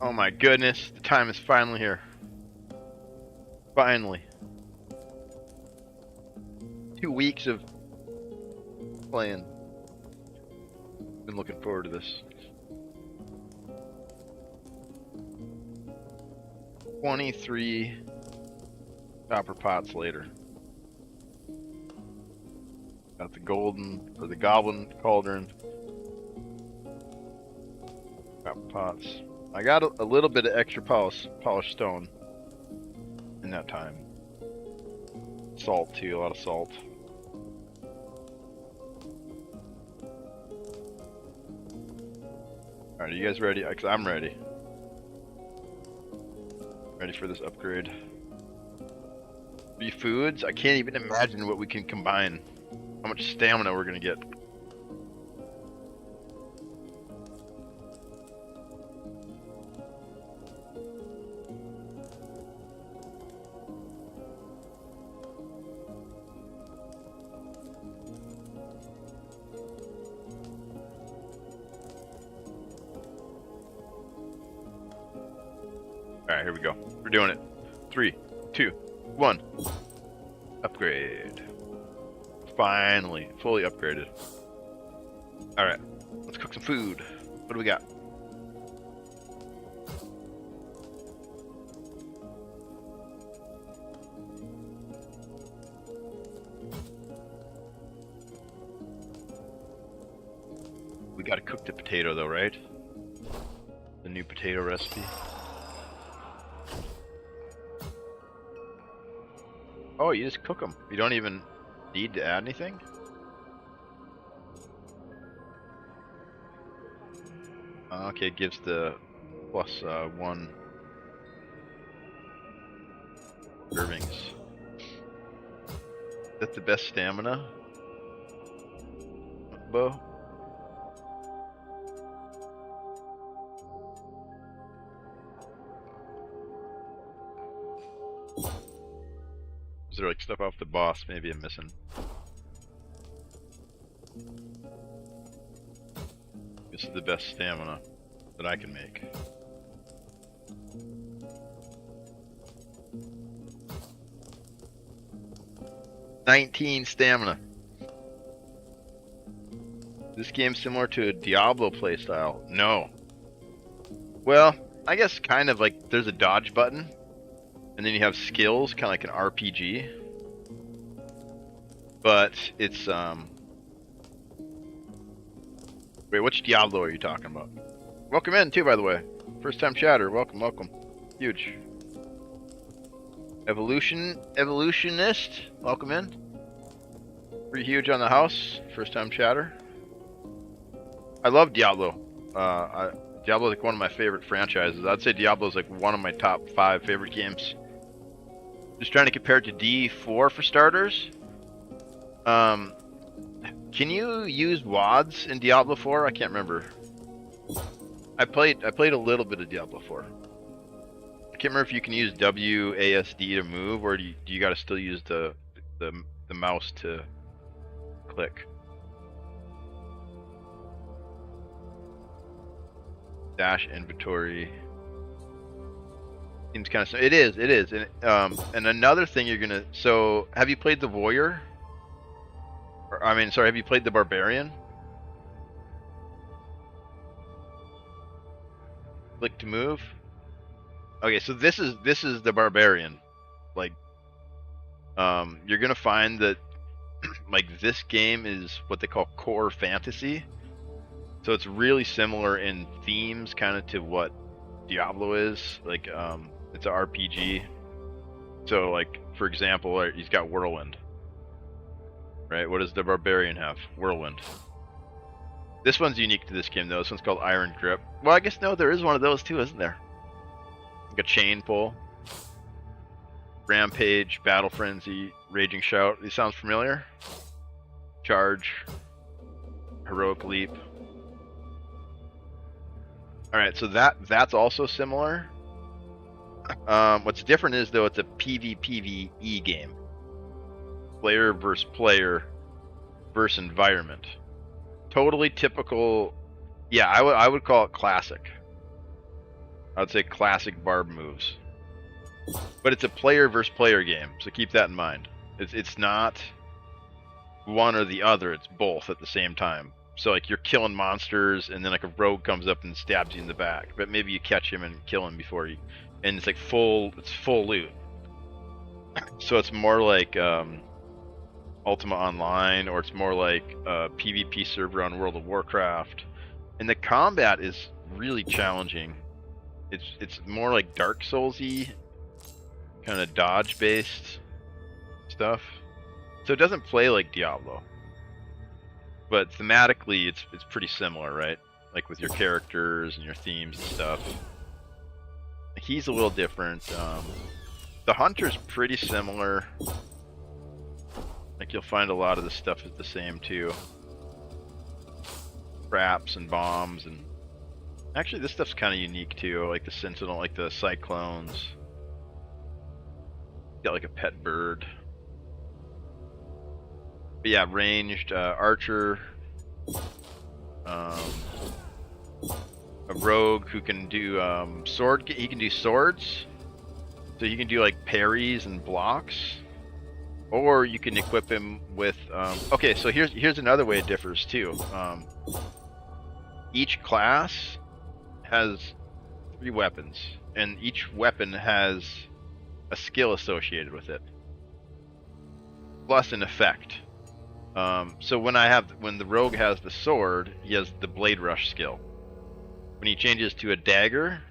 Oh my goodness, the time is finally here. Finally. 2 weeks of playing. Been looking forward to this. 23 copper pots later. Got the golden, or the goblin cauldron. Copper pots. I got a little bit of extra polished stone in that time. Salt too, a lot of salt. Alright, are you guys ready? Because I'm ready. Ready for this upgrade. 3 foods? I can't even imagine what we can combine. How much stamina we're gonna get. Alright, here we go. We're doing it. 3, 2, 1. Upgrade. Finally, fully upgraded. Alright, let's cook some food. What do we got? We gotta cook the potato though, right? The new potato recipe. Oh, you just cook them. You don't even need to add anything? Okay, it gives the plus 1 servings. That's the best stamina? Bo? Is there like stuff off the boss maybe I'm missing? This is the best stamina that I can make. $19 stamina. This game's similar to a Diablo playstyle. No. Well, I guess kind of like there's a dodge button. And then you have skills, kind of like an RPG. But it's, Wait, which Diablo are you talking about? Welcome in, too, by the way. First time chatter, welcome, welcome. Huge. Evolutionist, welcome in. Pretty huge on the house, first time chatter. I love Diablo. Diablo is like one of my favorite franchises. I'd say Diablo is like one of my top 5 favorite games. Just trying to compare it to D4 for starters. Can you use WADs in Diablo 4? I can't remember. I played a little bit of Diablo 4. I can't remember if you can use WASD to move, or do you gotta still use the mouse to click? Dash inventory. Seems kind of. It is. And another thing you're gonna. So, have you played the warrior? Or, I mean, sorry. Have you played the barbarian? Click to move. Okay, so this is the barbarian. Like, you're gonna find that, like, this game is what they call core fantasy. So it's really similar in themes, kind of to what Diablo is. Like, it's an RPG. So, like, for example, he's got Whirlwind. Right? What does the Barbarian have? Whirlwind. This one's unique to this game, though. This one's called Iron Grip. Well, I guess, no, there is one of those, too, isn't there? Like a chain pull. Rampage, Battle Frenzy, Raging Shout. These sounds familiar? Charge. Heroic Leap. Alright, so that's also similar. What's different is, though, it's a PvPvE game. Player versus player versus environment. Totally typical. Yeah, I would call it classic. I would say classic barb moves. But it's a player versus player game, so keep that in mind. It's not one or the other, it's both at the same time. So like you're killing monsters and then like a rogue comes up and stabs you in the back, but maybe you catch him and kill him before you, and it's like full loot. So it's more like Ultima Online, or it's more like a PvP server on World of Warcraft. And the combat is really challenging. It's more like Dark Souls-y, kind of dodge-based stuff. So it doesn't play like Diablo, but thematically it's pretty similar, right? Like with your characters and your themes and stuff. He's a little different. The Hunter's pretty similar. Like you'll find a lot of the stuff is the same too. Traps and bombs, and actually this stuff's kind of unique too. Like the Sentinel, like the Cyclones. Got like a pet bird. But yeah, ranged archer, a rogue who can do sword. He can do swords, so you can do like parries and blocks, or you can equip him with. Okay, so here's another way it differs too. Each class has 3 weapons, and each weapon has a skill associated with it, plus an effect. So when the rogue has the sword, he has the blade rush skill. When he changes to a dagger,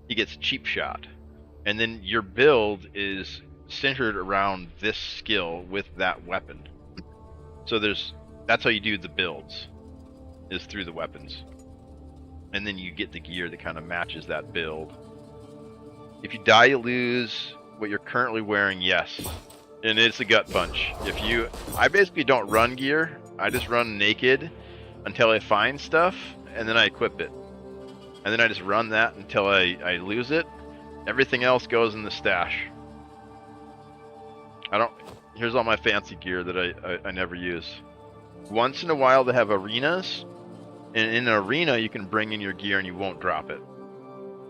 he gets cheap shot. And then your build is centered around this skill with that weapon. So that's how you do the builds, is through the weapons. And then you get the gear that kind of matches that build. If you die, you lose. What you're currently wearing, yes. And it's a gut punch. I basically don't run gear. I just run naked until I find stuff, and then I equip it. And then I just run that until I lose it. Everything else goes in the stash. Here's all my fancy gear that I never use. Once in a while they have arenas, and in an arena you can bring in your gear and you won't drop it.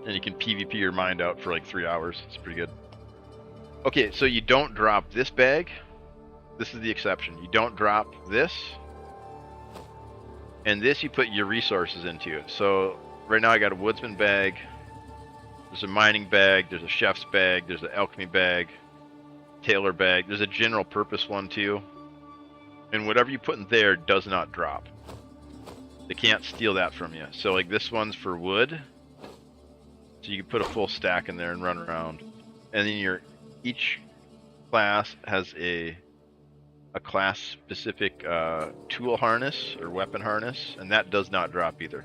And you can PvP your mind out for like 3 hours. It's pretty good. Okay, so you don't drop this bag. This is the exception. You don't drop this. And this you put your resources into. So right now I got a woodsman bag. There's a mining bag. There's a chef's bag. There's an alchemy bag. Tailor bag. There's a general purpose one too. And whatever you put in there does not drop. They can't steal that from you. So like this one's for wood. So you can put a full stack in there and run around. And then each class has a class specific tool harness or weapon harness, and that does not drop either.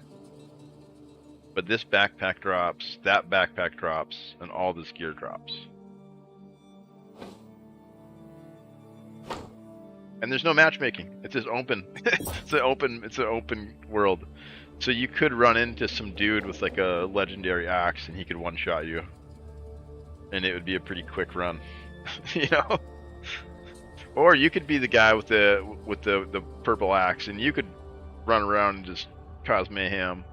But this backpack drops, that backpack drops, and all this gear drops. And there's no matchmaking. It's just open. It's an open world. So you could run into some dude with like a legendary axe and he could one-shot you. And it would be a pretty quick run. You know? Or you could be the guy with the purple axe and you could run around and just cause mayhem.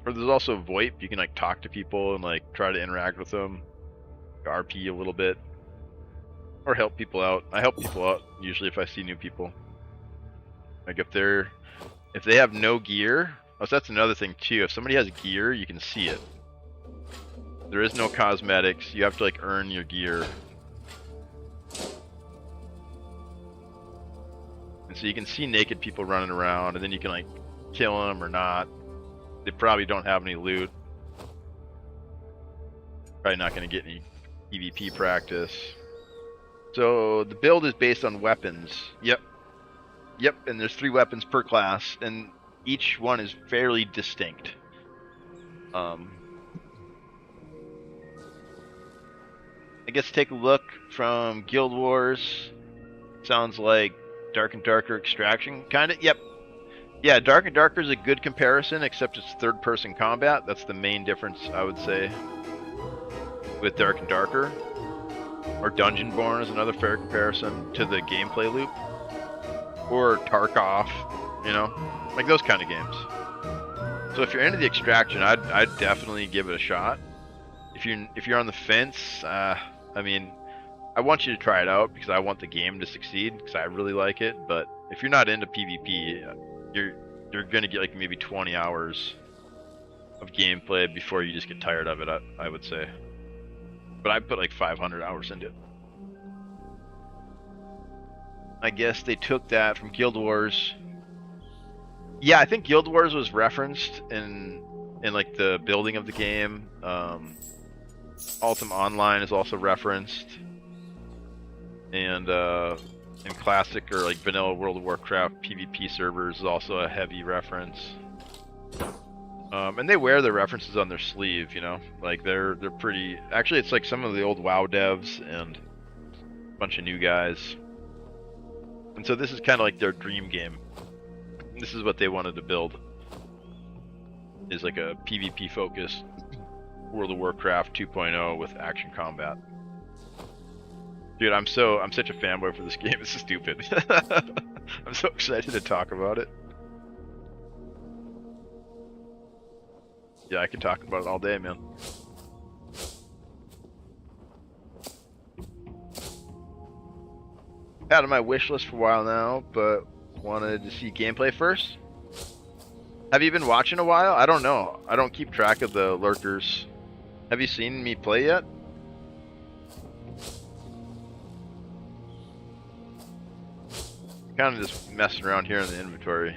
Or there's also VoIP. You can like talk to people and like try to interact with them. RP a little bit. Or help people out. I help people out usually if I see new people. Like if they have no gear. Oh, so that's another thing too. If somebody has gear, you can see it. There is no cosmetics. You have to like earn your gear. And so you can see naked people running around, and then you can like kill them or not. They probably don't have any loot. Probably not going to get any PvP practice. So the build is based on weapons. Yep, and there's 3 weapons per class, and each one is fairly distinct. I guess take a look from Guild Wars. Sounds like Dark and Darker Extraction, kind of. Yep. Yeah, Dark and Darker is a good comparison, except it's third-person combat. That's the main difference, I would say, with Dark and Darker. Or Dungeonborn is another fair comparison to the gameplay loop. Or Tarkov, you know, like those kind of games. So if you're into the extraction, I'd definitely give it a shot. If you're on the fence, I mean, I want you to try it out because I want the game to succeed because I really like it. But if you're not into PvP, you're gonna get like maybe 20 hours of gameplay before you just get tired of it. I would say. But I put like 500 hours into it. I guess they took that from Guild Wars. Yeah, I think Guild Wars was referenced in like the building of the game. Ultima Online is also referenced, and in classic or like vanilla World of Warcraft PvP servers is also a heavy reference. And they wear their references on their sleeve, you know, like they're pretty. Actually, it's like some of the old WoW devs and a bunch of new guys. And so this is kind of like their dream game. This is what they wanted to build. Is like a PvP focused World of Warcraft 2.0 with action combat. Dude, I'm such a fanboy for this game. It's stupid. I'm so excited to talk about it. Yeah, I could talk about it all day, man. Had on my wish list for a while now, but wanted to see gameplay first. Have you been watching a while? I don't know. I don't keep track of the lurkers. Have you seen me play yet? Kind of just messing around here in the inventory.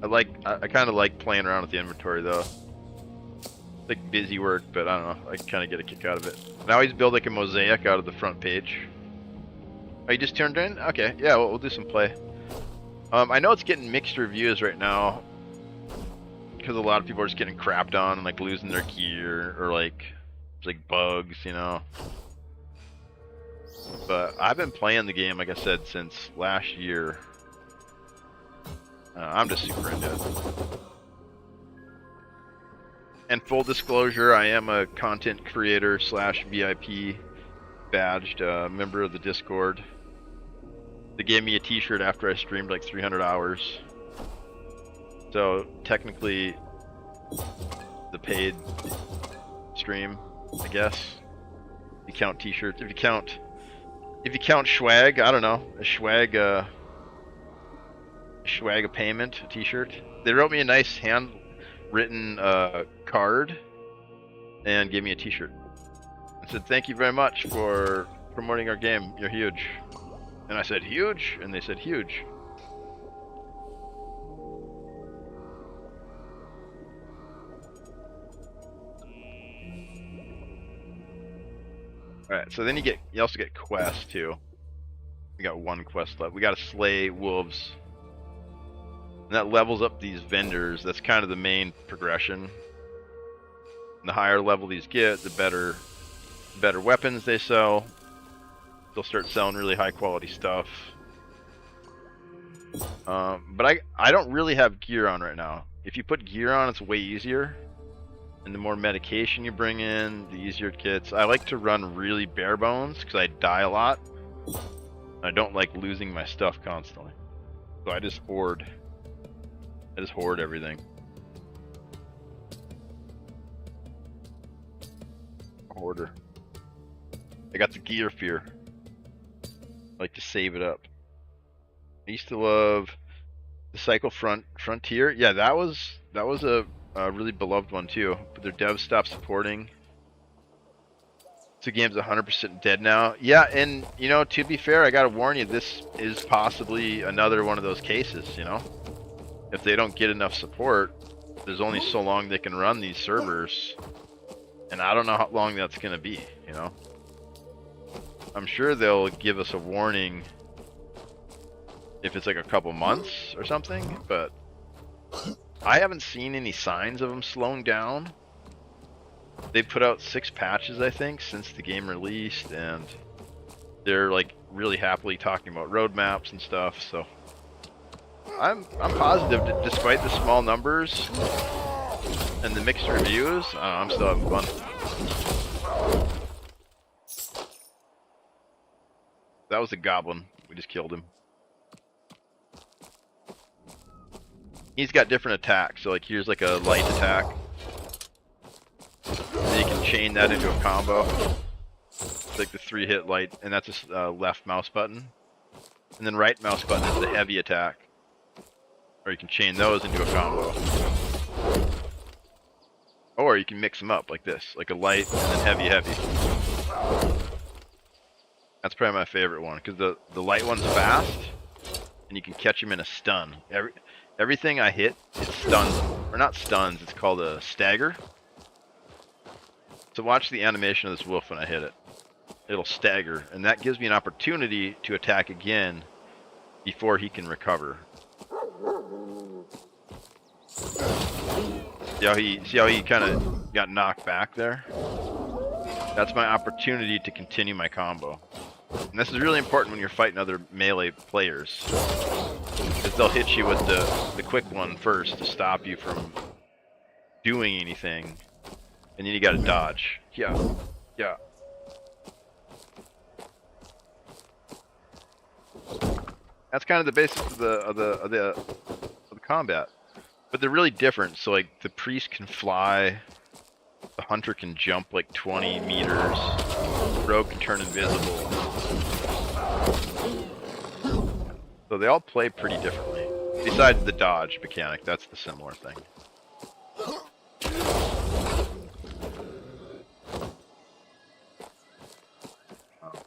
I kind of like playing around with the inventory though. It's like busy work, but I don't know. I kind of get a kick out of it. I always build like a mosaic out of the front page. Oh, you just turned in? Okay, yeah, we'll do some play. I know it's getting mixed reviews right now because a lot of people are just getting crapped on and like losing their gear or like it's like bugs, you know. But I've been playing the game, like I said, since last year. I'm just super into it. And full disclosure, I am a content creator / VIP badged member of the Discord. They gave me a t-shirt after I streamed like 300 hours. So technically the paid stream, I guess. If you count t-shirts, if you count swag, I don't know, a swag a payment, a t-shirt. They wrote me a nice handwritten card and gave me a t-shirt. I said, "Thank you very much for promoting our game. You're huge." And I said, "Huge?" And they said, "Huge." Alright, so then you also get quests too. We got one quest left. We gotta slay wolves. And that levels up these vendors. That's kind of the main progression. And the higher level these get, the better weapons they sell. They'll start selling really high quality stuff. But I don't really have gear on right now. If you put gear on, it's way easier. And the more medication you bring in, the easier it gets. I like to run really bare bones because I die a lot. I don't like losing my stuff constantly. So I just hoard. I just hoard everything. A hoarder. I got the gear fear. I like to save it up. I used to love the Cycle Frontier. Yeah, that was a really beloved one too. But their devs stopped supporting. So the game's 100% dead now. Yeah, and you know, to be fair, I gotta warn you, this is possibly another one of those cases. You know, if they don't get enough support, there's only so long they can run these servers, and I don't know how long that's gonna be. You know, I'm sure they'll give us a warning if it's like a couple months or something, but I haven't seen any signs of them slowing down. They put out 6 patches, I think, since the game released, and they're like really happily talking about roadmaps and stuff. So I'm positive that despite the small numbers and the mixed reviews, I'm still having fun. That was a goblin. We just killed him. He's got different attacks. So like here's like a light attack. And you can chain that into a combo. It's like the 3-hit light, and that's just left mouse button. And then right mouse button is the heavy attack. Or you can chain those into a combo. Or you can mix them up like this, like a light and then heavy, heavy. That's probably my favorite one, because the light one's fast, and you can catch him in a stun. Everything I hit, it stuns, or not stuns, it's called a stagger. So watch the animation of this wolf when I hit it. It'll stagger, and that gives me an opportunity to attack again before he can recover. See how he kind of got knocked back there? That's my opportunity to continue my combo. And this is really important when you're fighting other melee players, because they'll hit you with the quick one first to stop you from doing anything, and then you gotta dodge. Yeah. That's kind of the basis of the combat. But they're really different. So like the priest can fly, the hunter can jump like 20 meters, rogue can turn invisible. So they all play pretty differently. Besides the dodge mechanic, that's the similar thing.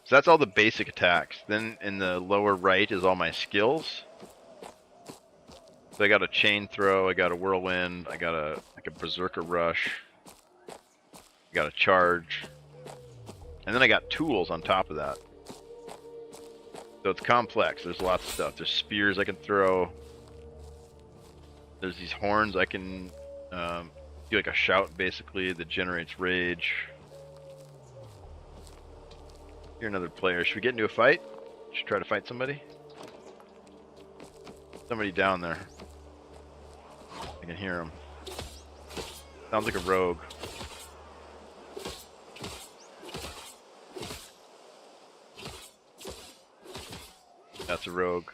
So that's all the basic attacks. Then in the lower right is all my skills. So I got a chain throw, I got a whirlwind, I got a berserker rush, I got a charge, and then I got tools on top of that. So it's complex. There's lots of stuff. There's spears I can throw. There's these horns I can do like a shout basically that generates rage. You're another player. Should we get into a fight? Should try to fight somebody? Somebody down there. I can hear him. Sounds like a rogue. That's a rogue.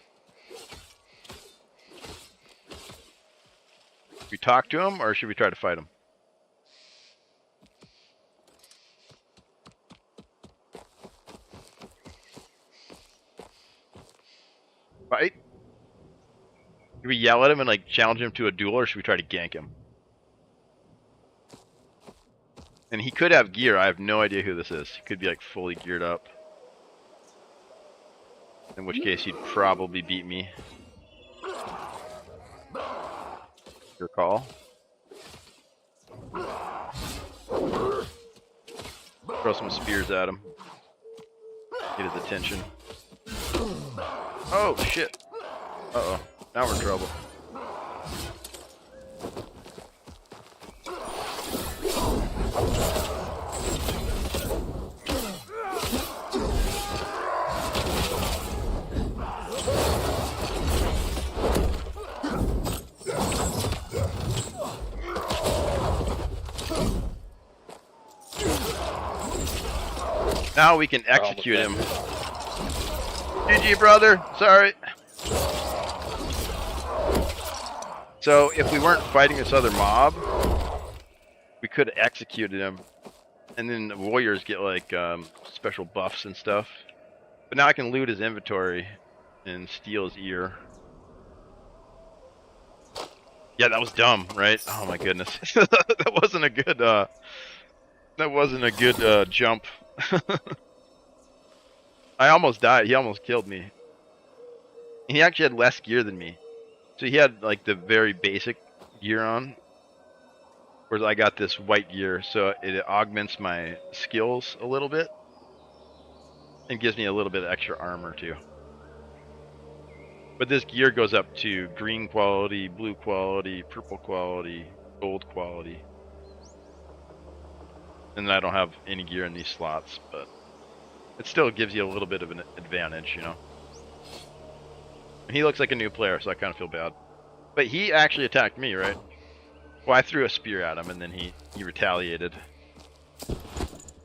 Should we talk to him or should we try to fight him? Fight? Should we yell at him and like challenge him to a duel, or should we try to gank him? And he could have gear. I have no idea who this is. He could be like fully geared up. In which case he'd probably beat me. Your call. Throw some spears at him. Get his attention. Oh shit. Uh-oh. Now we're in trouble. Now we can execute him. GG, brother. Sorry. So if we weren't fighting this other mob, we could have executed him. And then the warriors get like special buffs and stuff. But now I can loot his inventory and steal his ear. Yeah, that was dumb, right? Oh my goodness. That wasn't a good jump. I almost died. He almost killed me. He actually had less gear than me. So he had like the very basic gear on. Whereas I got this white gear, so it augments my skills a little bit. And gives me a little bit of extra armor too. But this gear goes up to green quality, blue quality, purple quality, gold quality. And then I don't have any gear in these slots, but it still gives you a little bit of an advantage, you know. And he looks like a new player, so I kind of feel bad. But he actually attacked me, right? Well, I threw a spear at him, and then he retaliated.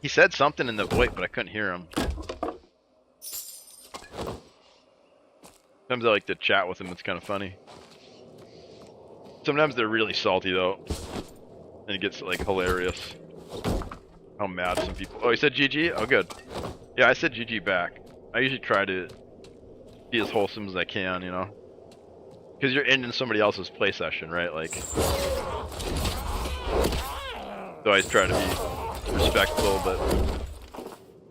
He said something in the voice, but I couldn't hear him. Sometimes I like to chat with him, it's kind of funny. Sometimes they're really salty though, and it gets like hilarious. How mad some people. Oh, he said GG? Oh, good. Yeah, I said GG back. I usually try to be as wholesome as I can, you know? Because you're ending somebody else's play session, right? Like, so I always try to be respectful, but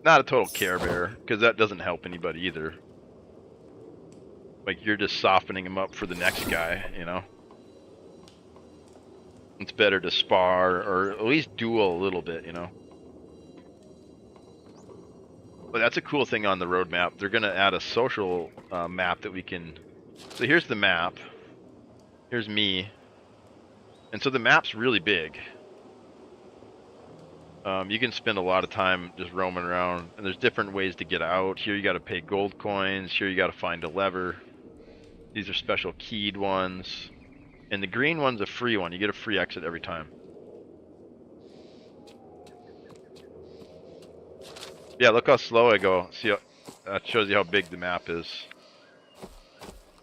not a total care bear, because that doesn't help anybody either. Like, you're just softening him up for the next guy, you know? It's better to spar, or at least duel a little bit, you know? But that's a cool thing on the roadmap. They're going to add a social map that we can... So here's the map. Here's me. And so the map's really big. You can spend a lot of time just roaming around, and there's different ways to get out. Here you got to pay gold coins. Here you got to find a lever. These are special keyed ones. And the green one's a free one. You get a free exit every time. Yeah, look how slow I go. See, that shows you how big the map is.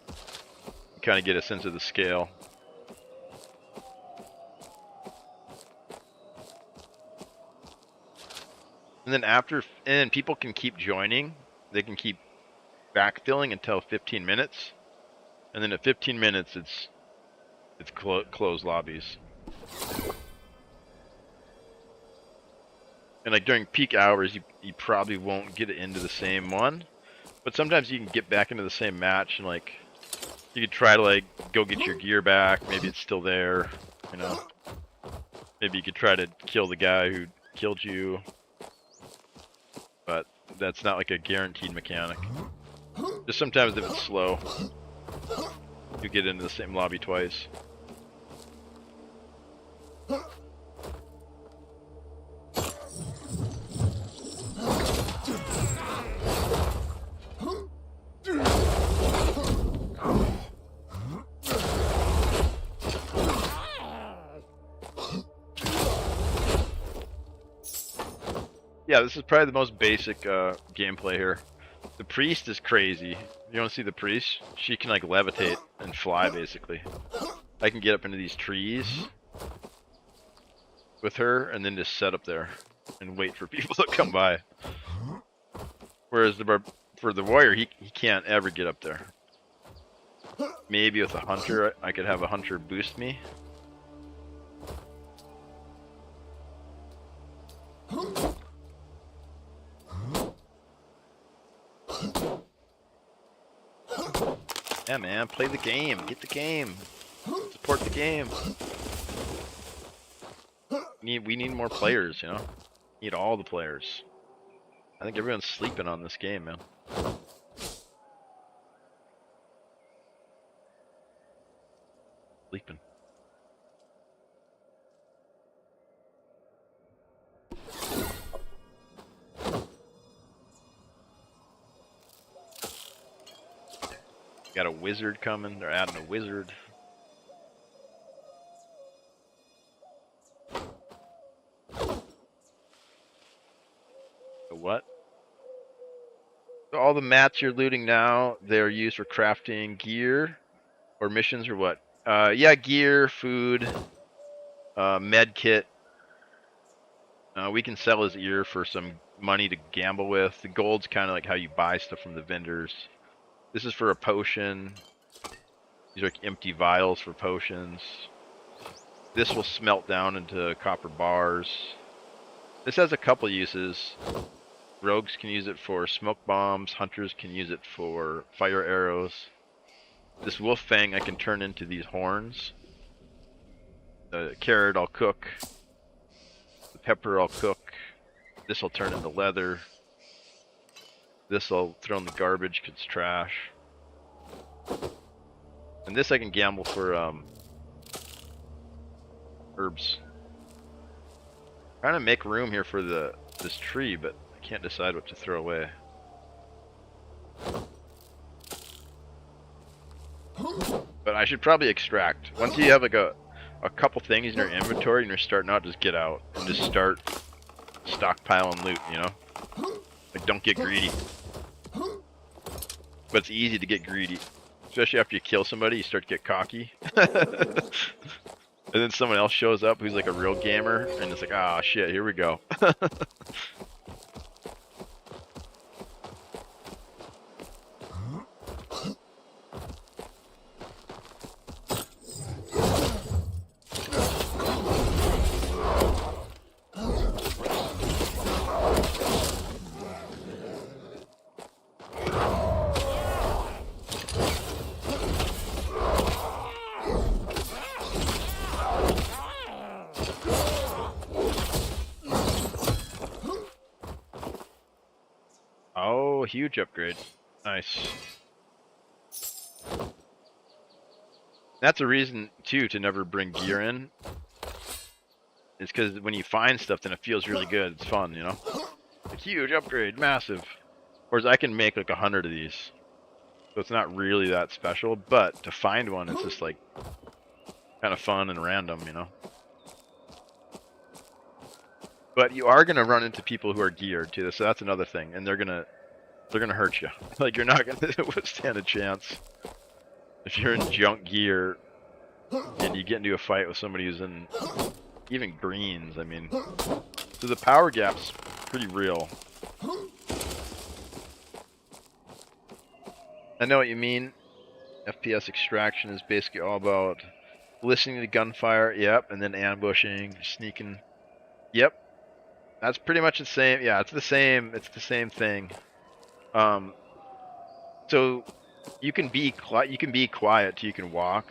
You kind of get a sense of the scale. And then and people can keep joining. They can keep backfilling until 15 minutes. And then at 15 minutes, it's closed lobbies. And like during peak hours, you probably won't get into the same one. But sometimes you can get back into the same match, and like you could try to like go get your gear back. Maybe it's still there, you know. Maybe you could try to kill the guy who killed you. But that's not like a guaranteed mechanic. Just sometimes if it's slow, you get into the same lobby twice. Yeah, this is probably the most basic gameplay here. The priest is crazy. You want to see the priest? She can like levitate and fly basically. I can get up into these trees with her and then just set up there and wait for people to come by. Whereas for the warrior, he can't ever get up there. Maybe with a hunter, I could have a hunter boost me. Yeah, man, play the game. Get the game. Support the game. We need more players, you know? Need all the players. I think everyone's sleeping on this game, man. Sleeping. Got a wizard coming. They're adding a wizard. A what? So all the mats you're looting now, they're used for crafting gear or missions or what? Yeah, gear, food, med kit. We can sell his ear for some money to gamble with. The gold's kind of like how you buy stuff from the vendors. This is for a potion. These are like empty vials for potions. This will smelt down into copper bars. This has a couple uses. Rogues can use it for smoke bombs. Hunters can use it for fire arrows. This wolf fang I can turn into these horns. The carrot I'll cook. The pepper I'll cook. This will turn into leather. This I'll throw in the garbage because it's trash. And this I can gamble for herbs. Trying to make room here for this tree, but I can't decide what to throw away. But I should probably extract. Once you have like a couple things in your inventory and you're starting out, just get out and just start stockpiling loot, you know? Like, don't get greedy. But it's easy to get greedy. Especially after you kill somebody, you start to get cocky. And then someone else shows up who's like a real gamer, and it's like, ah, shit, here we go. Oh, huge upgrade. Nice. That's a reason, too, to never bring gear in. It's because when you find stuff, then it feels really good. It's fun, you know? A huge upgrade, massive. Whereas I can make like 100 of these. So it's not really that special, but to find one, it's just like kind of fun and random, you know? But you are going to run into people who are geared too, so that's another thing. And they're going to hurt you. Like, you're not going to withstand a chance. If you're in junk gear and you get into a fight with somebody who's in even greens, I mean, so the power gap's pretty real. I know what you mean. FPS extraction is basically all about listening to gunfire, yep, and then ambushing, sneaking. Yep. That's pretty much the same. Yeah, it's the same thing. So you can be quiet till you can walk.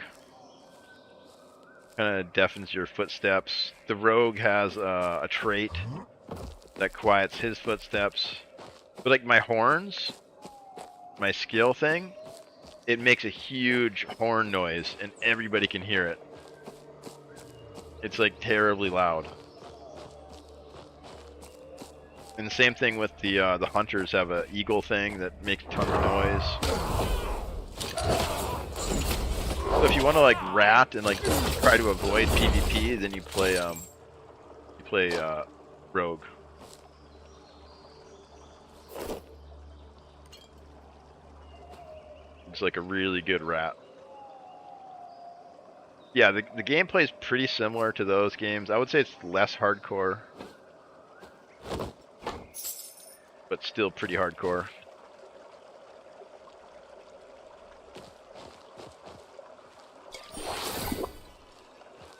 Kind of deafens your footsteps. The rogue has a trait that quiets his footsteps. But like my horns, my skill thing, it makes a huge horn noise and everybody can hear it. It's like terribly loud. And the same thing with the hunters have a eagle thing that makes a ton of noise. So if you want to like rat and like try to avoid PvP, then you play rogue. It's like a really good rat. Yeah, the gameplay is pretty similar to those games. I would say it's less hardcore, but still pretty hardcore.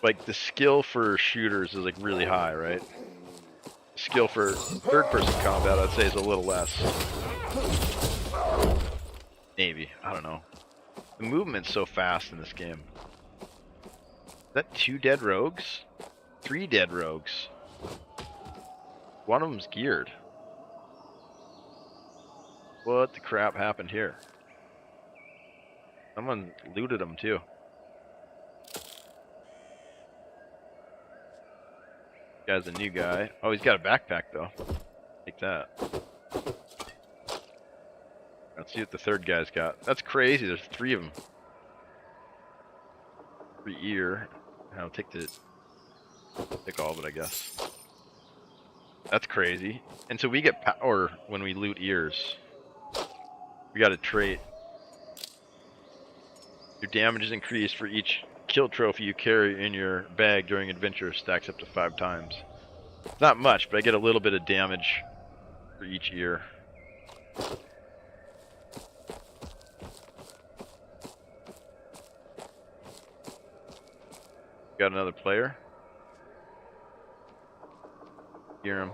Like the skill for shooters is like really high, right? Skill for third-person combat, I'd say, is a little less. Maybe, I don't know. The movement's so fast in this game. Is that 2 dead rogues? 3 dead rogues. One of them's geared. What the crap happened here? Someone looted him too. Guy's a new guy. Oh, he's got a backpack though. Take that. Let's see what the third guy's got. That's crazy. There's 3 of them. 3 ear. I'll take all of it, I guess. That's crazy. And so we get power when we loot ears. We got a trait. Your damage is increased for each kill trophy you carry in your bag during adventure. Stacks up to 5 times. It's not much, but I get a little bit of damage for each ear. Got another player. Hear him.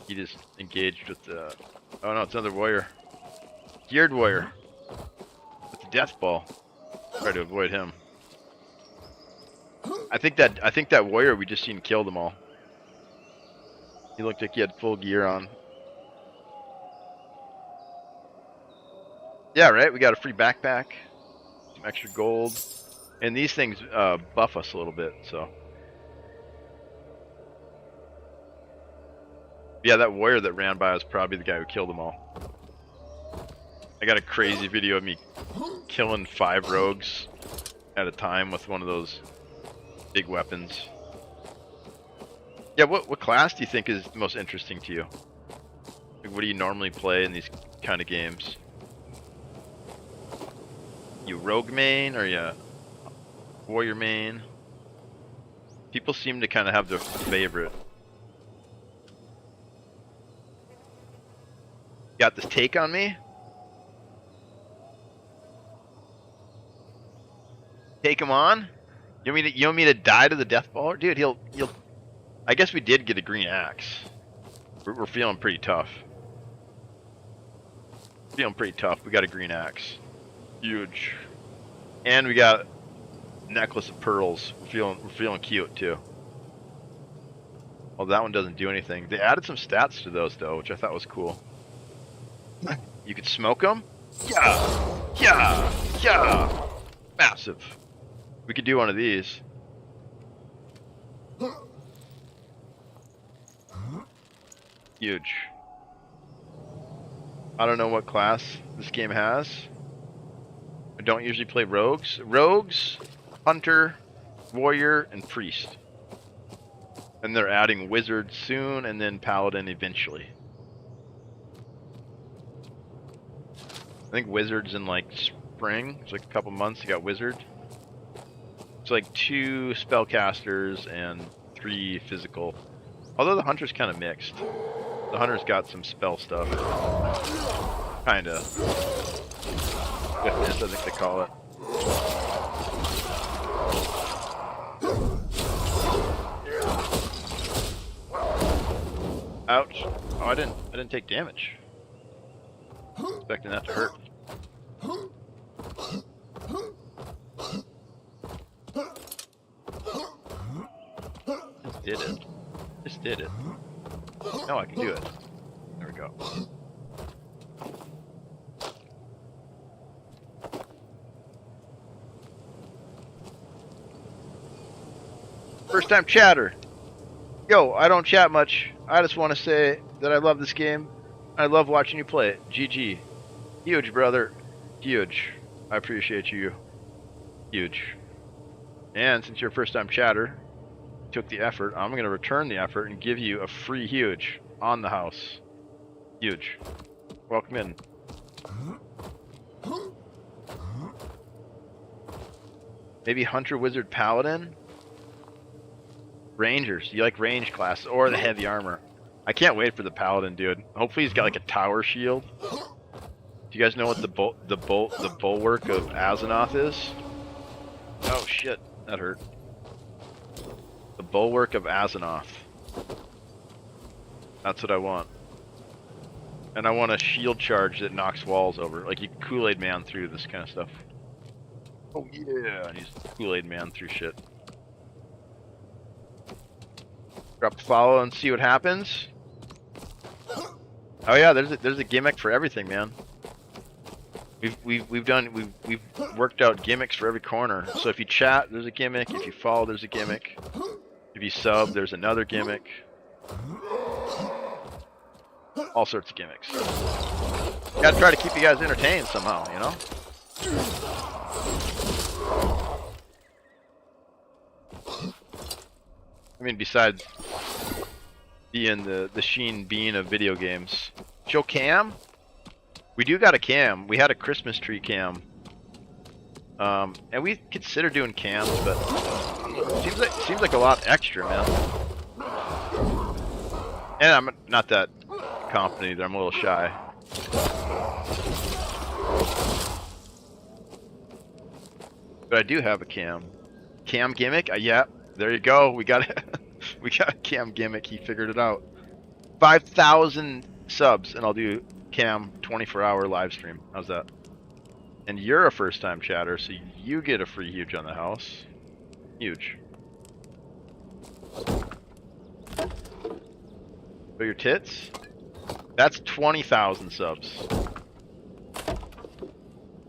He just engaged with the... Oh no, it's another warrior. Geared warrior. With the death ball. Try to avoid him. I think that warrior we just seen killed them all. He looked like he had full gear on. Yeah, right? We got a free backpack. Some extra gold. And these things buff us a little bit, so... Yeah, that warrior that ran by was probably the guy who killed them all. I got a crazy video of me killing 5 rogues at a time with one of those big weapons. Yeah, what class do you think is the most interesting to you? Like, what do you normally play in these kind of games? You rogue main or you warrior main? People seem to kind of have their favorite. Got this take on me? Take him on? You want me to die to the death baller? Dude, he'll I guess we did get a green axe. We're feeling pretty tough. Feeling pretty tough. We got a green axe. Huge. And we got a necklace of pearls. We're feeling cute too. Well, that one doesn't do anything. They added some stats to those though, which I thought was cool. You could smoke them? Yeah! Yeah! Yeah! Massive. We could do one of these. Huge. I don't know what class this game has. I don't usually play rogues. Rogues, hunter, warrior, and priest. And they're adding wizard soon, and then paladin eventually. I think wizard's in like spring. It's like a couple months. You got wizard. It's like 2 spellcasters and 3 physical. Although the hunter's kind of mixed. The hunter's got some spell stuff. Kinda. Swiftness, I think they call it. Ouch. Oh, I didn't take damage. Expecting that to hurt. Just did it. Just did it. No, I can do it. There we go. First time chatter. Yo, I don't chat much. I just want to say that I love this game. I love watching you play it. GG. Huge, brother. Huge. I appreciate you. Huge. And since you're a first time chatter, took the effort, I'm going to return the effort and give you a free huge on the house. Huge. Welcome in. Maybe Hunter, Wizard, Paladin? Rangers. You like range class or the heavy armor. I can't wait for the Paladin, dude. Hopefully he's got like a tower shield. Do you guys know what the bulwark of Azeroth is? Oh shit, that hurt. The bulwark of Azeroth. That's what I want. And I want a shield charge that knocks walls over. Like you Kool-Aid Man through this kind of stuff. Oh yeah, he's Kool-Aid Man through shit. Drop a follow and see what happens. Oh yeah, there's a gimmick for everything, man. We've worked out gimmicks for every corner. So if you chat, there's a gimmick. If you follow, there's a gimmick. If you sub, there's another gimmick. All sorts of gimmicks. Gotta try to keep you guys entertained somehow, you know? I mean, besides being the Sheen Bean of video games. Show cam? We do got a cam. We had a Christmas tree cam. And we consider doing cams, but seems like a lot extra, man. And I'm not that confident either. I'm a little shy. But I do have a cam. Cam gimmick? Yeah, there you go. We got it. We got a cam gimmick. He figured it out. 5,000 subs, and I'll do cam 24-hour live stream. How's that? And you're a first-time chatter, so you get a free huge on the house. Huge. But your tits? That's 20,000 subs.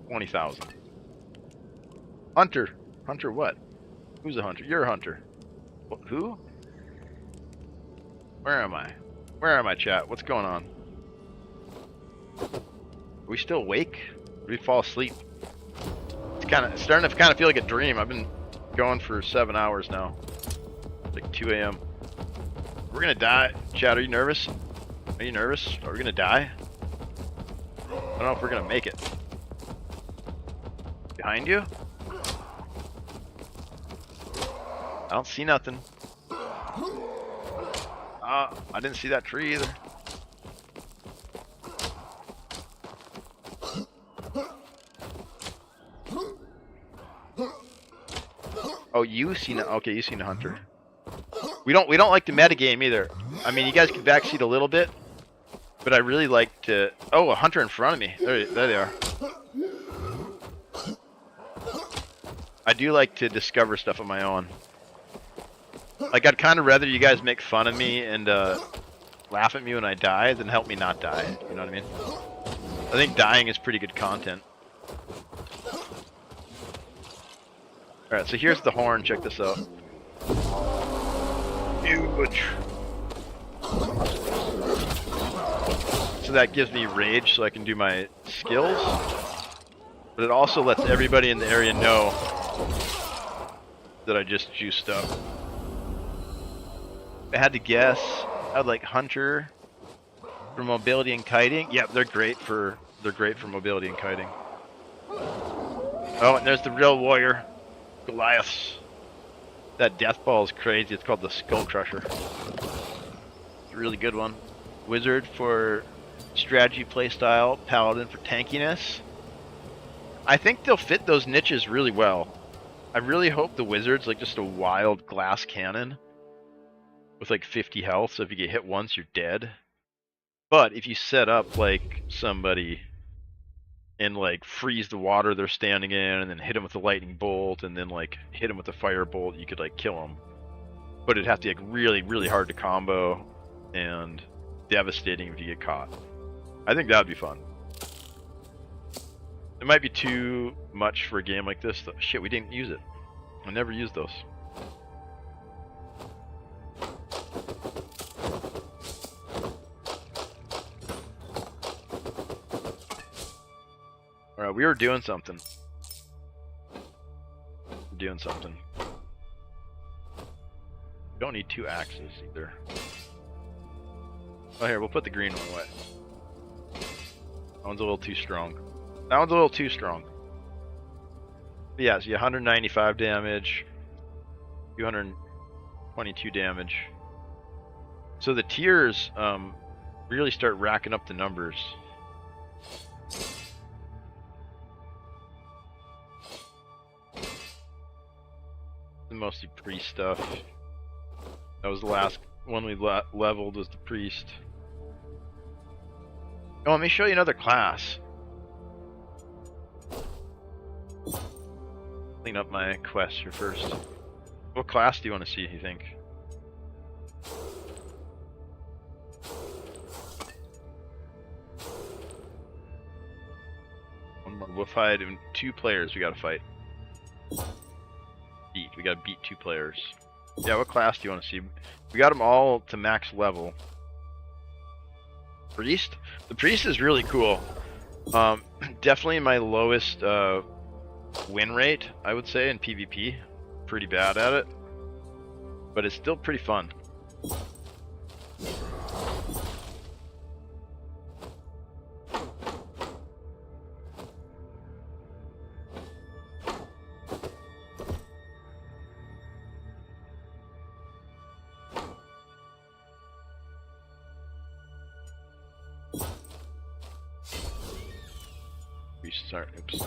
20,000. Hunter. Hunter what? Who's a hunter? You're a hunter. Who? Where am I? Where am I, chat? What's going on? Are we still awake? Or did we fall asleep? It's starting to kind of feel like a dream. I've been going for 7 hours now. It's like 2 a.m. We're gonna die. Chat, are you nervous? Are you nervous? Are we gonna die? I don't know if we're gonna make it. Behind you? I don't see nothing. I didn't see that tree either. Oh, you seen it? Okay, you seen a hunter. We don't like the metagame either. I mean, you guys can backseat a little bit, but I really like to. Oh, a hunter in front of me. There they are. I do like to discover stuff on my own. Like, I'd kind of rather you guys make fun of me and laugh at me when I die than help me not die. You know what I mean? I think dying is pretty good content. Alright, so here's the horn. Check this out. Huge. So that gives me rage so I can do my skills. But it also lets everybody in the area know that I just juiced up. If I had to guess, I'd like Hunter for mobility and kiting. Yeah, they're great for mobility and kiting. Oh, and there's the real warrior, Goliath. That death ball is crazy. It's called the Skull Crusher. It's a really good one. Wizard for strategy playstyle, Paladin for tankiness. I think they'll fit those niches really well. I really hope the Wizard's like just a wild glass cannon with like 50 health, so if you get hit once, you're dead. But if you set up like somebody and like freeze the water they're standing in, and then hit them with a lightning bolt, and then like hit them with a fire bolt, you could like kill them. But it'd have to be like really, really hard to combo and devastating if you get caught. I think that'd be fun. It might be too much for a game like this. Shit, we didn't use it. I never used those. Alright, we were doing something. We're doing something. We don't need 2 axes either. Oh, here, we'll put the green one away. That one's a little too strong. That one's a little too strong. But yeah, so you 195 damage, 222 damage. So the tiers really start racking up the numbers. Mostly priest stuff. That was the last one we leveled, was the priest. Oh, let me show you another class. Clean up my quest here first. What class do you want to see, you think? One more wolf hide and 2 players we gotta fight. We gotta beat 2 players. Yeah, what class do you want to see? We got them all to max level. Priest? The priest is really cool. Definitely my lowest win rate, I would say, in PvP. Pretty bad at it. But it's still pretty fun. Restart, oops.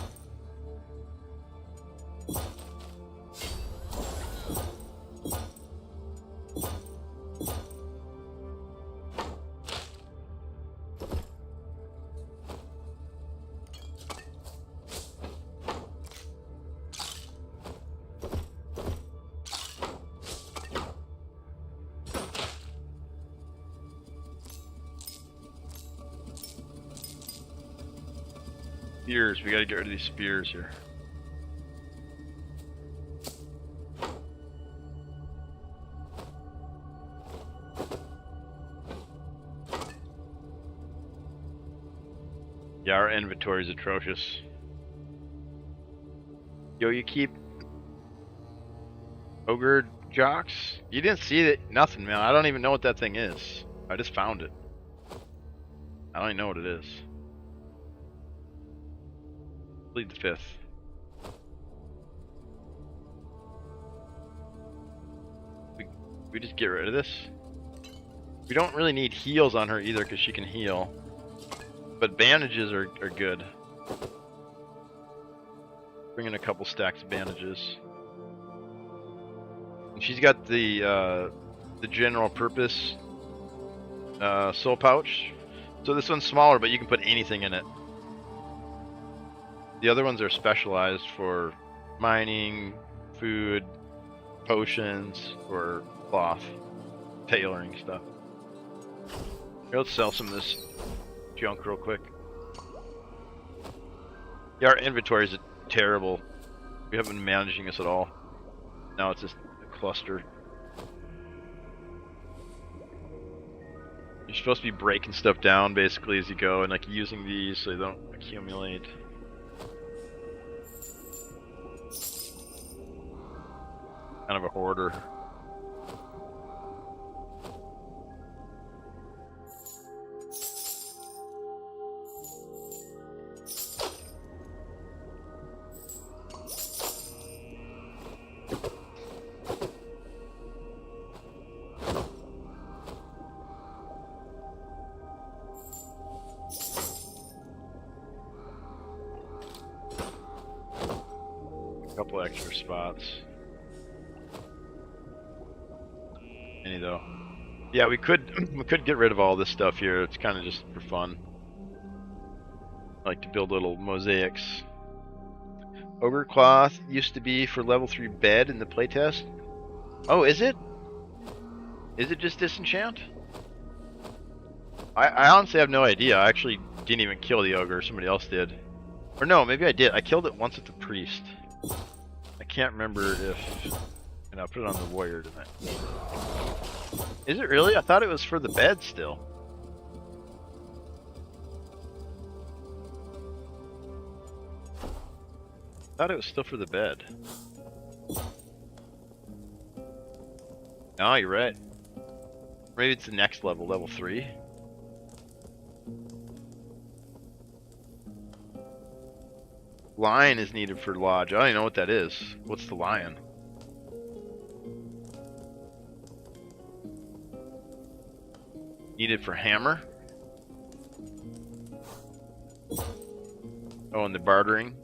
Spears, we gotta get rid of these spears here. Yeah, our inventory is atrocious. Yo, you keep ogre jocks? You didn't see it? Nothing, man. I don't even know what that thing is. I just found it. I don't even know what it is. Plead the 5th. We just get rid of this. We don't really need heals on her either because she can heal. But bandages are good. Bring in a couple stacks of bandages. And she's got the general purpose soul pouch. So this one's smaller, but you can put anything in it. The other ones are specialized for mining, food, potions, or cloth, tailoring stuff. Here, let's sell some of this junk real quick. Yeah, our inventory is terrible. We haven't been managing this at all. Now it's just a cluster. You're supposed to be breaking stuff down basically as you go and like using these so they don't accumulate. Kind of a hoarder. Couple extra spots. Any though? Yeah, we could get rid of all this stuff here. It's kind of just for fun. I like to build little mosaics. Ogre cloth used to be for level 3 bed in the playtest. Oh, is it? Is it just disenchant? I honestly have no idea. I actually didn't even kill the ogre. Somebody else did. Or no, maybe I did. I killed it once with the priest. I can't remember if... And I'll put it on the warrior tonight. Is it really? I thought it was for the bed still. I thought it was still for the bed. Oh, you're right. Maybe it's the next level, level 3. Lion is needed for lodge. I don't even know what that is. What's the lion? Needed for hammer. Oh, and the bartering.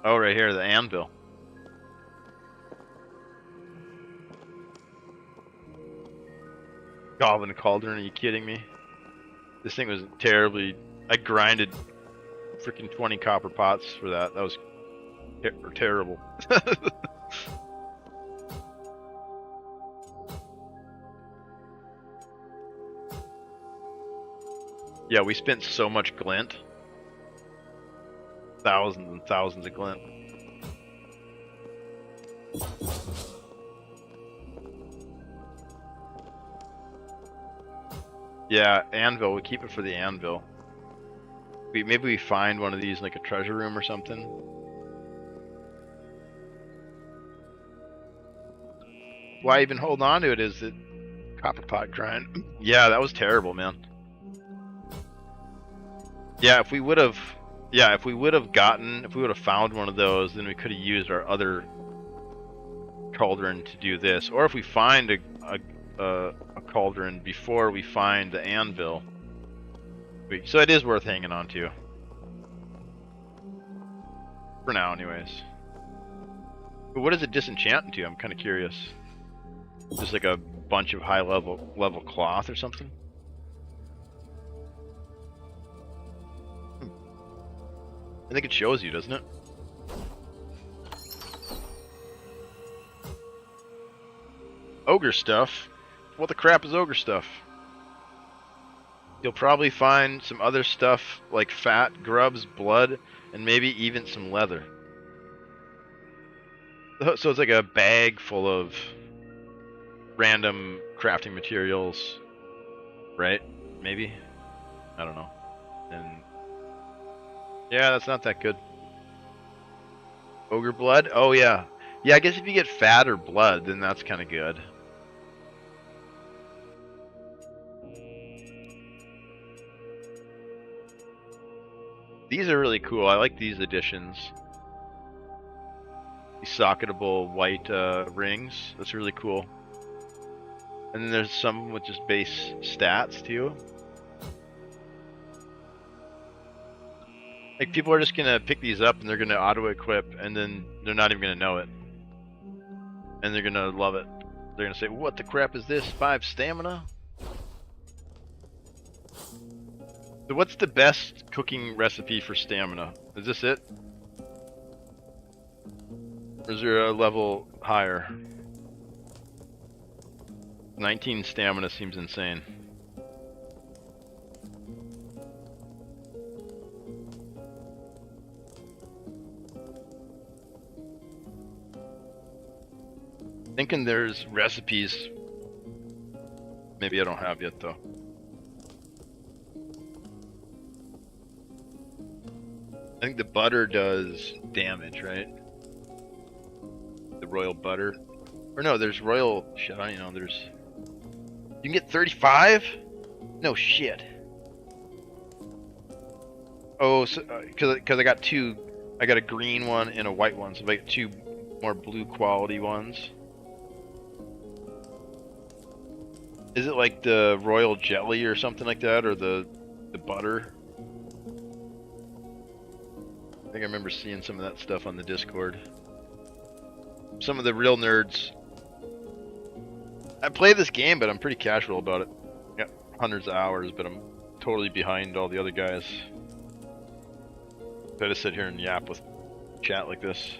Oh, right here, the anvil. Goblin cauldron, are you kidding me? This thing was terribly... I grinded freaking 20 copper pots for that. That was terrible. Yeah, we spent so much glint. Thousands and thousands of glint. Yeah, anvil. We keep it for the anvil. Maybe we find one of these in like a treasure room or something. Why even hold on to it is that copper pot grind. Yeah, that was terrible, man. Yeah, if we would have found one of those, then we could have used our other cauldron to do this. Or if we find a cauldron before we find the anvil. So it is worth hanging on to. For now, anyways. But what is it disenchanting to? I'm kind of curious. Just like a bunch of high level cloth or something? I think it shows you, doesn't it? Ogre stuff? What the crap is ogre stuff? You'll probably find some other stuff like fat, grubs, blood, and maybe even some leather. So it's like a bag full of random crafting materials, right? Maybe? I don't know. And yeah, that's not that good. Ogre blood? Oh yeah. Yeah, I guess if you get fat or blood, then that's kind of good. These are really cool. I like these additions. These socketable white rings. That's really cool. And then there's some with just base stats too. Like people are just gonna pick these up and they're gonna auto-equip and then they're not even gonna know it. And they're gonna love it. They're gonna say, what the crap is this? 5 stamina? So what's the best cooking recipe for stamina? Is this it? Or is there a level higher? 19 stamina seems insane. Thinking there's recipes. Maybe I don't have yet though. I think the butter does damage, right? The royal butter. Or no, there's royal shit, I don't even know, there's... You can get 35? No shit. Oh, so, cause I got 2, I got a green one and a white one, so I got 2 more blue quality ones. Is it like the royal jelly or something like that, or the butter? I think I remember seeing some of that stuff on the Discord. Some of the real nerds. I play this game, but I'm pretty casual about it. Got hundreds of hours, but I'm totally behind all the other guys. So I just sit here and yap with chat like this.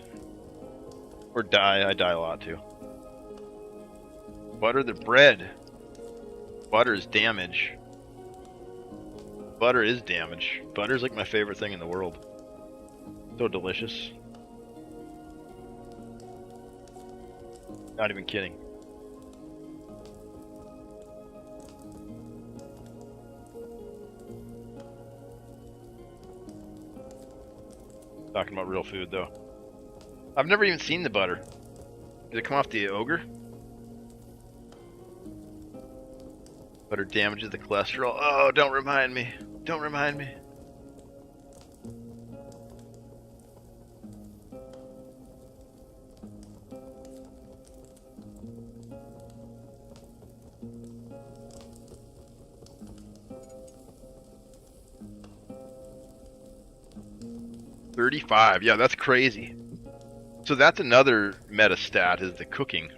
Or die. I die a lot too. Butter the bread. Butter is damage. Butter is damage. Butter's like my favorite thing in the world. So delicious. Not even kidding. Talking about real food though. I've never even seen the butter. Did it come off the ogre? Butter damages the cholesterol. Oh, don't remind me. Don't remind me. $35. Yeah, that's crazy. So that's another meta stat, is the cooking.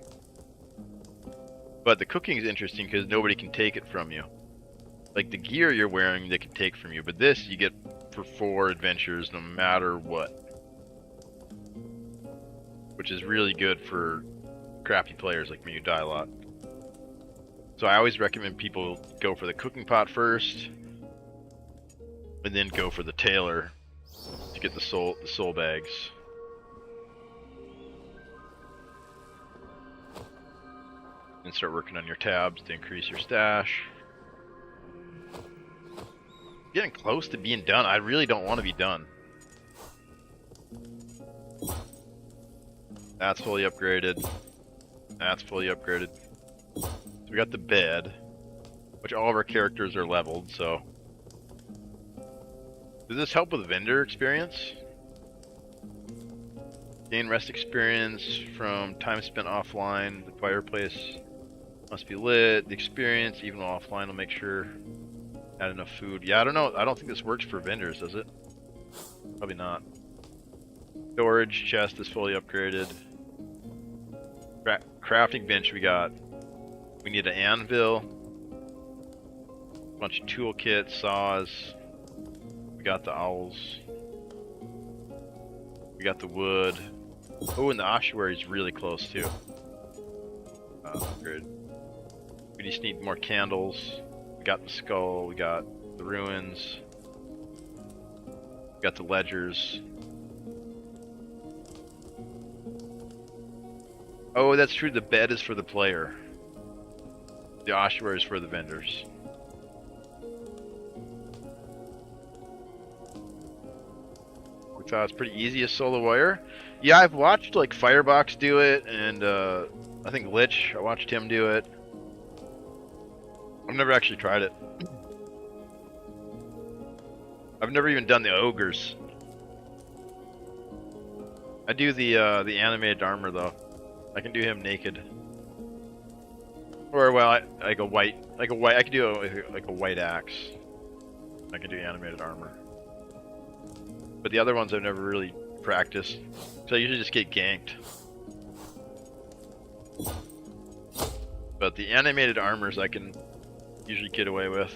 But the cooking is interesting because nobody can take it from you. Like the gear you're wearing, they can take from you. But this, you get for 4 adventures no matter what. Which is really good for crappy players like me who die a lot. So I always recommend people go for the cooking pot first. And then go for the tailor to get the soul bags. And start working on your tabs to increase your stash. Getting close to being done. I really don't want to be done. That's fully upgraded. That's fully upgraded. So we got the bed, which all of our characters are leveled, so. Does this help with vendor experience? Gain rest experience from time spent offline. The fireplace must be lit. The experience, even while offline, will make sure add enough food. Yeah, I don't know. I don't think this works for vendors, does it? Probably not. Storage chest is fully upgraded. Crafting bench we got. We need an anvil. Bunch of toolkits, saws. We got the owls. We got the wood. Oh, and the ossuary is really close too. Good. We just need more candles. We got the skull. We got the ruins. We got the ledgers. Oh, that's true. The bed is for the player. The ossuary is for the vendors. We thought it's pretty easy as solo warrior. Yeah, I've watched like Firebox do it, and I think Lich, I watched him do it. I've never actually tried it. I've never even done the ogres. I do the animated armor though. I can do him naked. Or well, like a white. I can do like a white axe. I can do animated armor. But the other ones I've never really practiced. So I usually just get ganked. But the animated armors I can usually get away with.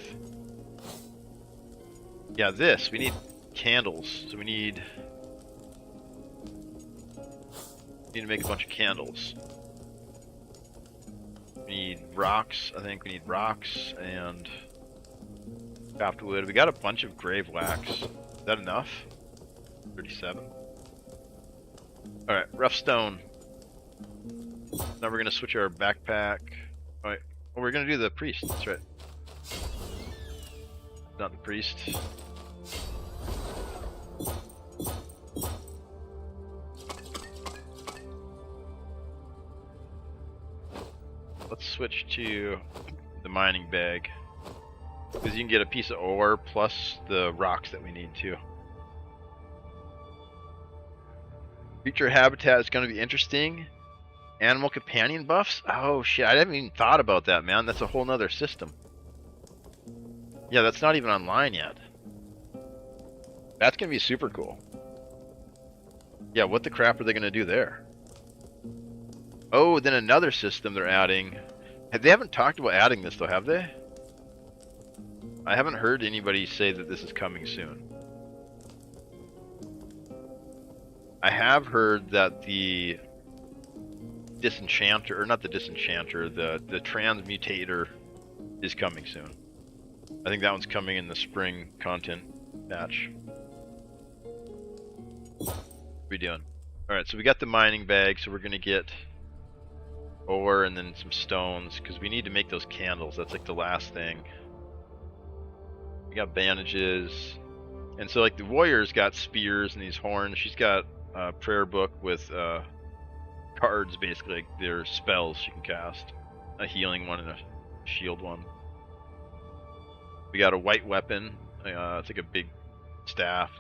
Yeah, we need candles. So we need to make a bunch of candles. We need rocks. I think we need rocks and chopped wood. We got a bunch of grave wax. Is that enough? 37. Alright, rough stone. Now we're gonna switch our backpack. Alright, well, we're gonna do the priest, that's right. Not the priest. Let's switch to the mining bag. Because you can get a piece of ore plus the rocks that we need too. Future habitat is going to be interesting. Animal companion buffs? Oh shit, I haven't even thought about that, man. That's a whole nother system. Yeah, that's not even online yet. That's going to be super cool. Yeah, what the crap are they going to do there? Oh, then another system they're adding. They haven't talked about adding this though, have they? I haven't heard anybody say that this is coming soon. I have heard that the disenchanter, or not the disenchanter, the transmutator is coming soon. I think that one's coming in the spring content batch. What are we doing? Alright, so we got the mining bag, so we're gonna get ore and then some stones, because we need to make those candles. That's like the last thing. We got bandages. And so like the warrior's got spears and these horns. She's got a prayer book with cards, basically, like their spells she can cast. A healing one and a shield one. We got a white weapon. It's like a big staff.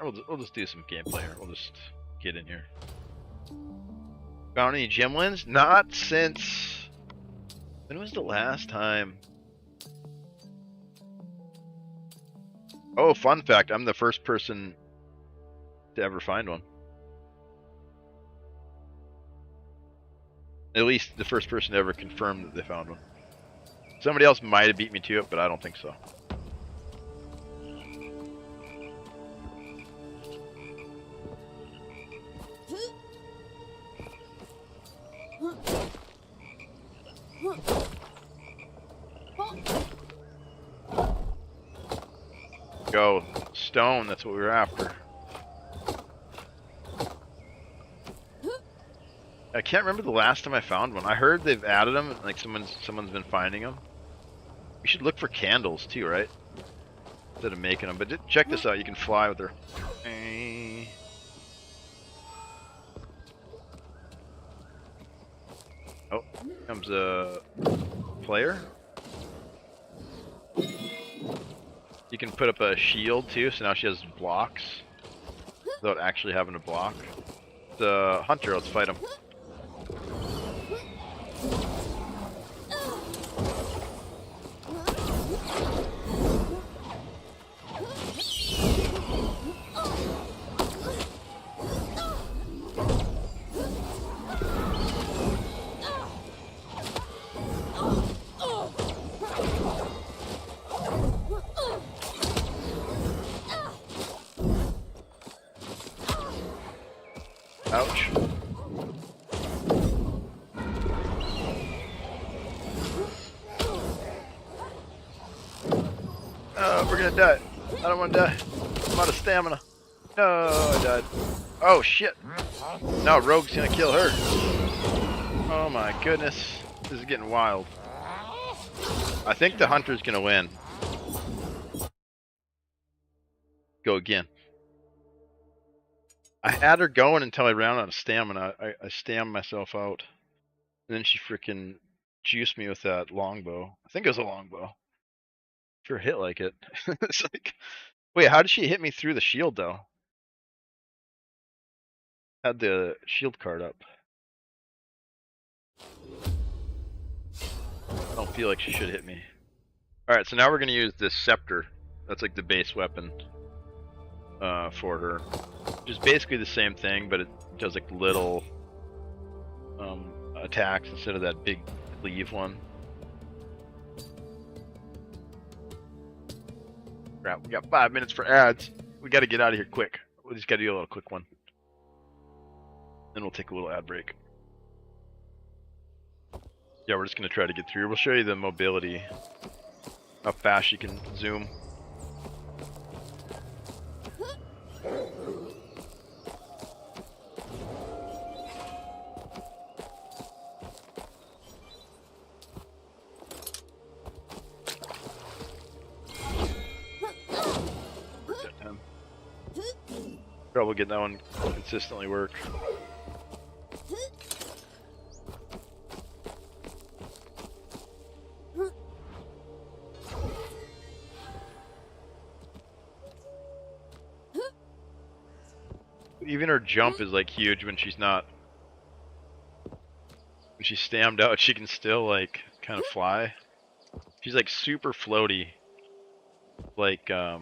We'll just do some gameplay here. We'll just get in here. Found any gemlins? Not since... When was the last time? Oh, fun fact. I'm the first person to ever find one. At least the first person to ever confirm that they found one. Somebody else might have beat me to it, but I don't think so. Go. Stone, that's what we were after. I can't remember the last time I found one. I heard they've added them, like someone's been finding them. We should look for candles too, right? Instead of making them. But check this out, you can fly with her. Oh, comes a player. You can put up a shield too, so now she has blocks without actually having to block. The hunter, let's fight him. Ouch. We're gonna die. I don't wanna die. I'm out of stamina. No, I died. Oh shit. Now Rogue's gonna kill her. Oh my goodness. This is getting wild. I think the hunter's gonna win. Go again. I had her going until I ran out of stamina. I stammed myself out. And then she freaking juiced me with that longbow. I think it was a longbow. Sure hit like it. It's like Wait, how did she hit me through the shield though? Had the shield card up. I don't feel like she should hit me. Alright, so now we're gonna use this scepter. That's like the base weapon for her. Which is basically the same thing, but it does like little attacks instead of that big cleave one. Crap, we got 5 minutes for ads. We gotta get out of here quick. We just gotta do a little quick one. Then we'll take a little ad break. Yeah, we're just gonna try to get through. We'll show you the mobility. How fast you can zoom. That time. Trouble getting that one consistently work. Even her jump is like huge when she's not. When she's stammed out, she can still like kind of fly. She's like super floaty. Like I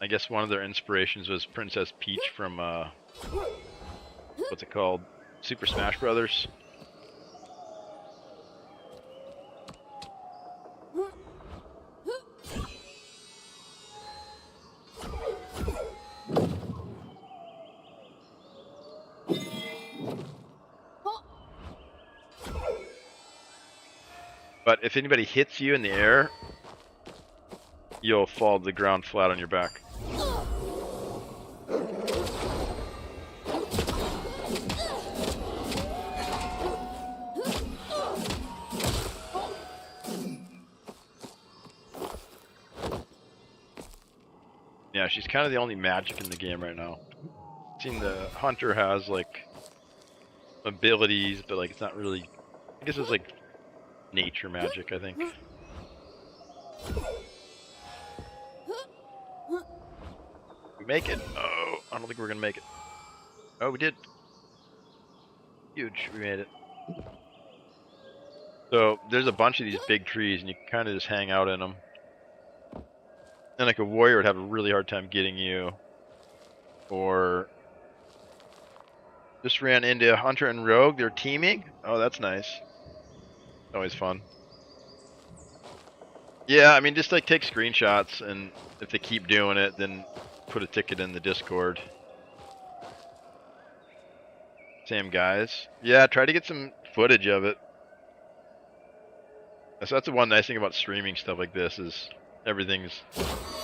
guess one of their inspirations was Princess Peach from what's it called? Super Smash Brothers. But if anybody hits you in the air, you'll fall to the ground flat on your back. Yeah, she's kind of the only magic in the game right now. I've seen the hunter has like abilities, but like it's not really. I guess it's like nature magic, I think. We make it? Oh, I don't think we're gonna make it. Oh, we did. Huge, we made it. So there's a bunch of these big trees, and you can kind of just hang out in them. And like a warrior would have a really hard time getting you, or just ran into hunter and rogue. They're teaming. Oh, that's nice. Always fun. Yeah, I mean, just like take screenshots, and if they keep doing it, then put a ticket in the Discord. Same guys. Yeah, try to get some footage of it. So that's the one nice thing about streaming stuff like this is everything's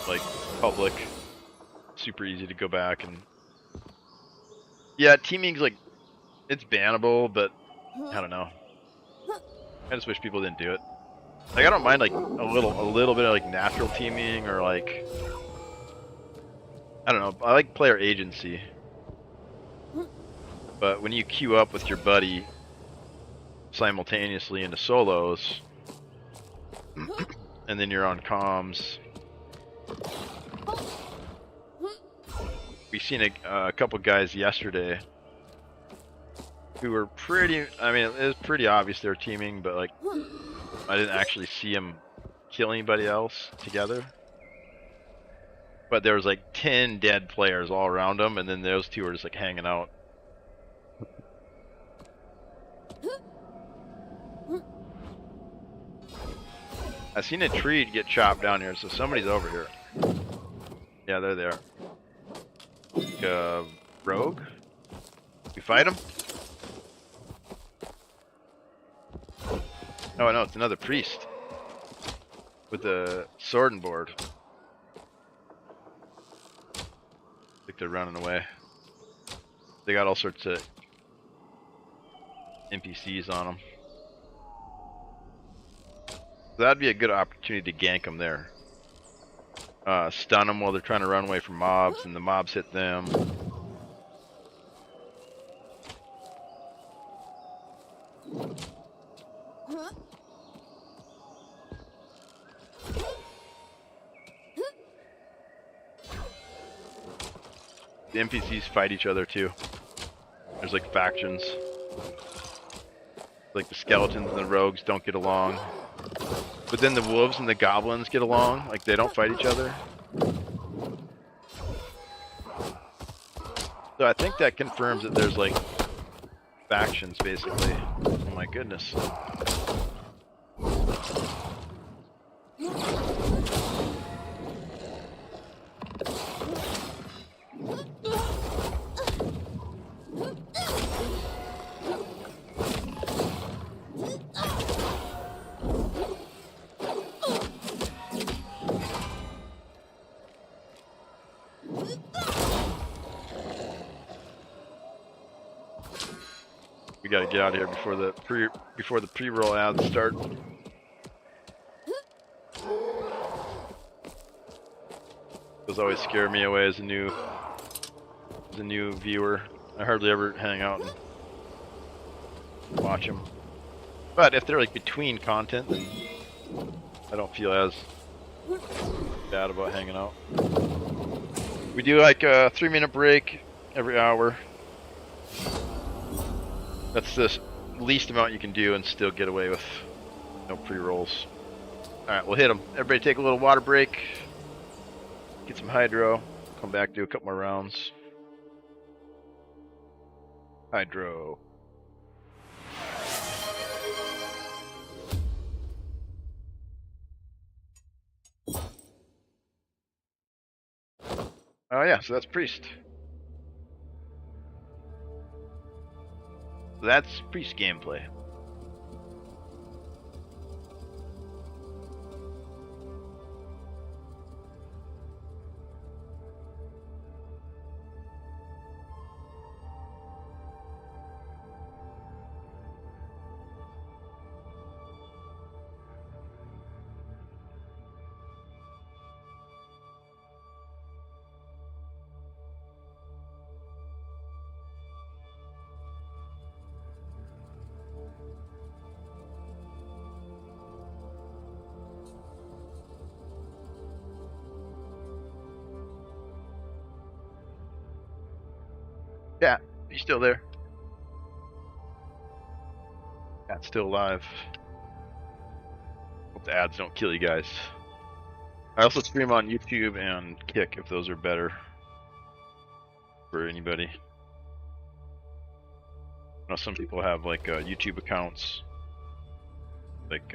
like public, super easy to go back and. Yeah, teaming's like it's bannable, but I don't know. I just wish people didn't do it. Like I don't mind like a little bit of like natural teaming or like I don't know. I like player agency. But when you queue up with your buddy simultaneously into solos, and then you're on comms, we seen a couple guys yesterday who were pretty. I mean, it was pretty obvious they were teaming, but like I didn't actually see them kill anybody else together. But there was like 10 dead players all around them, and then those two were just like hanging out. I seen a tree get chopped down here, so somebody's over here. Yeah, they're there. Rogue? We fight him? Oh no, it's another priest with a sword and board. I think they're running away. They got all sorts of NPCs on them. So that'd be a good opportunity to gank them there. Stun them while they're trying to run away from mobs, and the mobs hit them. The NPCs fight each other too. There's like factions. Like the skeletons and the rogues don't get along. But then the wolves and the goblins get along. Like they don't fight each other. So I think that confirms that there's like factions basically. Oh my goodness. We gotta get out of here before the pre-roll ads start. Those always scare me away as a new viewer. I hardly ever hang out and watch them. But if they're like between content, then I don't feel as bad about hanging out. We do like a 3-minute break every hour. That's the least amount you can do and still get away with no pre-rolls. Alright, we'll hit them. Everybody take a little water break. Get some hydro. Come back, do a couple more rounds. Hydro. Oh yeah, so that's priest. So that's priest gameplay. Yeah, he's still there. Cat's still alive. Hope the ads don't kill you guys. I also stream on YouTube and Kick if those are better for anybody. I know some people have like YouTube accounts, like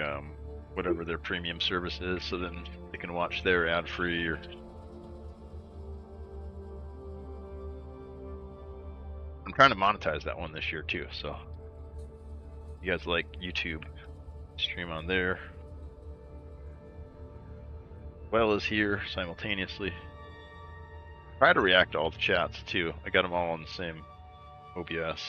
whatever their premium service is, so then they can watch their ad-free or. I'm trying to monetize that one this year too, so you guys like YouTube, stream on there. Well as here simultaneously. Try to react to all the chats too. I got them all on the same OBS.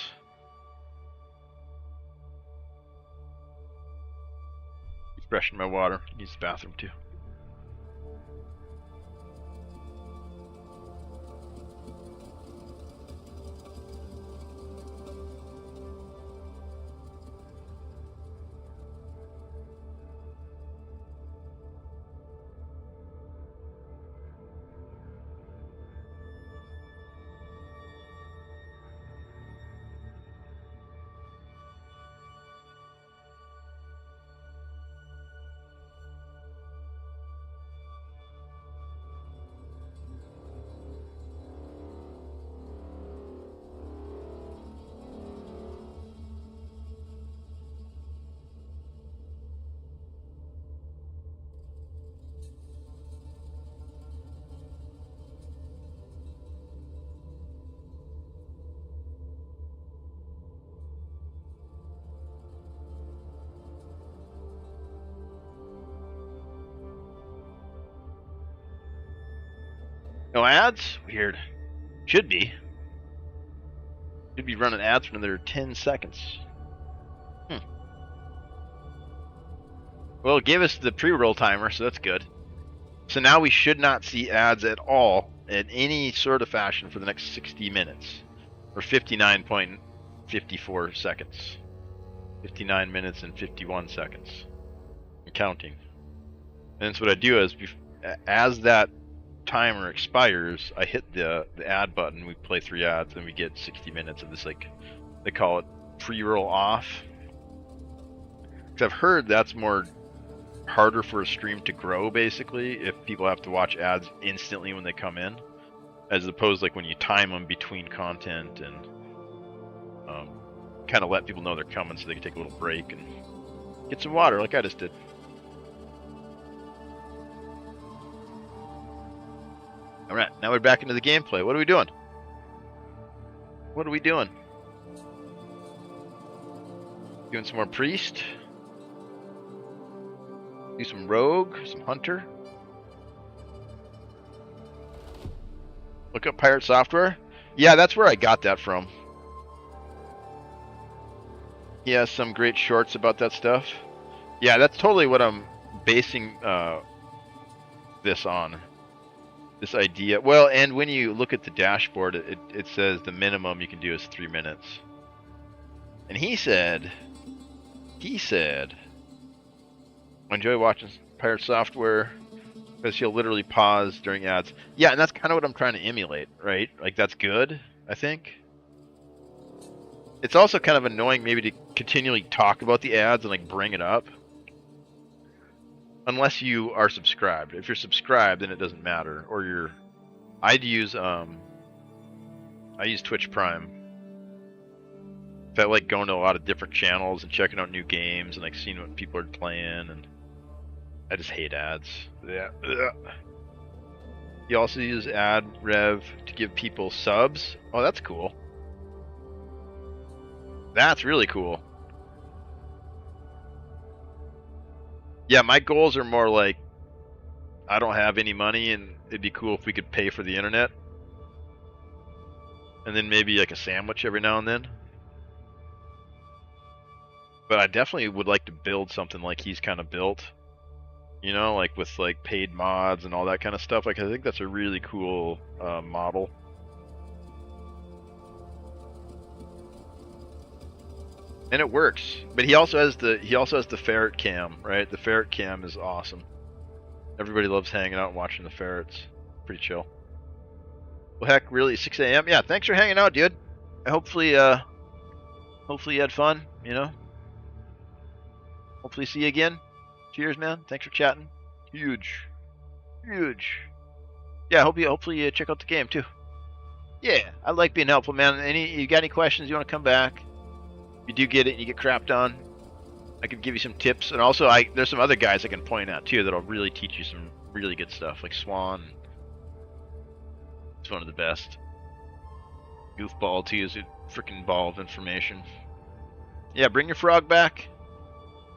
He's freshening my water. He needs the bathroom too. No ads? Weird. Should be. Should be running ads for another 10 seconds. Well, it gave us the pre-roll timer, so that's good. So now we should not see ads at all in any sort of fashion for the next 60 minutes. Or 59.54 seconds. 59 minutes and 51 seconds. I'm counting. And so what I do is, as that timer expires, I hit the ad button. We play 3 ads, and we get 60 minutes of this, like, they call it pre-roll off. Because I've heard that's more harder for a stream to grow, basically, if people have to watch ads instantly when they come in, as opposed like when you time them between content and kind of let people know they're coming so they can take a little break and get some water, like I just did. All right, now we're back into the gameplay. What are we doing? What are we doing? Doing some more priest. Do some rogue, some hunter. Look up pirate software. Yeah, that's where I got that from. He has some great shorts about that stuff. Yeah, that's totally what I'm basing this on. This idea. Well, and when you look at the dashboard, it says the minimum you can do is 3 minutes. And he said, I enjoy watching pirate software because he'll literally pause during ads. Yeah, and that's kind of what I'm trying to emulate, right? Like, that's good, I think. It's also kind of annoying maybe to continually talk about the ads and like bring it up. Unless you are subscribed. If you're subscribed, then it doesn't matter. Or you're... I use Twitch Prime. If I like going to a lot of different channels and checking out new games and like seeing what people are playing, and I just hate ads. Yeah. You also use ad rev to give people subs. Oh, that's cool. That's really cool. Yeah, my goals are more like, I don't have any money and it'd be cool if we could pay for the internet. And then maybe like a sandwich every now and then. But I definitely would like to build something like he's kind of built. You know, like with like paid mods and all that kind of stuff. Like, I think that's a really cool model. And it works. But he also has the ferret cam, right? The ferret cam is awesome. Everybody loves hanging out and watching the ferrets. Pretty chill. Well, heck, really, 6 a.m. Yeah, thanks for hanging out, dude. Hopefully you had fun. You know. Hopefully see you again. Cheers, man. Thanks for chatting. Huge. Yeah, hopefully you check out the game too. Yeah, I like being helpful, man. You got any questions? You want to come back? You do get it, and you get crapped on, I could give you some tips. And also, there's some other guys I can point out too that'll really teach you some really good stuff, like Swan. It's one of the best. Goofball too is a freaking ball of information. Yeah, bring your frog back.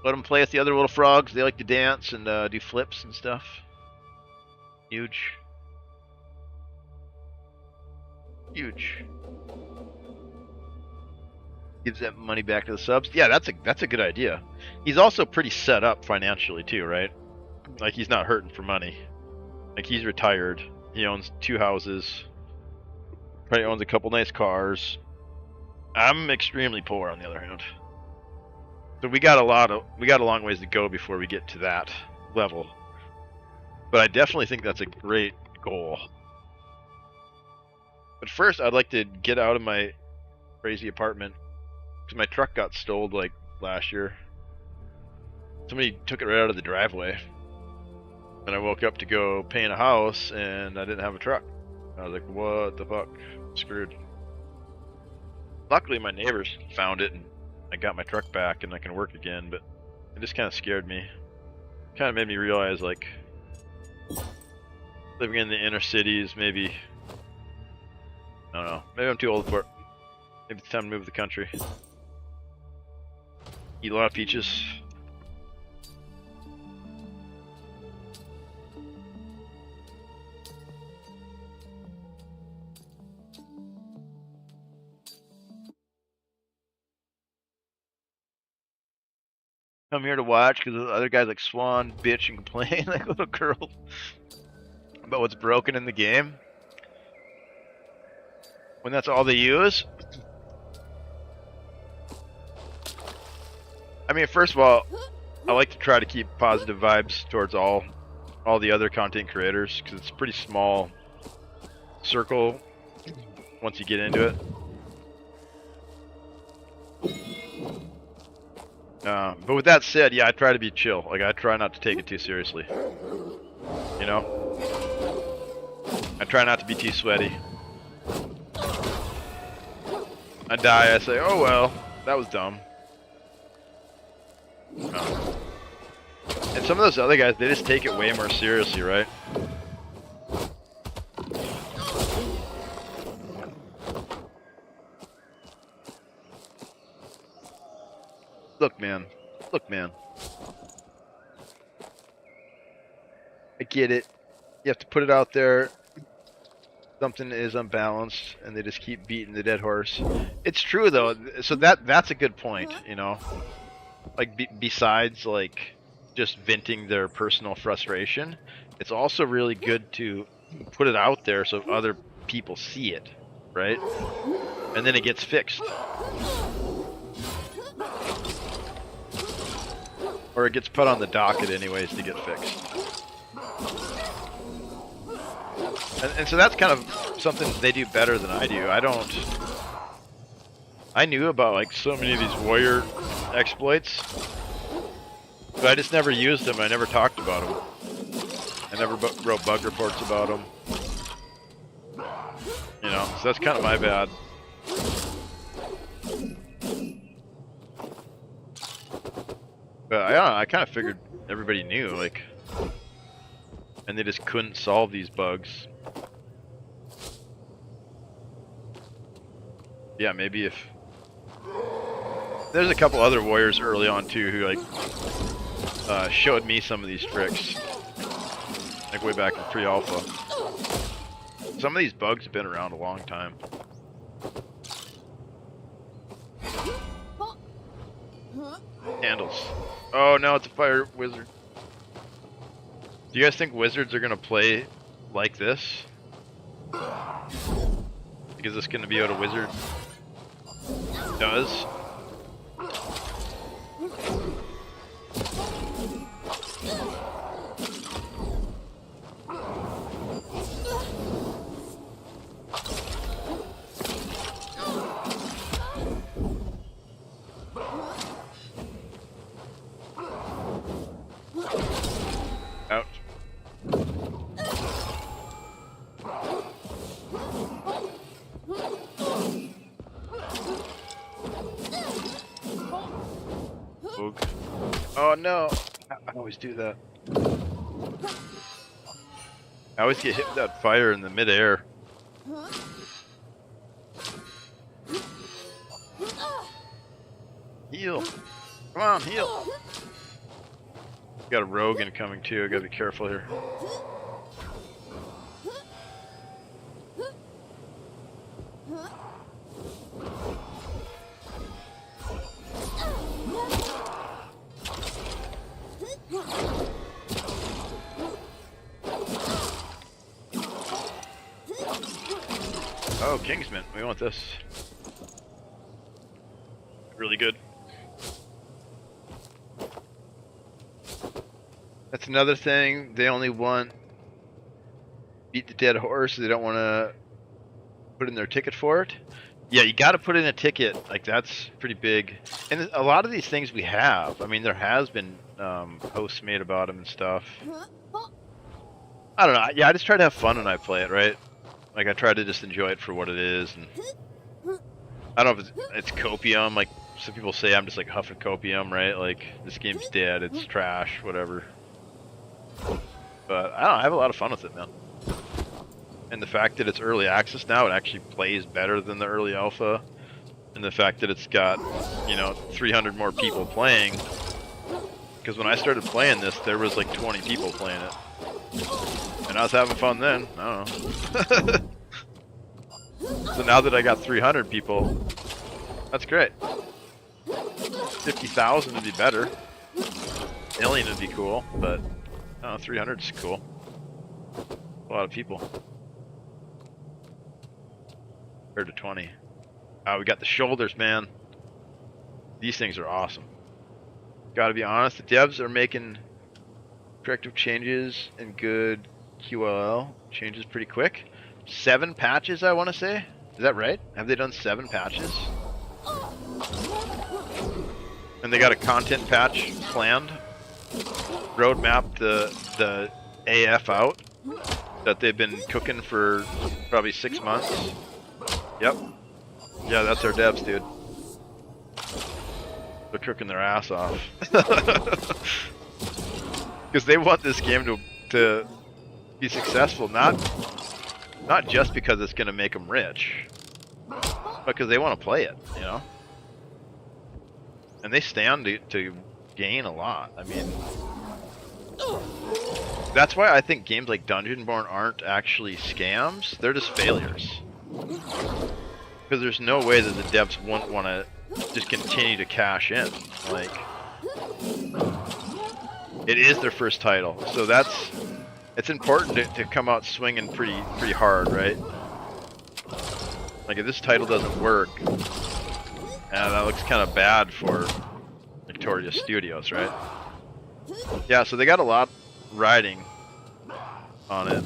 Let them play with the other little frogs. They like to dance and do flips and stuff. Huge. Gives that money back to the subs. Yeah, that's a good idea. He's also pretty set up financially too, right? Like, he's not hurting for money. Like, he's retired. He owns 2 houses. Probably owns a couple nice cars. I'm extremely poor, on the other hand. So we got a long ways to go before we get to that level. But I definitely think that's a great goal. But first, I'd like to get out of my crazy apartment. Because my truck got stole like last year. Somebody took it right out of the driveway. And I woke up to go paint a house and I didn't have a truck. I was like, what the fuck? I'm screwed. Luckily my neighbors found it and I got my truck back and I can work again, but it just kind of scared me. Kind of made me realize, like, living in the inner cities, maybe, I don't know, maybe I'm too old for it. Maybe it's time to move to the country. Eat a lot of peaches. Come here to watch because the other guys like Swan bitch and complain like little girls about what's broken in the game. When that's all they use. I mean, first of all, I like to try to keep positive vibes towards all all the other content creators, because it's a pretty small circle once you get into it. But with that said, yeah, I try to be chill. Like, I try not to take it too seriously. You know? I try not to be too sweaty. I die, I say, oh well, that was dumb. And some of those other guys, they just take it way more seriously, right? Look, man. Look, man. I get it. You have to put it out there. Something is unbalanced, and they just keep beating the dead horse. It's true, though. So that's a good point, you know? Like, besides, like, just venting their personal frustration, it's also really good to put it out there so other people see it, right? And then it gets fixed. Or it gets put on the docket anyways to get fixed. And so that's kind of something they do better than I do. I knew about like so many of these warrior exploits, but I just never used them. I never talked about them. I never wrote bug reports about them. You know, so that's kind of my bad. But I don't know, I kind of figured everybody knew, like, and they just couldn't solve these bugs. Yeah, maybe if there's a couple other warriors early on too who like showed me some of these tricks, like way back in pre-alpha. Some of these bugs have been around a long time. Handles. Oh no, it's a fire wizard. Do you guys think wizards are gonna play like this? Is this gonna be what a wizard does? Ouch. Oog. Oh no! I always do that. I always get hit with that fire in the midair. Heal! Come on, heal! Got a rogue incoming too, I gotta be careful here. Oh, Kingsman, we want this. Really good. That's another thing, they only want beat the dead horse, they don't want to put in their ticket for it. Yeah, you got to put in a ticket, like that's pretty big. And a lot of these things we have, I mean there has been posts made about them and stuff. I don't know, yeah, I just try to have fun when I play it, right? Like I try to just enjoy it for what it is, and I don't know if it's copium, like some people say I'm just like huffing copium, right? Like this game's dead, it's trash, whatever. But I don't know, I have a lot of fun with it, man. And the fact that it's early access now, it actually plays better than the early alpha. And the fact that it's got, you know, 300 more people playing. Because when I started playing this, there was like 20 people playing it. And I was having fun then, I don't know. So now that I got 300 people, that's great. 50,000 would be better. Alien would be cool, but I don't know, 300 is cool. A lot of people. Compared to 20. We got the shoulders, man. These things are awesome. Gotta be honest, the devs are making Corrective changes and good QLL changes pretty quick. 7 patches, I want to say. Is that right? Have they done 7 patches? And they got a content patch planned. Roadmap the AF out that they've been cooking for probably 6 months. Yep. Yeah, that's our devs, dude. They're cooking their ass off. Because they want this game to be successful, not just because it's going to make them rich, but because they want to play it, you know? And they stand to gain a lot. I mean, that's why I think games like Dungeonborn aren't actually scams. They're just failures. Because there's no way that the devs wouldn't want to just continue to cash in. Like, it is their first title, so it's important to come out swinging pretty hard, right? Like, if this title doesn't work, that looks kind of bad for Victoria Studios, right? Yeah, so they got a lot riding on it.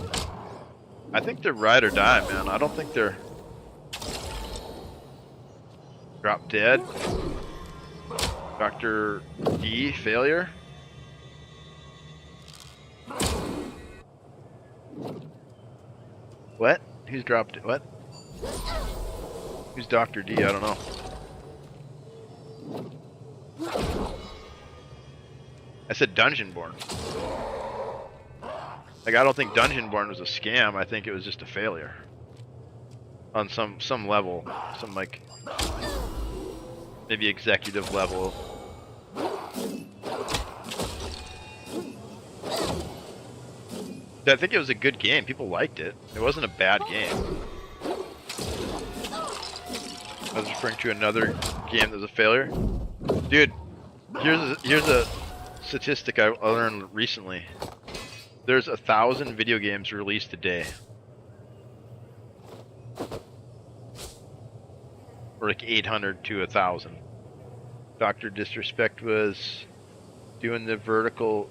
I think they're ride or die, man. I don't think they're drop dead. Dr. D failure. What? Who's dropped it? What? Who's Dr. D? I don't know. I said Dungeonborn. Like, I don't think Dungeonborn was a scam. I think it was just a failure. On some level. Some, like, maybe executive level. I think it was a good game. People liked it. It wasn't a bad game. I was referring to another game that was a failure. Dude, here's a statistic I learned recently. There's 1,000 video games released a day. Or like 800 to 1,000. Dr. Disrespect was doing the vertical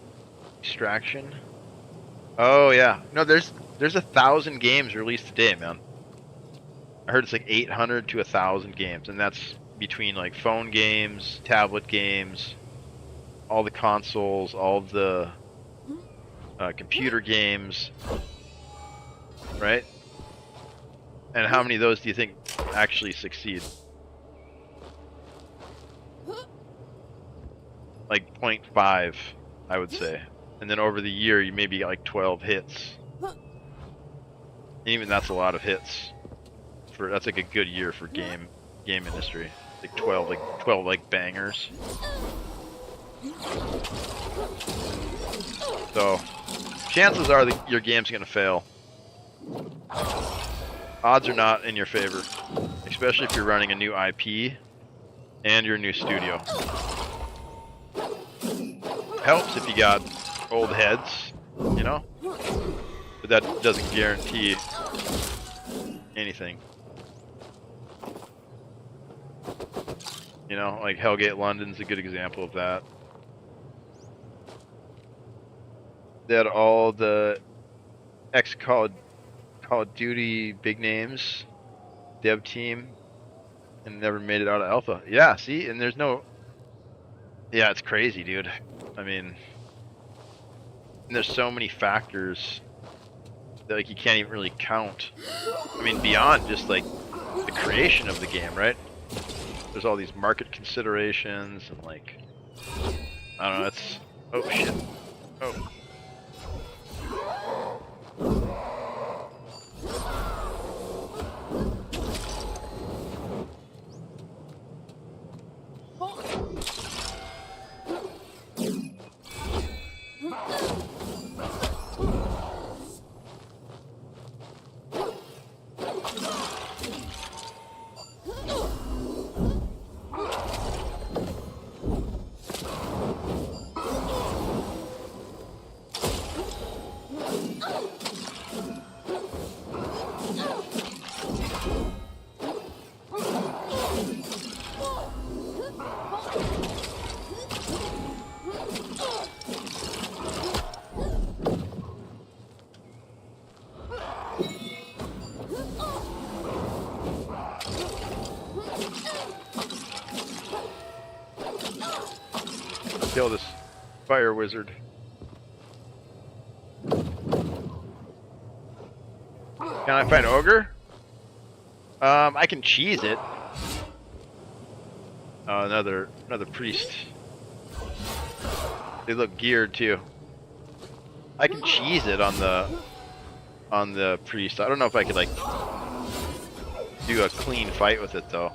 extraction. Oh yeah, no, there's 1,000 games released a day, man. I heard it's like 800 to 1,000 games, and that's between like phone games, tablet games, all the consoles, all the computer games, right? And how many of those do you think actually succeed? Like 0.5, I would say. And then over the year, you maybe get like 12 hits. And even that's a lot of hits. That's like a good year for game industry. Like 12 bangers. So chances are that your game's gonna fail. Odds are not in your favor, especially if you're running a new IP and your new studio. Helps if you got old heads, you know, but that doesn't guarantee anything. You know, like Hellgate London's a good example of that. They had all the Call of Duty big names, dev team, and never made it out of alpha. Yeah, see, and there's no. Yeah, it's crazy, dude. I mean, and there's so many factors that like you can't even really count. I mean, beyond just like the creation of the game, right? There's all these market considerations and like, I don't know. It's oh shit. Oh. Fire wizard. Can I fight ogre? I can cheese it. Oh, another priest. They look geared too. I can cheese it on the priest. I don't know if I could like do a clean fight with it though.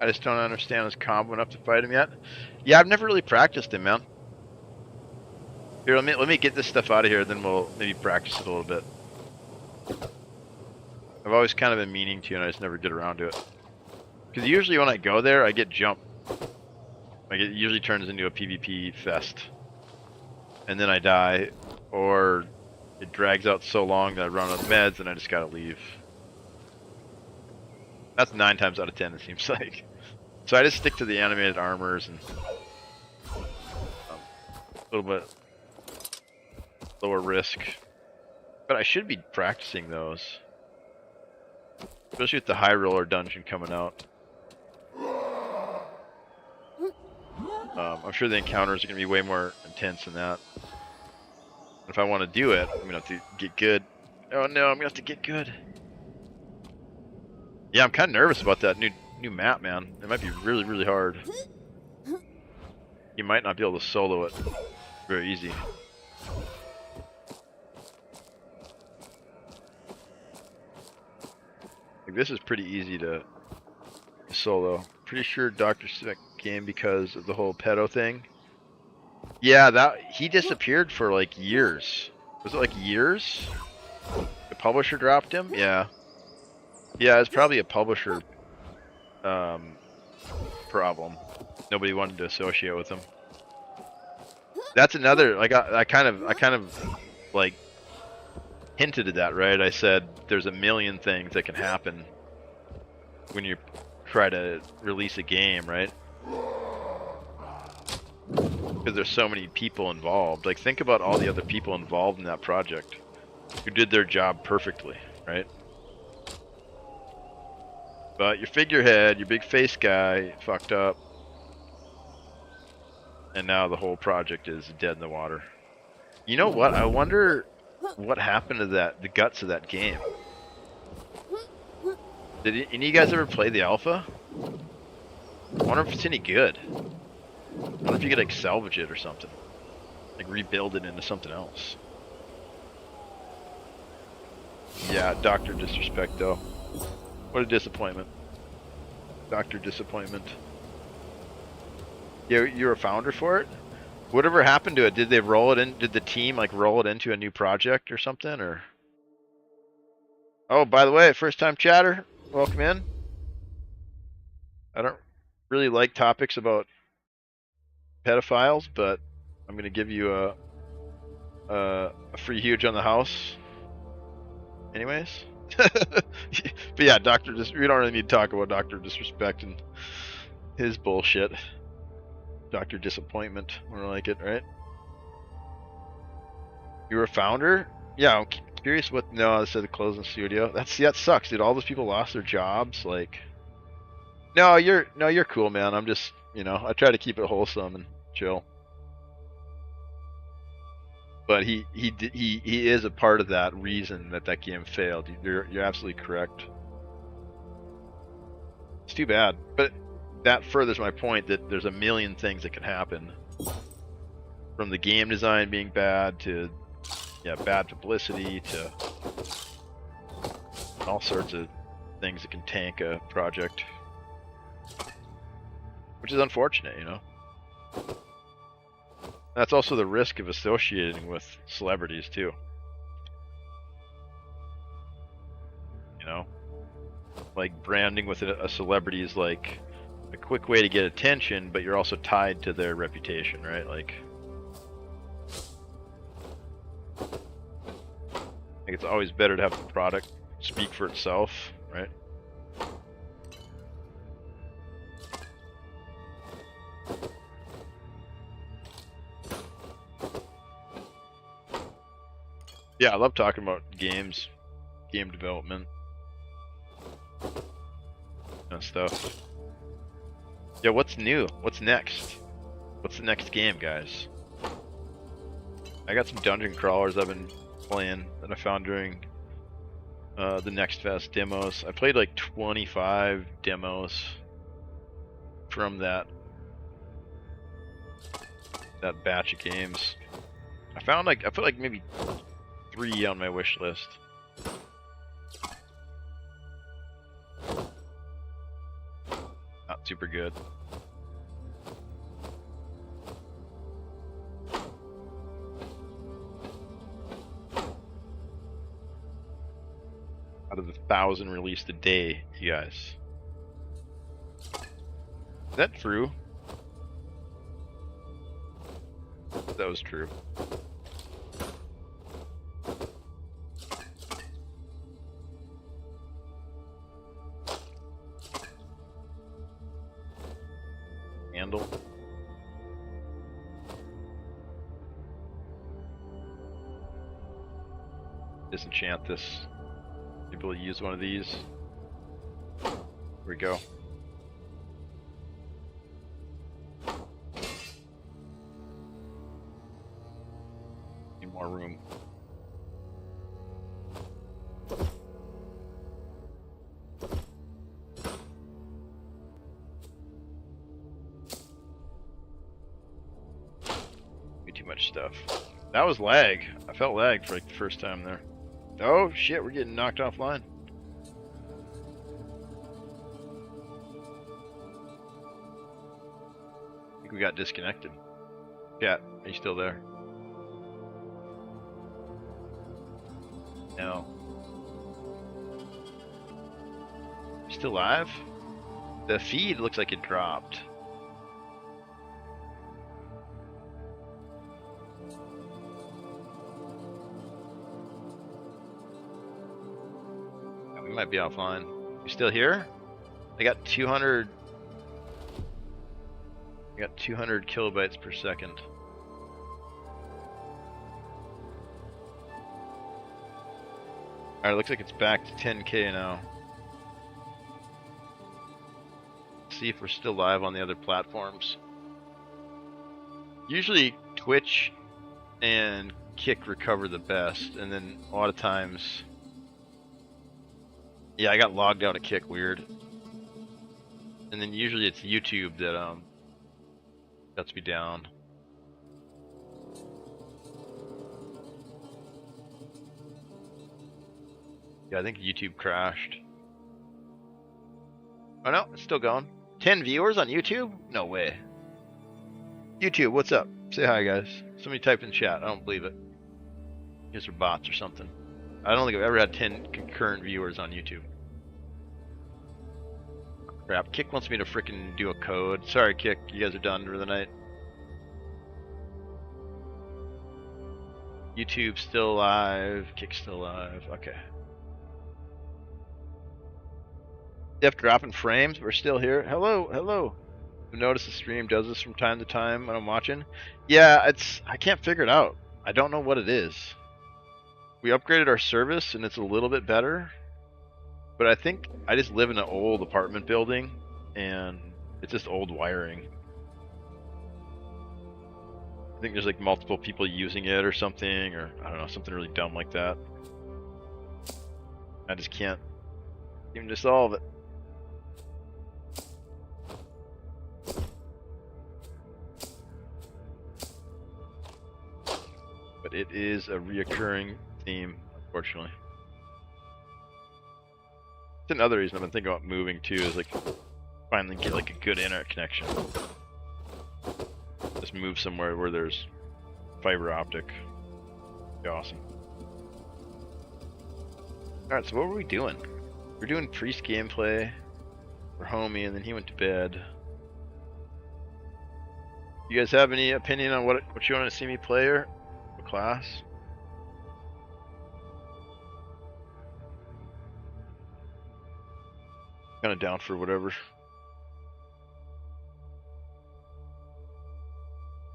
I just don't understand his combo enough to fight him yet. Yeah, I've never really practiced him, man. Here, let me get this stuff out of here, then we'll maybe practice it a little bit. I've always kind of been meaning to, and I just never get around to it. Because usually when I go there, I get jumped. Like it usually turns into a PvP fest, and then I die, or it drags out so long that I run out of meds, and I just gotta leave. That's 9 times out of 10, it seems like. So I just stick to the animated armors and a little bit lower risk. But I should be practicing those. Especially with the high roller dungeon coming out. I'm sure the encounters are going to be way more intense than that. If I want to do it, I'm going to have to get good. Oh no, I'm going to have to get good. Yeah, I'm kind of nervous about that new map, man. It might be really, really hard. You might not be able to solo it very easy. Like, this is pretty easy to solo. Pretty sure Dr. Sick game because of the whole pedo thing. Yeah, he disappeared for like years. Was it like years? The publisher dropped him? Yeah. Yeah, it's probably a publisher problem. Nobody wanted to associate with him. That's another, like I kind of like hinted at that, right? I said there's a million things that can happen when you try to release a game, right? Because there's so many people involved. Like, think about all the other people involved in that project who did their job perfectly, right? But your figurehead, your big face guy, fucked up. And now the whole project is dead in the water. You know what? I wonder what happened to the guts of that game. Did any of you guys ever play the alpha? I wonder if it's any good. I wonder if you could like salvage it or something. Like rebuild it into something else. Yeah, Dr. Disrespect though. What a disappointment. Dr. Disappointment. You're a founder for it? Whatever happened to it? Did they roll it in? Did the team like roll it into a new project or something? Or oh, by the way, first time chatter, welcome in. I don't really like topics about pedophiles, but I'm gonna give you a free huge on the house. Anyways, but yeah, we don't really need to talk about Dr. Disrespect and his bullshit. Dr. Disappointment, more like it, right? You were a founder? Yeah, I'm curious what. No, I said the closing studio. That sucks, dude. All those people lost their jobs. Like, no, you're cool, man. I'm just, I try to keep it wholesome and chill. But he is a part of that reason that game failed. You're absolutely correct. It's too bad, but that furthers my point that there's a million things that can happen. From the game design being bad to bad publicity to all sorts of things that can tank a project. Which is unfortunate, That's also the risk of associating with celebrities too. Like branding with a celebrity is like a quick way to get attention, but you're also tied to their reputation, right? Like, Like, it's always better to have the product speak for itself, right? Yeah, I love talking about games, game development, and stuff. Yeah, what's new? What's next? What's the next game, guys? I got some dungeon crawlers I've been playing that I found during the Next Fest demos. I played like 25 demos from that batch of games. I put like maybe 3 on my wish list. Not super good. Out of the 1,000 released a day, you guys. Is that true? That was true. Handle. Disenchant this. Maybe we'll use one of these. Here we go. Need more room. Too much stuff. That was lag. I felt lag for like the first time there. Oh shit, we're getting knocked offline. I think we got disconnected. Cat, are you still there? No. Still live? The feed looks like it dropped. We might be offline. You still here? I got 200. I got 200 kilobytes per second. Alright, looks like it's back to 10K now. Let's see if we're still live on the other platforms. Usually Twitch and Kick recover the best, and then a lot of times... Yeah, I got logged out of Kick, weird. And then usually it's YouTube that lets me down. Yeah, I think YouTube crashed. Oh no, it's still going. 10 viewers on YouTube? No way. YouTube, what's up? Say hi, guys. Somebody typed in chat. I don't believe it. You guys are bots or something. I don't think I've ever had 10 concurrent viewers on YouTube. Crap, Kick wants me to frickin' do a code. Sorry, Kick, you guys are done for the night. YouTube still live, Kick still live, okay. Def dropping frames, we're still here. Hello, hello. You notice the stream does this from time to time when I'm watching? Yeah, I can't figure it out. I don't know what it is. We upgraded our service and it's a little bit better, but I think I just live in an old apartment building and it's just old wiring. I think there's like multiple people using it or something, or I don't know, something really dumb like that. I just can't even to solve it. But it is a reoccurring theme, unfortunately. It's another reason I've been thinking about moving too, is like finally get like a good internet connection. Just move somewhere where there's fiber optic. Be awesome. Alright, so what were we doing? We're doing priest gameplay for Homie, and then he went to bed. You guys have any opinion on what you want to see me play or what class? Kind of down for whatever.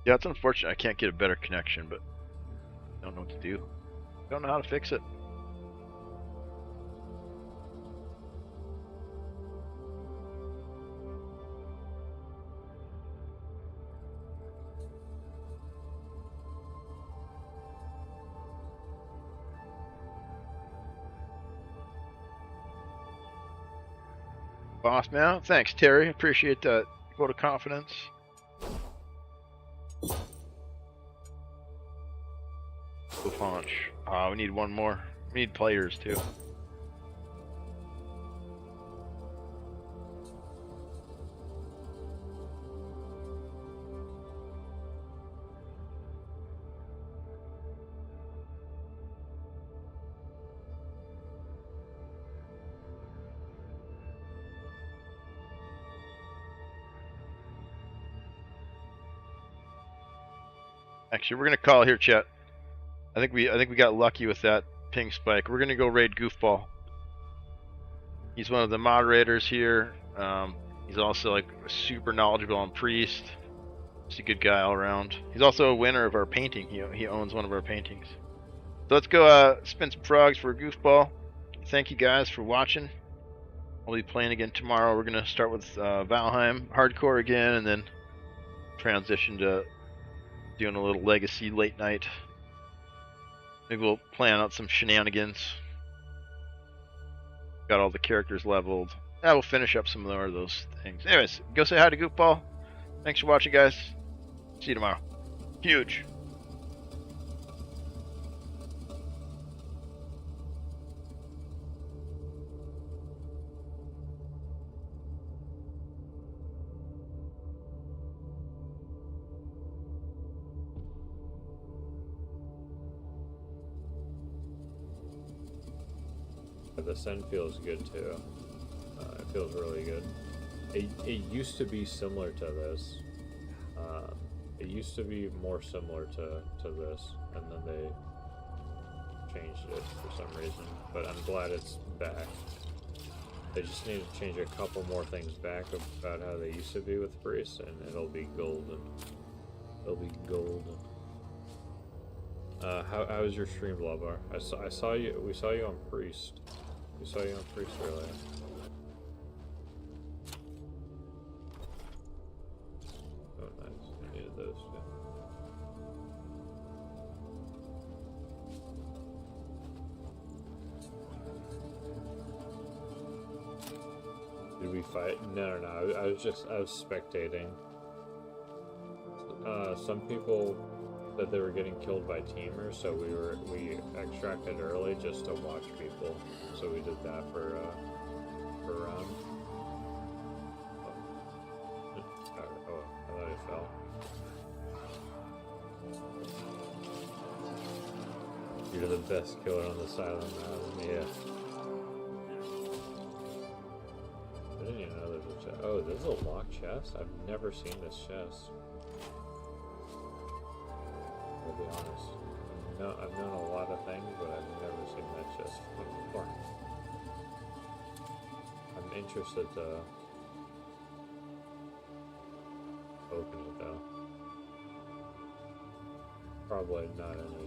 Yeah, it's unfortunate I can't get a better connection, but I don't know what to do. I don't know how to fix it. Boss man, thanks Terry. Appreciate that vote of confidence. Launch. We need one more. We need players too. Actually, we're gonna call here, chat. I think we got lucky with that ping spike. We're gonna go raid Goofball. He's one of the moderators here. He's also like super knowledgeable on Priest. He's a good guy all around. He's also a winner of our painting. He owns one of our paintings. So let's go spin some frogs for a Goofball. Thank you guys for watching. I'll be playing again tomorrow. We're gonna start with Valheim hardcore again, and then transition to doing a little legacy late night. Maybe we'll plan out some shenanigans. Got all the characters leveled. Yeah, we'll finish up some more of those things. Anyways, go say hi to Goofball. Thanks for watching, guys. See you tomorrow. Huge. The scent feels good too. It feels really good. It used to be similar to this. It used to be more similar to this, and then they changed it for some reason. But I'm glad it's back. They just need to change a couple more things back about how they used to be with Priest, and it'll be golden. It'll be golden. How was your stream, Lovar? I saw you. We saw you on Priest. We saw you on Priest earlier. Oh, nice. I needed those too. Did we fight? No. I was spectating. Some people said they were getting killed by teamers, so we extracted early just to watch people. So we did that for a round. Oh, I thought it fell. You're the best killer on this island, man. Yeah. I didn't even know there was a chest. Oh, this is a locked chest? I've never seen this chest. I'll be honest. I've known a lot of things, but I've never seen that chest before. I'm interested to open it though. Probably not any